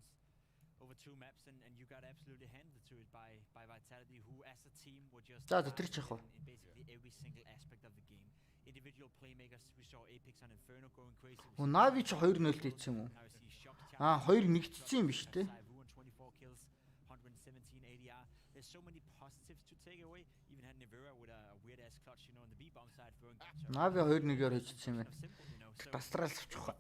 Speaker 14: Over over 2 maps, and you got absolutely handed to it by Vitality, who as a team were just
Speaker 1: За тэр
Speaker 14: in basically every single aspect of the game. Individual playmakers, we saw Apex on Inferno going crazy.
Speaker 1: Нави ч 2-0 дийсэн юм уу? Аа 2 нэгдсэн юм биш үү?
Speaker 14: Saivu on 24 kills, 117 ADR. There's so many positives to take away. Even had Nivera with a weird ass clutch, you know, on the B bomb side throwing.
Speaker 1: Нави 2-1-ээр хийчихсэн юм байна. Австрал авчих واخа.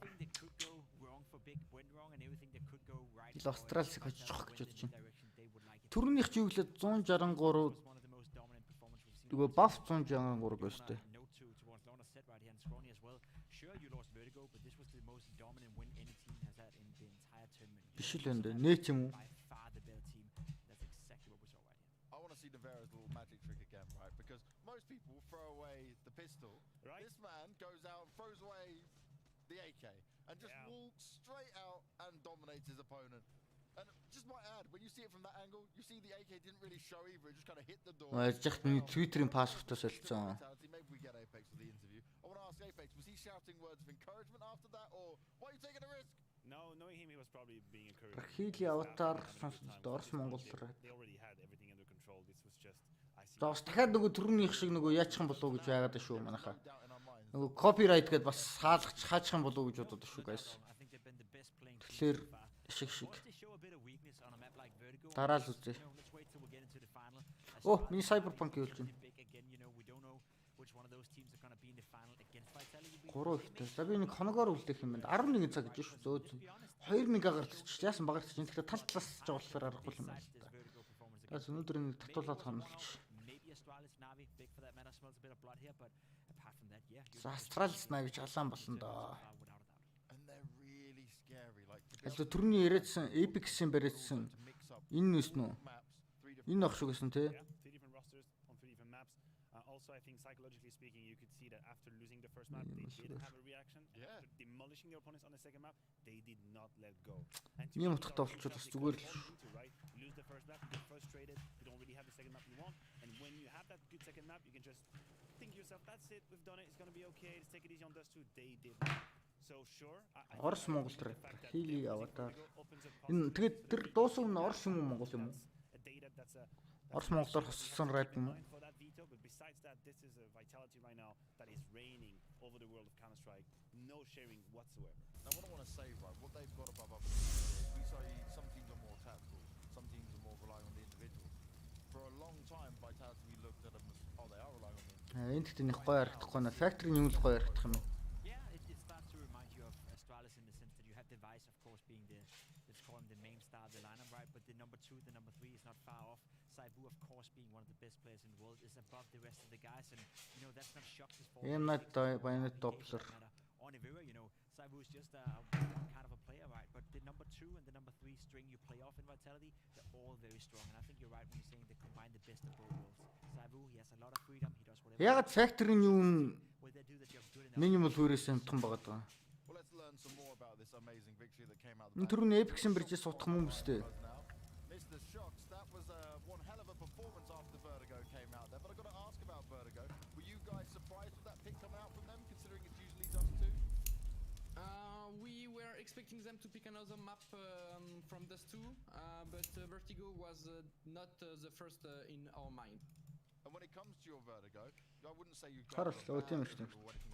Speaker 1: Ил Австралийг хоцчих واخ гэж бодож байна. Төрөнийх ч юу гэлээ 163 нөгөө buff 163 гэж штэ. Биш л энэ нээч юм уу?
Speaker 12: I want to see Nivera's little magic trick again, right? Because most people throw away the pistol. Right. This man goes out, throws away the AK, and just walks straight out and dominates his opponent. And just might add, when you see it from that angle, you see the AK didn't really show either. It just kind of hit the door.
Speaker 1: Жигт миний Twitter-ийн пассвортоос олцсон.
Speaker 12: Maybe we get Apex for the interview. I want to ask Apex, was he shouting words of encouragement after that, or why are you taking a risk?
Speaker 13: No, knowing him, he was probably being encouraged.
Speaker 1: Хили аватар Орос Монгол руу.
Speaker 13: They already had everything under control. This was just
Speaker 1: За бас дахиад нөгөө төрөнийх шиг нөгөө яачих юм болов гэж байгаад шүү манайха. Нөгөө copyright гэдээ бас хаачих юм болов гэж бодод шүү guys. Тэгэхээр шиг. Дараа л үзье. Оо, миний Cyberpunk явуулж байна. 3 ихтэй. За би нэг хоногоор үлдэх юм байна. 11 цаг гэж шүү. Зөө 2 мегагаар ч яасан багаар чинь тэгэхээр тал талаас ч жуулахаар аргагүй юм байна. За өнөөдөр нэг татуулаад хонолч. За Астралис Нави ч халаан болсон доо. Аль түрүүний яриадсан Apex-ийн бариадсан энэ нүс нүү. Энэ ах шүү гэсэн тий.
Speaker 13: Also, I think psychologically speaking, you could see that after losing the first map, they did have a reaction. After demolishing their opponents on the second map, they did not let go. And to
Speaker 1: Ийм утгатай болчиход бас зүгээр л.
Speaker 13: Lose the first map, you get frustrated. You don't really have the second map you want. And when you have that good second map, you can just think to yourself, that's it, we've done it, it's going to be okay, let's take it easy on Dust 2. They did not. So sure.
Speaker 1: Орос Монгол төр хили аватар. Энэ тэгээд тэр дуусан нь Орос юм уу Монгол юм уу? Орос Монголоор хоссон рэп юм уу?
Speaker 13: But besides that, this is a vitality right now that is reigning over the world of Counter-Strike. No sharing whatsoever.
Speaker 12: Now, what I want to say, right, what they've got above other teams is we say some teams are more tactical, some teams are more relying on the individual. For a long time, Vitality, we looked at them as, oh, they are relying on the individual.
Speaker 1: Энд тийм нэг гоё харагдахгүй нэ. Factory-ийн юм л гоё харагдах юм.
Speaker 14: Yeah, it starts to remind you of Astralis in the sense that you have Device, of course, being the, let's call him the main star of the lineup, right? But the number 2, the number 3 is not far off. Saivu, of course, being one of the best players in the world, is above the rest of the guys, and you know that's not shocked as far.
Speaker 1: Doppler.
Speaker 14: On Evera, you know, Saivu is just a kind of a player, right? But the number 2 and the number 3 string you play off in Vitality, they're all very strong, and I think you're right when you're saying they combine the best of both worlds. Saivu, he has a lot of freedom, he does whatever.
Speaker 1: Ягд Factory-ийн юм минимал хүрээс амтхан байгаа даа.
Speaker 12: Well, let's learn some more about this amazing victory that came out.
Speaker 1: Энэ түрүүний Apex-ийн бэржээс сутах юм үстэй.
Speaker 12: Mr. Shocks, that was one hell of a performance after Vertigo came out there. But I've got to ask about Vertigo. Were you guys surprised with that pick coming out from them, considering it's usually Dust 2?
Speaker 21: We were expecting them to pick another map from Dust 2, but Vertigo was not the first in our mind.
Speaker 12: And when it comes to your Vertigo, I wouldn't say you guys or anything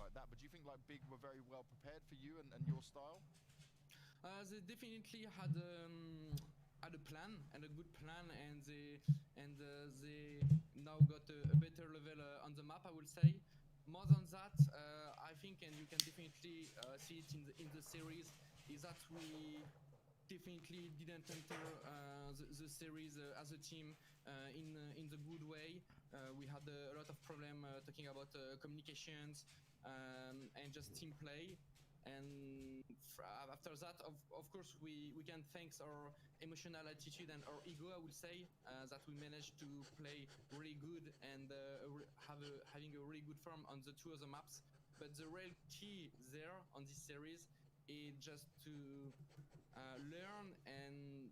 Speaker 12: like that, but do you think like Big were very well prepared for you and your style?
Speaker 21: They definitely had a plan and a good plan, and they now got a better level on the map, I would say. More than that, I think, and you can definitely see it in the series, is that we definitely didn't enter the series as a team in the good way. We had a lot of problem talking about communications and just team play. And after that, of course, we can thank our emotional attitude and our ego, I would say, that we managed to play really good and having a really good form on the 2 other maps. But the real key there on this series is just to learn, and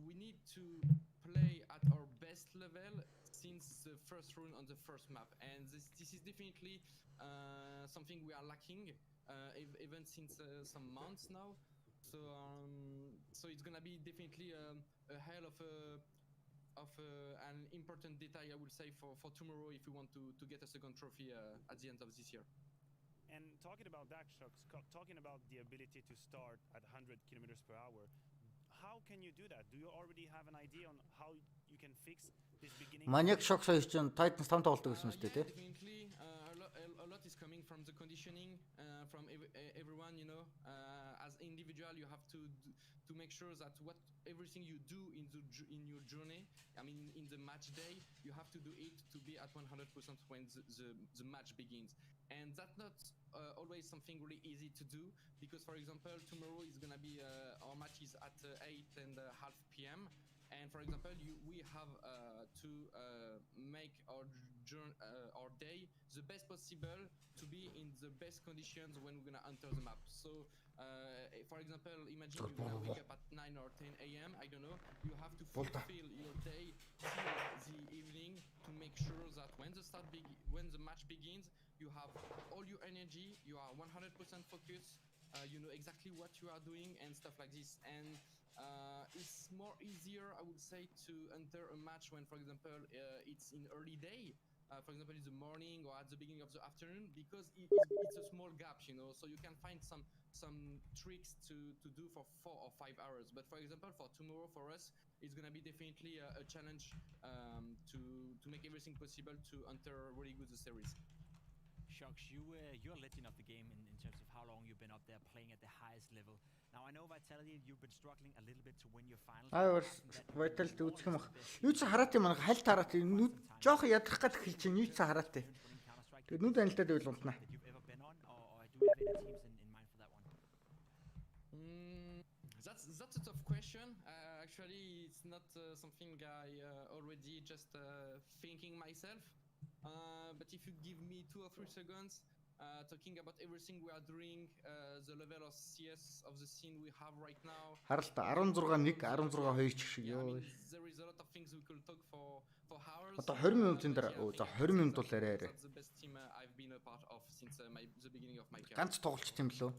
Speaker 21: we need to play at our best level since the first run on the first map. And this is definitely something we are lacking. Even since some months now. So it's gonna be definitely a hell of an important detail, I would say, for tomorrow if we want to get a second trophy at the end of this year.
Speaker 13: And talking about that, Shucks, talking about the ability to start at 100 kilometers per hour, how can you do that? Do you already have an idea on how you can fix this beginning?
Speaker 1: Maniac Shock соёж чинь Titans 5 тоглолтог гэсэн үстэй тий.
Speaker 21: Definitely, a lot is coming from the conditioning, from everyone. You know, as individual, you have to make sure that everything you do in your journey, I mean, in the match day, you have to do it to be at 100% when the match begins. And that's not always something really easy to do because, for example, tomorrow is gonna be our match is at 8:30 p.m. And for example, we have to make our day the best possible to be in the best conditions when we're gonna enter the map. So, for example, imagine you're gonna wake up at 9 or 10 a.m. I don't know. You have to fulfill your day till the evening to make sure that when the match begins, you have all your energy. You are 100% focused. You know exactly what you are doing and stuff like this. And it's more easier, I would say, to enter a match when, for example, it's in early day, for example, in the morning or at the beginning of the afternoon, because it's a small gap, you know, so you can find some tricks to do for 4 or 5 hours. But for example, for tomorrow, for us, it's gonna be definitely a challenge to make everything possible to enter really good the series.
Speaker 14: Shucks, you're a legend of the game in terms of how long you've been up there playing at the highest level. Now I know Vitality, you've been struggling a little bit to win your finals.
Speaker 1: Vitality үзэх юм ах. Юу ч хараат юм аа, хальт хараат. Нүд жоох ядрах гээд эхэлж чинь юу ч хараат. Тэгээд нүд анилтаад байвал унтна.
Speaker 14: You've ever been on, or do you have any teams in mind for that one?
Speaker 21: That's a tough question. Actually, it's not something I already just thinking myself. But if you give me 2 or 3 seconds, talking about everything we are doing, the level of CS of the scene we have right now.
Speaker 1: Харалта 16-1 16-2 ч шиг ёо.
Speaker 21: There is a lot of things we could talk for hours.
Speaker 1: Одоо 20 минутын дараа за 20 минут бол арай.
Speaker 21: That's the best team I've been a part of since the beginning of my career.
Speaker 1: Ганц тоглолч тийм лөө.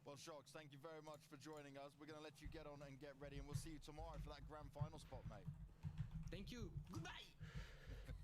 Speaker 12: Well, Shocks, thank you very much for joining us. We're going to let you get on and get ready, and we'll see you tomorrow for that grand final spot, mate.
Speaker 21: Thank you. Goodbye.
Speaker 12: I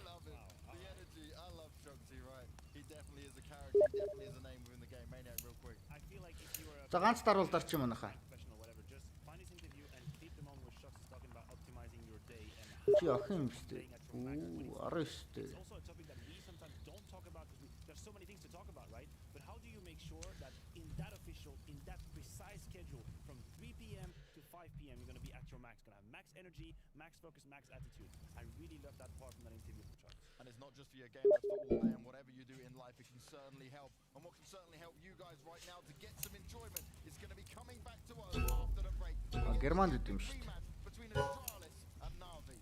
Speaker 12: love it. The energy. I love Shoxy, right? He definitely is a character. He definitely is a name within the game. Maniac, real quick.
Speaker 13: I feel like if you were
Speaker 1: За ганц даруулдар чи манайха.
Speaker 13: Professional, whatever, just find this interview and keep the moment where Shucks is talking about optimizing your day and
Speaker 1: Чи охин юм шүү дээ. Оо, 19 шүү дээ.
Speaker 13: It's also a topic that we sometimes don't talk about because there's so many things to talk about, right? But how do you make sure that in that official, in that precise schedule, from 3 p.m. to 5 p.m., you're going to be at your max, going to have max energy, max focus, max attitude. I really love that part from that interview from Chuck.
Speaker 12: And it's not just for your game, that's for all day, and whatever you do in life, it can certainly help. And what can certainly help you guys right now to get some enjoyment is going to be coming back to us after the break.
Speaker 1: Герман гэдэг юм шүү дээ.
Speaker 12: Between Astralis and Navi.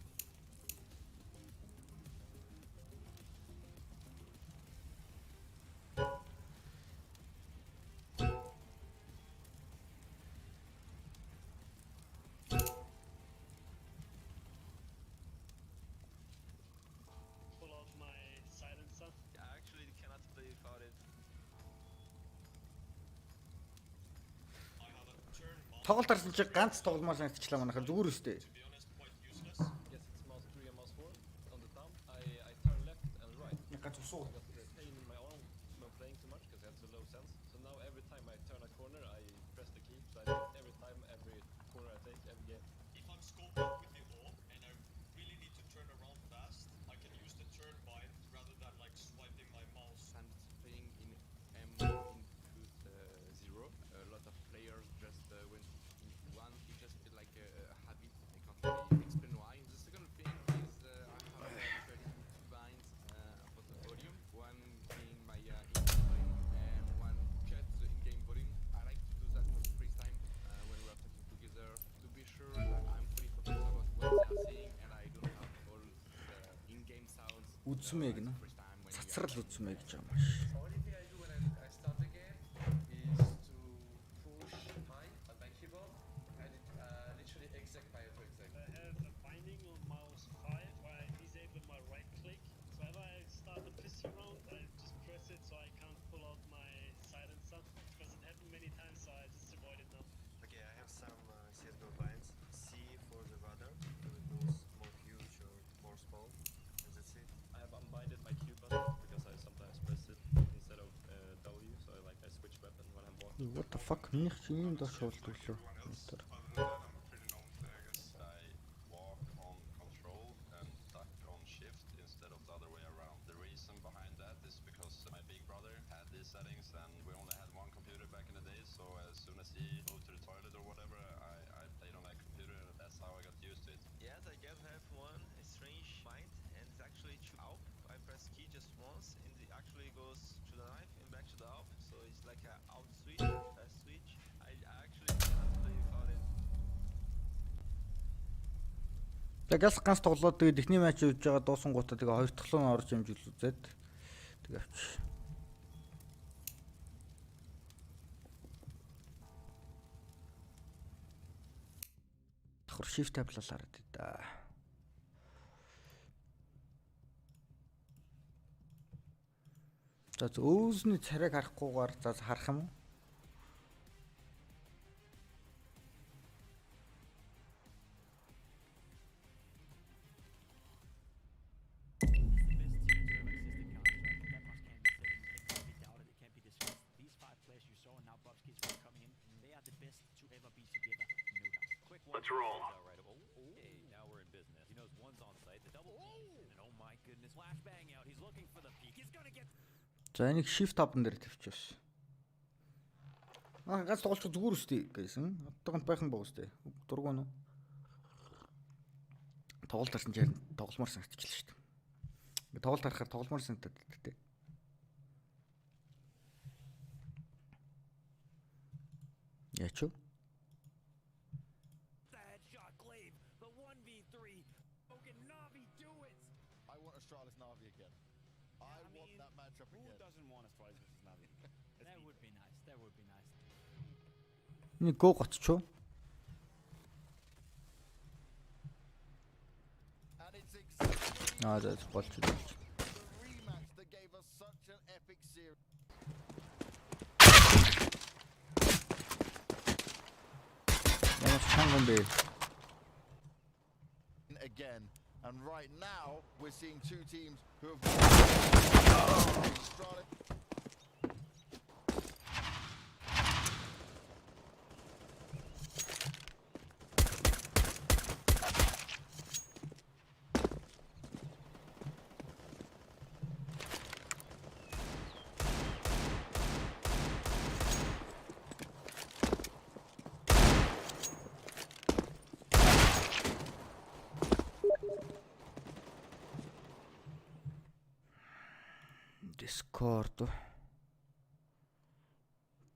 Speaker 5: Pull off my silencer.
Speaker 11: I actually cannot play without it.
Speaker 1: Тоглолт харсан чи ганц тогломоор санагдчихлаа манайха зүгээр үстэй.
Speaker 5: Yes, it's mouse 3 and mouse 4 on the thumb. I turn left and right.
Speaker 1: Ганц усуу.
Speaker 5: I got the pain in my arm when playing too much because I had so low sense. So now every time I turn a corner, I press the key. So I do it every time, every corner I take, every game.
Speaker 22: If I'm scoping with the orb and I really need to turn around fast, I can use the turn bind rather than like swiping my mouse.
Speaker 21: And playing in M0, a lot of players just went into one. It just feel like a habit. I can't really explain why. The second thing is I have very good binds for the volume. One being my in-game volume and one cut the in-game volume. I like to do that for the free time when we are talking together to be sure that I'm fully focused about what they are saying and I don't have all the in-game sounds.
Speaker 1: Үзмээ гэнэ. Цацрал үзмээ гэж байгаа юм шиг.
Speaker 5: The only thing I do when I start the game is to push high on my keyboard and it literally exec by auto exec. I have a binding on mouse 5 where I disable my right click. So whenever I start a pistol round, I just press it so I can't pull out my silencer because it happened many times. So I just
Speaker 1: Минийх чи ийм доош шуулдаг лөө.
Speaker 16: Walk on control and duck on shift instead of the other way around. The reason behind that is because my big brother had these settings and we only had one computer back in the day, so as soon as he moved to the toilet or whatever, I played on that computer and that's how I got used to it.
Speaker 3: Yes, I can have one strange find and it's actually to AWP. I press key just once and it actually goes to the knife and back to the AWP, so it's like a out switch, fast switch. I actually cannot play without it.
Speaker 1: Тэгээс ганц тоглоод тэгээд эхний матч хийж байгаа дуусан гутаа тэгээ хоёр дахь руу орж хэмжүүл үзээд тэгээ авч. Давхар shift таблалаар дээ да. За өөсний царайг харахгүйгээр за харах юм уу?
Speaker 17: Let's roll.
Speaker 6: Okay, now we're in business. He knows one's on site. The double peek. And oh my goodness, flashbang out. He's looking for the peek. He's gonna get.
Speaker 1: За энийг shift tab дээр тавьчихсан. Ганц тоглолт зүгээр үстэй гэсэн. Одоогонд байхан баг үстэй. Дургу нь. Тоглолт харсан чинь тогломоор санагдчихлаа шүү дээ. Ингээ тоглолт харахаар тогломоор санагдаад дээ. Яач вэ?
Speaker 12: Astralis Navi again. I want that matchup again.
Speaker 13: Who doesn't want Astralis versus Navi?
Speaker 14: That would be nice. That would be nice.
Speaker 1: Нэг гоо гоцчоо.
Speaker 12: And it's exactly
Speaker 1: that's болчих.
Speaker 12: the rematch that gave us such an epic series.
Speaker 1: Ямар чанган бэ?
Speaker 12: Again. And right now, we're seeing two teams who have
Speaker 1: Discord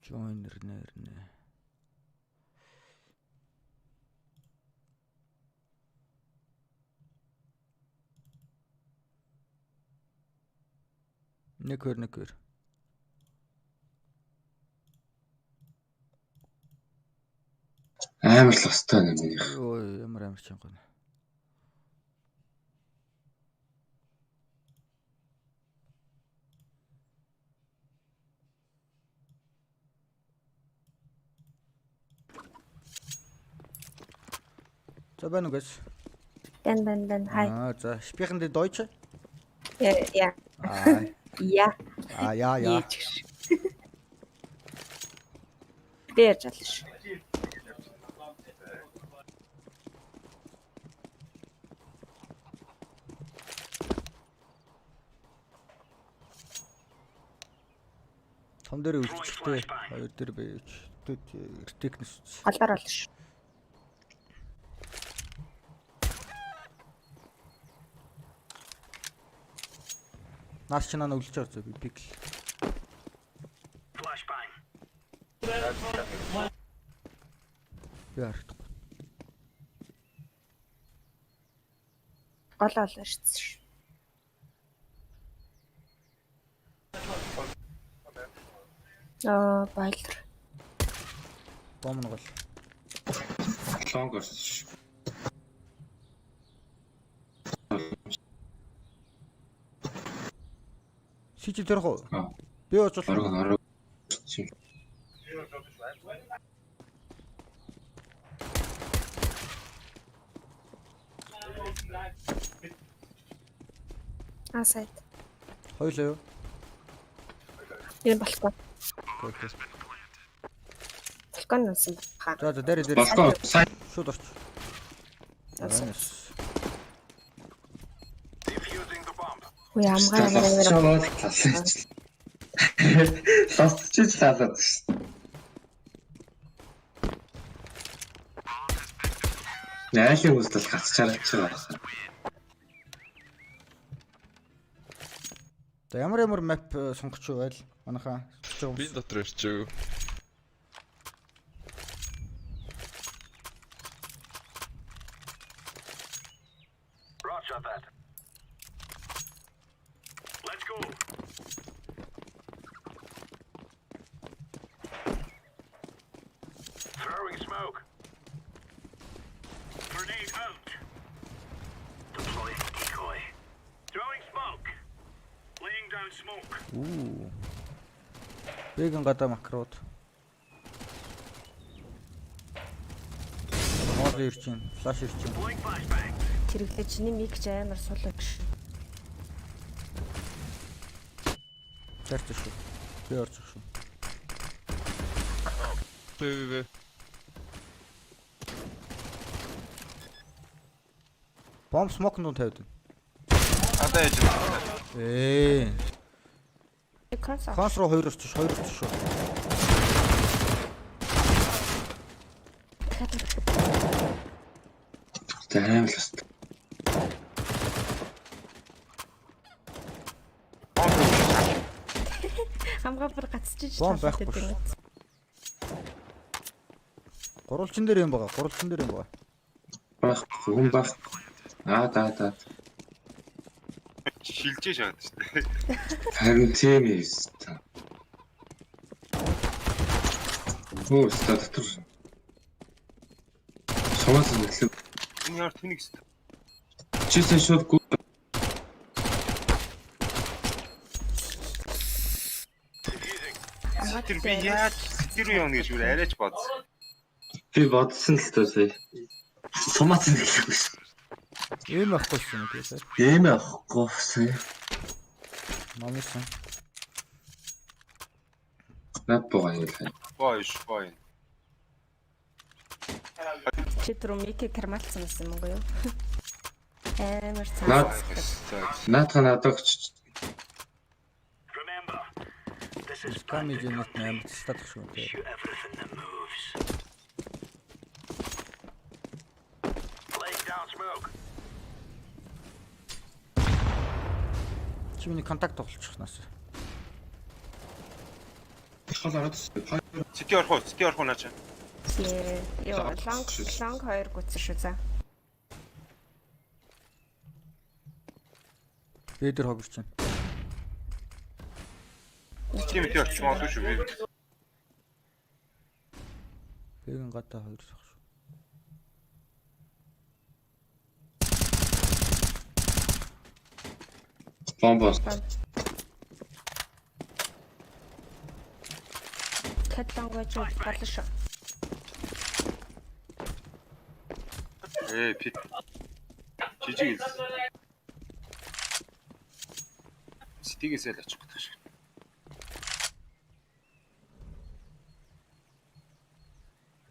Speaker 1: joiner нэрнэ. Нэг хөр.
Speaker 4: Амар л өстой юм минийх.
Speaker 1: Ой, ямар амар чангана. За байна уу guys?
Speaker 23: Dann, hi.
Speaker 1: За, sprechen die Deutsche?
Speaker 23: Ja.
Speaker 1: Ja. Ja.
Speaker 23: Der çalışıyor.
Speaker 1: Том дээр үлчтэй хоёр дээр байж техникс.
Speaker 23: Алдар алш.
Speaker 1: Наас ч наа үлж байгаа зү би пикл. Яар.
Speaker 23: Олоо ирсэн. Байлар.
Speaker 1: Бомн гол.
Speaker 4: Лонг орсон.
Speaker 1: Сичи тэрх үү? Би очлоо.
Speaker 23: Асайд.
Speaker 1: Хойлоо юу?
Speaker 23: Энэ балкон. балкон нуусан баха.
Speaker 1: За дээр.
Speaker 4: Балкон сайн.
Speaker 1: Шууд орч.
Speaker 23: Ой амгаа.
Speaker 4: Ластчиж лалаад шүү. Найлын үстэл гацчаарч байгаа.
Speaker 1: За ямар map сонгоч байл манайхаа.
Speaker 8: Би дотор ирчихв.
Speaker 10: Roger that. Let's go. Throwing smoke. Grenade out. Deploying decoy. Throwing smoke. Laying down smoke.
Speaker 1: Ooh. Бэгэн гадаа макрууд. Мод ирж байна. Флаш ирж байна.
Speaker 23: Тэрглээ чиний миг ч амар сул гэж.
Speaker 1: Зарч шүү. Би орж шүү.
Speaker 8: Бэ.
Speaker 1: Бомб смок нуу тавьд.
Speaker 8: Одоо яж байна.
Speaker 1: Конс руу 2 орчих шүү.
Speaker 4: Damn ласт.
Speaker 23: Хамгаа бүр гацчих.
Speaker 1: Бомб байхгүй. Гурвалжин дээр юм байгаа.
Speaker 4: Хүн баг. Да.
Speaker 8: Шилжиж шаад шүү дээ.
Speaker 4: Харин тийм ээ. Дотор. Сумаас нэглэв.
Speaker 8: Энэ яар тэнийг
Speaker 4: чисээ шууд гоо.
Speaker 8: Тэр би яаж тэр юм гэж үр арайч бодсон.
Speaker 4: Би бодсон л төөсэй. Сумаас нэглэхгүй шүү.
Speaker 1: Ийм ахгүй юм тийм.
Speaker 4: Ийм ахгүй сая.
Speaker 1: Мамсан.
Speaker 4: Над богоо юм л.
Speaker 8: Бой.
Speaker 23: Чи трумик кармалсан юм уу юу? Амар цаа.
Speaker 4: Надагч.
Speaker 1: Камиж нэг амар статах шүү тийм. Чиний контакт тоглочих нас.
Speaker 8: Цити орох уу наача.
Speaker 23: Яа, лонг 2 гүцсэн шүү за.
Speaker 1: Би дээр хогч чинь.
Speaker 8: Тийм тийм ч маа шүү би.
Speaker 1: Бэгэн гадаа 2 сах шүү.
Speaker 4: Бомбос.
Speaker 23: Катлангаж болно шүү.
Speaker 8: Пит. Жижиг. Сэтгийгээс л очих гэдэг шиг.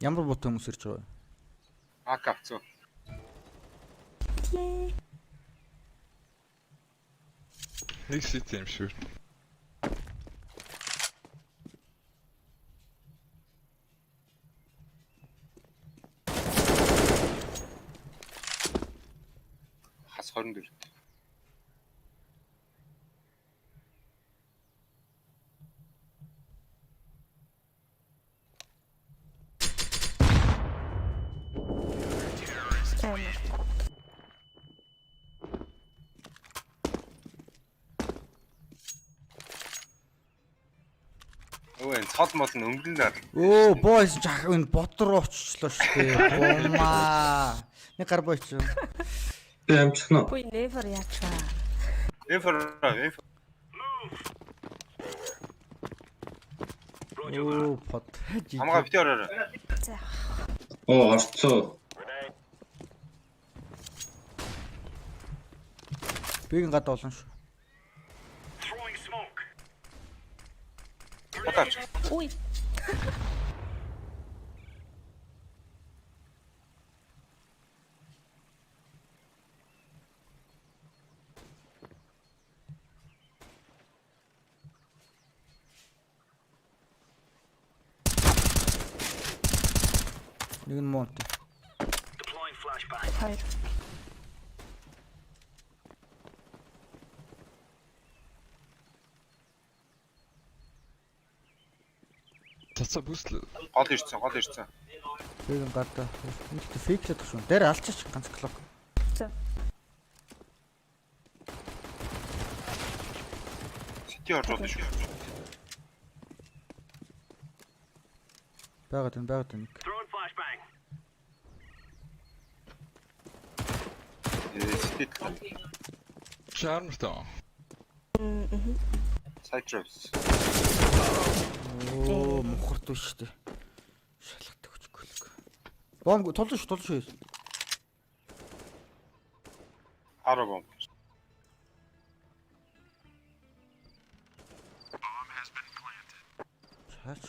Speaker 1: Ямар бот хүмүүс ирж байгаа вэ?
Speaker 8: Акавцоо. Нэг сет юм шүү. Хас 24. Цол мол нь өнгөлнөр.
Speaker 1: Оо, boys жах энэ бот руу оччлоо шүү дээ. Бомаа. Нэг гар бойч.
Speaker 4: Би амчих нь.
Speaker 23: Ой, never ячаа.
Speaker 8: Inferno.
Speaker 1: Оо, бот.
Speaker 8: Хамгаа битээ ороо.
Speaker 4: Оо, орцоо.
Speaker 1: Бэгэн гадаа олон шүү.
Speaker 23: Ой.
Speaker 1: Нэг нь монт.
Speaker 10: Deploying flashbang.
Speaker 23: Хоёр.
Speaker 2: Цацаа бүслээ.
Speaker 8: Гол ирсэн.
Speaker 1: Фиг гадаа. Нэг фейклээд тах шүү. Дээр алчаач ганц клок.
Speaker 23: За.
Speaker 8: Сити орж шүү.
Speaker 1: Байгаад нэг.
Speaker 10: Throwing flashbang.
Speaker 8: Сити.
Speaker 2: Шармтай.
Speaker 8: Сайтрус.
Speaker 1: Оо, мухарт биш үү. Шалгадаг хүчгүй. Бомб толж шүү.
Speaker 8: Хара бомб.
Speaker 1: Чаач.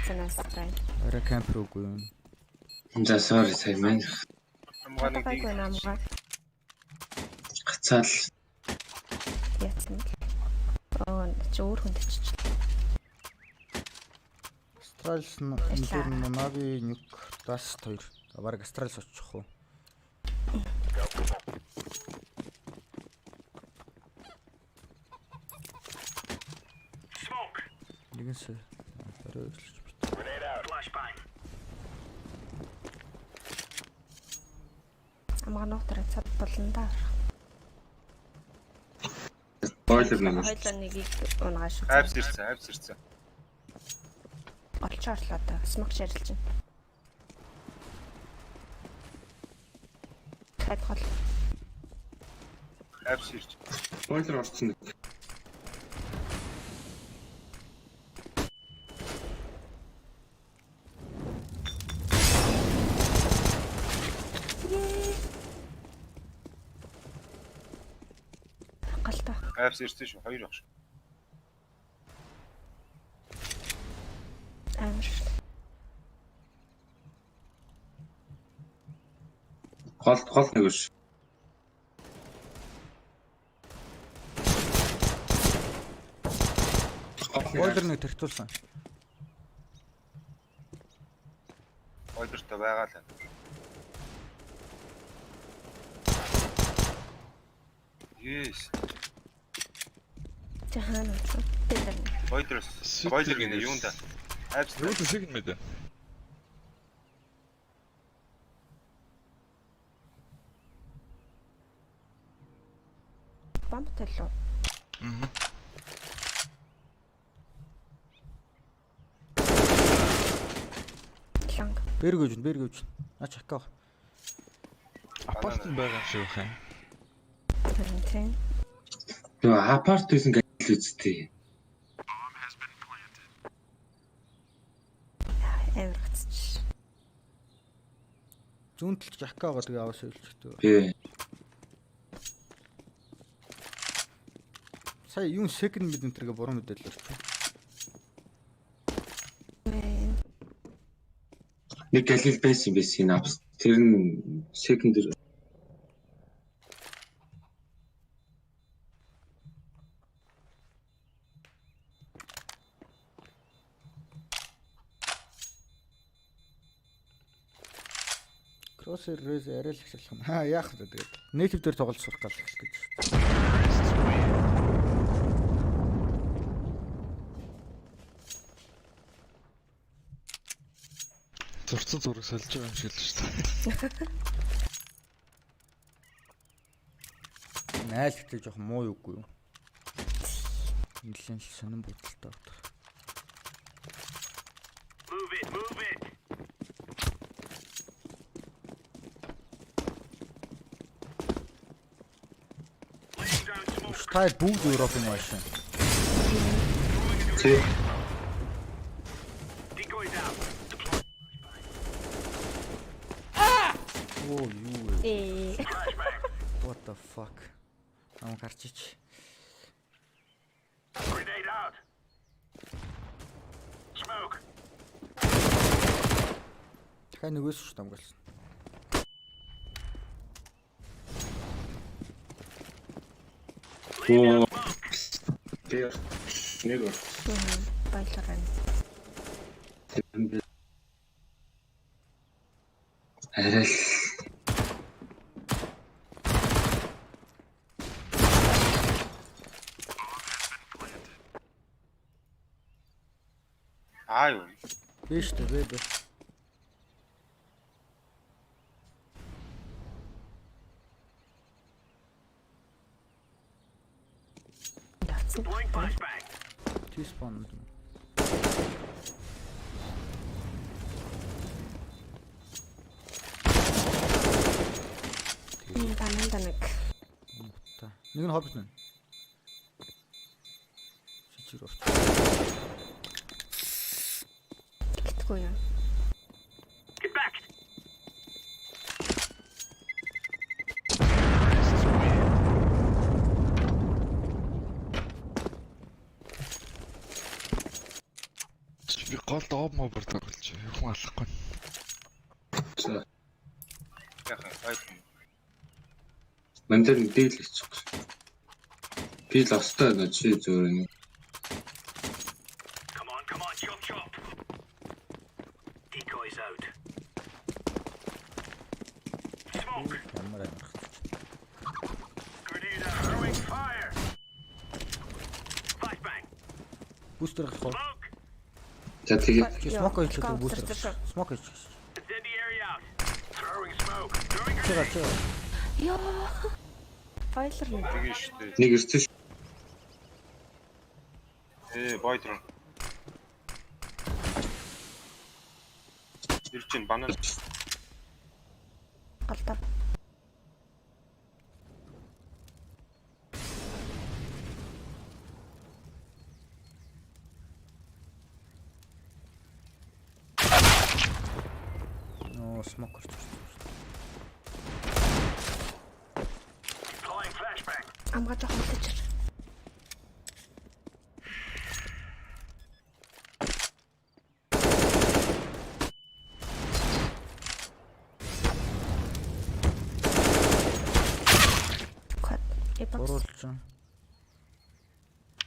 Speaker 23: Санастай.
Speaker 1: Ара кампер үгүй юу?
Speaker 4: За sorry сая маань
Speaker 23: Хамгаалагдаггүй намгаа.
Speaker 4: гацаал
Speaker 23: Яцсан. Чи өөр хүнд очиж.
Speaker 1: Астралс нэр нь Нави Нюк Даст 2. Бараг Астралс очих уу?
Speaker 10: Smoke.
Speaker 1: Нэгэнсээ орой өглөж бит.
Speaker 10: Grenade out. Flashbang.
Speaker 23: Хамгаалагдах цад болно да.
Speaker 4: бойлер нэг.
Speaker 23: Хоёлоо нэгийг унагаа шүү.
Speaker 8: Айвс ирсэн.
Speaker 23: Олж орлоо да. Смок шарилж байна. Хайд гол.
Speaker 8: Айвс ирж.
Speaker 4: Бойлер орсон.
Speaker 23: Галта.
Speaker 8: Айвс ирсэн шүү. Хоёр ах шүү.
Speaker 23: Амар.
Speaker 4: Гол нэг шүү.
Speaker 1: Бойлер нэг тэртүүлсэн.
Speaker 8: Бойлертой байгаа л. Yes.
Speaker 23: Жахан уу.
Speaker 8: Бойлер гэнэ юунда. Айвс
Speaker 2: Юу шиг юм бэ?
Speaker 23: Бамтай лөө. Ланг.
Speaker 1: Бэргэж. Ач хакаа.
Speaker 2: Апарт байгаа шүү хаа.
Speaker 23: Тэрнтэй.
Speaker 4: Тэгээ апарт гэсэн гал үстэй.
Speaker 23: Амар гацч.
Speaker 1: Зүүнтэлж хакаагаа тэгээ аваас үйлчтэй.
Speaker 4: Тий.
Speaker 1: Сая юун second mid энтергээ буруу мэдээлэл орчих.
Speaker 4: Нэг галил байсан апс. Тэр нь second
Speaker 1: Crosshair raise арай л ихсэлх юм. Яах вэ тэгээд. Native дээр тоглож сурах гал их гэж.
Speaker 2: Зурцсан зураг сольж байгаа юм шиг л шүү дээ.
Speaker 1: Найл гэдэг жоох муу юугүй юу? Нилэн сонин бодолтой авах.
Speaker 10: Move it. Laying down smoke.
Speaker 1: Стай бүгд Европын машин.
Speaker 4: Тий.
Speaker 10: Decoy down.
Speaker 1: Оо юу вэ?
Speaker 10: Flashbang.
Speaker 1: What the fuck? Ам гарчиж.
Speaker 10: Grenade out. Smoke.
Speaker 1: Дахиад нөгөөс шүү дамгаалсан.
Speaker 4: Оо Тэр нэг бол
Speaker 23: Баярлалаа.
Speaker 4: арай л
Speaker 8: Аа юу?
Speaker 1: Биш үү бэ?
Speaker 10: Deploying flashbang.
Speaker 1: T-spawn.
Speaker 23: Тананданаг.
Speaker 1: Та. Нэг нь хоббит нэ. Чичир орч.
Speaker 23: Гэтгүй юу?
Speaker 10: Get back.
Speaker 2: Би гол дооb мобор тоглож юм алахгүй.
Speaker 4: за.
Speaker 8: Яхан файт.
Speaker 4: Мандэр нэг дээл хийчихгүй. Би л остой байна чи зөөр нэг.
Speaker 10: Come on, chop chop. Decoys out. Smoke.
Speaker 1: Ямар амарх.
Speaker 10: Grenade out. Throwing fire. Flashbang.
Speaker 1: Бустер гэх.
Speaker 4: За тэгээд
Speaker 1: Смок хийх бустер. Смок хийх.
Speaker 10: Incendiary out. Throwing smoke. Throwing
Speaker 1: Чига.
Speaker 23: Ёо. Баярлалаа.
Speaker 8: Тэгээ штэ.
Speaker 4: нэг ирсэн ш.
Speaker 8: Бойтер. Ирчин банан.
Speaker 23: Галдаа.
Speaker 1: Ноо смок орч.
Speaker 10: Deploying flashbang.
Speaker 23: Амгаа жоохон үлдэж.
Speaker 1: Оруулсан.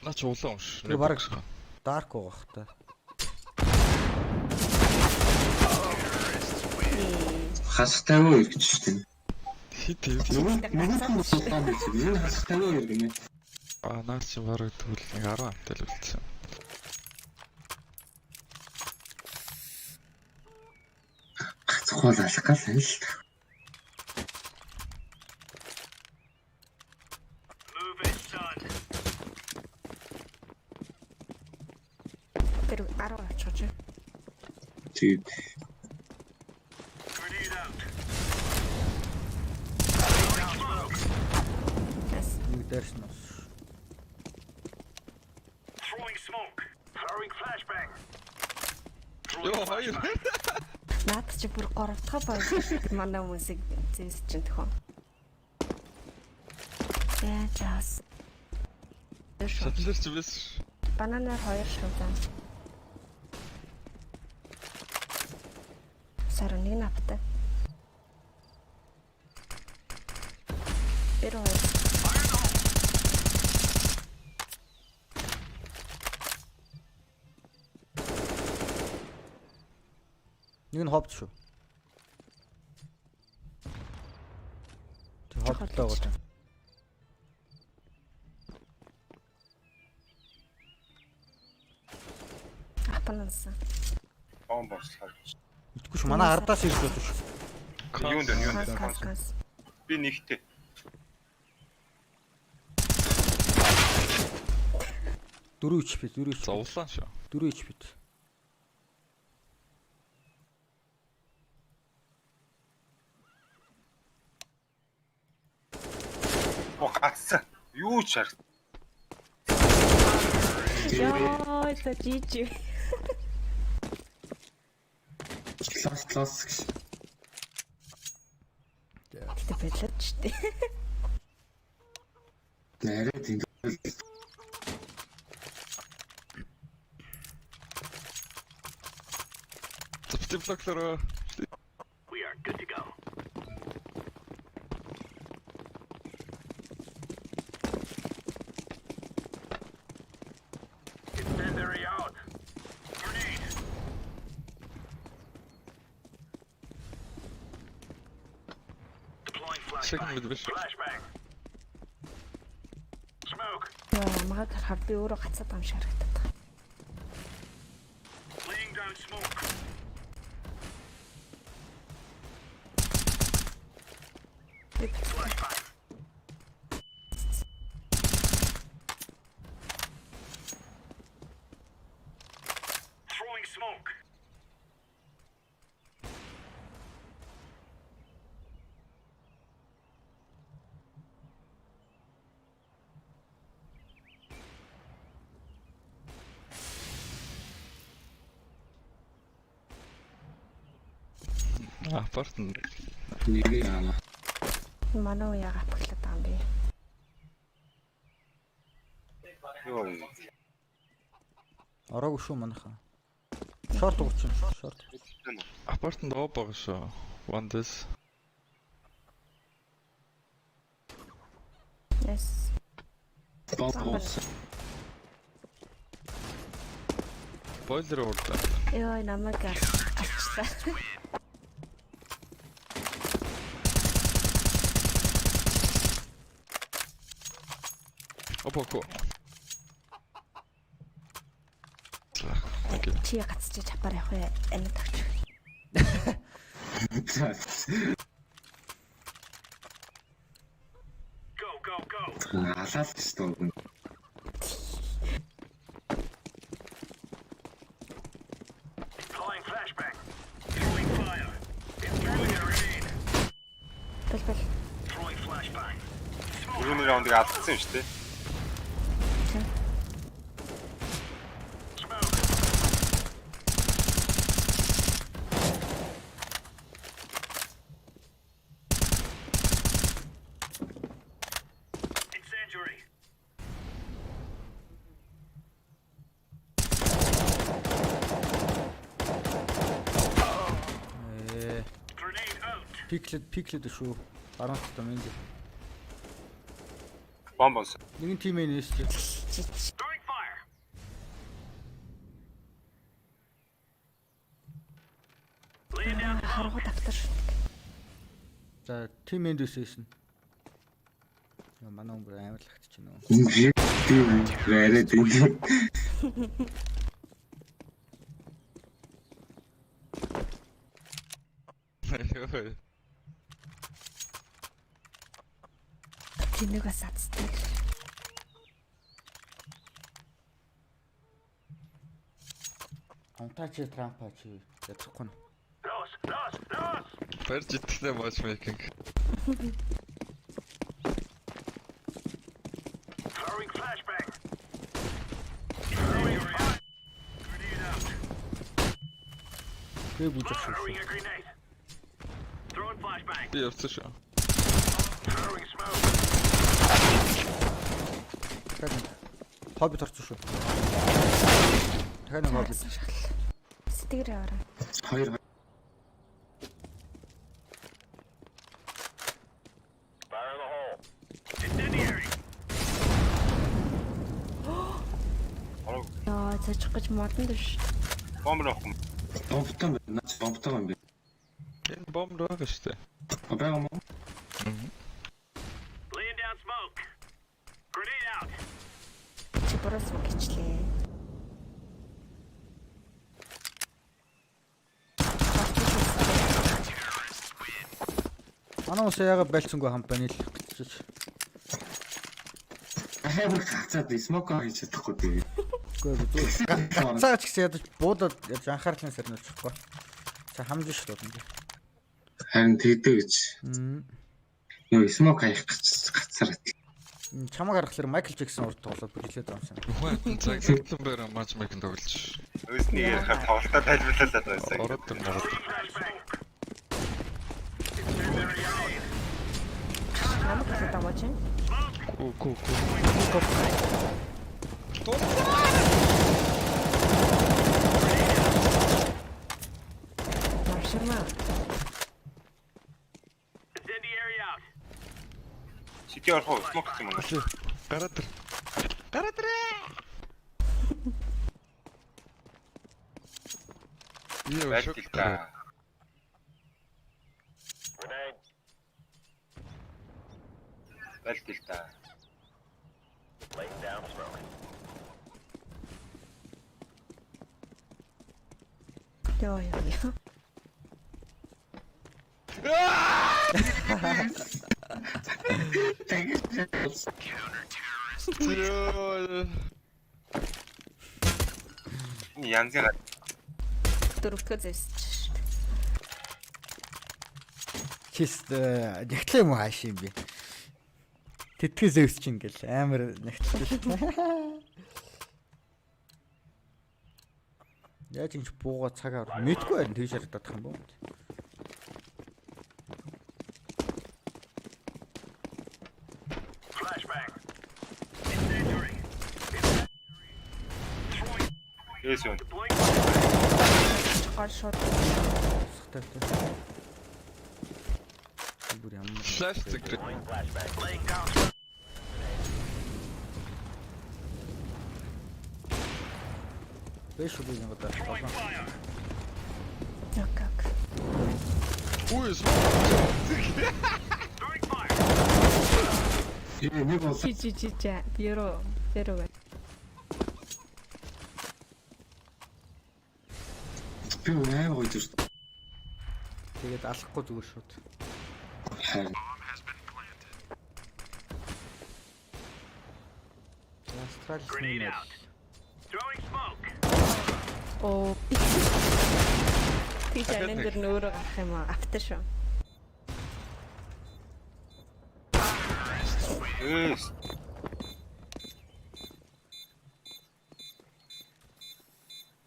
Speaker 2: Наач улаан ш.
Speaker 1: Тэр баг дарк гоох та.
Speaker 4: Хас 52 гэж штэ.
Speaker 2: Хит
Speaker 4: Нөгөө султан биш. Энэ хас 52 гинэ.
Speaker 2: наач баг тэгвэл нэг 10 амтай л үлдсэн.
Speaker 4: Гацхуул алах гал л.
Speaker 10: Move it, son.
Speaker 23: Тэр 10 очихж.
Speaker 4: Тэгээд
Speaker 10: Grenade out.
Speaker 1: Нэг дээрсэн.
Speaker 10: Throwing smoke. Throwing flashbang.
Speaker 2: Йоо хоёр.
Speaker 23: Наад чи бүр 3 дахь баярлалаа. Манай хүмүүсийг зээс чинь төхөө. Яа чаас.
Speaker 2: Шатлэрч биш.
Speaker 23: Бананаар 2 шуудан. Сар нэг навтай. Pero
Speaker 1: Нэг нь хоббит шүү. Тэр хоббитлаа гоо.
Speaker 23: апанансан.
Speaker 8: Бомбослаа.
Speaker 1: Итгэхгүй ш манай ардаас ирж байна шүү.
Speaker 8: Юунд байна? Би нэгтэй.
Speaker 1: Дөрөв HP.
Speaker 2: Зовлаа шүү.
Speaker 1: 4 HP.
Speaker 8: Гацсан. Юу ч харах.
Speaker 23: Ёо, это жижиг.
Speaker 4: Класс.
Speaker 23: Тэ бэлээд ч тээ.
Speaker 4: Нэрээ тийм.
Speaker 2: Блоклера.
Speaker 10: We are good to go.
Speaker 2: Second mid биш.
Speaker 23: Яа, магад харахаар би өөрөө гацаад байгаа юм шиг харагдаад байна.
Speaker 10: Laying down smoke. Throwing smoke.
Speaker 2: Апартмент.
Speaker 23: Манай уу яагаад баглаад байгаа юм бэ?
Speaker 8: Юу юм?
Speaker 1: Ороогүй шүү манайхаа. Шорт уучсан. Шорт.
Speaker 2: Апартмент доо байгаа шүү. One this.
Speaker 23: Yes.
Speaker 2: Бойлер уурдаа.
Speaker 23: Яа, намайг алчлаа.
Speaker 2: Опоко.
Speaker 23: Чи гацчих чапаар явах вэ? Амьд тавч.
Speaker 10: Go.
Speaker 4: Алаад шүү дээ.
Speaker 10: Deploying flashbang. Throwing fire. Throwing a grenade.
Speaker 23: Бэл.
Speaker 10: Throwing flashbang.
Speaker 8: Өрөөний раундыг алдсан шүү дээ.
Speaker 10: Incendiary. Grenade out.
Speaker 1: Пиклэд шүү. Баруун талд юм энэ.
Speaker 8: Бомбос.
Speaker 1: Нэгэн тим ээ нээстэй.
Speaker 10: Throwing fire. Laying down
Speaker 23: Харгуу давтар.
Speaker 1: За тим энд өсөөсөн. Манай өмөр амар л хатчих нөө.
Speaker 4: Тийм яриад тийм.
Speaker 23: Тэнийгээс цацдаг.
Speaker 1: Онтач трампа чи ядахгүй нь.
Speaker 10: Loss.
Speaker 2: Фержиттэй матчмейкинг.
Speaker 10: Throwing flashbang. Throwing fire. Grenade out. Throwing a grenade. Throwing flashbang.
Speaker 2: Би явцсан шүү.
Speaker 10: Throwing smoke.
Speaker 1: Хобби торцсон шүү. Дахиад нэг хобби.
Speaker 23: Сэтгэр яваарай.
Speaker 4: Хоёр.
Speaker 10: Fire in the hole. Incendiary.
Speaker 23: Яа, цачих гэж модон дэвш.
Speaker 8: Бомб руу.
Speaker 4: Бомбтой байна. Бомбтой юм бэ.
Speaker 2: Энэ бомб байгаа шүү дээ.
Speaker 4: Байгаа юм уу?
Speaker 10: Laying down smoke. Grenade out.
Speaker 23: Чи борос гिचлээ.
Speaker 1: Манай ус яагаад байлцсангүй хампаны л гэж.
Speaker 4: Амар гацаад смок хийж чадахгүй дээ.
Speaker 1: Үгүй гацаач гэсэн ядаж буудаад яаж анхаарлын сарниучихгүй. За хамж шүү дээ.
Speaker 4: Харин тэгдэг гэж. Юу смок хаях гэж гацаар.
Speaker 1: Чамаг харахаар Майкл Джексон урд тоглоод бүрлээд байгаа юм шиг.
Speaker 2: Үгүй цаг цагтан бээр матчмейкинг тоглож.
Speaker 8: Өөрсний ярихаар тоглолтоо тайлбарлаад байсан.
Speaker 2: Ороод байна.
Speaker 23: Намайг хэлээд байгаа чинь.
Speaker 2: Ку.
Speaker 23: Маршмаа.
Speaker 10: Incendiary out.
Speaker 8: Сити орох уу? Смок гэсэн юм уу?
Speaker 2: Гараад ир. Юу шок.
Speaker 10: Grenade.
Speaker 8: Байлт л да.
Speaker 10: Laying down smoke.
Speaker 23: Ёо ёо.
Speaker 8: Янзын
Speaker 23: Дөрөвдүгээр зэвсэж шүү дээ.
Speaker 1: Чист нэгтлээ юм хааш юм бэ? Тэтгэл зэвсч ингээл амар нэгтлээ шүү дээ. Яаж ингэж бууга цагаар мэдгүй байр тийш харагдах юм боо.
Speaker 10: Flashbang. Incendiary.
Speaker 8: Yes, yun.
Speaker 23: Хар шот.
Speaker 1: Сахтай. Бүр ямар
Speaker 2: Flash зэгрээ.
Speaker 10: Flashbang. Laying down smoke.
Speaker 1: Бэш үү нэг удаа.
Speaker 23: Як.
Speaker 2: Ой,
Speaker 23: Чи. Бюро.
Speaker 4: Би үнэ гойж шүү.
Speaker 1: Тэгээд алахгүй зүгээр шууд.
Speaker 10: Grenade out. Throwing smoke.
Speaker 23: Оо. Би танин дээр нөөрэ гарах юм аа. Автаа шүү.
Speaker 8: Yes.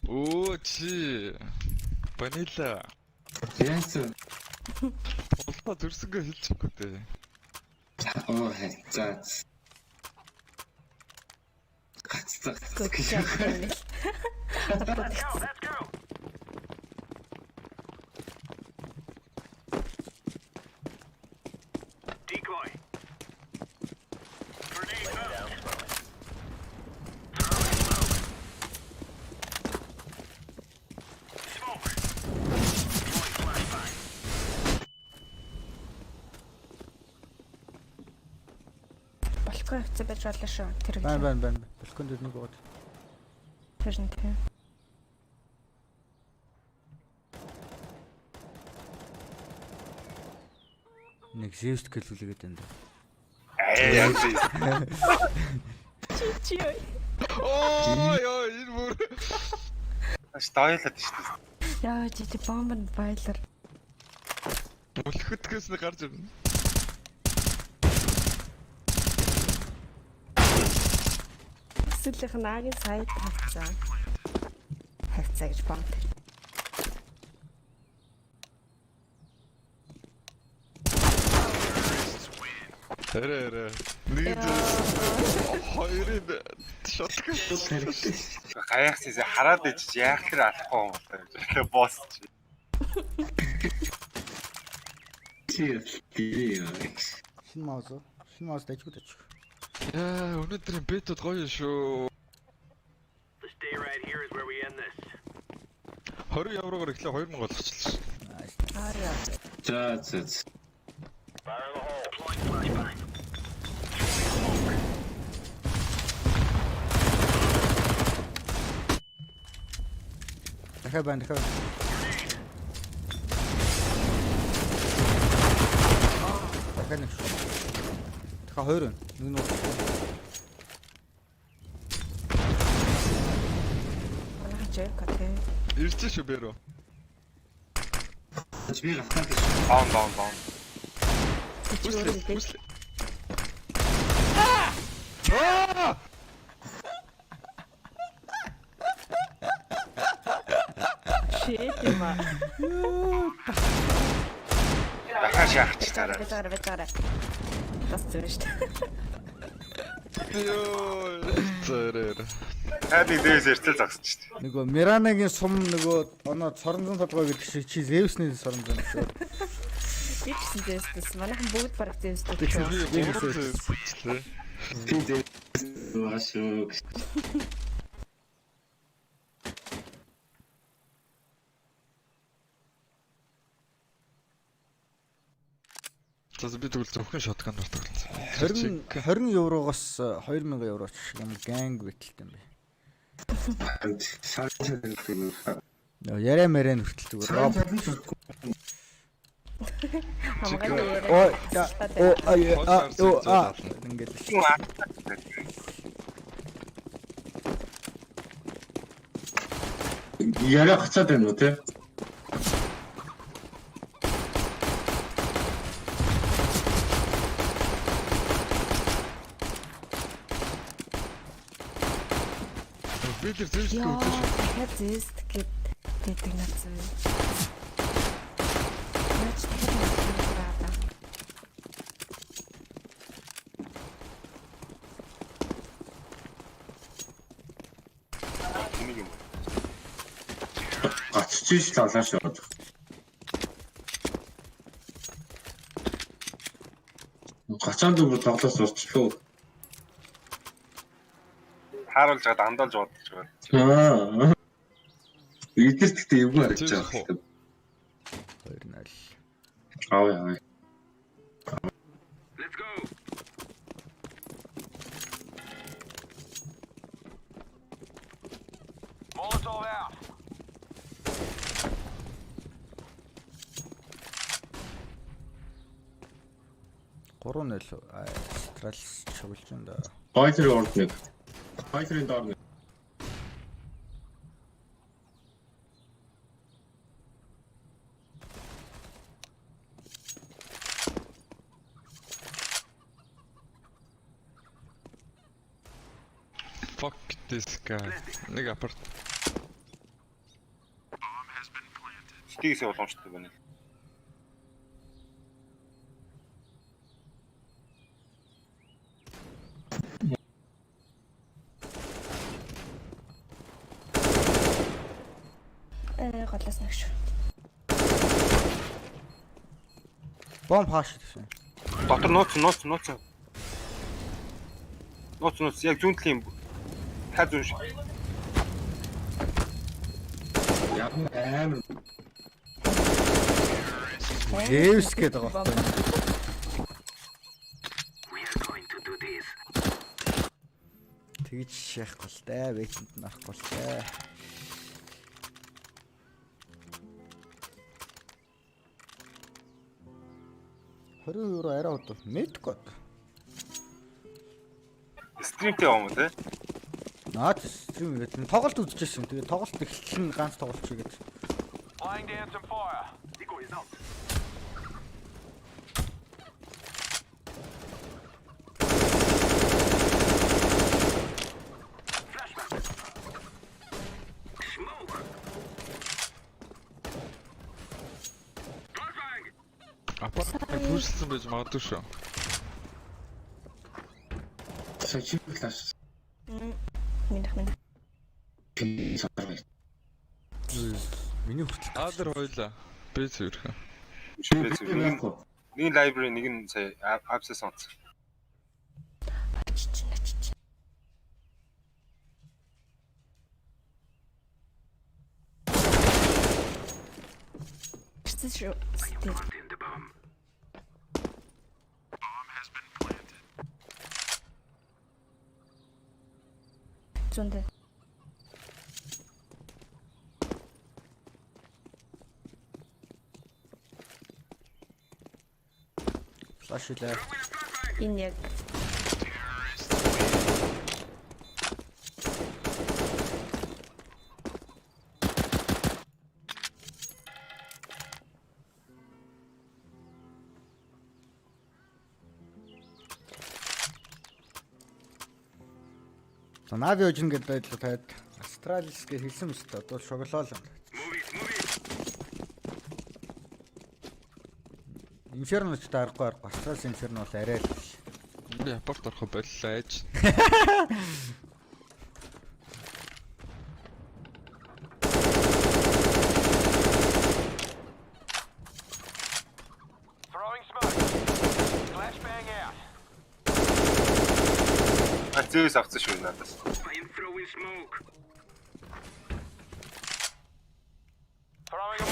Speaker 2: Оо чи. Ванила.
Speaker 4: Yes.
Speaker 2: Болоо зүрсэнгээ хэлчихгүй дээ.
Speaker 4: Оо хайцаа. Гацтай.
Speaker 10: Let's go. Decoy. Grenade out. Throwing smoke. Smoke. Throwing flashbang.
Speaker 23: Балкон хэвчээ байж болно шүү. Тэр гэж.
Speaker 1: Байна. Балкон дээр нэг бод.
Speaker 23: Тэр нь тийм.
Speaker 1: Нэг зэвст гэлүүлээд энэ.
Speaker 23: Чи.
Speaker 2: Оо ёо энэ бүр.
Speaker 8: Стойлоод шүү дээ.
Speaker 23: Яа чи бомбанд байлар.
Speaker 2: Бүлхэтгэс нь гарч ирнэ.
Speaker 23: Эсвэл наагийн сайд тавцаа. Хавцаа гэж бомб.
Speaker 2: Тэрэ. Нэг хоёрын шотгон
Speaker 8: Гаяхсээс хараад ичж яах хэрэг алахгүй юм бол тэгээ босс чи.
Speaker 1: Шинэ маус дайггүй дайч.
Speaker 2: Яа, өнөөдрийн бетод гоё шүү.
Speaker 10: The stay right here is where we end this.
Speaker 2: 20 еврогоор эхлээ 2000 болгочихлоо.
Speaker 23: Араа.
Speaker 4: За.
Speaker 10: Fire in the hole. Deploying flashbang.
Speaker 1: Дахиад байна. Дахиад нэг шүү. Дахиад хоёр байна. Нэг нь
Speaker 23: Манай чек катэ.
Speaker 2: Ирч шүү бэрөө.
Speaker 4: Би гатаа.
Speaker 8: Баун.
Speaker 2: Үслээ.
Speaker 23: Shit юм аа.
Speaker 8: Дахиад шахаж цаарай.
Speaker 23: Бэтараа. Бас зүрх шүү дээ.
Speaker 2: Ёо, зэрэг.
Speaker 8: Хаади дээс эртэл зогсож шүү дээ.
Speaker 1: нөгөө Миранагийн сум нөгөө оноо соронзон толгой гэдэг шиг чи Зевсний соронзон шүү.
Speaker 23: Би ч зэвсдэс. Манайхан бүгд бараг зэвсдэг.
Speaker 2: Би зэвсдэг.
Speaker 4: Би зэвсдэг.
Speaker 2: За би тэгвэл зөвхөн шотганаар тоглосон.
Speaker 1: 20 евроогоос 2000 евро ч юм ганг битэлтэй юм би. Яриа мэрэн хүртэл зүгээр. Ингээд.
Speaker 4: Яриа хацаад байна уу те?
Speaker 2: Бид зэвс
Speaker 23: Яа, дахиад зэс гэдэг надад. Наач дахиад
Speaker 4: Гацчих л алааш яваад. Гацаанд бүр тоглоос урчлуу.
Speaker 8: Хааруулж гад андалж бодож байна.
Speaker 4: Аа. Эдгээр тэгтээ эвгүй харагдаж байгаа.
Speaker 1: 2-0.
Speaker 4: Аа.
Speaker 10: Let's go. Molotov out.
Speaker 1: Гурван нөл Астралс шоглож байна да.
Speaker 4: Бойлерын урд нэг. Бойлерын доор нэг.
Speaker 2: Fuck this guy. Нэг апарт.
Speaker 8: Стигсээ боломжтой байна.
Speaker 23: голоос нэг шүү.
Speaker 1: Бомб хааш гэсэн.
Speaker 8: Дотор нууц. Нууц яг зүүнтлийн юм. Та зүүн шүү.
Speaker 4: Яг амар.
Speaker 1: Дэвс гэдэг байгаа байхгүй. Тэгж шахахгүй л дээ, вэйтэнд нарахгүй л дээ. €20 арай удаа мэдгүй.
Speaker 8: Стримтэй юм уу те?
Speaker 1: Наад стрим гэдэг нь тоглолт үзчихсэн. Тэгээд тоглолт эхлэл нь ганц тоглолт чигээд.
Speaker 10: Flying dance and fire. Nico is out.
Speaker 2: Пүүсэлсэн байж магадгүй шүү.
Speaker 4: Сочи класс.
Speaker 23: Минь.
Speaker 1: Миний хүртэл
Speaker 2: Аадэр хойлоо. Бэс өрхөө.
Speaker 8: Нэг library нэг нь сая апсаа сонц.
Speaker 23: Шүү. Зөндөө.
Speaker 1: Флаш лээ.
Speaker 23: Энэ яг
Speaker 1: Нави ожин гэдэг таад Астралис гэж хэлсэн мэт одоо шоглоо л. Инферно ч таарахгүй Астралис Инферно бол арай л.
Speaker 2: Би апарт орох боллоо ээж.
Speaker 10: Throwing smoke. Flashbang out.
Speaker 8: Зэвс авцсан шүү надаас.
Speaker 10: I am throwing smoke. Throwing a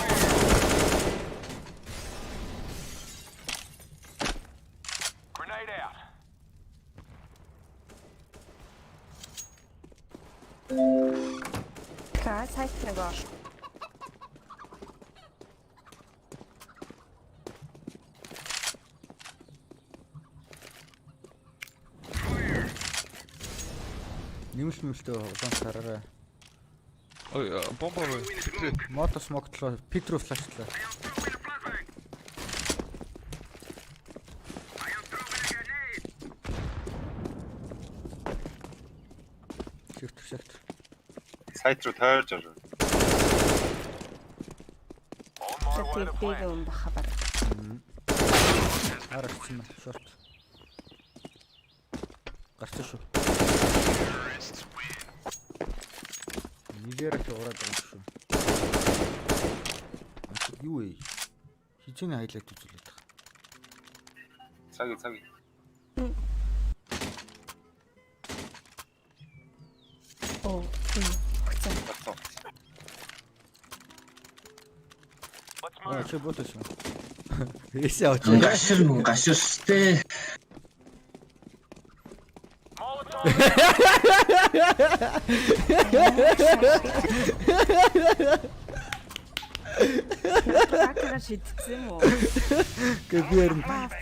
Speaker 23: right side нэг ор.
Speaker 1: Нэмэлттэй улаан сараараа.
Speaker 2: Ой, бомба.
Speaker 1: Мото смогтлоо, Петру флашлаа. Сектор.
Speaker 8: Сайт руу тойрж орё.
Speaker 23: Биг юм баха баг.
Speaker 1: Аргач шорт. Гарч шүү. Нилэрч ураад байгаа шүү. Юу вэ? Хизээний хайлайт үзүүлээд байгаа.
Speaker 8: Цаги.
Speaker 23: Оо.
Speaker 1: Аа, чи ботош. Эсэ очоо.
Speaker 4: Гашир штэ.
Speaker 23: Хакер шидсэн юм уу?
Speaker 1: Гэвэр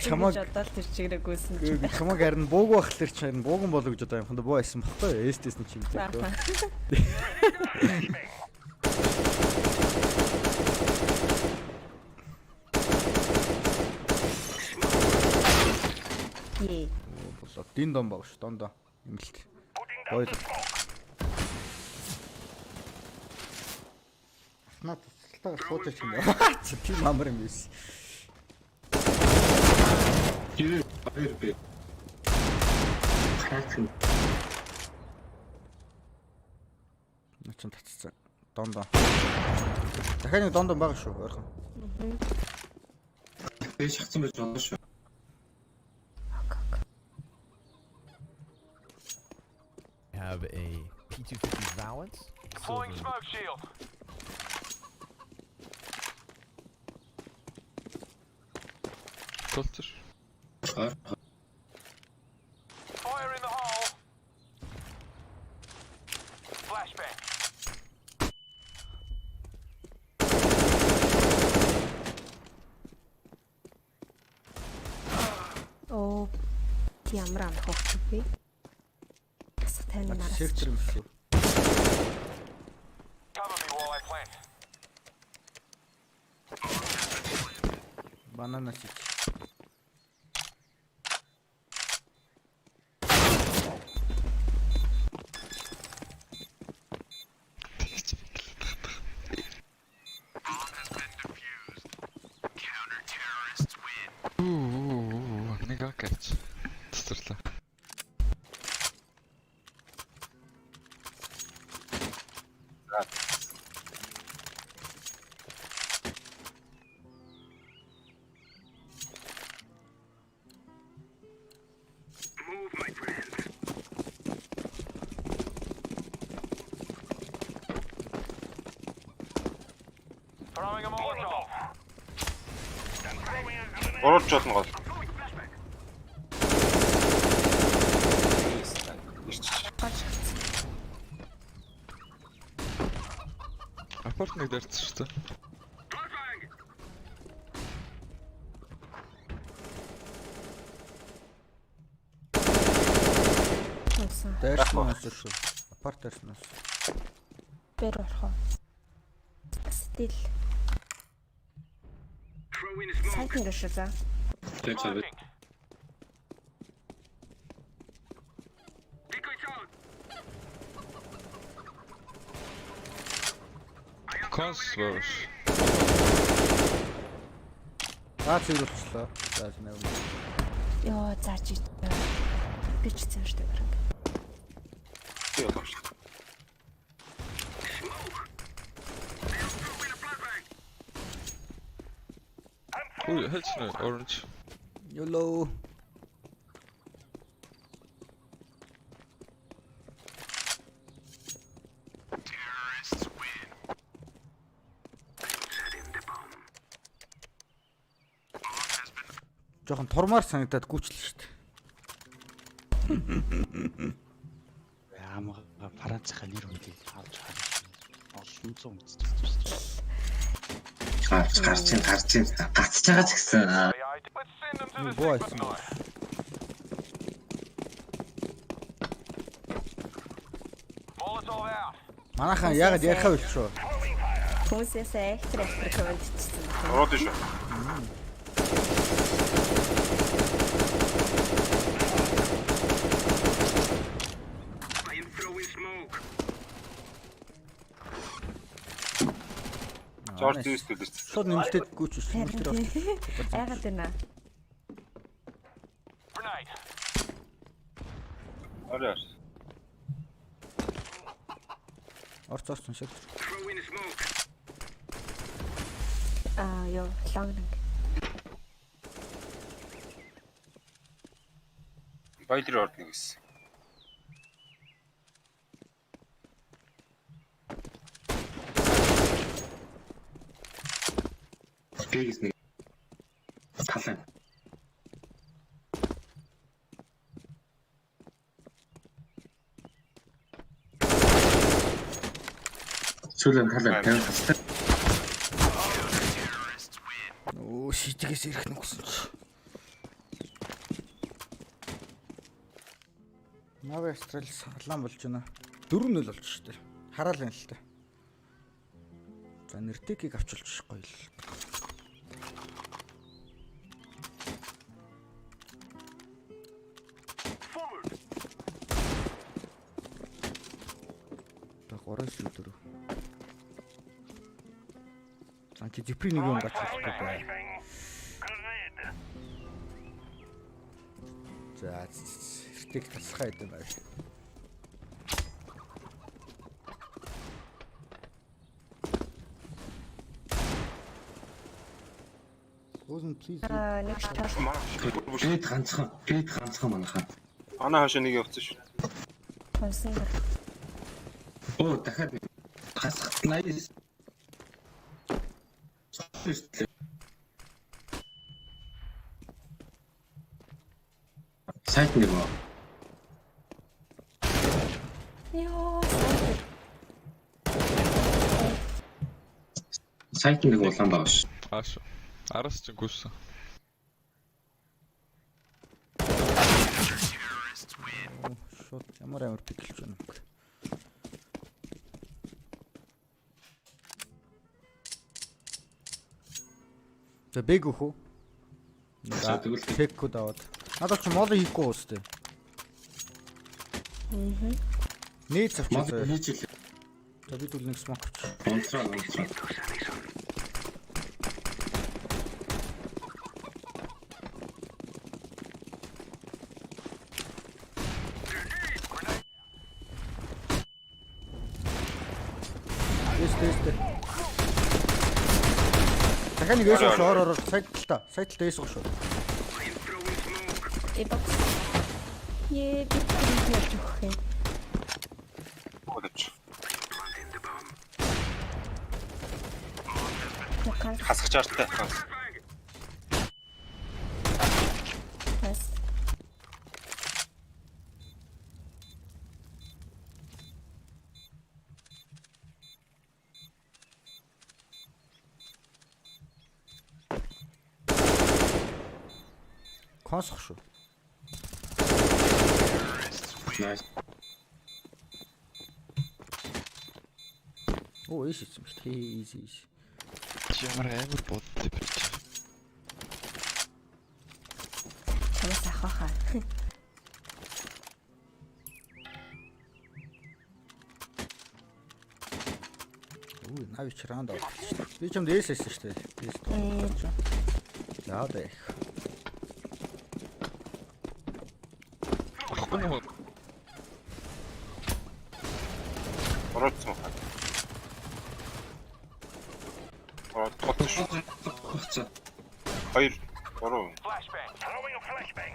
Speaker 1: чамаг
Speaker 23: жадал тэр чигрэг гүйсэн чи.
Speaker 1: Чамаг харин бууг байх тэр чинь бууган болоо гэж одоо юмханд буу байсан баггүй. Эстэс нь чим дээ.
Speaker 23: Е.
Speaker 1: Болоо. Дин дон баг ш, дондоо. Имэлт. Бойл. Наад талтаа сууж чинь. Чи тийм амар юм биш.
Speaker 4: Би. Хаачин.
Speaker 1: Начин татцсан. Дондоо. Дахиад нэг дондоо баг шүү, ойрхон.
Speaker 4: Би шахсан байж болно шүү.
Speaker 7: Have a P250 Valance.
Speaker 10: Deploying smoke shield.
Speaker 2: Толтер.
Speaker 10: Fire in the hole. Flashbang.
Speaker 23: Оо. Ямар амарх вэ? Таны нараас.
Speaker 1: Сектор юм шүү.
Speaker 10: Cover me while I plant.
Speaker 1: Банана сич.
Speaker 2: Нэг акац. Тэстэрлээ.
Speaker 10: Move, my friend. Throwing a Molotov.
Speaker 8: Урууч болно гол.
Speaker 2: Апарт нэг дэрсэн шүү дээ.
Speaker 1: Дэрснээс шүү. Апарт дэрснээс.
Speaker 23: Бэр орхоо. Стил. Сайт ингэ шүү за.
Speaker 4: Тэцээ.
Speaker 2: Консвош.
Speaker 1: Цэвэрлээ. Зааж нав.
Speaker 23: Йоо, зааж ий. Би ч цэвэртэй бараг.
Speaker 8: Би болов шүү.
Speaker 2: Ой, хэлсэн orange.
Speaker 1: YOLO. Жохон турмаар санагдаад гүйчлээ шүү дээ.
Speaker 9: Яамаа Францынхаа нэр хүндийг авч харж байна.
Speaker 4: Гарч чинь гацж байгаа ч гэсэн.
Speaker 1: Боо байсан. Манайхан яагаад ярихаа болчихоо?
Speaker 23: Хүмүүсээс экстра комент хийчихсэн.
Speaker 8: Ороод шүү. Жорж юуст үлээч.
Speaker 1: Шууд нэмэлтээдгүй ч биш.
Speaker 23: Яагаад вэ?
Speaker 8: Ороо.
Speaker 1: Орцоосон шиг.
Speaker 23: Ёо, long.
Speaker 8: Бойлер ордно гэсэн.
Speaker 4: Бигс нэг талан. Сүүлэн талан тавьсан.
Speaker 1: Оо шитгээс ирэх нь гэсэн чи. Навэ Австрал салаан болж байна. 4-0 болж штэ. Хараал юм л та. За нэртэйгийг авчулчих гоё л. Та 3-4. Санки дипри нэг юм гацчихгүй бай. За эртийг тасхаа идэв бай. Озон плиз.
Speaker 4: Гээд ганцхан манайхаа.
Speaker 8: Анаа хашаа нэг явцсан шүү.
Speaker 23: Хонсон.
Speaker 4: Оо дахиад гасах 80. Сайт нэг ба.
Speaker 23: Ёо.
Speaker 4: Сайт нэг улаан байгаа ш.
Speaker 2: Ааш. Араас ч гүсэн.
Speaker 1: Шот ямар амар пиклж байна юм. За бэг өхөө. За тэгвэл теккуд аваад. Надад ч мол хийхгүй уустай. Нээц авчихсан. За бид үл нэг смок авчих.
Speaker 4: Унтраа.
Speaker 1: Дахиад нэг эс ороо сайтлаа эс шүү.
Speaker 23: Эбокс. Е би яаж өгөх юм.
Speaker 8: Хасах чартай.
Speaker 1: Хасах шүү.
Speaker 4: Nice.
Speaker 1: Оо эс юм шүү. Easy.
Speaker 2: Ямар амар бодтой бич.
Speaker 23: Чамаас ахаа.
Speaker 1: Үй, навич раунд авах шүү. Би ч юм дээсээс шүү дээ. За дэх.
Speaker 8: Оролцсон. Хоёр. Ороо.
Speaker 10: Flashbang. Throwing a flashbang.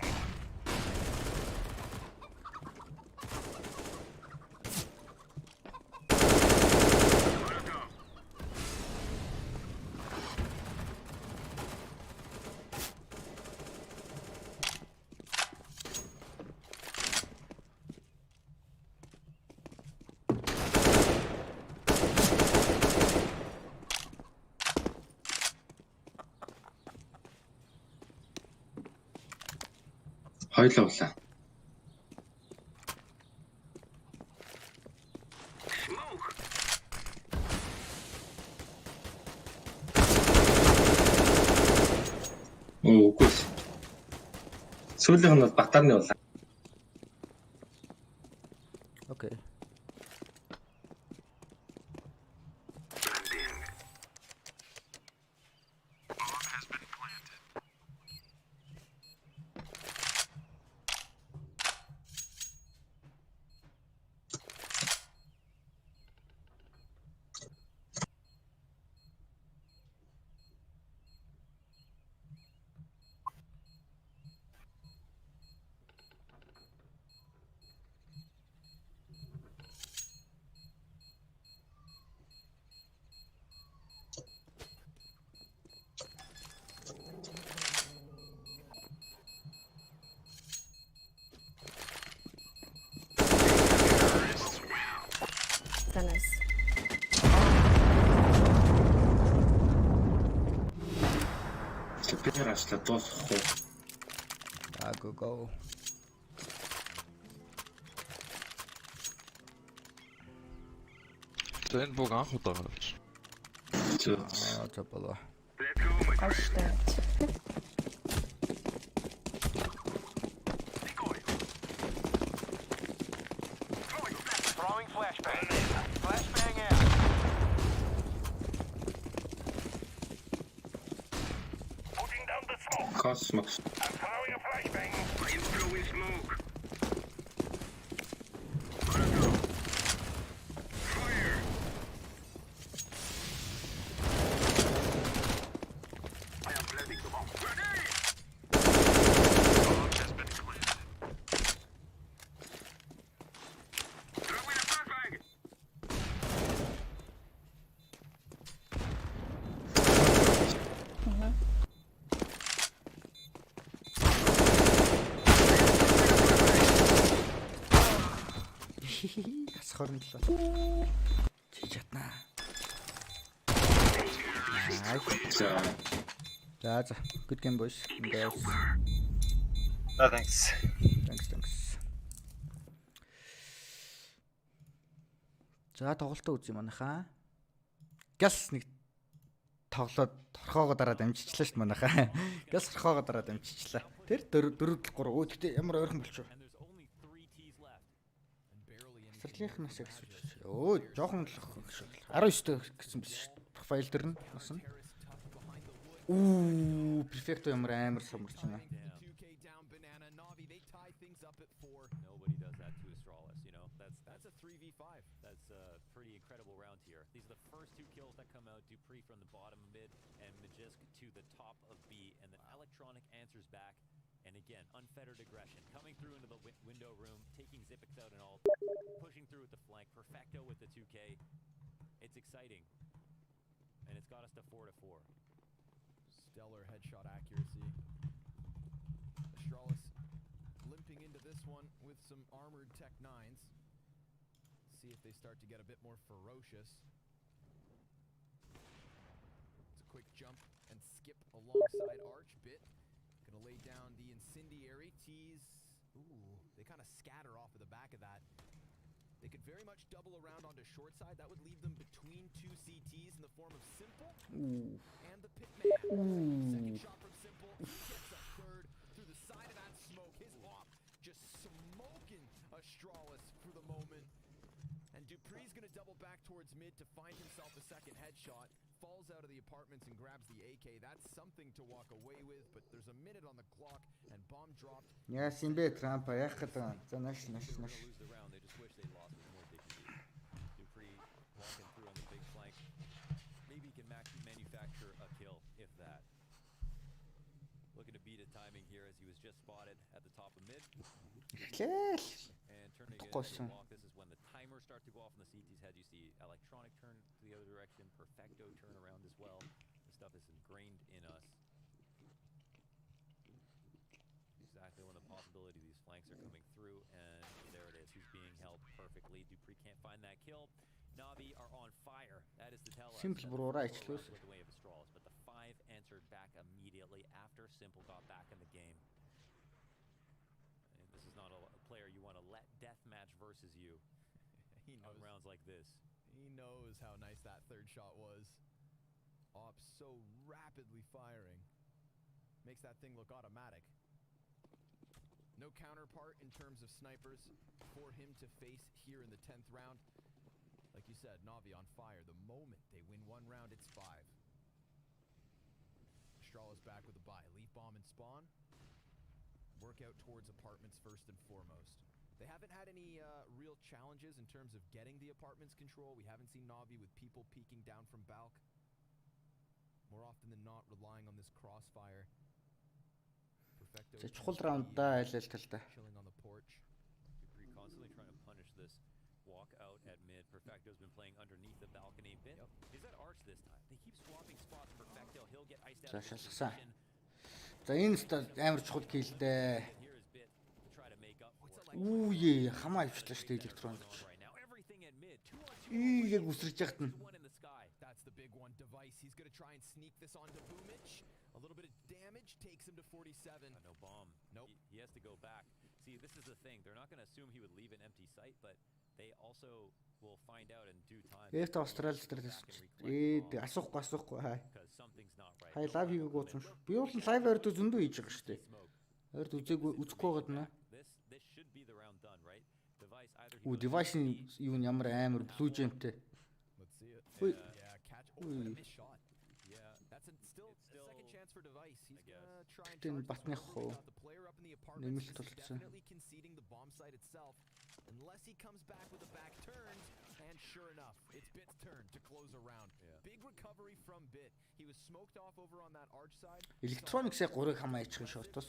Speaker 4: Хоёлоо улаа. Үгүй. Сүүлийнх нь бол Батарны улаа.
Speaker 1: Окей.
Speaker 23: Nice.
Speaker 4: Super ашла дуусахгүй.
Speaker 1: Go.
Speaker 2: Энэ бүх анх удаа гарч.
Speaker 1: За болоо.
Speaker 23: Аштай.
Speaker 10: Throwing flashbang. Flashbang out. Putting down the smoke.
Speaker 4: Cosmos.
Speaker 10: I'm throwing a flashbang. I'm throwing smoke. Fire. I am planting the bomb. Grenade. Bomb has been planted. Throwing a flashbang.
Speaker 1: Асхорнлоо. Чи чатнаа. За. Good game boys. Girls.
Speaker 8: No thanks.
Speaker 1: Thanks. За тоглолтоо үзье манайхаа. Газ нэг тоглоод торхоогоо дараа дамжчихлаа шүү дээ манайхаа. Газ торхоогоо дараа дамжчихлаа. Тэр 4-3. Өө тэгтээ ямар ойрхон болчих вэ? Сарлийнхнаас яг асууж. Өө жоохон л 19 гэсэн биш шүү дээ. Профайл дээр нь басна. Перфекто ямар амар самарч байна.
Speaker 6: Nobody does that to Astralis, you know. That's a 3v5. That's a pretty incredible round here. These are the first two kills that come out. Dupree from the bottom of mid and Magisk to the top of B, and then Electronic answers back. And again, unfettered aggression coming through into the window room, taking Zipix out and all, pushing through with the flank. Perfecto with the 2K. It's exciting, and it's got us to 4-4.
Speaker 7: Stellar headshot accuracy. Astralis limping into this one with some armored Tech 9s. See if they start to get a bit more ferocious. It's a quick jump and skip alongside Arch. Bit gonna lay down the incendiary. Tease. Ooh, they kind of scatter off of the back of that. They could very much double around onto short side. That would leave them between two CTs in the form of Simple and the Pitman. Second shot from Simple. He gets a third through the side of that smoke. His op just smoking Astralis for the moment. And Dupree's going to double back towards mid to find himself a second headshot. Falls out of the apartments and grabs the AK. That's something to walk away with, but there's a minute on the clock and bomb dropped.
Speaker 1: Яасан бэ Трамп яах гэдэг юм. За наш.
Speaker 6: They just wish they lost with more dignity. Dupree walking through on the big flank. Maybe he can manufacture a kill, if that. Looking to beat a timing here as he was just spotted at the top of mid. And turning it into a walk. This is when the timers start to go off on the CT's head. You see Electronic turn to the other direction, Perfecto turn around as well. This stuff is ingrained in us. Exactly when the possibility these flanks are coming through, and there it is. He's being held perfectly. Dupree can't find that kill. Navi are on fire. That is to tell us
Speaker 1: Simple brora iчлөөс.
Speaker 6: with the way of Astralis, but the 5 answered back immediately after Simple got back in the game. match versus you on rounds like this.
Speaker 7: He knows how nice that third shot was. Ops so rapidly firing. Makes that thing look automatic. No counterpart in terms of snipers for him to face here in the 10th round. Like you said, Na'Vi on fire. The moment they win one round, it's 5. Astrala's back with a buy. Leave bomb and spawn. Work out towards apartments first and foremost. They haven't had any real challenges in terms of getting the apartments control. We haven't seen Na'Vi with people peeking down from Balk. More often than not, relying on this crossfire. Perfecto
Speaker 1: чухал раундаа айлал талдаа.
Speaker 7: chilling on the porch.
Speaker 6: Dupree constantly trying to punish this walk out at mid. Perfecto's been playing underneath the balcony a bit. Is that Arch this time? They keep swapping spots. Perfecto, he'll get iced out.
Speaker 1: За шалгасан. За энэ ста амар чухал киллдээ. Үе хамаа ивчлаа шүү дээ электрон гэж. Яг үсрэж яхад нь.
Speaker 7: That's the big one. Device. He's going to try and sneak this onto Boomich. A little bit of damage takes him to 47.
Speaker 6: No bomb. Nope. He has to go back. See, this is the thing. They're not going to assume he would leave an empty site, but they also will find out in due time.
Speaker 1: Эфт Австрали дээр асуухгүй хай. Хай лайв хийгээг уусан шүү. Би бол лайв орд зөндөө хийж байгаа шүү дээ. Орд үзээгүй үзэхгүй байгаа даа.
Speaker 6: This should be the round done, right? Device either
Speaker 1: Үу девайсын юу ямар амар блүү жемтэй.
Speaker 7: Let's see it.
Speaker 1: Ой.
Speaker 7: Yeah, catch. Oh, what a missed shot. Yeah, that's still a second chance for Device. He's gonna try and
Speaker 1: Тэн батных хоо.
Speaker 7: the player up in the apartment.
Speaker 1: Нэмэлт
Speaker 7: He's
Speaker 1: тулцсан.
Speaker 7: definitely conceding the bomb site itself, unless he comes back with a back turn. And sure enough, it's Bit's turn to close a round. Big recovery from Bit. He was smoked off over on that arch side.
Speaker 1: Electronics-ыг 3-ыг хамаа яачихын шортос.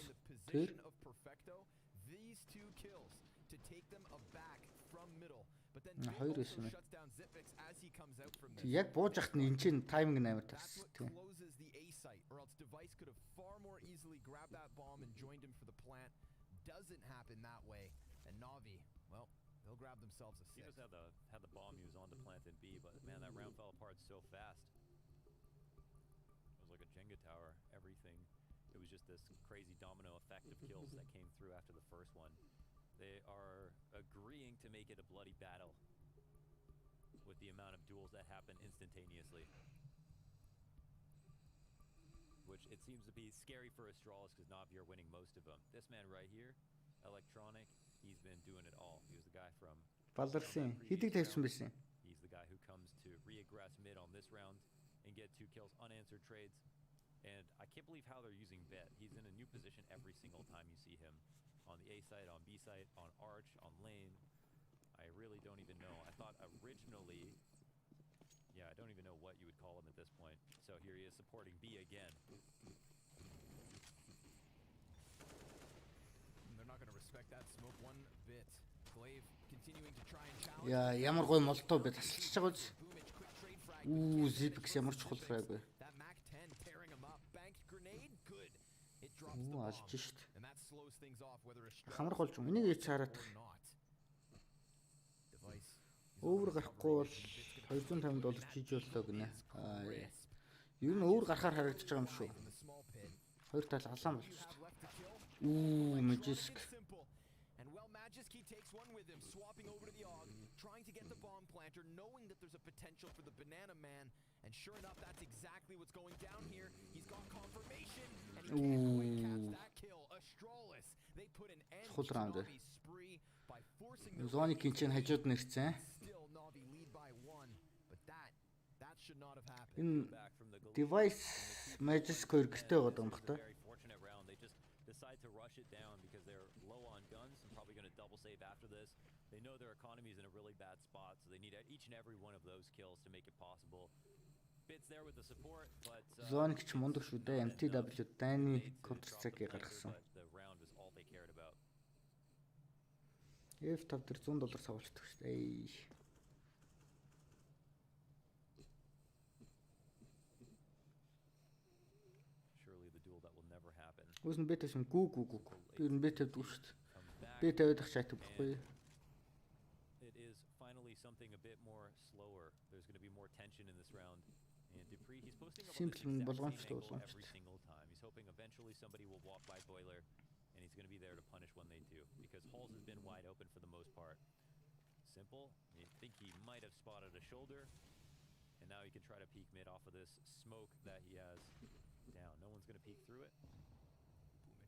Speaker 1: Тэр
Speaker 7: Of Perfecto, these 2 kills to take them aback from middle. But then Bit
Speaker 1: хоёр
Speaker 7: also
Speaker 1: байсан.
Speaker 7: shuts down Zipix as he comes out from this.
Speaker 1: Яг бууж ахт нь энэ чинь тайминг амар тас. Тийм.
Speaker 7: Closes the A site, or else Device could have far more easily grabbed that bomb and joined him for the plant. Doesn't happen that way. And Na'Vi, well, they'll grab themselves a 6.
Speaker 6: He knows how the bomb he was on to plant in B, but man, that round fell apart so fast. It was like a Jenga tower. Everything. It was just this crazy domino effect of kills that came through after the first one. They are agreeing to make it a bloody battle with the amount of duels that happen instantaneously. Which it seems to be scary for Astralis because Na'Vi are winning most of them. This man right here, Electronic, he's been doing it all. He was the guy from
Speaker 1: Баларсан. Хэдийг тавьсан байсан.
Speaker 6: He's the guy who comes to re-aggress mid on this round and get 2 kills, unanswered trades. And I can't believe how they're using Bet. He's in a new position every single time you see him. On the A side, on B side, on Arch, on lane. I really don't even know. I thought originally, yeah, I don't even know what you would call him at this point. So here he is supporting B again.
Speaker 7: And they're not going to respect that smoke one bit. Glaive continuing to try and challenge.
Speaker 1: Яа, ямар гой молтоо бэ тасалж байгаа үз. Үу, Zipix ямар чухал фраг вэ?
Speaker 7: That Mac 10 tearing him up. Bank grenade, good. It drops the
Speaker 1: Үу,
Speaker 7: bomb.
Speaker 1: алж шít.
Speaker 7: And that slows things off whether a
Speaker 1: Хамар голж энийг ээж хараад.
Speaker 7: Device.
Speaker 1: Өөр гарахгүй бол $250 хийж боллоо гинэ. Аа. Ер нь өөр гарахаар харагдаж байгаа юм шүү. Хоёр тал алаан болж шүү. Үу, Magisk.
Speaker 7: And well, Magiski takes one with him, swapping over to the AUG, trying to get the bomb planter, knowing that there's a potential for the Banana Man. And sure enough, that's exactly what's going down here. He's got confirmation, and he can't quite catch that kill. Astralis, they put an end to Navi's spree by forcing the
Speaker 1: Зоникийн чинь хажууд нэрцэн.
Speaker 7: Still Navi lead by 1, but that should not have happened.
Speaker 1: Энэ device Magisk хоёр гэртээ байгаа юм бах та.
Speaker 6: Very fortunate round. They just decide to rush it down because they're low on guns and probably going to double save after this. They know their economy is in a really bad spot, so they need each and every one of those kills to make it possible. Bits there with the support, but
Speaker 1: Zonik ч мундаг шүү дээ. MTW дайны Counter-Strike-ийг гаргасан.
Speaker 6: the round was all they cared about.
Speaker 1: F5 дээр $100 савуулдаг шүү дээ.
Speaker 6: Surely the duel that will never happen.
Speaker 1: Үгүй нь бет юм гүү. Би ер нь бет тавьдаг шүү дээ. Би тавьдаг чатдаг байхгүй.
Speaker 6: It is finally something a bit more slower. There's going to be more tension in this round. And Dupree, he's posting up on this exact same angle every single time. He's hoping eventually somebody will walk by Boiler, and he's going to be there to punish when they do. Because Halls has been wide open for the most part. simple. You think he might have spotted a shoulder, and now he can try to peek mid off of this smoke that he has down. No one's gonna peek through it.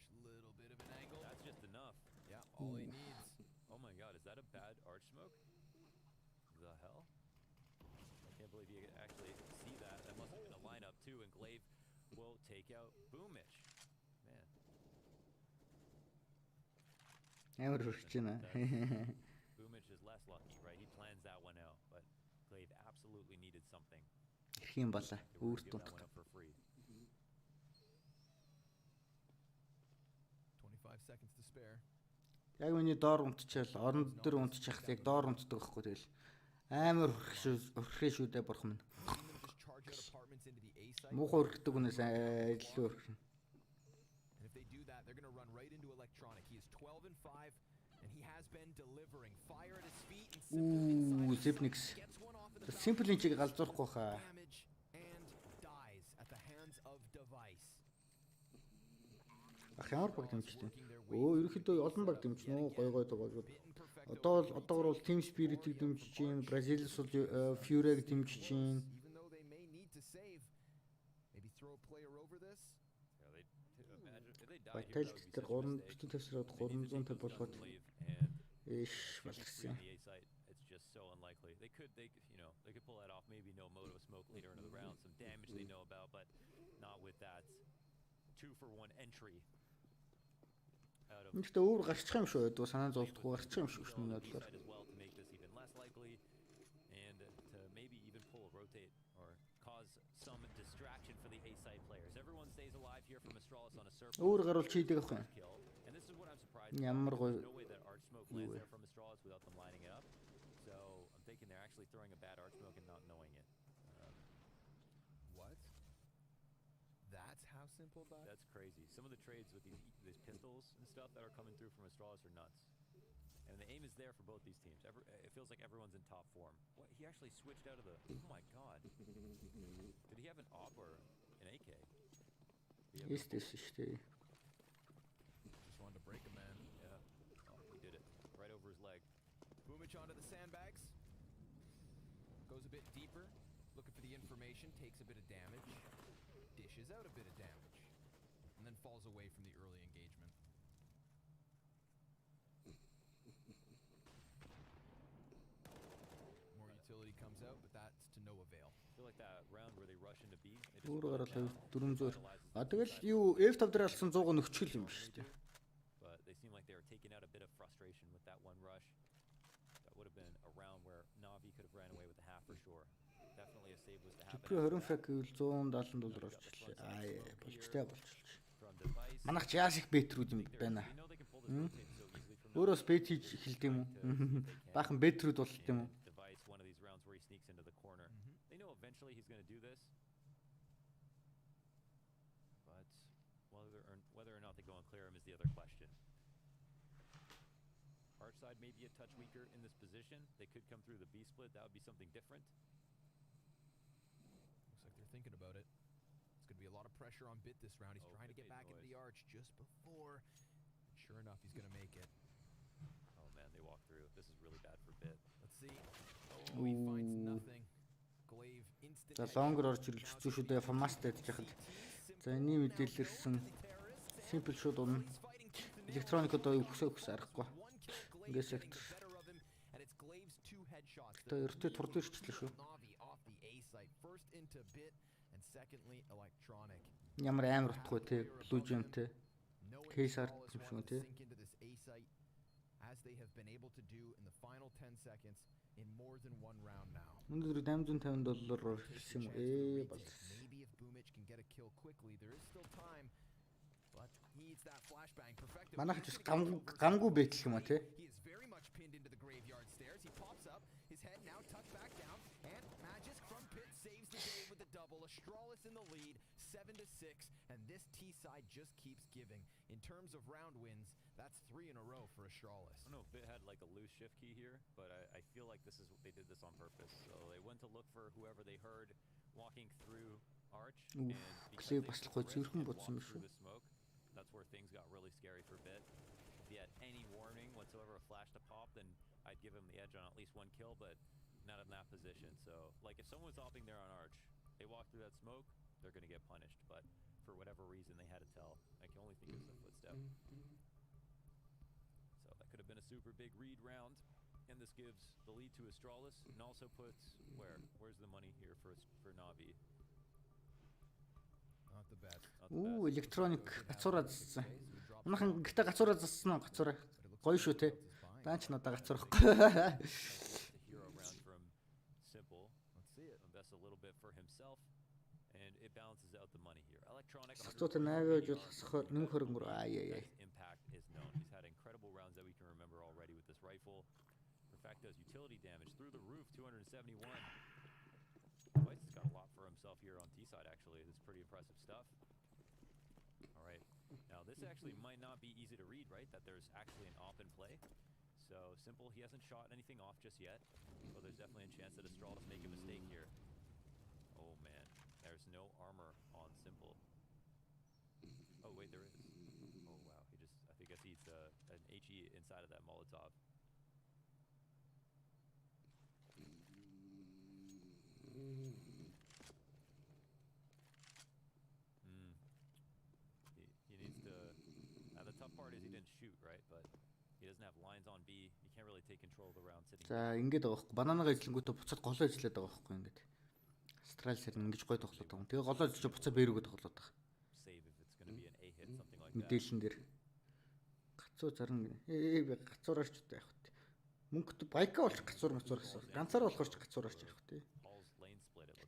Speaker 7: Boomich, little bit of an angle.
Speaker 6: That's just enough.
Speaker 7: Yeah, all he needs.
Speaker 6: Oh my god, is that a bad arch smoke? The hell? I can't believe you could actually see that. That must have been a lineup too, and Glaive will take out Boomich. Man.
Speaker 1: Амар хүрч байна.
Speaker 6: Boomich is less lucky, right? He plans that one out, but Glaive absolutely needed something.
Speaker 1: Ирэх юм бала.
Speaker 6: They were
Speaker 1: Үүрт
Speaker 6: gonna give that
Speaker 1: тултах.
Speaker 6: one up for free.
Speaker 7: 25 seconds to spare.
Speaker 1: Яг миний доор унтчихэл орон дээр унтчих яг доор унтдаг байхгүй тэгэл. Амар хүрхрээ шүү дээ бурхан минь. Муухай хүрхдэг хүнээс илүү хүрхэн.
Speaker 7: And if they do that, they're going to run right into electronic. He is 12 and 5 and he has been delivering. Fire at his feet and
Speaker 1: Zipnix. Simple чиг галзуурахгүй хаа.
Speaker 7: damage and dies at the hands of device.
Speaker 1: Ах ямар баг дэмжтэй. Ерөнхийдөө олон баг дэмжнэ үү гой багууд. Одоогор бол Team Spirit-ийг дэмжиж чинь, Brazil-с бол Fury-г дэмжиж чинь.
Speaker 7: Even though they may need to save, maybe throw a player over this.
Speaker 6: Yeah, imagine if they died here,
Speaker 1: Батал
Speaker 6: that would be
Speaker 1: дээр
Speaker 6: such a
Speaker 1: 3
Speaker 6: mistake.
Speaker 1: бүтэн тавьсраад 300 болгоод эш болгосон.
Speaker 6: It's just so unlikely. They could pull that off. Maybe no moto smoke later into the round. Some damage they know about, but not with that 2-for-1 entry.
Speaker 1: Нэгтээ өөр гарчих юм шүү. Дөө санаа зовдохгүй гарчих юм шүү шнэ бодлоор.
Speaker 6: As well to make this even less likely, and to maybe even pull a rotate or cause some distraction for the A side players. Everyone stays alive here from Astralis on a surface.
Speaker 1: Өөр гаруул чи идэг ах юм.
Speaker 6: And this is what I'm surprised.
Speaker 1: Ямар гоё.
Speaker 6: No way that arch smoke lands there from Astralis without them lining it up. So I'm thinking they're actually throwing a bad arch smoke and not knowing it.
Speaker 7: What? That's how simple that?
Speaker 6: That's crazy. Some of the trades with these pistols and stuff that are coming through from Astralis are nuts. And the aim is there for both these teams. It feels like everyone's in top form. What? He actually switched out of the... Oh my god. Did he have an AWP or an AK?
Speaker 1: Is this işte?
Speaker 7: Just wanted to break a man.
Speaker 6: Yeah. Oh, he did it. Right over his leg.
Speaker 7: Boomich onto the sandbags. Goes a bit deeper. Looking for the information. Takes a bit of damage. Dishes out a bit of damage. And then falls away from the early engagement. More utility comes out, but that's to no avail.
Speaker 6: I feel like that round where they rush into B.
Speaker 1: Өөр гарал 400. Тэгэл юу F5 дээр алсан 100 нөхчл юм биш үү?
Speaker 6: But they seem like they were taking out a bit of frustration with that one rush. That would have been a round where Navi could have ran away with the half for sure. Definitely a save was to happen.
Speaker 1: Тэпрэ 20 фак гэвэл $170 орчихлээ. Болчтой болчихлоо. Манайх жаас их бэтрүүд юм байна. Өөрөөс бэт хийж эхэлд юм уу? Баахан бэтрүүд болт юм уу?
Speaker 6: Device one of these rounds where he sneaks into the corner. They know eventually he's going to do this. But whether or not they go and clear him is the other question. Arch side may be a touch weaker in this position. They could come through the B split. That would be something different.
Speaker 7: Looks like they're thinking about it. It's going to be a lot of pressure on Bit this round. He's trying to get back into the arch just before. Sure enough, he's going to make it.
Speaker 6: Oh man, they walk through. This is really bad for Bit.
Speaker 7: Let's see. Oh, he finds nothing. Glaive instant.
Speaker 1: За лонгор орж ирж хэцүү шүү дээ. Фамаст дэж яхад. За энэ мэдээлэл ирсэн. Simple шууд унна. Электроник одоо өгсөө арахгүй. Ингээ сектор. Тэ эртээ турд ирчлээ шүү. Ямар амар утгагүй те. Blue gem те. Case art юм шүү те.
Speaker 7: As they have been able to do in the final 10 seconds in more than one round now.
Speaker 1: Өнөөдөр $850 хийсэн юм бол.
Speaker 7: Maybe if Boomich can get a kill quickly, there is still time. But he needs that flashbang perfected.
Speaker 1: Манайх ч гамгүй бэтэл юм а те.
Speaker 7: He is very much pinned into the graveyard stairs. He pops up, his head now tucked back down, and Magisk from Pit saves the day with the double. Astralis in the lead, 7-6, and this T side just keeps giving. In terms of round wins, that's 3 in a row for Astralis.
Speaker 6: I don't know if Bit had like a loose shift key here, but I feel like this is what they did this on purpose. So they went to look for whoever they heard walking through Arch, and because they walked through the smoke, that's where things got really scary for Bit. If he had any warning whatsoever, a flash to pop, then I'd give him the edge on at least one kill, but not in that position. So, like, if someone's hopping there on Arch, they walk through that smoke, they're going to get punished. But for whatever reason, they had to tell. I can only think it was a footstep. So that could have been a super big read round. And this gives the lead to Astralis and also puts where's the money here for Navi?
Speaker 7: Not the best.
Speaker 1: Electronic гацуураа зассан. Манайхан гэтээ гацуураа зассан уу? Гацуураа. Гоё шүү те. Даанч надаа гацуурахгүй.
Speaker 6: Hero round from Simple. Let's see it. Invests a little bit for himself and it balances out the money here. Electronic
Speaker 1: Цогцоотой найгаж болохоор нэмэх хөрөнгөр
Speaker 6: impact is known. He's had incredible rounds that we can remember already with this rifle. Perfecto's utility damage through the roof, 271. Device has got a lot for himself here on T-side, actually. This is pretty impressive stuff. All right. Now, this actually might not be easy to read, right? That there's actually an op in play. So, Simple, he hasn't shot anything off just yet. So there's definitely a chance that Astralis make a mistake here. Oh, man. There's no armor on Simple. Oh, wait, there is. Oh, wow. He just, I think, eats an HE inside of that Molotov. He needs to. The tough part is he didn't shoot, right? But he doesn't have lines on B. He can't really take control of the round sitting.
Speaker 1: За ингэж байгаа байхгүй. Бананага эзлэнгүүтээ буцаад голоо эзлээд байгаа байхгүй ингэж. Астралисэр ингэж гой тоглоод байгаа. Тэгээ голоо эзлэж буцаа бэрүүгээ тоглоод байгаа.
Speaker 6: Save if it's going to be an A hit something like that.
Speaker 1: Мэдээлэн дээр гацуу зарна. Гацуураарч удаа явах тий. Мөнгөд байка болж гацуур гэсэн. Ганцаар болохоор ч гацуураарч явах тий.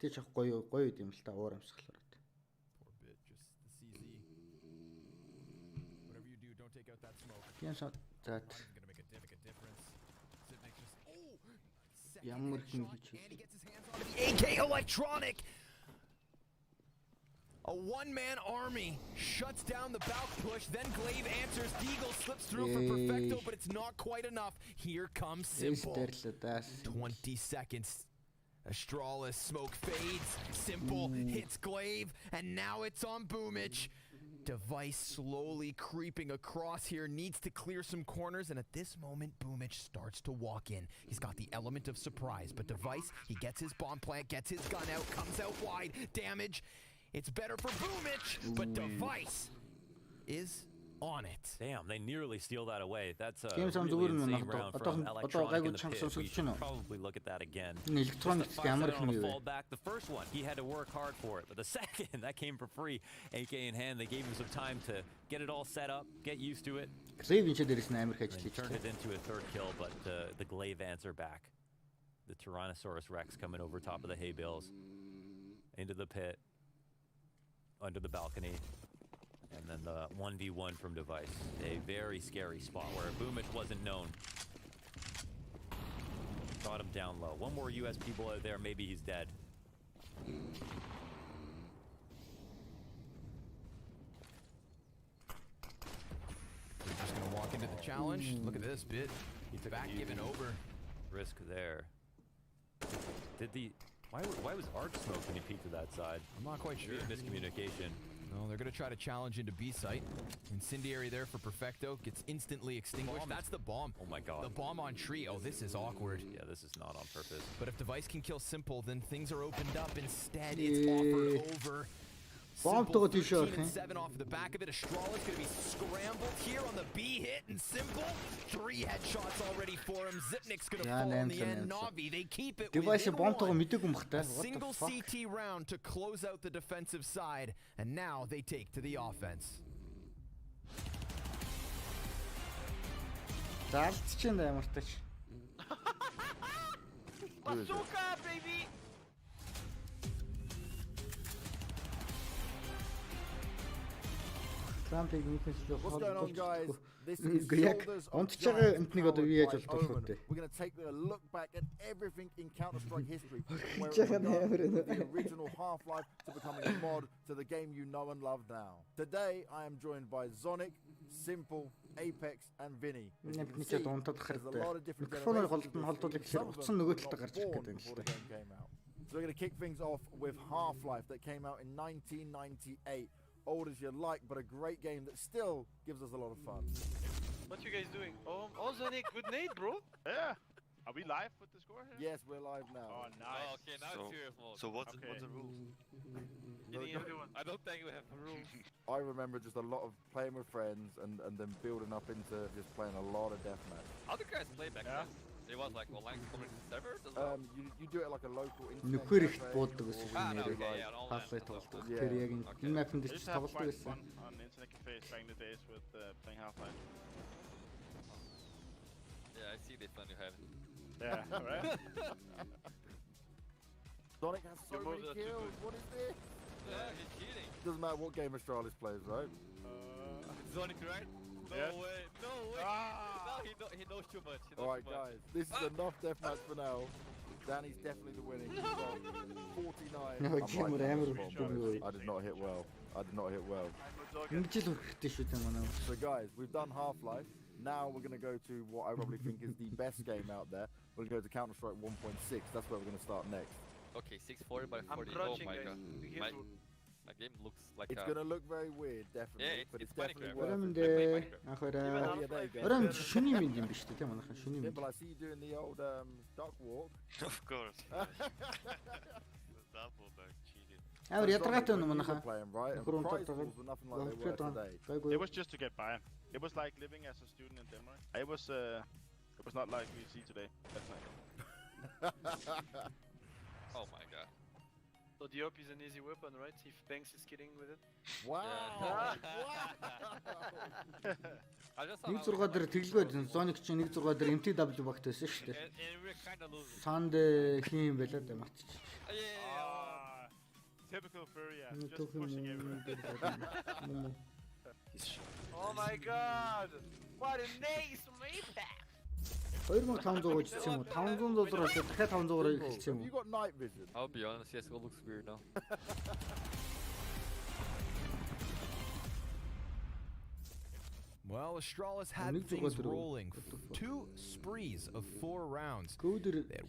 Speaker 1: Тэгэж авах гоё юм л та уур амьсгалаар.
Speaker 7: Poor bit, just the CZ. Whatever you do, don't take out that smoke.
Speaker 1: Тийм шат. За.
Speaker 7: Gonna make a difference. Zipnik just
Speaker 1: Ямар хин гэж.
Speaker 7: And he gets his hands on the AK Electronic. A one-man army shuts down the Valk push, then Glaive answers. Deagle slips through for Perfecto, but it's not quite enough. Here comes Simple. 20 seconds. Astralis smoke fades. Simple hits Glaive, and now it's on Boomich. Device slowly creeping across here, needs to clear some corners, and at this moment, Boomich starts to walk in. He's got the element of surprise, but Device, he gets his bomb plant, gets his gun out, comes out wide, damage. It's better for Boomich, but Device is on it.
Speaker 6: Damn, they nearly steal that away. That's a really insane round from Electronic in the pit. We should probably look at that again.
Speaker 1: Electronic
Speaker 6: on the fallback. The first one, he had to work hard for it, but the second, that came for free. AK in hand, they gave him some time to get it all set up, get used to it.
Speaker 1: He turned
Speaker 6: it into a third kill, but the Glaive answer back. The Tyrannosaurus Rex coming over top of the hay bales, into the pit, under the balcony. And then the 1v1 from Device. A very scary spot where Boomich wasn't known. Got him down low. One more USP bullet there, maybe he's dead.
Speaker 7: They're just gonna walk into the challenge. Look at this bit.
Speaker 6: He took
Speaker 7: back giving over.
Speaker 6: Risk there. Why was Arch smoke when he peeked to that side?
Speaker 7: I'm not quite sure.
Speaker 6: Miscommunication.
Speaker 7: No, they're going to try to challenge into B site. Incendiary there for Perfecto. Gets instantly extinguished. That's the bomb.
Speaker 6: Oh my god.
Speaker 7: The bomb on tree. Oh, this is awkward.
Speaker 6: Yeah, this is not on purpose.
Speaker 7: But if Device can kill Simple, then things are opened up. Instead, it's offered over. Simple 13 and 7 off the back of it. Astralis going to be scrambled here on the B hit, and Simple 3 headshots already for him. Zipnik's going to fall in the end. Navi, they keep it within one. A single CT round to close out the defensive side, and now they take to the offense.
Speaker 11: Bazooka, baby!
Speaker 12: What's going on, guys? This is Shoulders of Giants We're going to take a look back at everything in Counter-Strike history, where it began from the original Half-Life to becoming a mod to the game you know and love now. Today, I am joined by Zonic, Simple, Apex, and Vinny. As you can see, there's a lot of different generations. Some of them not too born before the game came out. So we're going to kick things off with Half-Life that came out in 1998. Old as you like, but a great game that still gives us a lot of fun.
Speaker 11: What you guys doing? Oh, Zonic, good nade, bro.
Speaker 8: Yeah,
Speaker 9: Are we live with the score here?
Speaker 12: Yes, we're live now.
Speaker 9: Oh, nice.
Speaker 20: Oh, okay, now it's serious mode.
Speaker 2: So what's the rules?
Speaker 20: I don't think we have rules.
Speaker 12: I remember just a lot of playing with friends and then building up into just playing a lot of deathmatch.
Speaker 20: How do you guys play back then? It was like online community servers as well?
Speaker 12: You do it like a local internet
Speaker 1: Нөхөр их
Speaker 12: cafe,
Speaker 1: бууддаг
Speaker 12: or
Speaker 1: гэсэн
Speaker 12: we
Speaker 1: юм
Speaker 12: do
Speaker 1: яриад
Speaker 12: like-
Speaker 1: Half-Life тоглолт.
Speaker 12: Yeah.
Speaker 1: Тэр яг энэ map-ын дээр
Speaker 9: I
Speaker 1: ч
Speaker 9: used to have
Speaker 1: тоглолт
Speaker 9: quite
Speaker 1: байсан.
Speaker 9: fun on internet cafes back in the days with playing Half-Life.
Speaker 20: Yeah, I see the fun you have.
Speaker 9: Yeah, right?
Speaker 12: Sonic has so
Speaker 9: Your
Speaker 12: many
Speaker 9: moves are too
Speaker 12: kills.
Speaker 9: good.
Speaker 12: What is this?
Speaker 20: Yeah, he's cheating.
Speaker 12: Doesn't matter what game Astralis plays, right?
Speaker 20: Sonic, right? No
Speaker 9: Yes.
Speaker 20: way, no way.
Speaker 9: Ah.
Speaker 20: No, he knows too much. He knows
Speaker 12: All right,
Speaker 20: too much.
Speaker 12: guys. This is enough deathmatch for now. Danny's definitely the winning. He's got 49.
Speaker 1: No,
Speaker 12: I'm
Speaker 1: Jim
Speaker 12: right
Speaker 1: Rammer
Speaker 12: now,
Speaker 1: was
Speaker 12: I did not hit well. I did not hit well.
Speaker 1: Ингэж л өрхтэй шүү дээ манай.
Speaker 12: So guys, we've done Half-Life. Now we're going to go to what I probably think is the best game out there. We're going to go to Counter-Strike 1.6. That's where we're going to start next.
Speaker 20: Okay, 640 by 40.
Speaker 11: I'm
Speaker 20: Oh
Speaker 11: crouching,
Speaker 20: my
Speaker 11: guys.
Speaker 20: god.
Speaker 11: Be
Speaker 20: My,
Speaker 11: careful.
Speaker 20: my game looks like
Speaker 12: It's going to look very weird, definitely, but it's definitely worth it.
Speaker 1: Өрөөмөндөө анхаараа.
Speaker 12: Oh, yeah, there you go.
Speaker 1: Өрөөм шүний минь юм биш үү те манайхан шүний минь.
Speaker 12: Simple, I see you doing the old duck walk.
Speaker 2: Of course. The double back cheating.
Speaker 1: Амар ядаргаатай юм манайхан.
Speaker 12: Playing, right? And
Speaker 1: Нөхөр
Speaker 12: prize
Speaker 1: унтаад
Speaker 12: pools were nothing like they were today.
Speaker 9: It was just to get by. It was like living as a student in Denmark. It was not like we see today. That's nice.
Speaker 20: Oh my god.
Speaker 11: So the AWP is an easy weapon, right? If Banks is killing with it.
Speaker 12: Wow!
Speaker 1: Нэг 6 дээр тэглгүй Sonic ч 1 6 дээр MTW багт байсан шүү дээ.
Speaker 20: And we're kind of losing.
Speaker 1: Санд хин байлаа да матч.
Speaker 9: Ah, typical Fury, yeah. Just
Speaker 1: Тохим
Speaker 9: pushing everyone.
Speaker 11: Oh my god! What a nice mayback!
Speaker 1: 2500 гэж хэлсэн юм уу? $500 дахиад $500 хэлсэн юм
Speaker 12: Have you
Speaker 1: уу?
Speaker 12: got night vision?
Speaker 20: I'll be honest, CSGO looks weird now.
Speaker 7: Well, Astralis had things rolling. 2 sprees of 4 rounds. They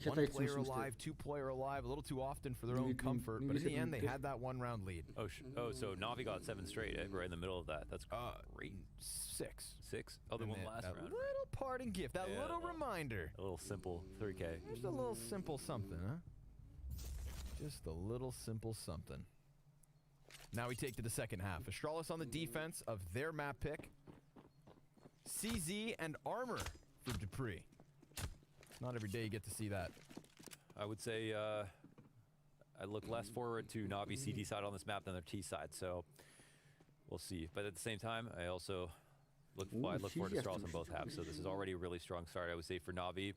Speaker 7: had 1 player alive, 2 player alive, a little too often for their own comfort, but at the end they had that 1-round lead.
Speaker 6: Oh, so Navi got 7 straight, right in the middle of that. That's great.
Speaker 7: 6.
Speaker 6: 6? Oh, they
Speaker 7: And
Speaker 6: won
Speaker 7: then
Speaker 6: last
Speaker 7: that
Speaker 6: round.
Speaker 7: little parting gift, that little reminder.
Speaker 6: A little simple 3K.
Speaker 7: Just a little simple something, huh? Just a little simple something. Now we take to the second half. Astralis on the defense of their map pick. CZ and Armor for Dupree. Not every day you get to see that.
Speaker 6: I would say I look less forward to Navi CD side on this map than their T side, so we'll see. But at the same time, I also look forward to Astralis on both halves, so this is already a really strong start, I would say, for Navi.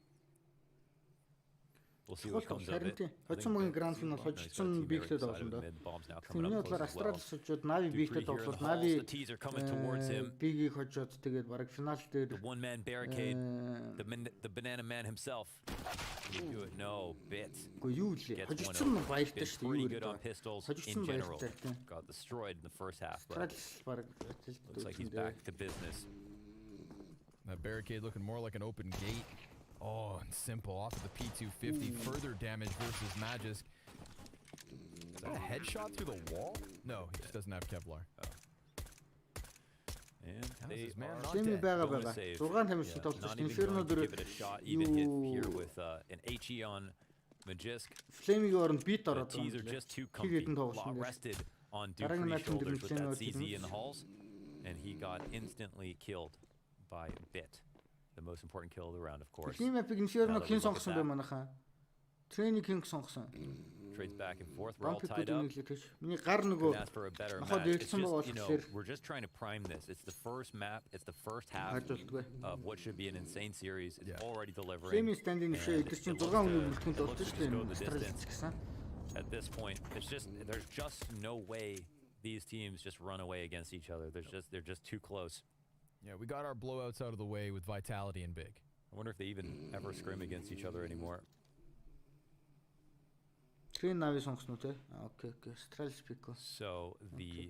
Speaker 6: We'll see what comes of it.
Speaker 1: Хоцсон мөн гранд финал хожигдсон бигтэй тоглосон доо. Миний бодлоор Astralis очоод Navi бигтэй тоглоод Navi бигийг хожоод тэгээд бараг финал дээр
Speaker 6: the one man barricade, the banana man himself. Can you do it? No, bit.
Speaker 1: Гэхдээ юу лээ? Хожигдсон нь баяртай шүү дээ.
Speaker 6: Pretty good on pistols in general. Got destroyed in the first half, but
Speaker 1: Astralis бараг
Speaker 6: looks like he's back to business.
Speaker 7: That barricade looking more like an open gate. Oh, and Simple off of the P250. Further damage versus Magisk. Is that a headshot through the wall? No, he just doesn't have Kevlar.
Speaker 6: And they
Speaker 1: Шлеми байгаа байгаа. 6 тамирчин тоглож Inferno дээр
Speaker 6: give it a shot, even hit here with an HE on Magisk.
Speaker 1: Flaming орнд beat ороод
Speaker 6: The T's are just too comfy. Rested on Dupree's shoulders with that CZ in the halls, and he got instantly killed by Bit. The most important kill of the round, of course.
Speaker 1: Team Epic Inferno king сонгосон бай манайхаа. Training king сонгосон.
Speaker 6: Trades back and forth. We're all tied up.
Speaker 1: Миний гар нөгөө
Speaker 6: Ask for a better match. It's just, you know, we're just trying to prime this. It's the first map. It's the first half of what should be an insane series. It's already delivering.
Speaker 1: Flaming standing шээ эдгээр чинь 6 өнөө бүртгэнд болж штэ Astralis гэсэн.
Speaker 6: At this point, there's just no way these teams just run away against each other. They're just too close.
Speaker 7: Yeah, we got our blowouts out of the way with Vitality and Big.
Speaker 6: I wonder if they even ever scrim against each other anymore.
Speaker 1: Navi сонгосон үү те? Окей, Astralis pick.
Speaker 6: So the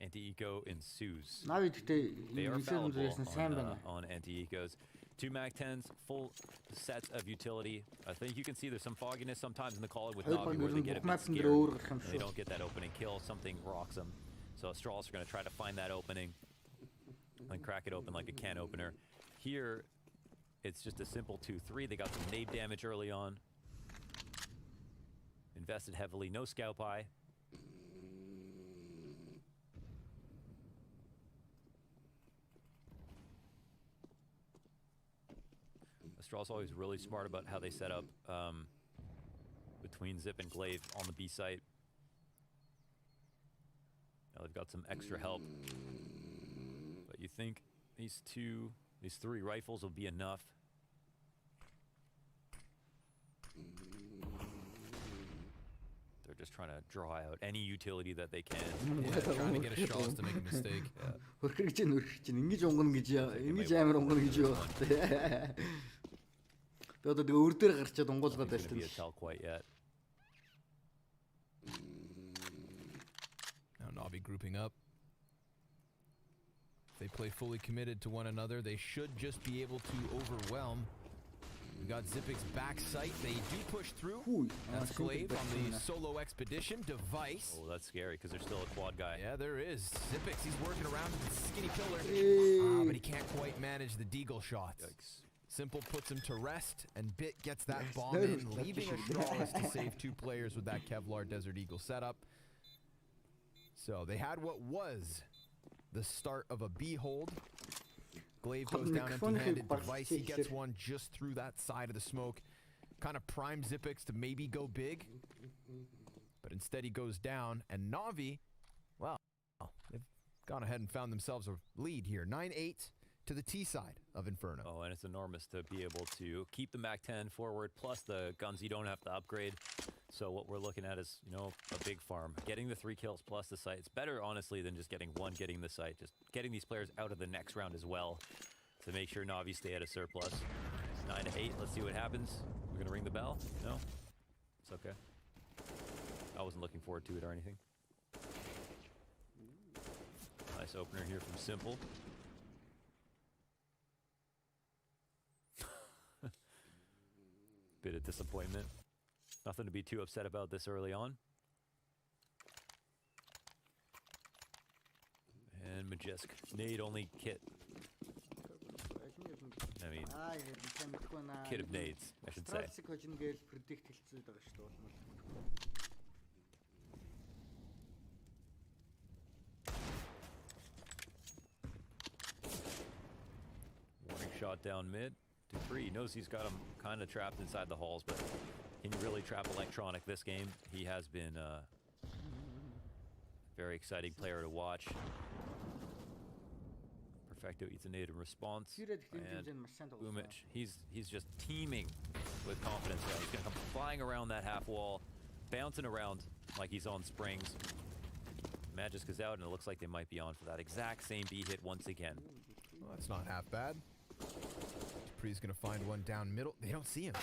Speaker 6: anti-eco ensues.
Speaker 1: Navi гэдэг
Speaker 6: They are
Speaker 1: Inferno дээрээс нь сайн байна.
Speaker 6: on anti-ecos. 2 Mag-10s, full sets of utility. I think you can see there's some fogginess sometimes in the call with Navi where they get a bit scared. They don't get that opening kill. Something rocks them. So Astralis are going to try to find that opening and crack it open like a can opener. Here,
Speaker 20: it's just a simple 2-3. They got some nade damage early on. Invested heavily, no scout buy. Astral's always really smart about how they set up between Zip and Glaive on the B site. Now they've got some extra help. But you think these 3 rifles will be enough? They're just trying to draw out any utility that they can.
Speaker 7: Yeah, trying to get Astralis to make a mistake.
Speaker 1: Үргэлж ингэж онгоно гэж ингэж амар онгоно гэж юу байна. Би одоо өр дээр гарчаад онгоолгоод байсан.
Speaker 7: Now Navi grouping up. They play fully committed to one another. They should just be able to overwhelm. We got Zipic's back sight. They do push through. That's Glaive on the solo expedition. Device.
Speaker 20: Oh, that's scary because there's still a quad guy.
Speaker 7: Yeah, there is. Zipix, he's working around with the skinny pillar. But he can't quite manage the deagle shots.
Speaker 20: Yikes.
Speaker 7: Simple puts him to rest, and Bit gets that bomb in, leaving Astralis to save 2 players with that Kevlar Desert Eagle setup. So they had what was the start of a B hold. Glaive goes down empty-handed. Device, he gets one just through that side of the smoke. Kind of prime Zipix to maybe go big. But instead he goes down, and Navi, well, they've gone ahead and found themselves a lead here. 9-8 to the T side of Inferno.
Speaker 20: Oh, and it's enormous to be able to keep the MAC-10 forward, plus the guns you don't have to upgrade. So what we're looking at is, a big farm. Getting the 3 kills plus the site. It's better, honestly, than just getting one, getting the site. Just getting these players out of the next round as well to make sure Navi stay at a surplus. It's 9-8. Let's see what happens. We're going to ring the bell? No? It's okay. I wasn't looking forward to it or anything. Nice opener here from Simple. Bit of disappointment. Nothing to be too upset about this early on. And Majisk. Nade only kit. I mean, kit of nades, I should say. Warning shot down mid. Dupree knows he's got him kind of trapped inside the halls, but can you really trap Electronic this game? He has been a very exciting player to watch. Perfecto eats a nade in response, and Boomich, he's just teeming with confidence now. He's gonna come flying around that half wall, bouncing around like he's on springs. Magisk is out, and it looks like they might be on for that exact same B hit once again.
Speaker 7: Well, that's not half bad. Dupree's gonna find one down middle. They don't see him.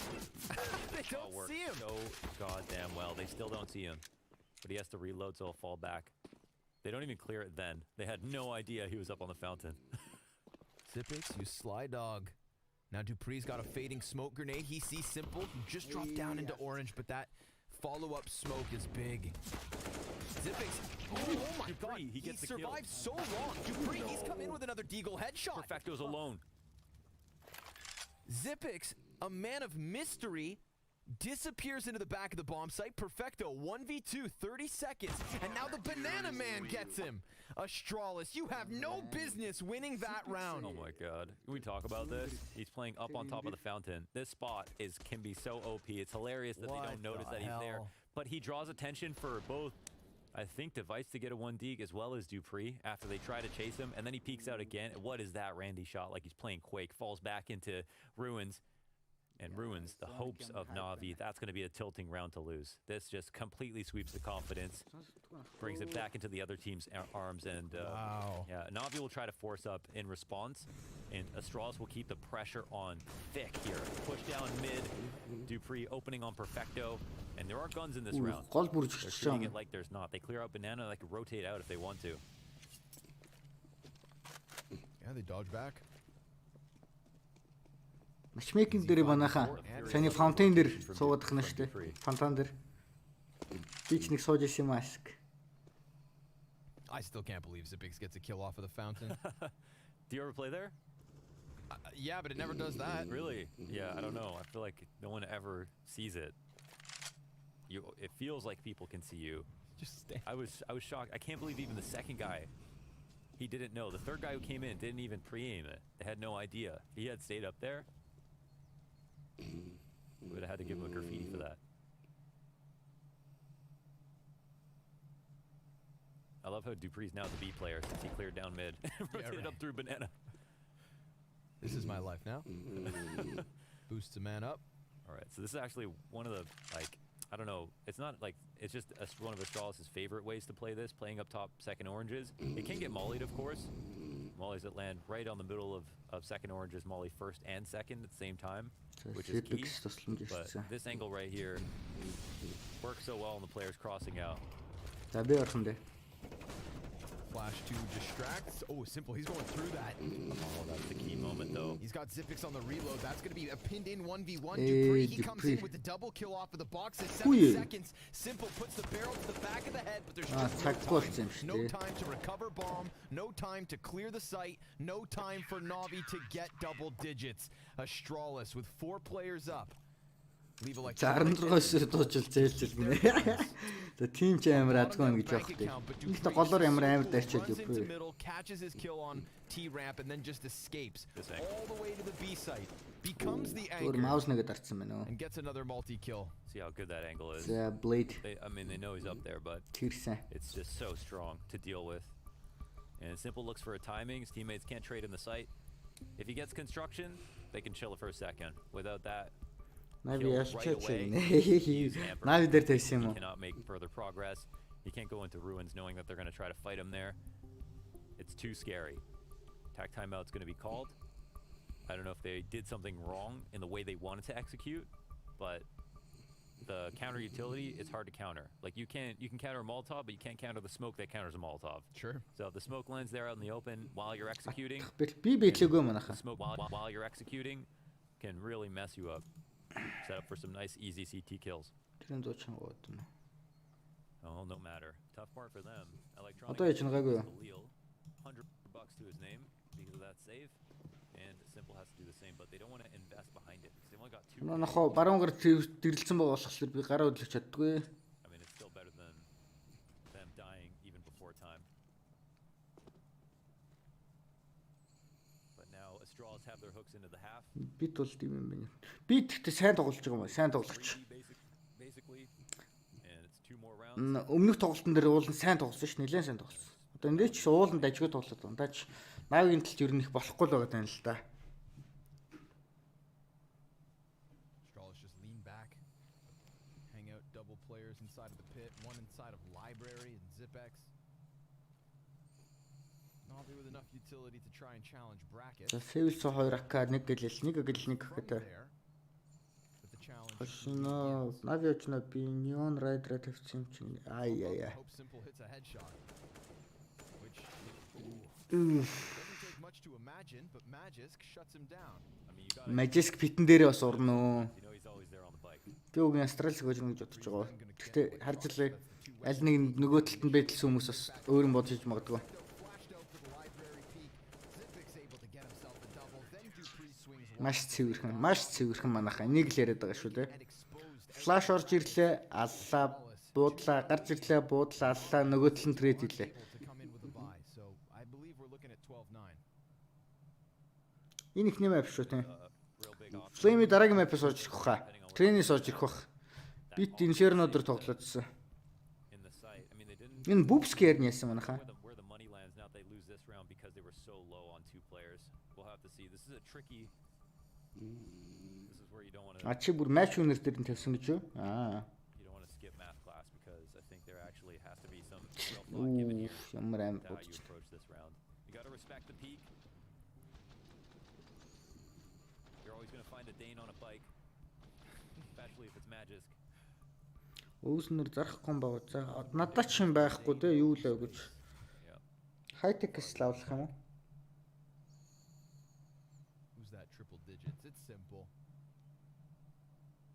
Speaker 7: They don't see him.
Speaker 20: So goddamn well. They still don't see him. But he has to reload, so he'll fall back. They don't even clear it then. They had no idea he was up on the fountain.
Speaker 7: Zipix, you sly dog. Now Dupree's got a fading smoke grenade. He sees Simple. He just dropped down into orange, but that follow-up smoke is big. Zipix, oh my god,
Speaker 20: he gets the kill.
Speaker 7: Survived so long. Dupree, he's come in with another deagle headshot.
Speaker 20: Perfecto's alone.
Speaker 7: Zipix, a man of mystery, disappears into the back of the bomb site. Perfecto, 1v2, 30 seconds, and now the Banana Man gets him. Astralis, you have no business winning that round.
Speaker 20: Oh my god. Can we talk about this? He's playing up on top of the fountain. This spot can be so OP. It's hilarious that they don't notice that he's there. But he draws attention for both, I think, Device to get a 1D as well as Dupree after they try to chase him, and then he peeks out again. What is that Randy shot? Like he's playing Quake, falls back into Ruins, and Ruins, the hopes of Navi. That's going to be a tilting round to lose. This just completely sweeps the confidence, brings it back into the other team's arms, and yeah, Navi will try to force up in response, and Astralis will keep the pressure on thick here. Push down mid, Dupree opening on Perfecto, and there are guns in this round. They're treating it like there's not. They clear out Banana, they can rotate out if they want to.
Speaker 7: Yeah, they dodge back.
Speaker 1: Matchmaking дээр банаха. Саний fountain дээр суугаад хна штэ. Fountain дээр. Би ч нэг сууж исэн маск.
Speaker 7: I still can't believe Zipix gets a kill off of the fountain.
Speaker 20: Do you ever play there?
Speaker 7: Yeah, but it never does that.
Speaker 6: Really? Yeah, I don't know. I feel like no one ever sees it. It feels like people can see you.
Speaker 7: Just stand.
Speaker 6: I was shocked. I can't believe even the second guy, he didn't know. The third guy who came in didn't even pre-aim it. They had no idea. He had stayed up there. We would have had to give him a graffiti for that. I love how Dupree's now the B player since he cleared down mid. Rotated up through banana.
Speaker 7: This is my life now. Boosts a man up.
Speaker 6: All right, so this is actually one of the, like, I don't know. It's not like, it's just one of Astralis' favorite ways to play this, playing up top second oranges. It can get mollied, of course. Mollies that land right on the middle of second oranges, molly first and second at the same time, which is key. But this angle right here works so well on the players crossing out.
Speaker 7: Flash to distract. Oh, Simple. He's going through that.
Speaker 6: Oh, that's the key moment, though.
Speaker 7: He's got Zipix on the reload. That's going to be a pinned in 1v1. Dupree, he comes in with the double kill off of the box at 7 seconds. Simple puts the barrel to the back of the head, but there's just no time to recover bomb, no time to clear the site, no time for Navi to get double digits. Astralis with 4 players up. Leave
Speaker 1: Зарандлагаас дуучил зээлчил гинэ. The team ч амар адгүй гэж явахтэй. Ихтэй голоор амар дайчаад юу.
Speaker 7: Catches his kill on T ramp and then just escapes all the way to the B site. Becomes the anchor.
Speaker 1: Mouse нэгэ дарцсан байна уу?
Speaker 7: And gets another multi kill.
Speaker 6: See how good that angle is.
Speaker 1: Yeah, blade.
Speaker 6: I mean, they know he's up there, but it's just so strong to deal with. And Simple looks for a timing. His teammates can't trade in the site. If he gets construction, they can chill it for a second. Without that,
Speaker 1: Navi
Speaker 6: he cannot make further progress. He can't go into ruins knowing that they're going to try to fight him there. It's too scary. Attack timeout's going to be called. I don't know if they did something wrong in the way they wanted to execute, but the counter utility is hard to counter. Like you can counter a Molotov, but you can't counter the smoke that counters a Molotov.
Speaker 7: Sure.
Speaker 6: So if the smoke lands there out in the open while you're executing,
Speaker 1: smoke
Speaker 6: while you're executing can really mess you up. Set up for some nice easy CT kills. Oh, no matter. Tough part for them. Electronic $100 to his name because of that save, and Simple has to do the same, but they don't want to invest behind it because they've only got 2. I mean, it's still better than them dying even before time. But now Astralis have their hooks into the half.
Speaker 1: Бит сайн тоглож байгаа юм аа. Сайн тоглогч. Өмнөх тоглолтын дээр уул нь сайн тоглосон ш. Нэлээд сайн тоглосон. Одоо энэ ч ууланд ажгүй тоглоод байна. Даач Навигийн талд ер нь их болохгүй л байгаа тань л да.
Speaker 7: Astralis just lean back. Hang out double players inside of the pit, one inside of library and Zipex. Navi with enough utility to try and challenge bracket.
Speaker 1: За Sevil со 2 AK 1 гэлэл 1 гэдэг. Хашина Нави очно би Neon Rider тавьсан юм чинь. Ай.
Speaker 7: Simple hits a headshot. Which doesn't take much to imagine, but Magisk shuts him down.
Speaker 1: Magisk питэн дээрээ бас урна уу. Би үгийн Astralis гэж бодож байгаа. Гэхдээ харж илээ. Аль нэг нөгөө талд нь байталсан хүмүүс бас өөр юм бодож магадгүй. Маш цэвэрхэн манайхаа энийг л яриад байгаа шүү дээ. Флаш орж ирлээ, аллаа, буудлаа, гарч ирлээ, буудлаа, аллаа, нөгөө тал нь трейд хийлээ. Энэ ихний map шүү дээ. Flame дараагийн map-аас орж ирэх хаа. Тренээс орж ирэх бах. Бит Inferno дээр тоглоодсон. Энэ Boobski ярь яасан манайхаа. Ачи бүр match winner дээр нь тавьсан гэж юу? Ямар аим бодож. Өөснөр зарахгүй юм баа. За надад ч юм байхгүй те юу лээ гэж. High-tech-с лавлах юм уу?
Speaker 7: Who's that triple digits? It's Simple.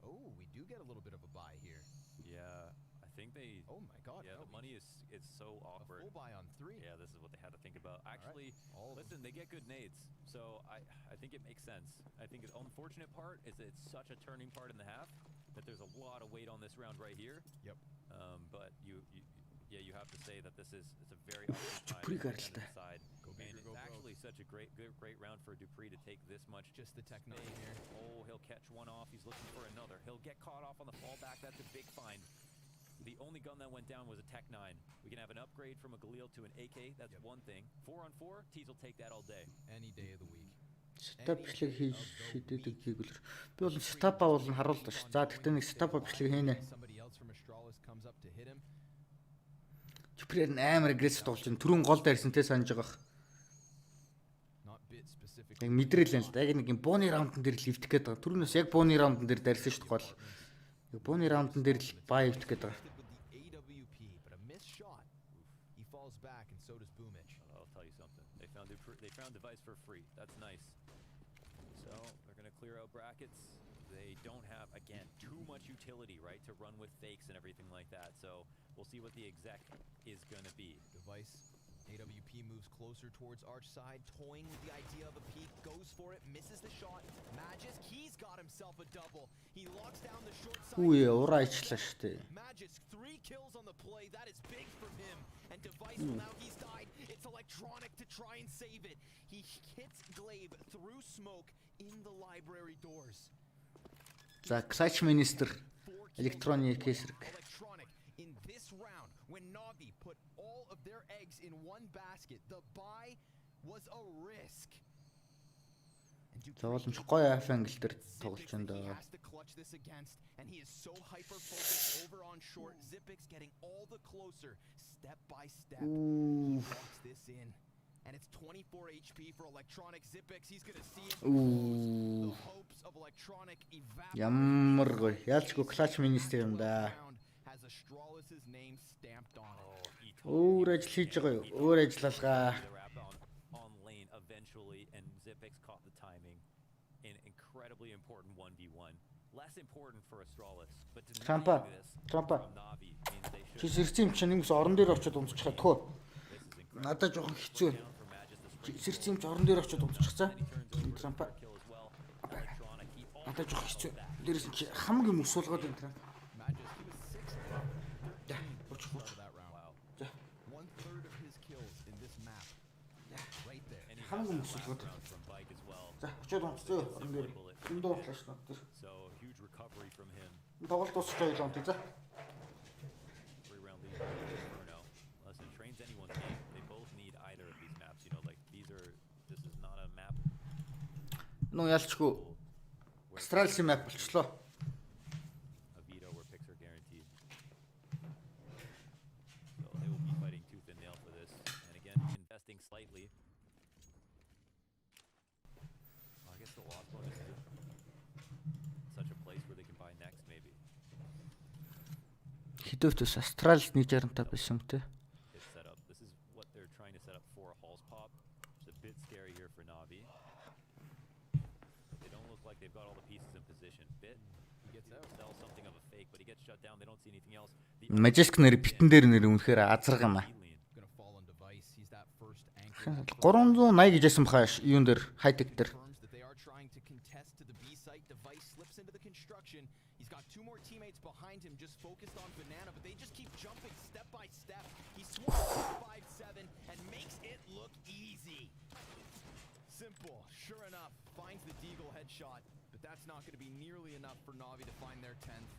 Speaker 7: Oh, we do get a little bit of a buy here.
Speaker 6: Yeah, I think they.
Speaker 7: Oh my God!
Speaker 6: Yeah,
Speaker 7: no,
Speaker 6: the money is it's so awkward.
Speaker 7: Full buy on 3.
Speaker 6: Yeah, this is what they had to think about. Actually, listen, they get good nades, so I think it makes sense. I think the unfortunate part is that it's such a turning part in the half that there's a lot of weight on this round right here.
Speaker 7: Yep.
Speaker 6: But you have to say that it's a very awkward time to decide. And it's actually such a great round for Dupree to take this much.
Speaker 7: Just the tech 9 here.
Speaker 6: Oh, he'll catch one off. He's looking for another. He'll get caught off on the fallback. That's a big find. The only gun that went down was a Tech 9. We can have an upgrade from a Galil to an AK. That's one thing. 4-on-4, Tees will take that all day.
Speaker 7: Any day of the week.
Speaker 1: Стап бичлэг хийж шийддэг гэвэл би бол стап авал харуулдаг ш. За тэгтээ нэг стап бичлэг хийнэ. Чипрээр амар агрессив тоглож байна. Түрүүн гол дайрсан те санаж байгаа. Яг мэдрэл л да. Яг нэг юм бууны раундн дээр лифтэх гээд байгаа. Түрүүнээс яг бууны раундн дээр дайрсан ш гол. Яг бууны раундн дээр л баа ивтэх гээд байгаа.
Speaker 6: I'll tell you something. They found device for free. That's nice. So they're gonna clear out brackets. They don't have, again, too much utility, right, to run with fakes and everything like that. So we'll see what the exec is gonna be.
Speaker 7: Device. AWP moves closer towards arch side, toying with the idea of a peek, goes for it, misses the shot. Magisk, he's got himself a double. He locks down the short side.
Speaker 1: Үе ураачлаа штэ.
Speaker 7: Magisk 3 kills on the play. That is big from him. And Device, well, now he's died. It's electronic to try and save it. He hits Glaive through smoke in the library doors.
Speaker 1: За, Clutch Minister электроник эсрэг.
Speaker 7: Electronic in this round when Navi put all of their eggs in one basket. The buy was a risk.
Speaker 1: За боломж гоё аф англ дээр тоглож байна даа.
Speaker 7: Has to clutch this against, and he is so hyper focused over on short. Zipix getting all the closer, step by step. He locks this in, and it's 24 HP for Electronic. Zipix, he's gonna see it. The hopes of Electronic evaporate.
Speaker 1: Ямар гоё. Яалчгүй Clutch Minister юм да.
Speaker 7: Has Astralus's name stamped on it.
Speaker 1: Өөр ажил хийж байгаа юу? Өөр ажиллалгаа.
Speaker 6: On lane eventually, and Zipix caught the timing. An incredibly important 1v1. Less important for Astralis, but
Speaker 1: Трампа. Чи сэрцэн чинь нэгс орон дээр очиод унтчих чадахгүй. Надад жоохон хэцүү. Чи сэрцэн чинь орон дээр очиод унтчихсан. Трампа. Надад жоохон хэцүү. Дээрээс чи хамгийн мөс суулгаад энэ Трамп. Хамгийн мөс суулгаад. За, очиод унтчихъя. Орон дээр. Энэ дуурлаач над дээр.
Speaker 6: So huge recovery from him.
Speaker 1: Тоглолт дуусчихсан юм тий. За.
Speaker 6: 3-round lead for Inferno. Listen, trains anyone's game. They both need either of these maps. You know, like this is not a map.
Speaker 1: Ну ялчгүй. Astralis map болчлоо.
Speaker 6: A veto where picks are guaranteed. So they will be fighting tooth and nail for this. And again, investing slightly. I guess the loss bonus is such a place where they can buy next, maybe.
Speaker 1: Хідөөс Astralis 165 байсан юм те.
Speaker 6: It's set up. This is what they're trying to set up for a Halls pop. It's a bit scary here for Navi. They don't look like they've got all the pieces in position. Bit, he gets out, sells something of a fake, but he gets shut down. They don't see anything else.
Speaker 1: Magisk нэр битэн дээр нэр үнэхээр азраг юм аа. 380 гэж яасан бахаа юун дээр хайтек дээр.
Speaker 7: He's got two more teammates behind him just focused on Banana, but they just keep jumping step by step. He swings 5-7 and makes it look easy. Simple, sure enough, finds the Deagle headshot, but that's not going to be nearly enough for Navi to find their 10th.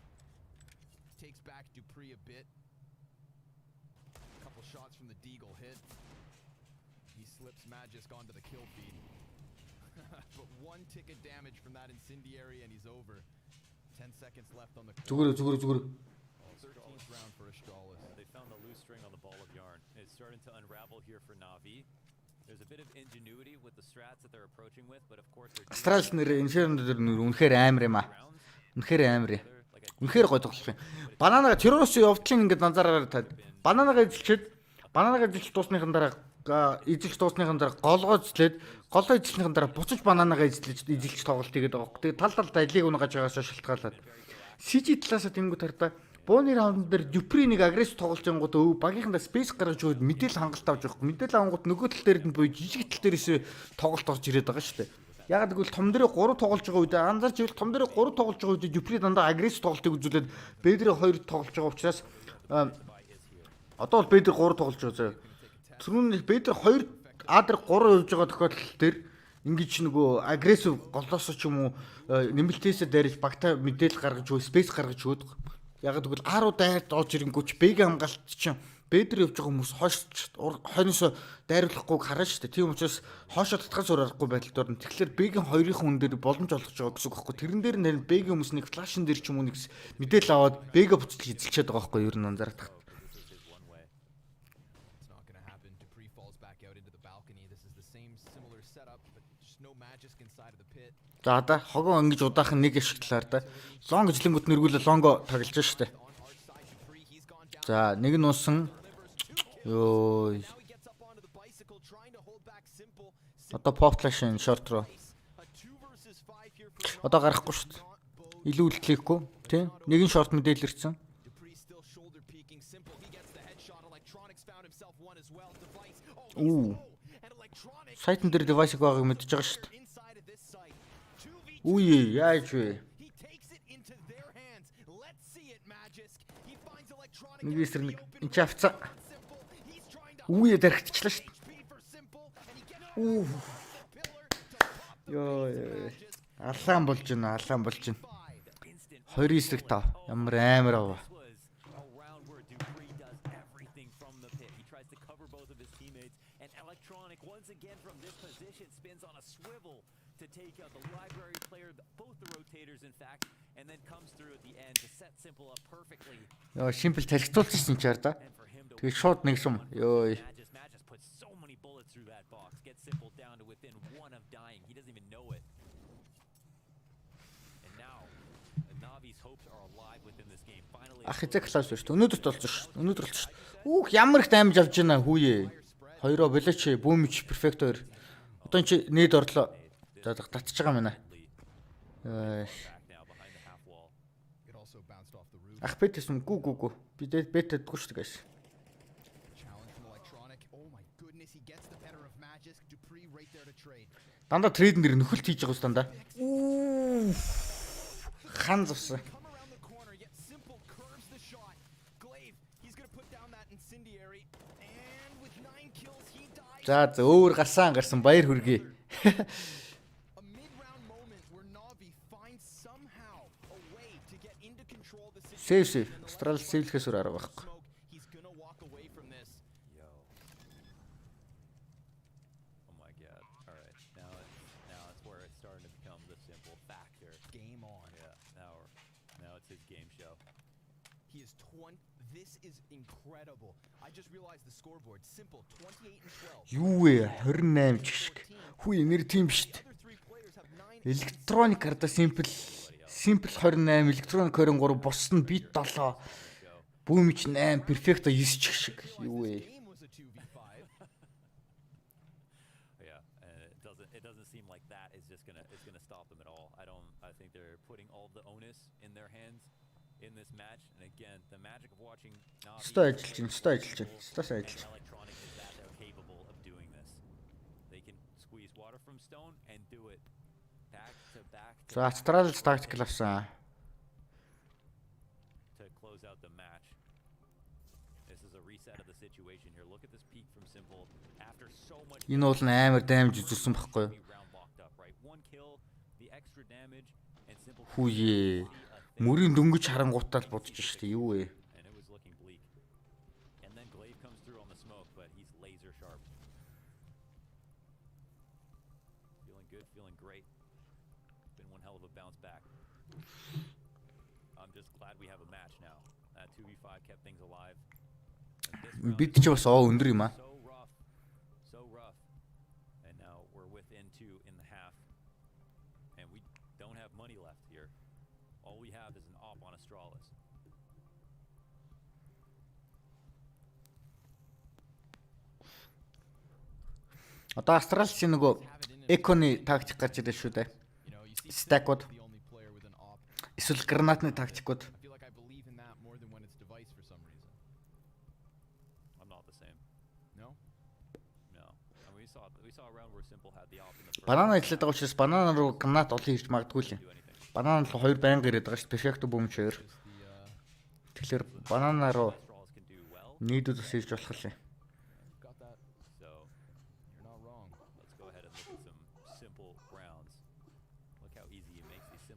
Speaker 7: Takes back Dupree a bit. A couple shots from the Deagle hit. He slips Magisk onto the kill feed. But one tick of damage from that incendiary and he's over. 10 seconds left on the
Speaker 1: Зүгээр.
Speaker 7: 13th round for Astralis.
Speaker 6: They found the loose string on the ball of yarn. It's starting to unravel here for Navi. There's a bit of ingenuity with the strats that they're approaching with, but of course they're
Speaker 1: Astralis нэр Inferno дээр нэр үнэхээр амар юм аа. Үнэхээр амар юм. Үнэхээр гоё тоглох юм. Бананага террорист явдлын ингээд анзаараар таад. Бананага эзэлчихэд дуусныхан дараа эзэлж дуусныхан дараа голгоо эзэлснийхэн дараа буцаж бананага эзэлж тоглолт хийгээд байгаа. Тэгээ тал талд алиг унгаж байгаас шалтгаалаад CG талаас тэнгүү тартаа Бууны раунд дээр Дюпри нэг агрессив тоглож байнгут өө багийнхандаа спейс гаргаж өгөөд мэдээлэл хангалт авч явах. Мэдээлэл авангууд нөгөө тал дээр нь буюу жижиг тал дээрээс тоглолт орж ирээд байгаа шүү дээ. Яг гэвэл том дээр 3 тоглож байгаа үед анзаарч ивэл том дээр 3 тоглож байгаа үед Дюпри дандаа агрессив тоглолтыг үзүүлээд Б-дээр 2 тоглож байгаа учраас одоо бол Б-дээр 3 тоглож байгаа заяа. Түрүүн Б-дээр 2 А-дээр 3 явж байгаа тохиолдол дээр ингэж нөгөө агрессив голоосоо ч юм уу нэмэлтээсээ дайрж багтаа мэдээлэл гаргаж өгөө спейс гаргаж өгöd. Яг тэгвэл А руу дайрж орж ирэнгүүч Б-гийн хамгаалт чинь Б-дээр явж байгаа хүмүүс хойноос дайруулахгүй харна шүү дээ. Тийм учраас хоошоо татгаж урахгүй байдалд орно. Тэгэхээр Б-гийн 2-ын хүн дээр боломж олгож байгаа гэсэн үг байхгүй. Тэрэн дээр нь Б-гийн хүмүүс нэг флашн дээр ч юм уу нэг мэдээлэл аваад Б-гээ буцаж эзэлчихэд байгаа байхгүй юу ер нь анзаарах. За да хогоо ингэж удаахан нэг ашиглалаар да. Лонг ижлэнгүүт нэргүүлээ лонго тоглож штэ. За нэг нь унсан. Йоо. Одоо pop flash short руу. Одоо гарахгүй штэ. Илүү үлдлэхгүй тий. Нэг нь short мэдээлэл ирсэн. Уу. Сайтн дээр девайсыг байгааг мэдчихэж байгаа штэ. Үе яаж вэ? Нэг эсрэг нэг энэ авцаа. Үе дэрхтчлээ шүү дээ. Уу. Йоо. Алаан болж байна, алаан болж байна. 2-5. Ямар амар аваа.
Speaker 6: To take out the library player, both the rotators in fact, and then comes through at the end to set Simple up perfectly.
Speaker 1: Ёо, Simple талхицуулчихсан ч яар да. Тэгээ шууд нэгсэн. Ёо.
Speaker 6: Magic puts so many bullets through that box. Gets Simple down to within 1 of dying. He doesn't even know it. And now, the Navi's hopes are alive within this game. Finally.
Speaker 1: Ах хэзээ класс шүү дээ. Өнөөдөр толж шүү. Өнөөдөр толж шүү. Үүх ямар их даймж авч байна хүүе. Хоёроо болооч бүүмич перфект 2. Одоо чи нээд орлоо. За татчих байгаа мэнэ. Ах бэтэс юм гү. Би бэтэдгүй шүү дээ. Дандаа трейдэн дээр нөхөлт хийж байгаа юм даа. Уу. Хан зовсон. За өөр гарсан баяр хүргэе. Сейв. Австрал сейвлэхээс өөр арга байхгүй.
Speaker 6: Oh my god. All right. Now it's where it's starting to become the Simple factor. Game on. Yeah. Now it's his game show.
Speaker 7: He is 20. This is incredible. I just realized the scoreboard. Simple 28 and 12.
Speaker 1: Юу вэ? 28 жишг. Хүү нэр тийм шүү дээ. Электроник карта Simple 28, электроник 23, бус нь бит 7. Бүүмич 8, перфекто 9 шиг. Юу вэ?
Speaker 6: Yeah, it doesn't seem like that is just gonna stop them at all. I think they're putting all of the onus in their hands in this match. And again, the magic of watching Navi
Speaker 1: Electronic is
Speaker 6: that they're capable of doing this. They can squeeze water from stone and do it back to back.
Speaker 1: За Австрал тактикл авсан.
Speaker 6: To close out the match. This is a reset of the situation here. Look at this peak from Simple after so much.
Speaker 1: Энэ бол амар даймж үзүүлсэн байхгүй юу?
Speaker 6: One kill, the extra damage and Simple.
Speaker 1: Хүүе. Мөрийн дөнгөж харангуутаа л бодож штэ юу вэ?
Speaker 6: And it was looking bleak. And then Glaive comes through on the smoke, but he's laser sharp. Feeling good, feeling great. Been one hell of a bounce back. I'm just glad we have a match now. That 2v5 kept things alive.
Speaker 1: Бид ч бас өндөр юм аа.
Speaker 6: So rough. And now we're within 2 in the half. And we don't have money left here. All we have is an op on Astralis.
Speaker 1: Одоо Австралисын нөгөө эконы тактик гарч ирсэн шүү дээ. Стакууд. Эсвэл гранатны тактикууд.
Speaker 6: saw a round where Simple had the op in the first.
Speaker 1: Банана ажиллаад байгаа учраас банана руу гранат олон хийж магадгүй л. Банана руу 2 байнга ирээд байгаа шүү. Перфекто бөмж 2. Тэгэхээр банана руу нийдүүд бас хийж болох л.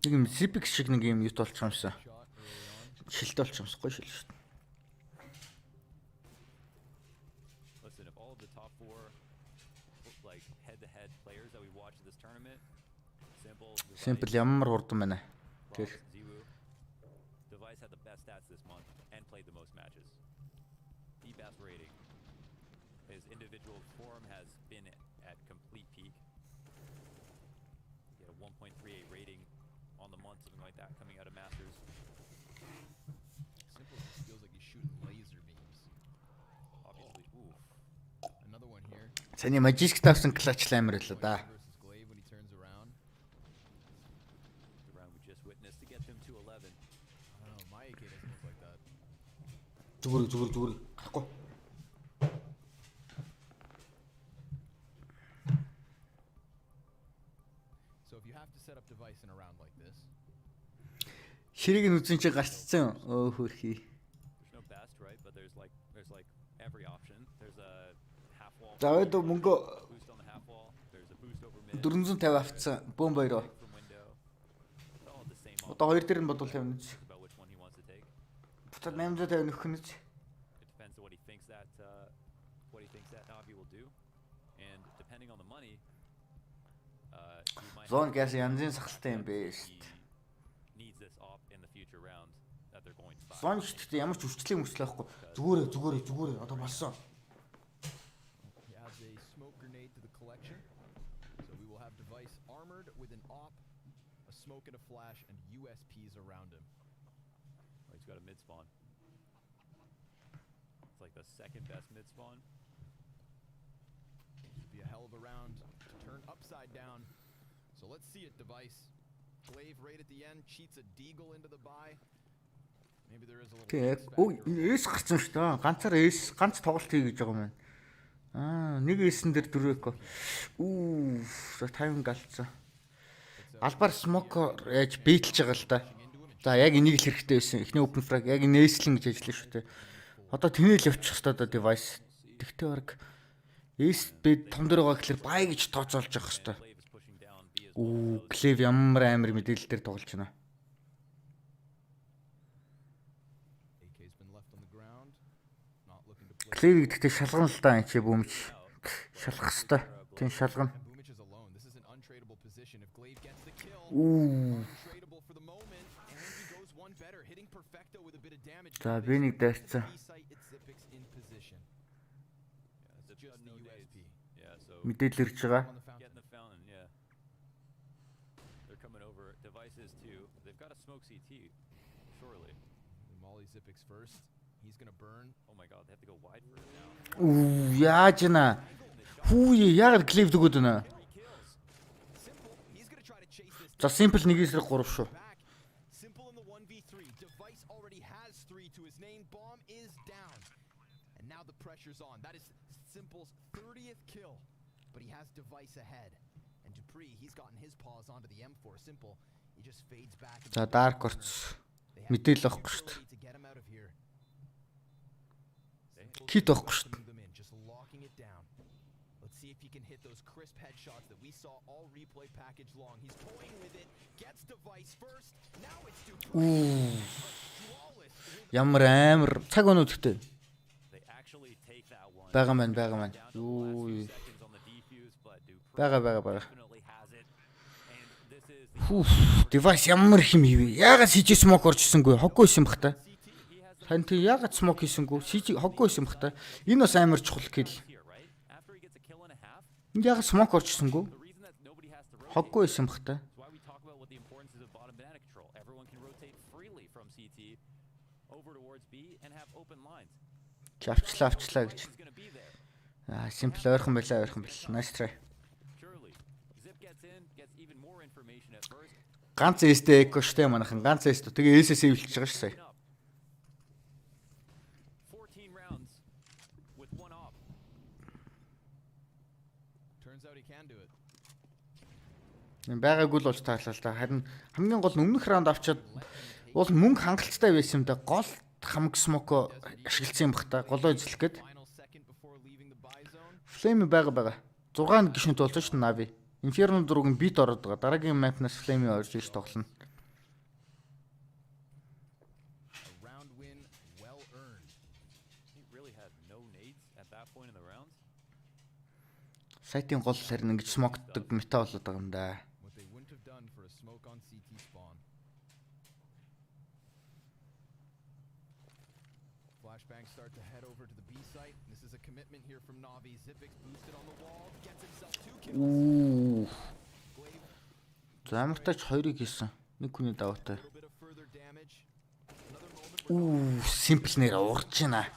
Speaker 1: Нэг юм Zipix шиг нэг юм ют болчих юмсан. Шилтэй болчих юмсахгүй шил шүү дээ.
Speaker 6: Listen, if all of the top 4 like head-to-head players that we watch in this tournament,
Speaker 1: Simple ямар хурдан байна. Тэр
Speaker 6: Device had the best stats this month and played the most matches. D-Bass rating. His individual form has been at complete peak. He had a 1.38 rating on the month, something like that, coming out of Masters.
Speaker 7: Simple just feels like he's shooting laser beams.
Speaker 6: Obviously, ooh.
Speaker 7: Another one here.
Speaker 1: Саний Magic тавсан clutch амар л да.
Speaker 7: When he turns around.
Speaker 6: The round we just witnessed to get them to 11.
Speaker 7: I don't know, my AK doesn't look like that.
Speaker 1: Зүгээр. Гарахгүй.
Speaker 7: So if you have to set up device in a round like this.
Speaker 1: Ширийг нь үзэн чи гарцсан. Өө хөрхий.
Speaker 6: There's no best, right? But there's like every option. There's a half wall.
Speaker 1: За өөдөө мөнгө
Speaker 6: Boost on the half wall. There's a boost over mid.
Speaker 1: 450 авцсан. Бөм баяроо. Одоо хоёр дээр нь бодвол тавина үз. Бутад 850 нөхөх нь үз.
Speaker 6: It depends on what he thinks that Navi will do, and depending on the money, he might.
Speaker 1: Зон газ янзын сахалтай юм бэ шүү дээ.
Speaker 6: Needs this op in the future round that they're going to buy.
Speaker 1: Зон шүү дээ ямар ч үрчлээ байхгүй. Зүгээр. Одоо болсон.
Speaker 7: He adds a smoke grenade to the collection. So we will have device armored with an op, a smoke and a flash, and USPs around him.
Speaker 6: Oh, he's got a mid spawn. It's like the second best mid spawn.
Speaker 7: This would be a hell of a round to turn upside down. So let's see it, device. Glaive right at the end cheats a deagle into the buy. Maybe there is a little.
Speaker 1: Тэг. Ой, эс гарсан шүү дээ. Ганцаар эс, ганц тоглолт хий гэж байгаа юм байна. Нэг эсэн дээр дөрөвкө. Тайван галцсан. Албаар смокер яаж бэйтэлж байгаа л да. За яг энийг л хэрэгтэй байсан. Эхний open frag яг нээслэн гэж ажиллана шүү дээ. Одоо тэнэл явчих хэвээр да device. Тэгтээ баг эс бэд том дээр байгаа гэхэлэр бай гэж тооцоолж явах хэвээр. Клев ямар амар мэдээлэл дээр тоглож байна. Клевийг гэхдээ шалгана л да энэ чи бөмж. Шалгах хэвээр. Тин шалгана. За би нэг дайрцсан. Мэдээлэл ирж байгаа.
Speaker 6: They're coming over. Devices too. They've got a smoke CT, surely.
Speaker 7: Molly Zipix first. He's gonna burn.
Speaker 6: Oh my god, they have to go wide for it now.
Speaker 1: Яаж на? Хүүе яг клев дөгөөд байна. За simple нэг эсрэг 3 шүү.
Speaker 7: Simple in the 1v3. Device already has 3 to his name. Bomb is down. And now the pressure's on. That is Simple's 30th kill. But he has Device ahead. And Dupree, he's gotten his paws onto the M4. Simple, he just fades back.
Speaker 1: За dark horse мэдээлэл авахгүй шүү дээ. Кит авахгүй шүү дээ.
Speaker 7: Just locking it down. Let's see if he can hit those crisp headshots that we saw all replay package long. He's toying with it. Gets Device first. Now it's Dupree.
Speaker 1: Ямар амар цаг өнөө гэхдээ. Бага маань. Юу. Бага. Device ямар хим хийвэ? Яагаад CJ smoke орчихсонгүй? Хоггүй юм бах та. Тань тий яагаад smoke хийсэнгүй? CJ хоггүй юм бах та. Энэ бас амар чухал kill. Энд яагаад smoke орчихсонгүй? Хоггүй юм бах та. Авчлаа гэж. Simple ойрхон байлаа. Nice try. Ганц эстэй эко штэ манайхан ганц эст. Тэгээ эсэс эвлж байгаа ш сая.
Speaker 7: Turns out he can do it.
Speaker 1: Байгаагүй л болж таарлаа л да. Харин хамгийн гол нь өмнөх раунд авчаад уул мөнгө хангалттай байсан юм да. Гол хамаг смоко ашигласан юм бах та. Голоо эзлэх гээд. Flame байгаа. 6 гишүүнт болж шүү дээ Navi. Inferno дөрөв нь бит ороод байгаа. Дараагийн map-наас Flame орж иж тоглоно. Сайтын гол харин ингэж смогддог мета болоод байгаа юм да.
Speaker 7: Flashbang start to head over to the B site. This is a commitment here from Navi. Zipix boosted on the wall, gets himself 2 kills.
Speaker 1: Замартаач 2-ыг хийсэн. Нэг хүний даваатай. Simple нэр уурч байна.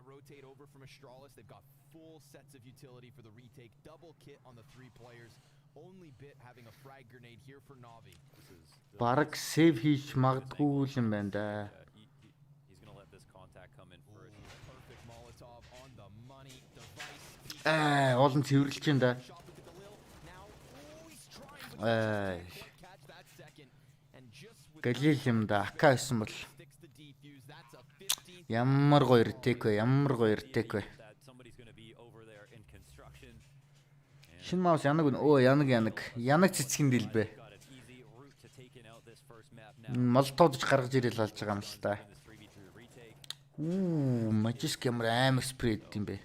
Speaker 7: Rotate over from Astralis. They've got full sets of utility for the retake. Double kit on the 3 players. Only bit having a frag grenade here for Navi.
Speaker 1: Бараг save хийж магадгүй юм байна да.
Speaker 6: He's going to let this contact come in first.
Speaker 7: Perfect Molotov on the money. Device.
Speaker 1: Олон цэвэрлж юм да. Галил юм да. Ака байсан бол ямар гоё ретек вэ? Шинэ маус янаг янаг. Янаг цэцгэн дэлбэ. Молтодж гаргаж ирэл болж байгаа юм л та. Magisk амар спрейд юм бэ.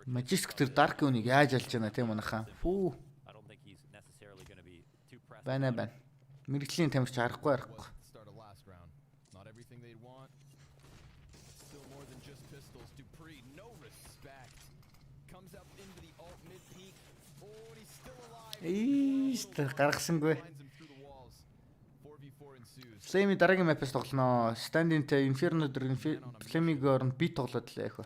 Speaker 1: Magisk тэр Dark One-ыг яаж алж яана тийм манайхаа. Фүү. Байна. Мэргэжлийн тамирч харахгүй. Гаргасангүй. Flame дараагийн map-аас тоглоно. Stand-in-тэй Inferno дээр Flame-ийг орно би тоглоод лээ яах вэ?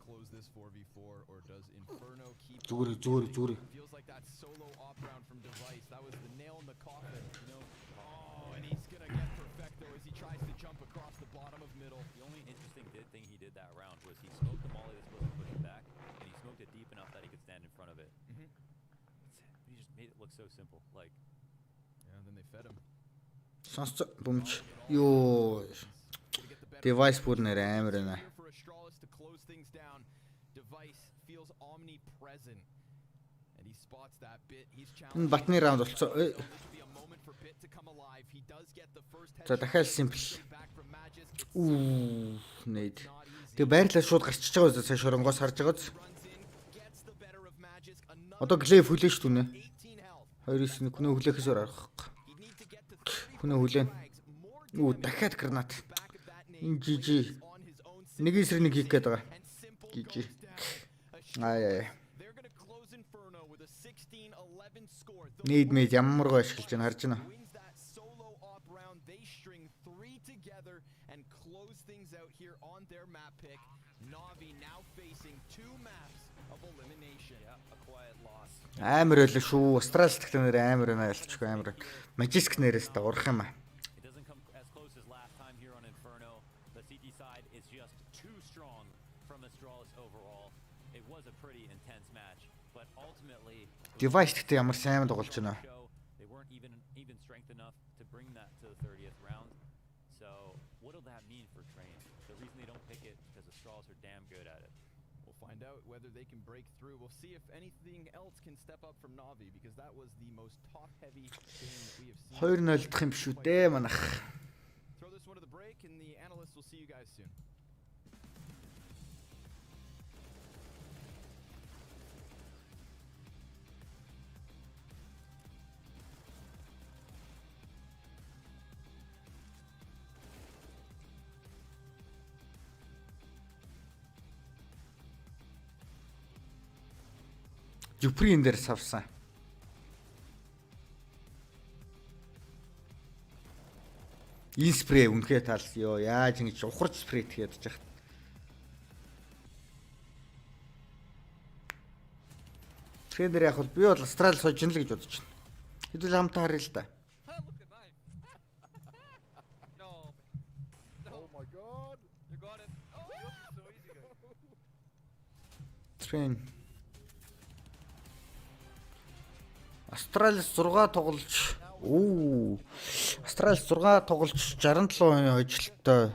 Speaker 7: Close this 4v4 or does Inferno keep
Speaker 1: Зүгээр.
Speaker 7: Feels like that solo op round from Device. That was the nail in the coffin, you know. Oh, and he's gonna get perfecto as he tries to jump across the bottom of middle.
Speaker 6: The only interesting thing he did that round was he smoked the molly that's supposed to push it back, and he smoked it deep enough that he could stand in front of it. He just made it look so simple. Like,
Speaker 7: yeah, and then they fed him.
Speaker 1: Сонсцоо бөмж. Ёо. Device бүр нэр амар байна.
Speaker 7: For Astralis to close things down. Device feels omnipresent. And he spots that bit. He's challenging.
Speaker 1: Батны раунд болцоо. За дахиад simple. Need. Тэгээ байрлал шууд гарчиж байгаа үсэ цааш оронгоос харж байгааз. Одоо глэв хүлээ ш түнэ. 2-9 хүнээ хүлээхээс арах. Хүнээ хүлээн. Дахиад гранат. GG. Нэг эсрэг нэг хийх гээд байгаа. GG. Need me ямар гоё ашиглаж байна харж байна. Амар байлаа шүү. Астралс технэр амар байна ялчгүй амар. Magisk нэрээс та урах юм аа. Device гэхдээ ямар сайн тоглож байна.
Speaker 6: They weren't even strength enough to bring that to the 30th round. So, what'll that mean for Train? The reason they don't pick it is because the Astralis are damn good at it.
Speaker 7: We'll find out whether they can break through. We'll see if anything else can step up from Navi because that was the most top-heavy game that we have seen.
Speaker 1: 2-0 дах юм шүү дээ манайх.
Speaker 7: Throw this one to the break and the analysts will see you guys soon.
Speaker 1: Жуприн дээр савсан. Энэ спрей үнэхээр таалсан ёо. Яаж ингэж ухарч спрей тэгээд яах. Тренер яг бол би бол Австрали сууж ин л гэж бодож байна. Хэдүүл хамтаа харъя л да.
Speaker 7: Oh my god.
Speaker 21: You got it. Oh, so easy, guys.
Speaker 1: Трен. Австралиас 6 тоглож. Австралиас 6 тоглож 67% хожлолтой.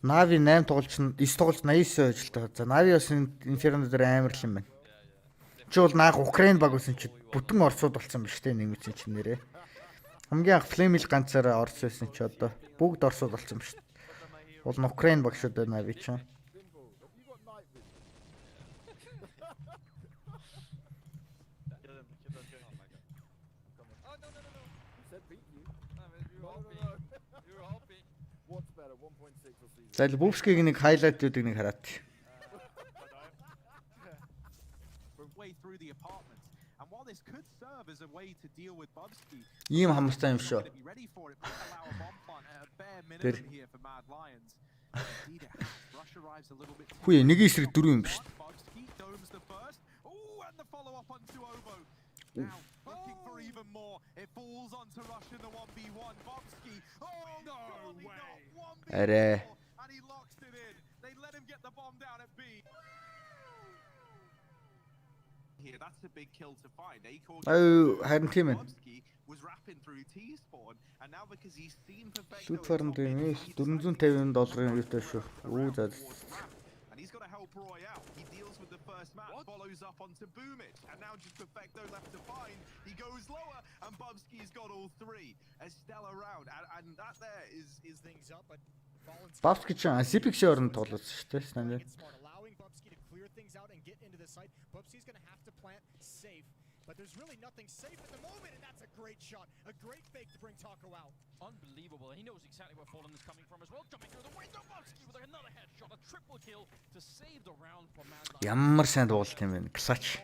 Speaker 1: Нави 8 тоглож 9 тоглож 89% хожлолтой. За Нави бас Inferno дээр амар л юм байна. Чи бол наах Украин баг байсан чи бүтэн орсууд болсон ба штэ нэг мэдсэн чинь нэрээ. Хамгийн анх Flamel ганцаараа орс байсан чи одоо бүгд орсууд болсон ба штэ. Бол нь Украин баг шүү дээ Нави чи. За л Бувскиг нэг хайлайтуудыг нэг хараад. Ийм хамстай юм шүү. Тэр. Хүү нэг эсрэг 4 юм биш.
Speaker 7: Looking for even more. It falls onto Rush in the 1v1. Bobsky. Oh no way.
Speaker 1: Арай.
Speaker 7: And he locks it in. They let him get the bomb down at B. Here, that's a big kill to find.
Speaker 1: Харин тийм ээ.
Speaker 7: Bobsky was rapping through T-spawn and now because he's seen perfect.
Speaker 1: Shoot farm дээр $450 юутай шүү. За.
Speaker 7: And he's got to help Roy out. He deals with the first match, follows up onto Boomich, and now just Perfecto left to find. He goes lower, and Bubsky's got all three. Estelle around, and that there is things up. But
Speaker 1: Bubsky ч Apex-ийн оронд тоглосон шүү дээ. Стандарт.
Speaker 7: allowing Bubsky to clear things out and get into the site. Bubsky's going to have to plant safe. But there's really nothing safe at the moment, and that's a great shot. A great fake to bring Taco out.
Speaker 15: Unbelievable. He knows exactly where Fallen is coming from as well. Jumping through the window, Bubsky with another headshot, a triple kill to save the round for Mad Lion.
Speaker 1: Ямар сайн дуулт юм бэ? Clutch.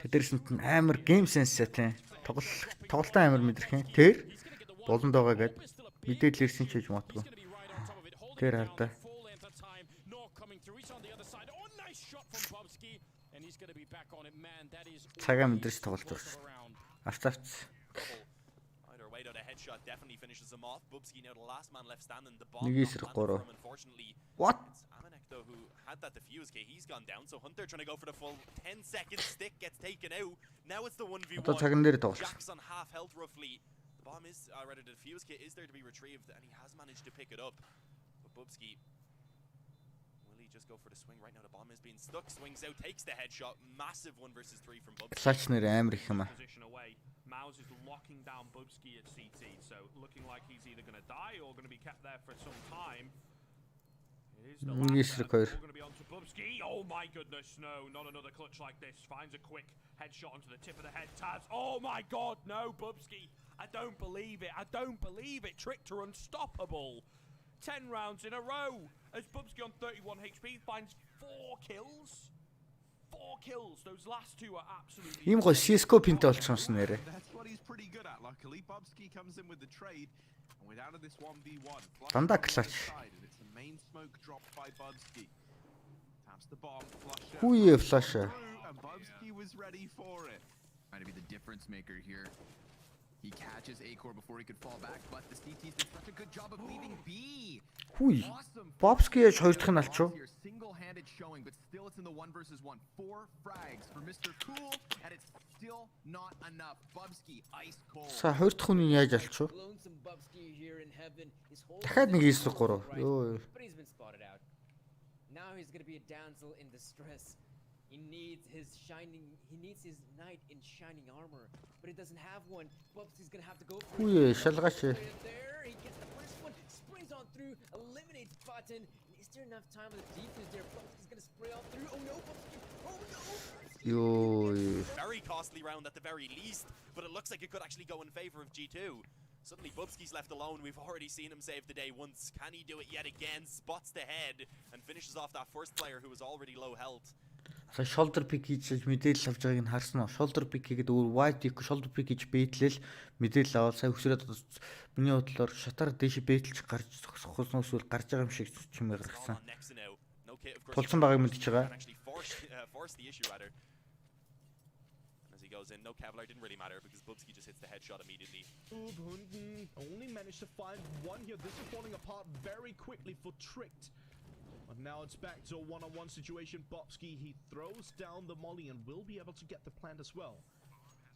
Speaker 1: Тэдэрсэнд нь амар game sense тийм. Тоглолтоо амар мэдэрх юм. Тэр болонд байгаа гэд мэдээлэл ирсэн ч гэж матгүй. Тэр хардаа. Цагаа мэдэрч тоглож байгаа шүү. Автавц. Нэг эсрэг 3. What?
Speaker 6: Who had that defuse, okay, he's gone down, so Hunter trying to go for the full 10-second stick gets taken out. Now it's the 1v1. Jack's on half health roughly. The bomb is, rather the defuse kit is there to be retrieved, and he has managed to pick it up. But Bubsky, will he just go for the swing right now? The bomb is being stuck, swings out, takes the headshot. Massive 1v3 from Bubsky.
Speaker 1: Clutch нэр амар их юм аа.
Speaker 18: Mouse is locking down Bubsky at CT, so looking like he's either going to die or going to be kept there for some time. Oh my goodness, no, not another clutch like this. Finds a quick headshot onto the tip of the head. Taz, oh my god, no, Bubsky. I don't believe it. I don't believe it. Tricked her unstoppable. 10 rounds in a row. As Bubsky on 31 HP finds 4 kills. 4 kills. Those last two are absolutely.
Speaker 1: Ийм гоо CS:GO пинтэй болчихсон нэрэ.
Speaker 7: That's what he's pretty good at. Luckily, Bubsky comes in with the trade. And with out of this 1v1,
Speaker 1: Дандаа clutch.
Speaker 7: it's the main smoke dropped by Bubsky. Taps the bomb, flusher.
Speaker 1: Хүүе flash.
Speaker 7: And Bubsky was ready for it.
Speaker 19: Trying to be the difference maker here. He catches A-Core before he could fall back, but the CT's did such a good job of leaving B.
Speaker 1: Хүүе. Bobsky яж хоёр дахь нь алчуу.
Speaker 19: Single-handed showing, but still it's in the 1 versus 1. 4 frags for Mr. Cool, and it's still not enough. Bubsky ice cold.
Speaker 1: Са хоёр дахь хүн яаж алчуу? Дахиад нэг эсрэг 3. Ёо.
Speaker 24: But he's been spotted out. Now he's going to be a damsel in distress. He needs his knight in shining armor, but he doesn't have one. Bubsky's going to have to go for
Speaker 1: Хүүе, шалгаач.
Speaker 24: there. He gets the first one, springs on through, eliminates Button. Is there enough time with the defense there? Bubsky's going to spray on through. Oh no, Bubsky. Oh no.
Speaker 1: Ёо.
Speaker 6: Very costly round at the very least, but it looks like it could actually go in favor of G2. Suddenly Bubsky's left alone. We've already seen him save the day once. Can he do it yet again? Spots the head and finishes off that first player who was already low health.
Speaker 1: Сая shoulder pick хийж мэдээлэл авч байгааг нь харсан уу? Shoulder pick хийгээд өөр wide pick shoulder pick хийж бэйтлэл мэдээлэл аваад сая хөсрөөд миний бодлоор шатаар дээш бэйтэлж гарч зогсохсон эсвэл гарч байгаа юм шиг юм гаргасан. Тулсан байгааг мэдчихэж байгаа.
Speaker 18: he goes in. No Kevlar, didn't really matter because Bubsky just hits the headshot immediately.
Speaker 3: Hunden only managed to find one here. This is falling apart very quickly for Tricked. But now it's back to a one-on-one situation. Bubsky, he throws down the molly and will be able to get the plant as well.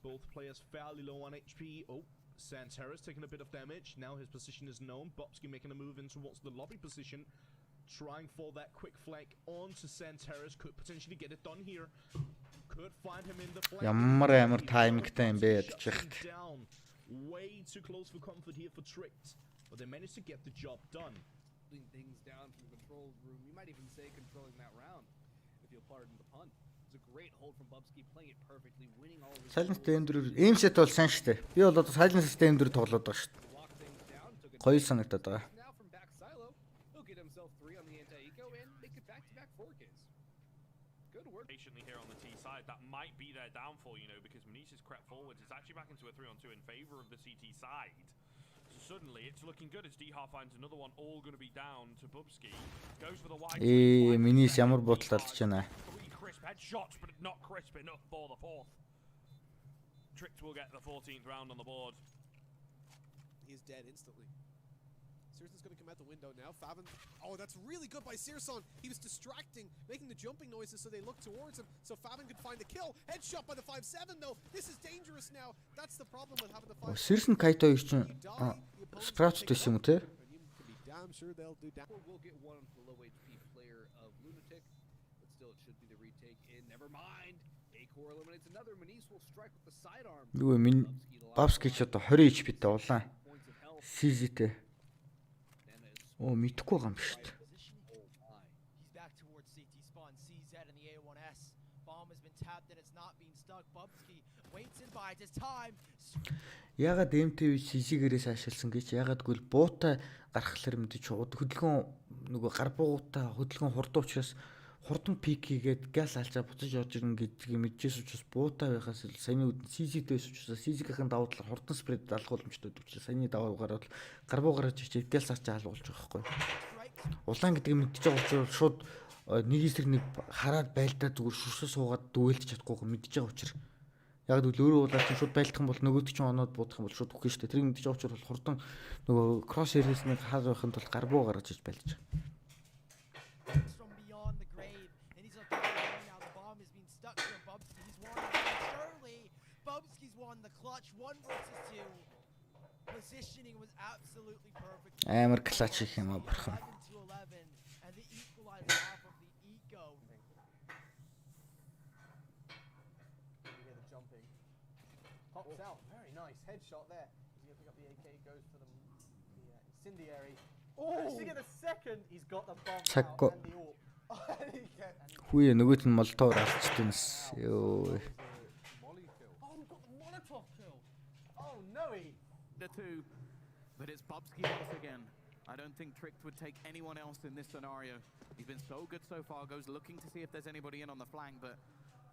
Speaker 3: Both players fairly low on HP. Oh, Santeras taking a bit of damage. Now his position is known. Bubsky making a move in towards the lobby position. Trying for that quick flank onto Santeras. Could potentially get it done here. Could find him in the flank.
Speaker 1: Ямар таймингтай юм бэ ядчих.
Speaker 3: Way too close for comfort here for Tricked. But they managed to get the job done.
Speaker 5: Things down from the control room. You might even say controlling that round, if you'll pardon the pun. It's a great hold from Bubsky, playing it perfectly, winning all of his.
Speaker 1: Silence дэм дөрөв aim set бол сайн штэ. Би бол одоо silence дэм дөрөв тоглоод байгаа штэ. Гоё санагдаад байгаа.
Speaker 5: Now from back silo, he'll get himself 3 on the anti-eco and make it back-to-back 4 kills. Good work.
Speaker 18: Patiently here on the T side, that might be their downfall, you know, because Manish has crept forwards. It's actually back into a 3-on-2 in favor of the CT side. So suddenly, it's looking good as Dihar finds another one, all going to be down to Bubsky. Goes for the wide.
Speaker 1: Минис ямар бодлолч байна.
Speaker 18: 3 crisp headshots, but not crisp enough for the 4th. Tricked will get the 14th round on the board.
Speaker 16: He's dead instantly. Searson's going to come out the window now. Favin. Oh, that's really good by Searson. He was distracting, making the jumping noises so they looked towards him. So Favin could find the kill. Headshot by the 5-7 though. This is dangerous now. That's the problem with having the 5.
Speaker 1: Searson Kaito юу чинь Sprout төс юм те.
Speaker 16: Damn sure they'll do that.
Speaker 5: We'll get one for the low HP player of Lunatic, but still it should be the retake in. Never mind. A-core eliminates another. Manish will strike with the sidearm.
Speaker 1: Юу минь Bubsky ч одоо 20 HP та улаан. CZ-тэй. Оо мэдхгүй байгаа юм шүү дээ.
Speaker 22: He's back towards CT spawn. CZ and the A1S. Bomb has been tapped and it's not being stuck. Bubsky waits and bides his time.
Speaker 1: Ягаад MTV CZ-гээрээс ашигласан гэж ягаад гэвэл буутай гарахлаар мэдээж хөдөлгөөн нөгөө гар буугуутай хөдөлгөөн хурдан учраас хурдан пик хийгээд газ алчаа буцаж орж ирнэ гэдгийг мэдчихсэн учраас буутай байхаас саяны CZ-дэс учраас CZ-ийн давуу талаар хурдан спред алах боломжтой учраас саяны давуу гараад гар буу гараж ичээд газ алчаа алгуулж байгаа байхгүй. Улаан гэдгийг мэдчихэж байгаа учраас шууд нэг эсрэг нэг хараад байлдаа зүгээр шүрсээ суугаад дүүлж чадахгүй мэдчихэж байгаа учраас яг л өөрөө улаан шууд байлдах юм бол нөгөөд чинь оноод буудах юм бол шууд үхэх шүү дээ. Тэрийг мэдчихэж байгаа учраас хурдан нөгөө кросс хэрнэсний хаад байхын тулд гар буу гаргаж иж байлж байгаа.
Speaker 22: Positioning was absolutely perfect.
Speaker 1: Амар клач их юм аа бурхан.
Speaker 22: And the equalizer off of the eco.
Speaker 5: You hear the jumping. Pops out. Very nice headshot there. He's going to pick up the AK, goes for the incendiary. Oh! Actually get a second. He's got the bomb out and the AWP.
Speaker 1: Хүйе нөгөөт нь молотоор алцчихтэнс. Ёо.
Speaker 25: The 2, but it's Bubsky once again. I don't think Tricked would take anyone else in this scenario. He's been so good so far, goes looking to see if there's anybody in on the flank, but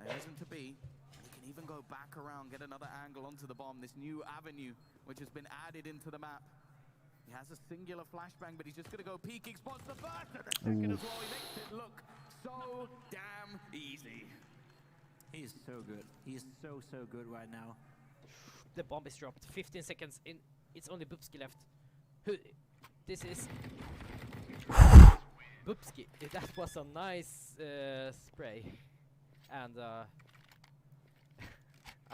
Speaker 25: there isn't to be. And he can even go back around, get another angle onto the bomb, this new avenue, which has been added into the map. He has a singular flashbang, but he's just going to go peeking, spots the first and the second as well. He makes it look so damn easy.
Speaker 14: He is so good. He is so good right now.
Speaker 24: The bomb is dropped. 15 seconds in. It's only Bubsky left. This is Bubsky. That was a nice spray, and I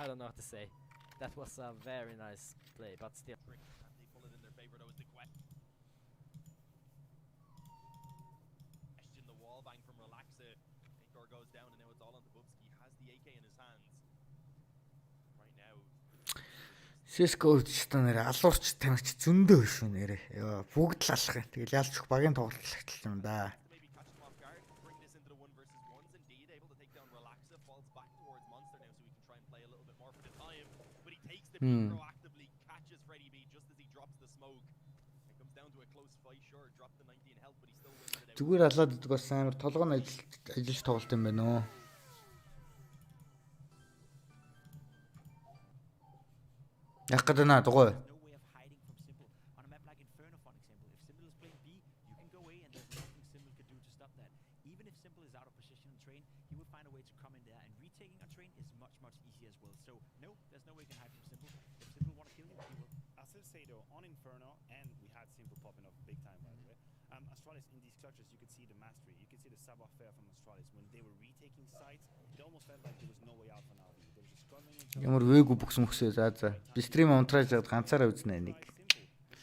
Speaker 24: don't know what to say. That was a very nice play, but still.
Speaker 18: They pull it in their favor though is the question. The wall bang from Relaxa. Akor goes down and now it's all on the Bubsky. Has the AK in his hands. Right now.
Speaker 1: Cisco ч нэрээ алуурч тамирч зөндөө шүү нэрээ. Яа бүгд л алах юм. Тэгэл ялч багийн тоглолт юм да.
Speaker 18: Proactively catches Freddy B just as he drops the smoke. It comes down to a close fight. Sure, dropped the 90 in health, but he still wins it out.
Speaker 1: Зүгээр алаад идэх бас амар толгойн ажиллаж тоглолт юм байна оо. Яг гэдэг наа дугуй.
Speaker 14: No way of hiding from Simple. On a map like Inferno, for example, if Simple is playing B, you can go A and there's nothing Simple can do to stop that. even if Simple is out of position on train, he will find a way to come in there, and retaking on train is much easier as well. So no, there's no way you can hide from Simple. If Simple want to kill you, he will.
Speaker 4: As I say though, on Inferno, and we had Simple popping up big time by the way. Astralis in these clutches, you could see the mastery, you could see the savoir-faire from Astralis when they were retaking sites. It almost felt like there was no way out for Navi. They were just struggling until
Speaker 1: Ямар вээгүү бокс мөхсөө за. Би стрим онтраж зад ганцаараа үзнэ нэг.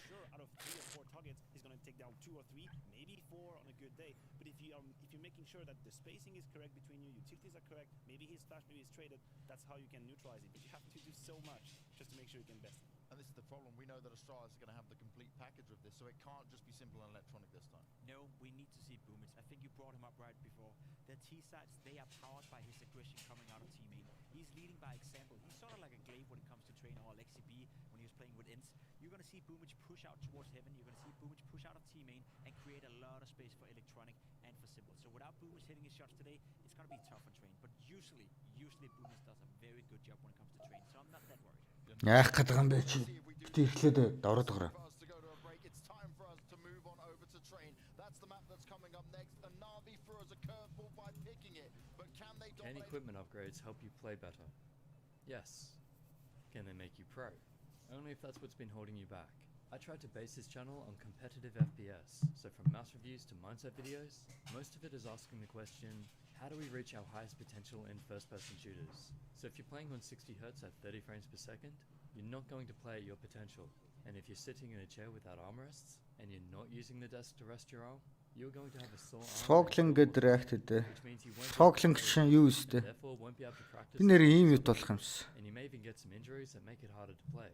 Speaker 4: sure out of 3 or 4 targets he's going to take down 2 or 3, maybe 4 on a good day. But if you're making sure that the spacing is correct between you, utilities are correct, maybe he's flashed, maybe he's traded, that's how you can neutralize it. But you have to do so much just to make sure you can best it.
Speaker 12: And this is the problem. We know that Astralis is going to have the complete package with this, so it can't just be Simple and Electronic this time.
Speaker 14: No, we need to see Boomage. I think you brought him up right before. Their T-sides, they are powered by his aggression coming out of teammate. He's leading by example. He's sort of like a Glaive when it comes to train, or Lexi B when he was playing with Ints. You're going to see Boomage push out towards Heaven. You're going to see Boomage push out of teammate and create a lot of space for Electronic and for Simple. So without Boomage hitting his shots today, it's going to be tough on train. But usually Boomage does a very good job when it comes to train. So I'm not that worried.
Speaker 1: Яах гэдэг юм бэ чи? Бити ихлээд дороод байгаа.
Speaker 12: It's time for us to move on over to train. That's the map that's coming up next. And Na'Vi threw us a curveball by picking it, but can they
Speaker 10: Can equipment upgrades help you play better? Yes. Can they make you pro? Only if that's what's been holding you back. I tried to base this channel on competitive FPS, so from mouse reviews to mindset videos, most of it is asking the question, how do we reach our highest potential in first-person shooters? So if you're playing on 60 Hz at 30 frames per second, you're not going to play at your potential. And if you're sitting in a chair without armrests, and you're not using the desk to rest your arm, you're going to have a sore arm.
Speaker 1: Fogling гэд reacted. Fogling чинь юу өстэй? Би нэр ийм юу болох юмс.
Speaker 10: And you may even get some injuries that make it harder to play.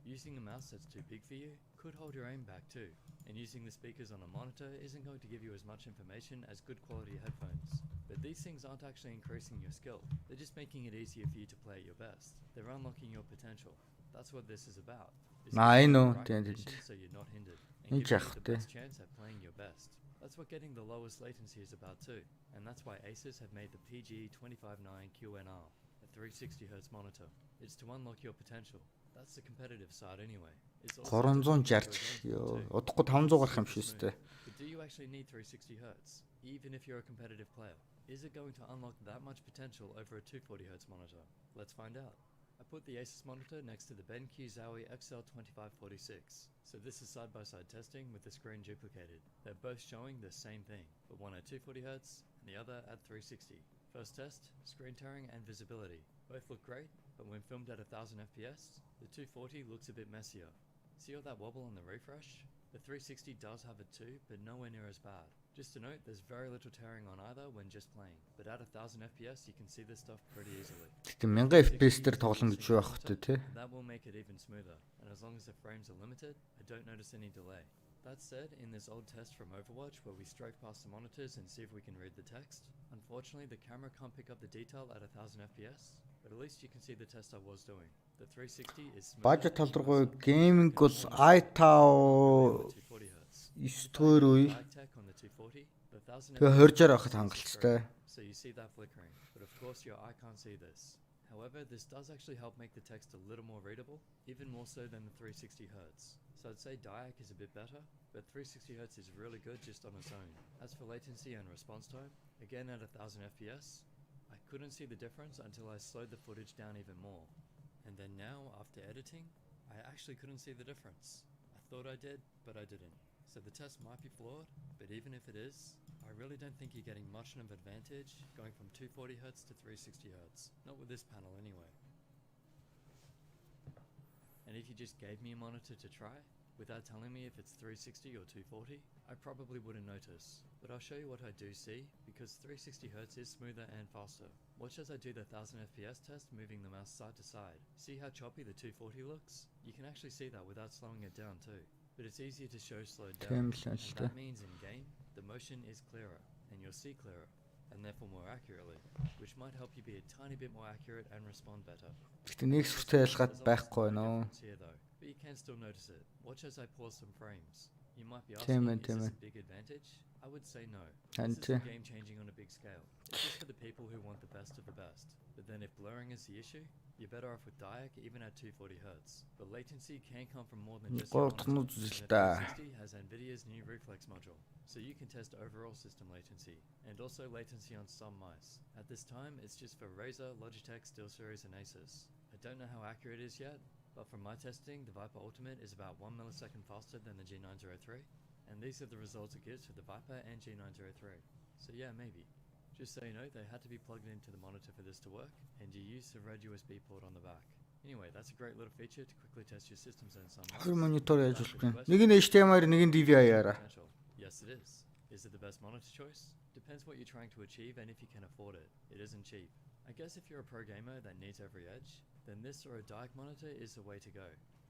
Speaker 10: Using a mouse that's too big for you could hold your aim back too. And using the speakers on a monitor isn't going to give you as much information as good quality headphones. But these things aren't actually increasing your skill. They're just making it easier for you to play at your best. They're unlocking your potential. That's what this is about.
Speaker 1: I know.
Speaker 10: So you're not hindered. And giving you the best chance at playing your best. That's what getting the lowest latency is about too. And that's why Asus have made the PG259QNR, a 360 Hz monitor. It's to unlock your potential. That's the competitive side anyway. It's
Speaker 1: 360 ёо. Удахгүй 500 гарах юм шиг өстэй.
Speaker 10: But do you actually need 360 Hz, even if you're a competitive player? Is it going to unlock that much potential over a 240 Hz monitor? Let's find out. I put the Asus monitor next to the BenQ Zowie XL2546. So this is side-by-side testing with the screen duplicated. They're both showing the same thing, but one at 240 Hz and the other at 360. First test, screen tearing and visibility. Both look great, but when filmed at 1000 FPS, the 240 looks a bit messier. See all that wobble on the refresh? The 360 does have it too, but nowhere near as bad. Just to note, there's very little tearing on either when just playing, but at 1000 FPS you can see this stuff pretty easily.
Speaker 1: Гэтэ 1000 FPS дээр тоглоно гэж байх хэрэгтэй тий.
Speaker 10: That will make it even smoother, and as long as the frames are limited, I don't notice any delay. That said, in this old test from Overwatch where we strafe past the monitors and see if we can read the text, unfortunately the camera can't pick up the detail at 1000 FPS, but at least you can see the test I was doing. The 360 is smooth.
Speaker 1: Budget толрогоо gaming бол i5 9-р үе. Тэгээ 20-аар авахд хангалттай.
Speaker 10: So you see that flickering, but of course your eye can't see this. However, this does actually help make the text a little more readable, even more so than the 360 Hz. So I'd say Diac is a bit better, but 360 Hz is really good just on its own. As for latency and response time, again at 1000 FPS, I couldn't see the difference until I slowed the footage down even more. And then now, after editing, I actually couldn't see the difference. I thought I did, but I didn't. So the test might be flawed, but even if it is, I really don't think you're getting much of an advantage going from 240 Hz to 360 Hz. Not with this panel anyway. And if you just gave me a monitor to try, without telling me if it's 360 or 240, I probably wouldn't notice. But I'll show you what I do see, because 360 Hz is smoother and faster. Watch as I do the 1000 FPS test moving the mouse side to side. See how choppy the 240 looks? You can actually see that without slowing it down too. But it's easier to show slowed down, and that means in game, the motion is clearer, and you'll see clearer, and therefore more accurately, which might help you be a tiny bit more accurate and respond better.
Speaker 1: Гэтэ нэг сүртэй ялгаад байхгүй нөө.
Speaker 10: But you can still notice it. Watch as I pause some frames. You might be asking, is this a big advantage? I would say no.
Speaker 1: And
Speaker 10: This is game changing on a big scale. It's just for the people who want the best of the best. But then if blurring is the issue, you're better off with Diac even at 240 Hz. But latency can come from more than just your monitor. And 360 has Nvidia's new reflex module, so you can test overall system latency, and also latency on some mice. At this time, it's just for Razer, Logitech, SteelSeries and Asus. I don't know how accurate it is yet, but from my testing, the Viper Ultimate is about 1 millisecond faster than the G903, and these are the results it gives for the Viper and G903. So yeah, maybe. Just so you know, they had to be plugged into the monitor for this to work, and you use the red USB port on the back. Anyway, that's a great little feature to quickly test your systems and some.
Speaker 1: Хоёр монитор яаж болох вэ? Нэг нь HDMI-аар, нэг нь DVI-аар.
Speaker 10: Yes, it is. Is it the best monitor choice? Depends what you're trying to achieve and if you can afford it. It isn't cheap. I guess if you're a pro gamer that needs every edge, then this or a Diac monitor is the way to go.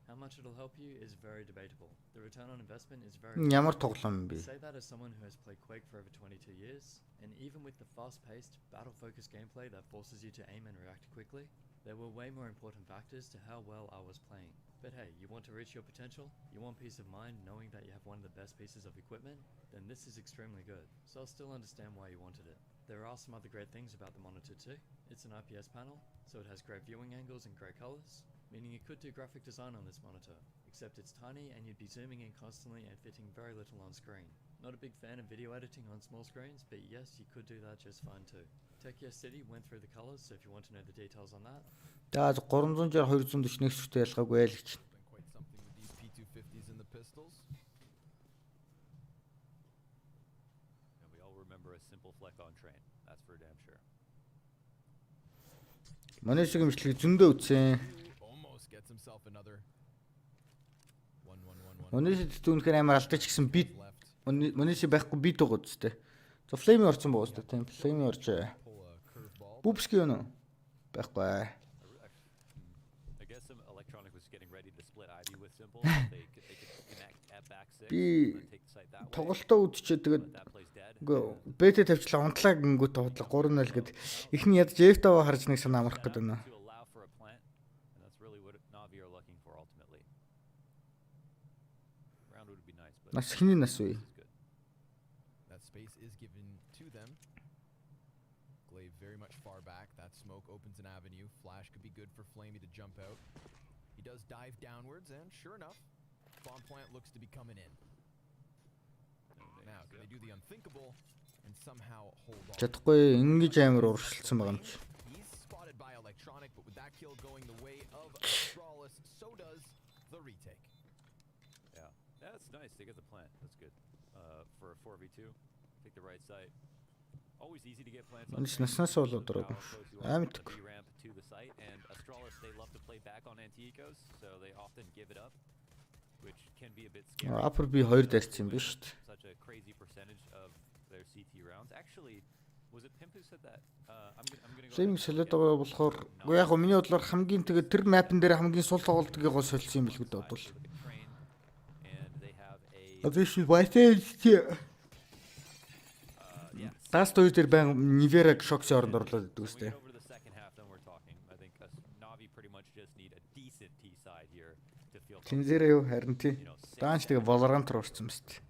Speaker 10: How much it'll help you is very debatable. The return on investment is very low.
Speaker 1: Ямар тоглоом бэ?
Speaker 10: Say that as someone who has played Quake for over 22 years, and even with the fast-paced, battle-focused gameplay that forces you to aim and react quickly, there were way more important factors to how well I was playing. But hey, you want to reach your potential? You want peace of mind knowing that you have one of the best pieces of equipment? Then this is extremely good. So I'll still understand why you wanted it. There are some other great things about the monitor too. It's an IPS panel, so it has great viewing angles and great colors, meaning you could do graphic design on this monitor, except it's tiny and you'd be zooming in constantly and fitting very little on screen. Not a big fan of video editing on small screens, but yes, you could do that just fine too. Tekia City went through the colors, so if you want to know the details on that.
Speaker 1: За 360 240 нэксвчтэй ялгаагүй л гэж.
Speaker 7: Quite something with these P250s and the pistols.
Speaker 6: And we all remember a simple fleck on train. That's for damn sure.
Speaker 1: Манай шиг имжлэг зөндөө үтсэн.
Speaker 7: Almost gets himself another 1-1-1-1.
Speaker 1: Монис түүнхээр амар алдаж гисэн бит. Монис байхгүй бит байгаа үстэй. За флейм орсон байгаа үстэй. Тийм флейм орж. Бубски юу? Байхгүй.
Speaker 6: I guess some electronic was getting ready to split Ivy with simple. They could connect at back 6 and take the site that way.
Speaker 1: Тоглолтоо үзчихээ тэгээд бэтэ тавьчлаа унтлаа гингүүт тоглоо 3-0 гэд ихний ядж F-таа харж нэг санаа амрах гэдэг байна. Нас хиний нас вэ?
Speaker 7: That space is given to them. Glaive very much far back. That smoke opens an avenue. Flash could be good for Flamey to jump out. He does dive downwards, and sure enough, bomb plant looks to be coming in. Now, can they do the unthinkable and somehow hold on?
Speaker 1: Чадахгүй ингэж амар уршилсан байгаа юм чи.
Speaker 7: He's spotted by electronic, but with that kill going the way of Astralis, so does the retake.
Speaker 6: Yeah, that's nice. They get the plant. That's good. For a 4v2, take the right side. Always easy to get plants on.
Speaker 1: Наснаас болоод дөрөв. Амьд.
Speaker 6: Ramp to the site, and Astralis, they love to play back on anti-ecos, so they often give it up, which can be a bit scary.
Speaker 1: Апер би 2 дайрсан юм биш үү?
Speaker 6: Such a crazy percentage of their CT rounds. Actually, was it Pimp who said that? I'm gonna go.
Speaker 1: Флейм солиод байгаа болохоор яг миний бодлоор хамгийн тэгээд тэр мапн дээр хамгийн сул тоглолтыг гоо солисон юм билгүй дээ бодвол. This is why Таас хоёр дээр байн Нивераг шокс оронд орлоод идэв үстэй. Тинзэрээ юу харин тий. Даанч тэгээ Valorant руу орсон мэт.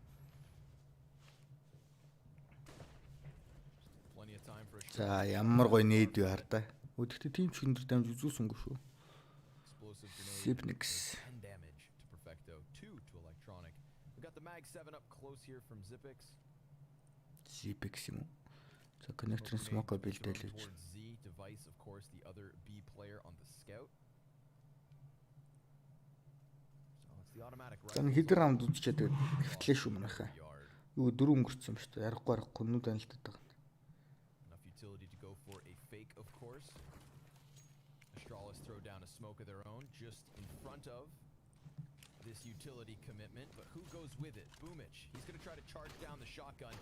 Speaker 1: За ямар гоё нээд юу хар та. Өдөртөө тийм ч өндөр дамж үзүүлсэнгүй шүү. Sipnix. Zipix юм уу? За connector smoke бэлдээл гэж.
Speaker 7: Device, of course, the other B player on the scout. So it's the automatic rifle.
Speaker 1: Тань хидэр раунд үзчихэд хэвтлээ шүү манайхаа. Юу 4 өнгөрцөн юм шүү дээ. Ярихгүй нүд анилтад байгаа.
Speaker 7: Enough utility to go for a fake, of course. Astralis throw down a smoke of their own just in front of this utility commitment, but who goes with it? Boomich. He's going to try to charge down the shotgun.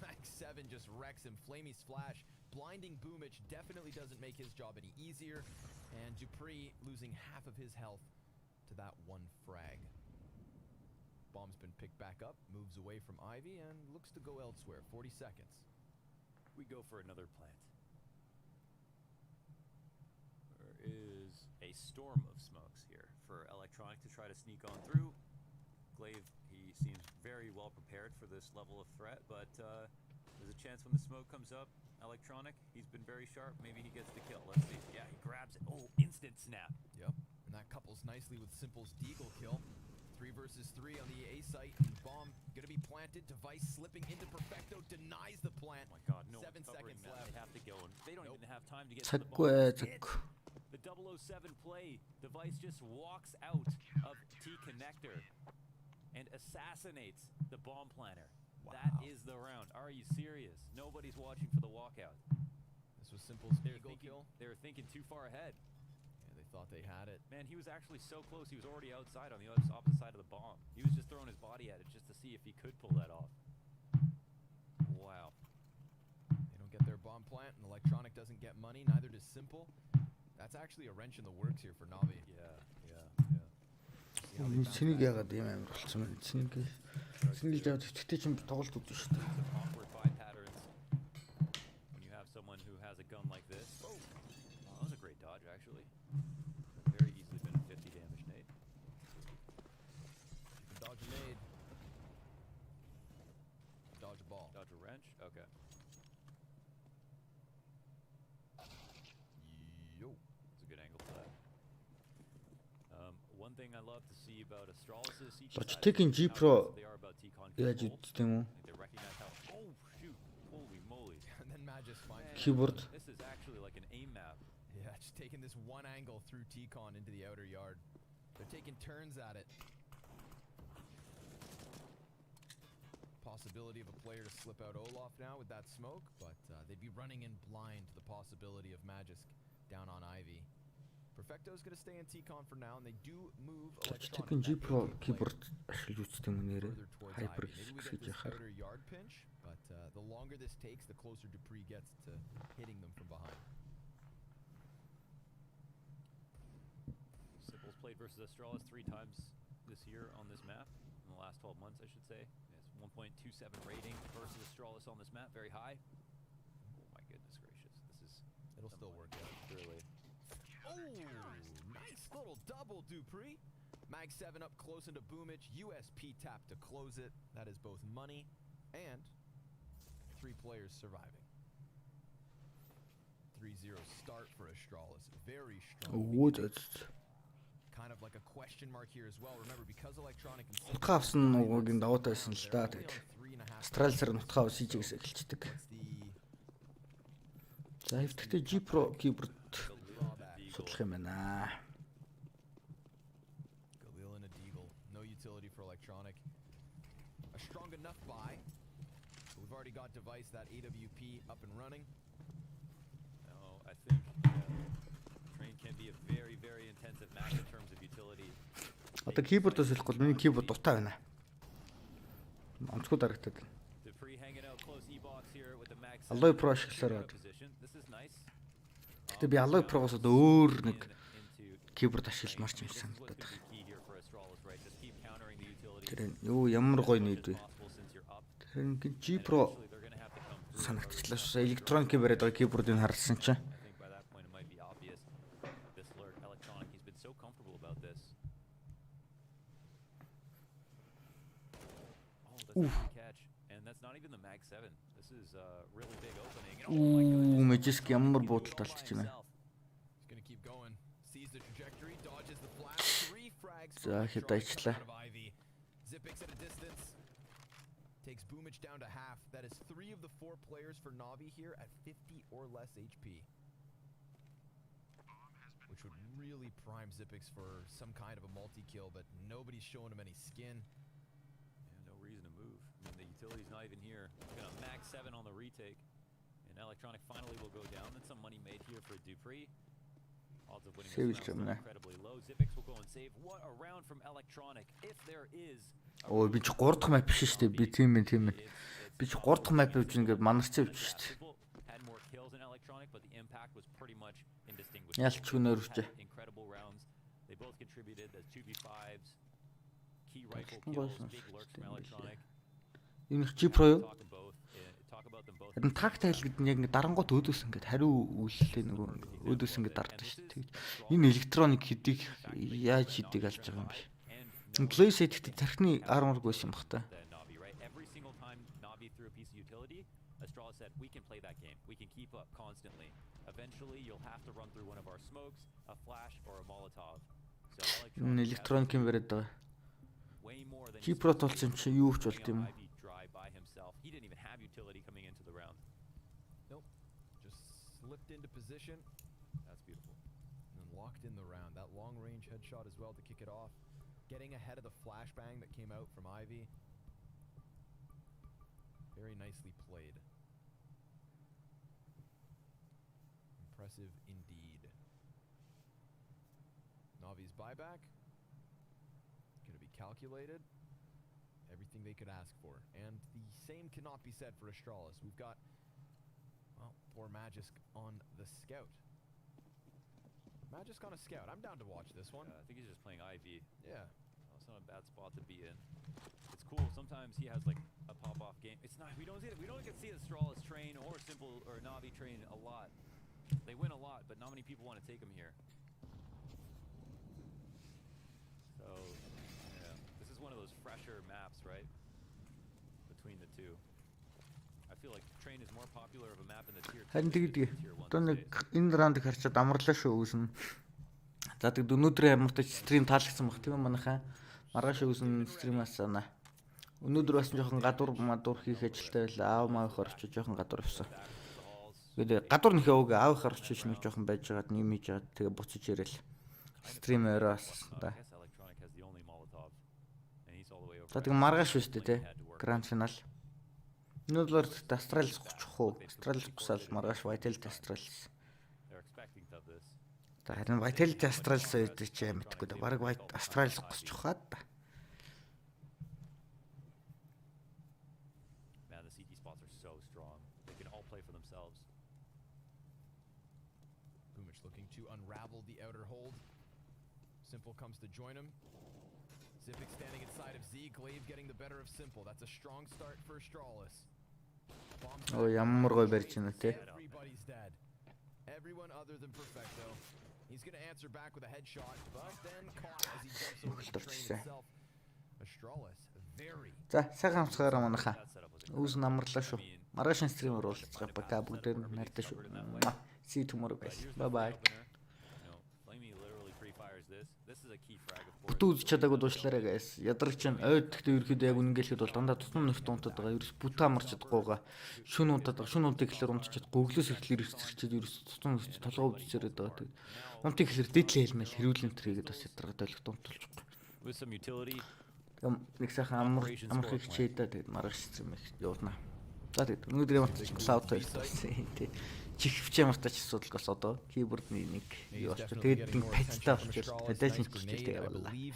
Speaker 7: Max 7 just wrecks him. Flamey's flash blinding Boomich definitely doesn't make his job any easier, and Dupree losing half of his health to that one frag. Bomb's been picked back up, moves away from Ivy, and looks to go elsewhere. 40 seconds.
Speaker 6: We go for another plant. There is a storm of smokes here for electronic to try to sneak on through. Glaive, he He seems very well prepared for this level of threat, but there's a chance when the smoke comes up. Electronic, he's been very sharp. Maybe he gets the kill. Let's see. Yeah, he grabs it. Oh, instant snap.
Speaker 7: Yep, and that couples nicely with Simple's Deagle kill. 3 versus 3 on the A site. Bomb gonna be planted. Device slipping into Perfecto, denies the plant.
Speaker 6: Oh my God, no
Speaker 7: 7 seconds left.
Speaker 6: They have to go, and they don't even have time to get to the bomb. The 007 play. Device just walks out of T connector and assassinates the bomb planter. Wow. That is the round. Are you serious? Nobody's watching for the walkout.
Speaker 7: This was Simple's Deagle kill.
Speaker 6: They were thinking too far ahead.
Speaker 7: Yeah, they thought they had it.
Speaker 6: Man, he was actually so close. He was already outside on the opposite side of the bomb. He was just throwing his body at it just to see if he could pull that off. Wow.
Speaker 7: They don't get their bomb plant, and Electronic doesn't get money. Neither does Simple. That's actually a wrench in the works here for Navi.
Speaker 1: Цэнийг яагаад ийм амар болсон бэ? Цэнийг жаад тэтгтэй чинь тоглолт үзсэн шүү дээ.
Speaker 6: Awkward buy patterns when you have someone who has a gun like this. Oh, that was a great dodge actually. Very easily been a 50 damage nade.
Speaker 7: You can dodge a nade. Dodge a ball.
Speaker 6: Dodge a wrench? Okay.
Speaker 7: Yo.
Speaker 6: That's a good angle for that. One thing I love to see about Astralis is
Speaker 1: Logitech-ийн G Pro яаж үздэг юм уу?
Speaker 6: They recognize how. Oh shoot! Holy moly!
Speaker 7: And then Magis finds
Speaker 1: keyboard.
Speaker 6: This is actually like an aim map.
Speaker 7: Yeah, just taking this one angle through T-Con into the outer yard. They're taking turns at it. Possibility of a player to slip out Olaf now with that smoke, but they'd be running in blind to the possibility of Magisk down on Ivy. Perfecto's going to stay in T-Con for now, and they do move
Speaker 1: Logitech-ийн G Pro keyboard ашиглаж үздэг юм нэрээ. Hyper гэж яхаар.
Speaker 7: Yard pinch, but the longer this takes, the closer Dupree gets to hitting them from behind.
Speaker 6: Simple's played versus Astralis 3 times this year on this map, in the last 12 months, I should say. It's 1.27 rating versus Astralis on this map, very high. Oh my goodness gracious, this is...
Speaker 7: It'll still work out.
Speaker 6: Really.
Speaker 7: Oh, nice little double, Dupree. Mag 7 up close into Boomich. USP tap to close it. That is both money and 3 players surviving. 3-0 start for Astralis. Very strong. Kind of like a question mark here as well. Remember, because Electronic and
Speaker 1: Нутгаа авсан нугыг даваад байсан л да. Тэгээд Астралсаар нутгаа авсан чигээс эхэлчихдэг. За хэвтэгтэй G Pro keyboard судлах юм байна.
Speaker 7: Galil and a Deagle. No utility for Electronic. A strong enough buy. We've already got Device, that AWP up and running.
Speaker 6: No, I think Train can be a very, very intensive match in terms of utility.
Speaker 1: Одоо keyboard-оос хэлэхгүй миний keyboard дутаа байна. Онцгой дарагдаад байна.
Speaker 6: Dupree hanging out close E-box here with the Mag 7.
Speaker 1: Alloy Pro ашигласаар байна.
Speaker 6: This is nice.
Speaker 1: Гэтэ би Alloy Pro-гоос өөр нэг keyboard ашигламар ч юм санагдаад байна. Тэр юу ямар гоё нээд вэ? Тэр ингээд G Pro санагдчихлаа шүү. Electronic keyboard-аар keyboard-ыг харсан чинь.
Speaker 6: And that's not even the Mag 7. This is a really big opening.
Speaker 1: Ooh, Magisk ямар буудалд алдчих юм бэ?
Speaker 7: He's going to keep going. Sees the trajectory, dodges the flash. 3 frags.
Speaker 1: За хятадчлаа.
Speaker 7: Zipix at a distance. Takes Boomich down to half. That is 3 of the 4 players for Navi here at 50 or less HP. Which would really prime Zipix for some kind of a multi-kill, but nobody's showing him any skin.
Speaker 6: No reason to move. I mean, the utility's not even here. We're gonna Mag 7 on the retake. And Electronic finally will go down. That's some money made here for Dupree. Odds of winning this round are incredibly low. Zipix will go and save. What a round from Electronic. If there is...
Speaker 1: Ой, би ч 3 дахь map биш шүү дээ. Би тийм ээ. Би ч 3 дахь map явж ингээд манарч явж шүү дээ.
Speaker 6: Had more kills in Electronic, but the impact was pretty much indistinguishable.
Speaker 1: Ялч гүнөрвчээ.
Speaker 6: Incredible rounds. They both contributed as 2v5s. Key rifle kills, big lurks from Electronic.
Speaker 1: Энэ G Pro юу? Энэ тактайл гэдэг нь яг нэг дарангууд өөдөөс ингээд хариу үйлчлээ нөгөө өөдөөс ингээд дардсан шүү дээ. Энэ Electronic хэдийг яаж хийдэг алж байгаа юм бэ? Close set тархины armor гүйсэн бах та.
Speaker 6: Navi, right? Every single time Navi threw a piece of utility, Astralis said, we can play that game. We can keep up constantly. Eventually, you'll have to run through one of our smokes, a flash, or a Molotov. So
Speaker 1: Электроникийн бариад байгаа.
Speaker 6: way more than
Speaker 1: Кипро толсон чи юу ч болт юм.
Speaker 6: Ivy dry by himself. He didn't even have utility coming into the round.
Speaker 7: Nope. Just slipped into position.
Speaker 6: That's beautiful.
Speaker 7: And then locked in the round. That long range headshot as well to kick it off. Getting ahead of the flashbang that came out from Ivy. Very nicely played. Impressive indeed. Navi's buyback. Gonna be calculated. Everything they could ask for. And the same cannot be said for Astralis. We've got, well, poor Magisk on the scout. Magisk on a scout. I'm down to watch this one.
Speaker 6: I think he's just playing Ivy.
Speaker 7: Yeah.
Speaker 6: It's not a bad spot to be in. It's cool. Sometimes he has like a pop-off game. It's not. We don't get to see Astralis train or Simple or Navi train a lot. They win a lot, but not many people want to take him here. So, yeah, this is one of those fresher maps, right? Between the two. I feel like train is more popular of a map in the tier 2
Speaker 1: Харин
Speaker 6: than
Speaker 1: тэгээд
Speaker 6: tier 1
Speaker 1: одоо нэг
Speaker 6: these days.
Speaker 1: энэ раундыг харчаад амарлаа шүү үүснэ. За тэгээд өнөөдрийн амартаж стрим таалагдсан баг тийм ээ манайхаа. Маргааш үүснэ стримаас санаа. Өнөөдөр бас жоохон гадуур мадуур хийх ажилтай байлаа. Аав маавахаар очиж жоохон гадуур явсан. Тэгээд гадуур нэхээ үг аавахаар очиж нэг жоохон байж байгаад нэмэж жаад тэгээ буцаж ирээл. Стрим өрөөс да. За тэгээд маргааш шүү дээ тий. Гранд финал. Өнөөдөр Astralis 30%. Astralis гусаал маргааш Vitality Astralis. За харин Vitality Astralis гэдэг чи мэдхгүй да. Бараг Astralis гусч хаад да.
Speaker 6: Man, the CT spots are so strong. They can all play for themselves.
Speaker 7: Boomich looking to unravel the outer hold. Simple comes to join him. Zipic standing inside of Z. Glaive getting the better of Simple. That's a strong start for Astralis.
Speaker 1: Оо ямар гой барьж байна те.
Speaker 7: Everybody's dead. Everyone other than Perfecto. He's going to answer back with a headshot, but then caught as he jumps over the train itself. Astralis, very.
Speaker 1: За сайхан амсгаараа манайхаа. Үүс намарлаа шүү. Маргааш стример уулзцгаа бака бүгдээр нартай шүү. See you tomorrow guys. Bye bye.
Speaker 6: Flamey literally pre-fires this. This is a key frag of course.
Speaker 1: Бүтэн үзэж чадаагүй дуушлаарай guys. Ядарч чинь ойд гэхдээ ерөөхдөө яг үнэнгэлэхэд бол дандаа тусам нөхд унтаад байгаа. Ерөөс бүтэн амарч чадахгүйгаа. Шүн унтаад байгаа. Шүн унтыг гэхэлэр унтчихэд гөглөөс ихлээр ирчээд ерөөс тусам нөхд толгоо үзчихээд байгаа. Тэгээд унтыг гэхэлэр дэдл хэлмэл хэрүүлэн тэргээд бас ядаргаад ойлгохт унтуулчихгүй.
Speaker 6: With some utility.
Speaker 1: Нэг сайхан амарх хичээд та тэгээд маргааш стрим явуулнаа. За тэгээд өнөөдөр ямар ч клауд байсан тий. Чихвч ямар ч асуудал бас одоо keyboard-ны нэг юу болчих. Тэгээд нэг патчтай болчих. Pedal-ing хийчихтэй явууллаа.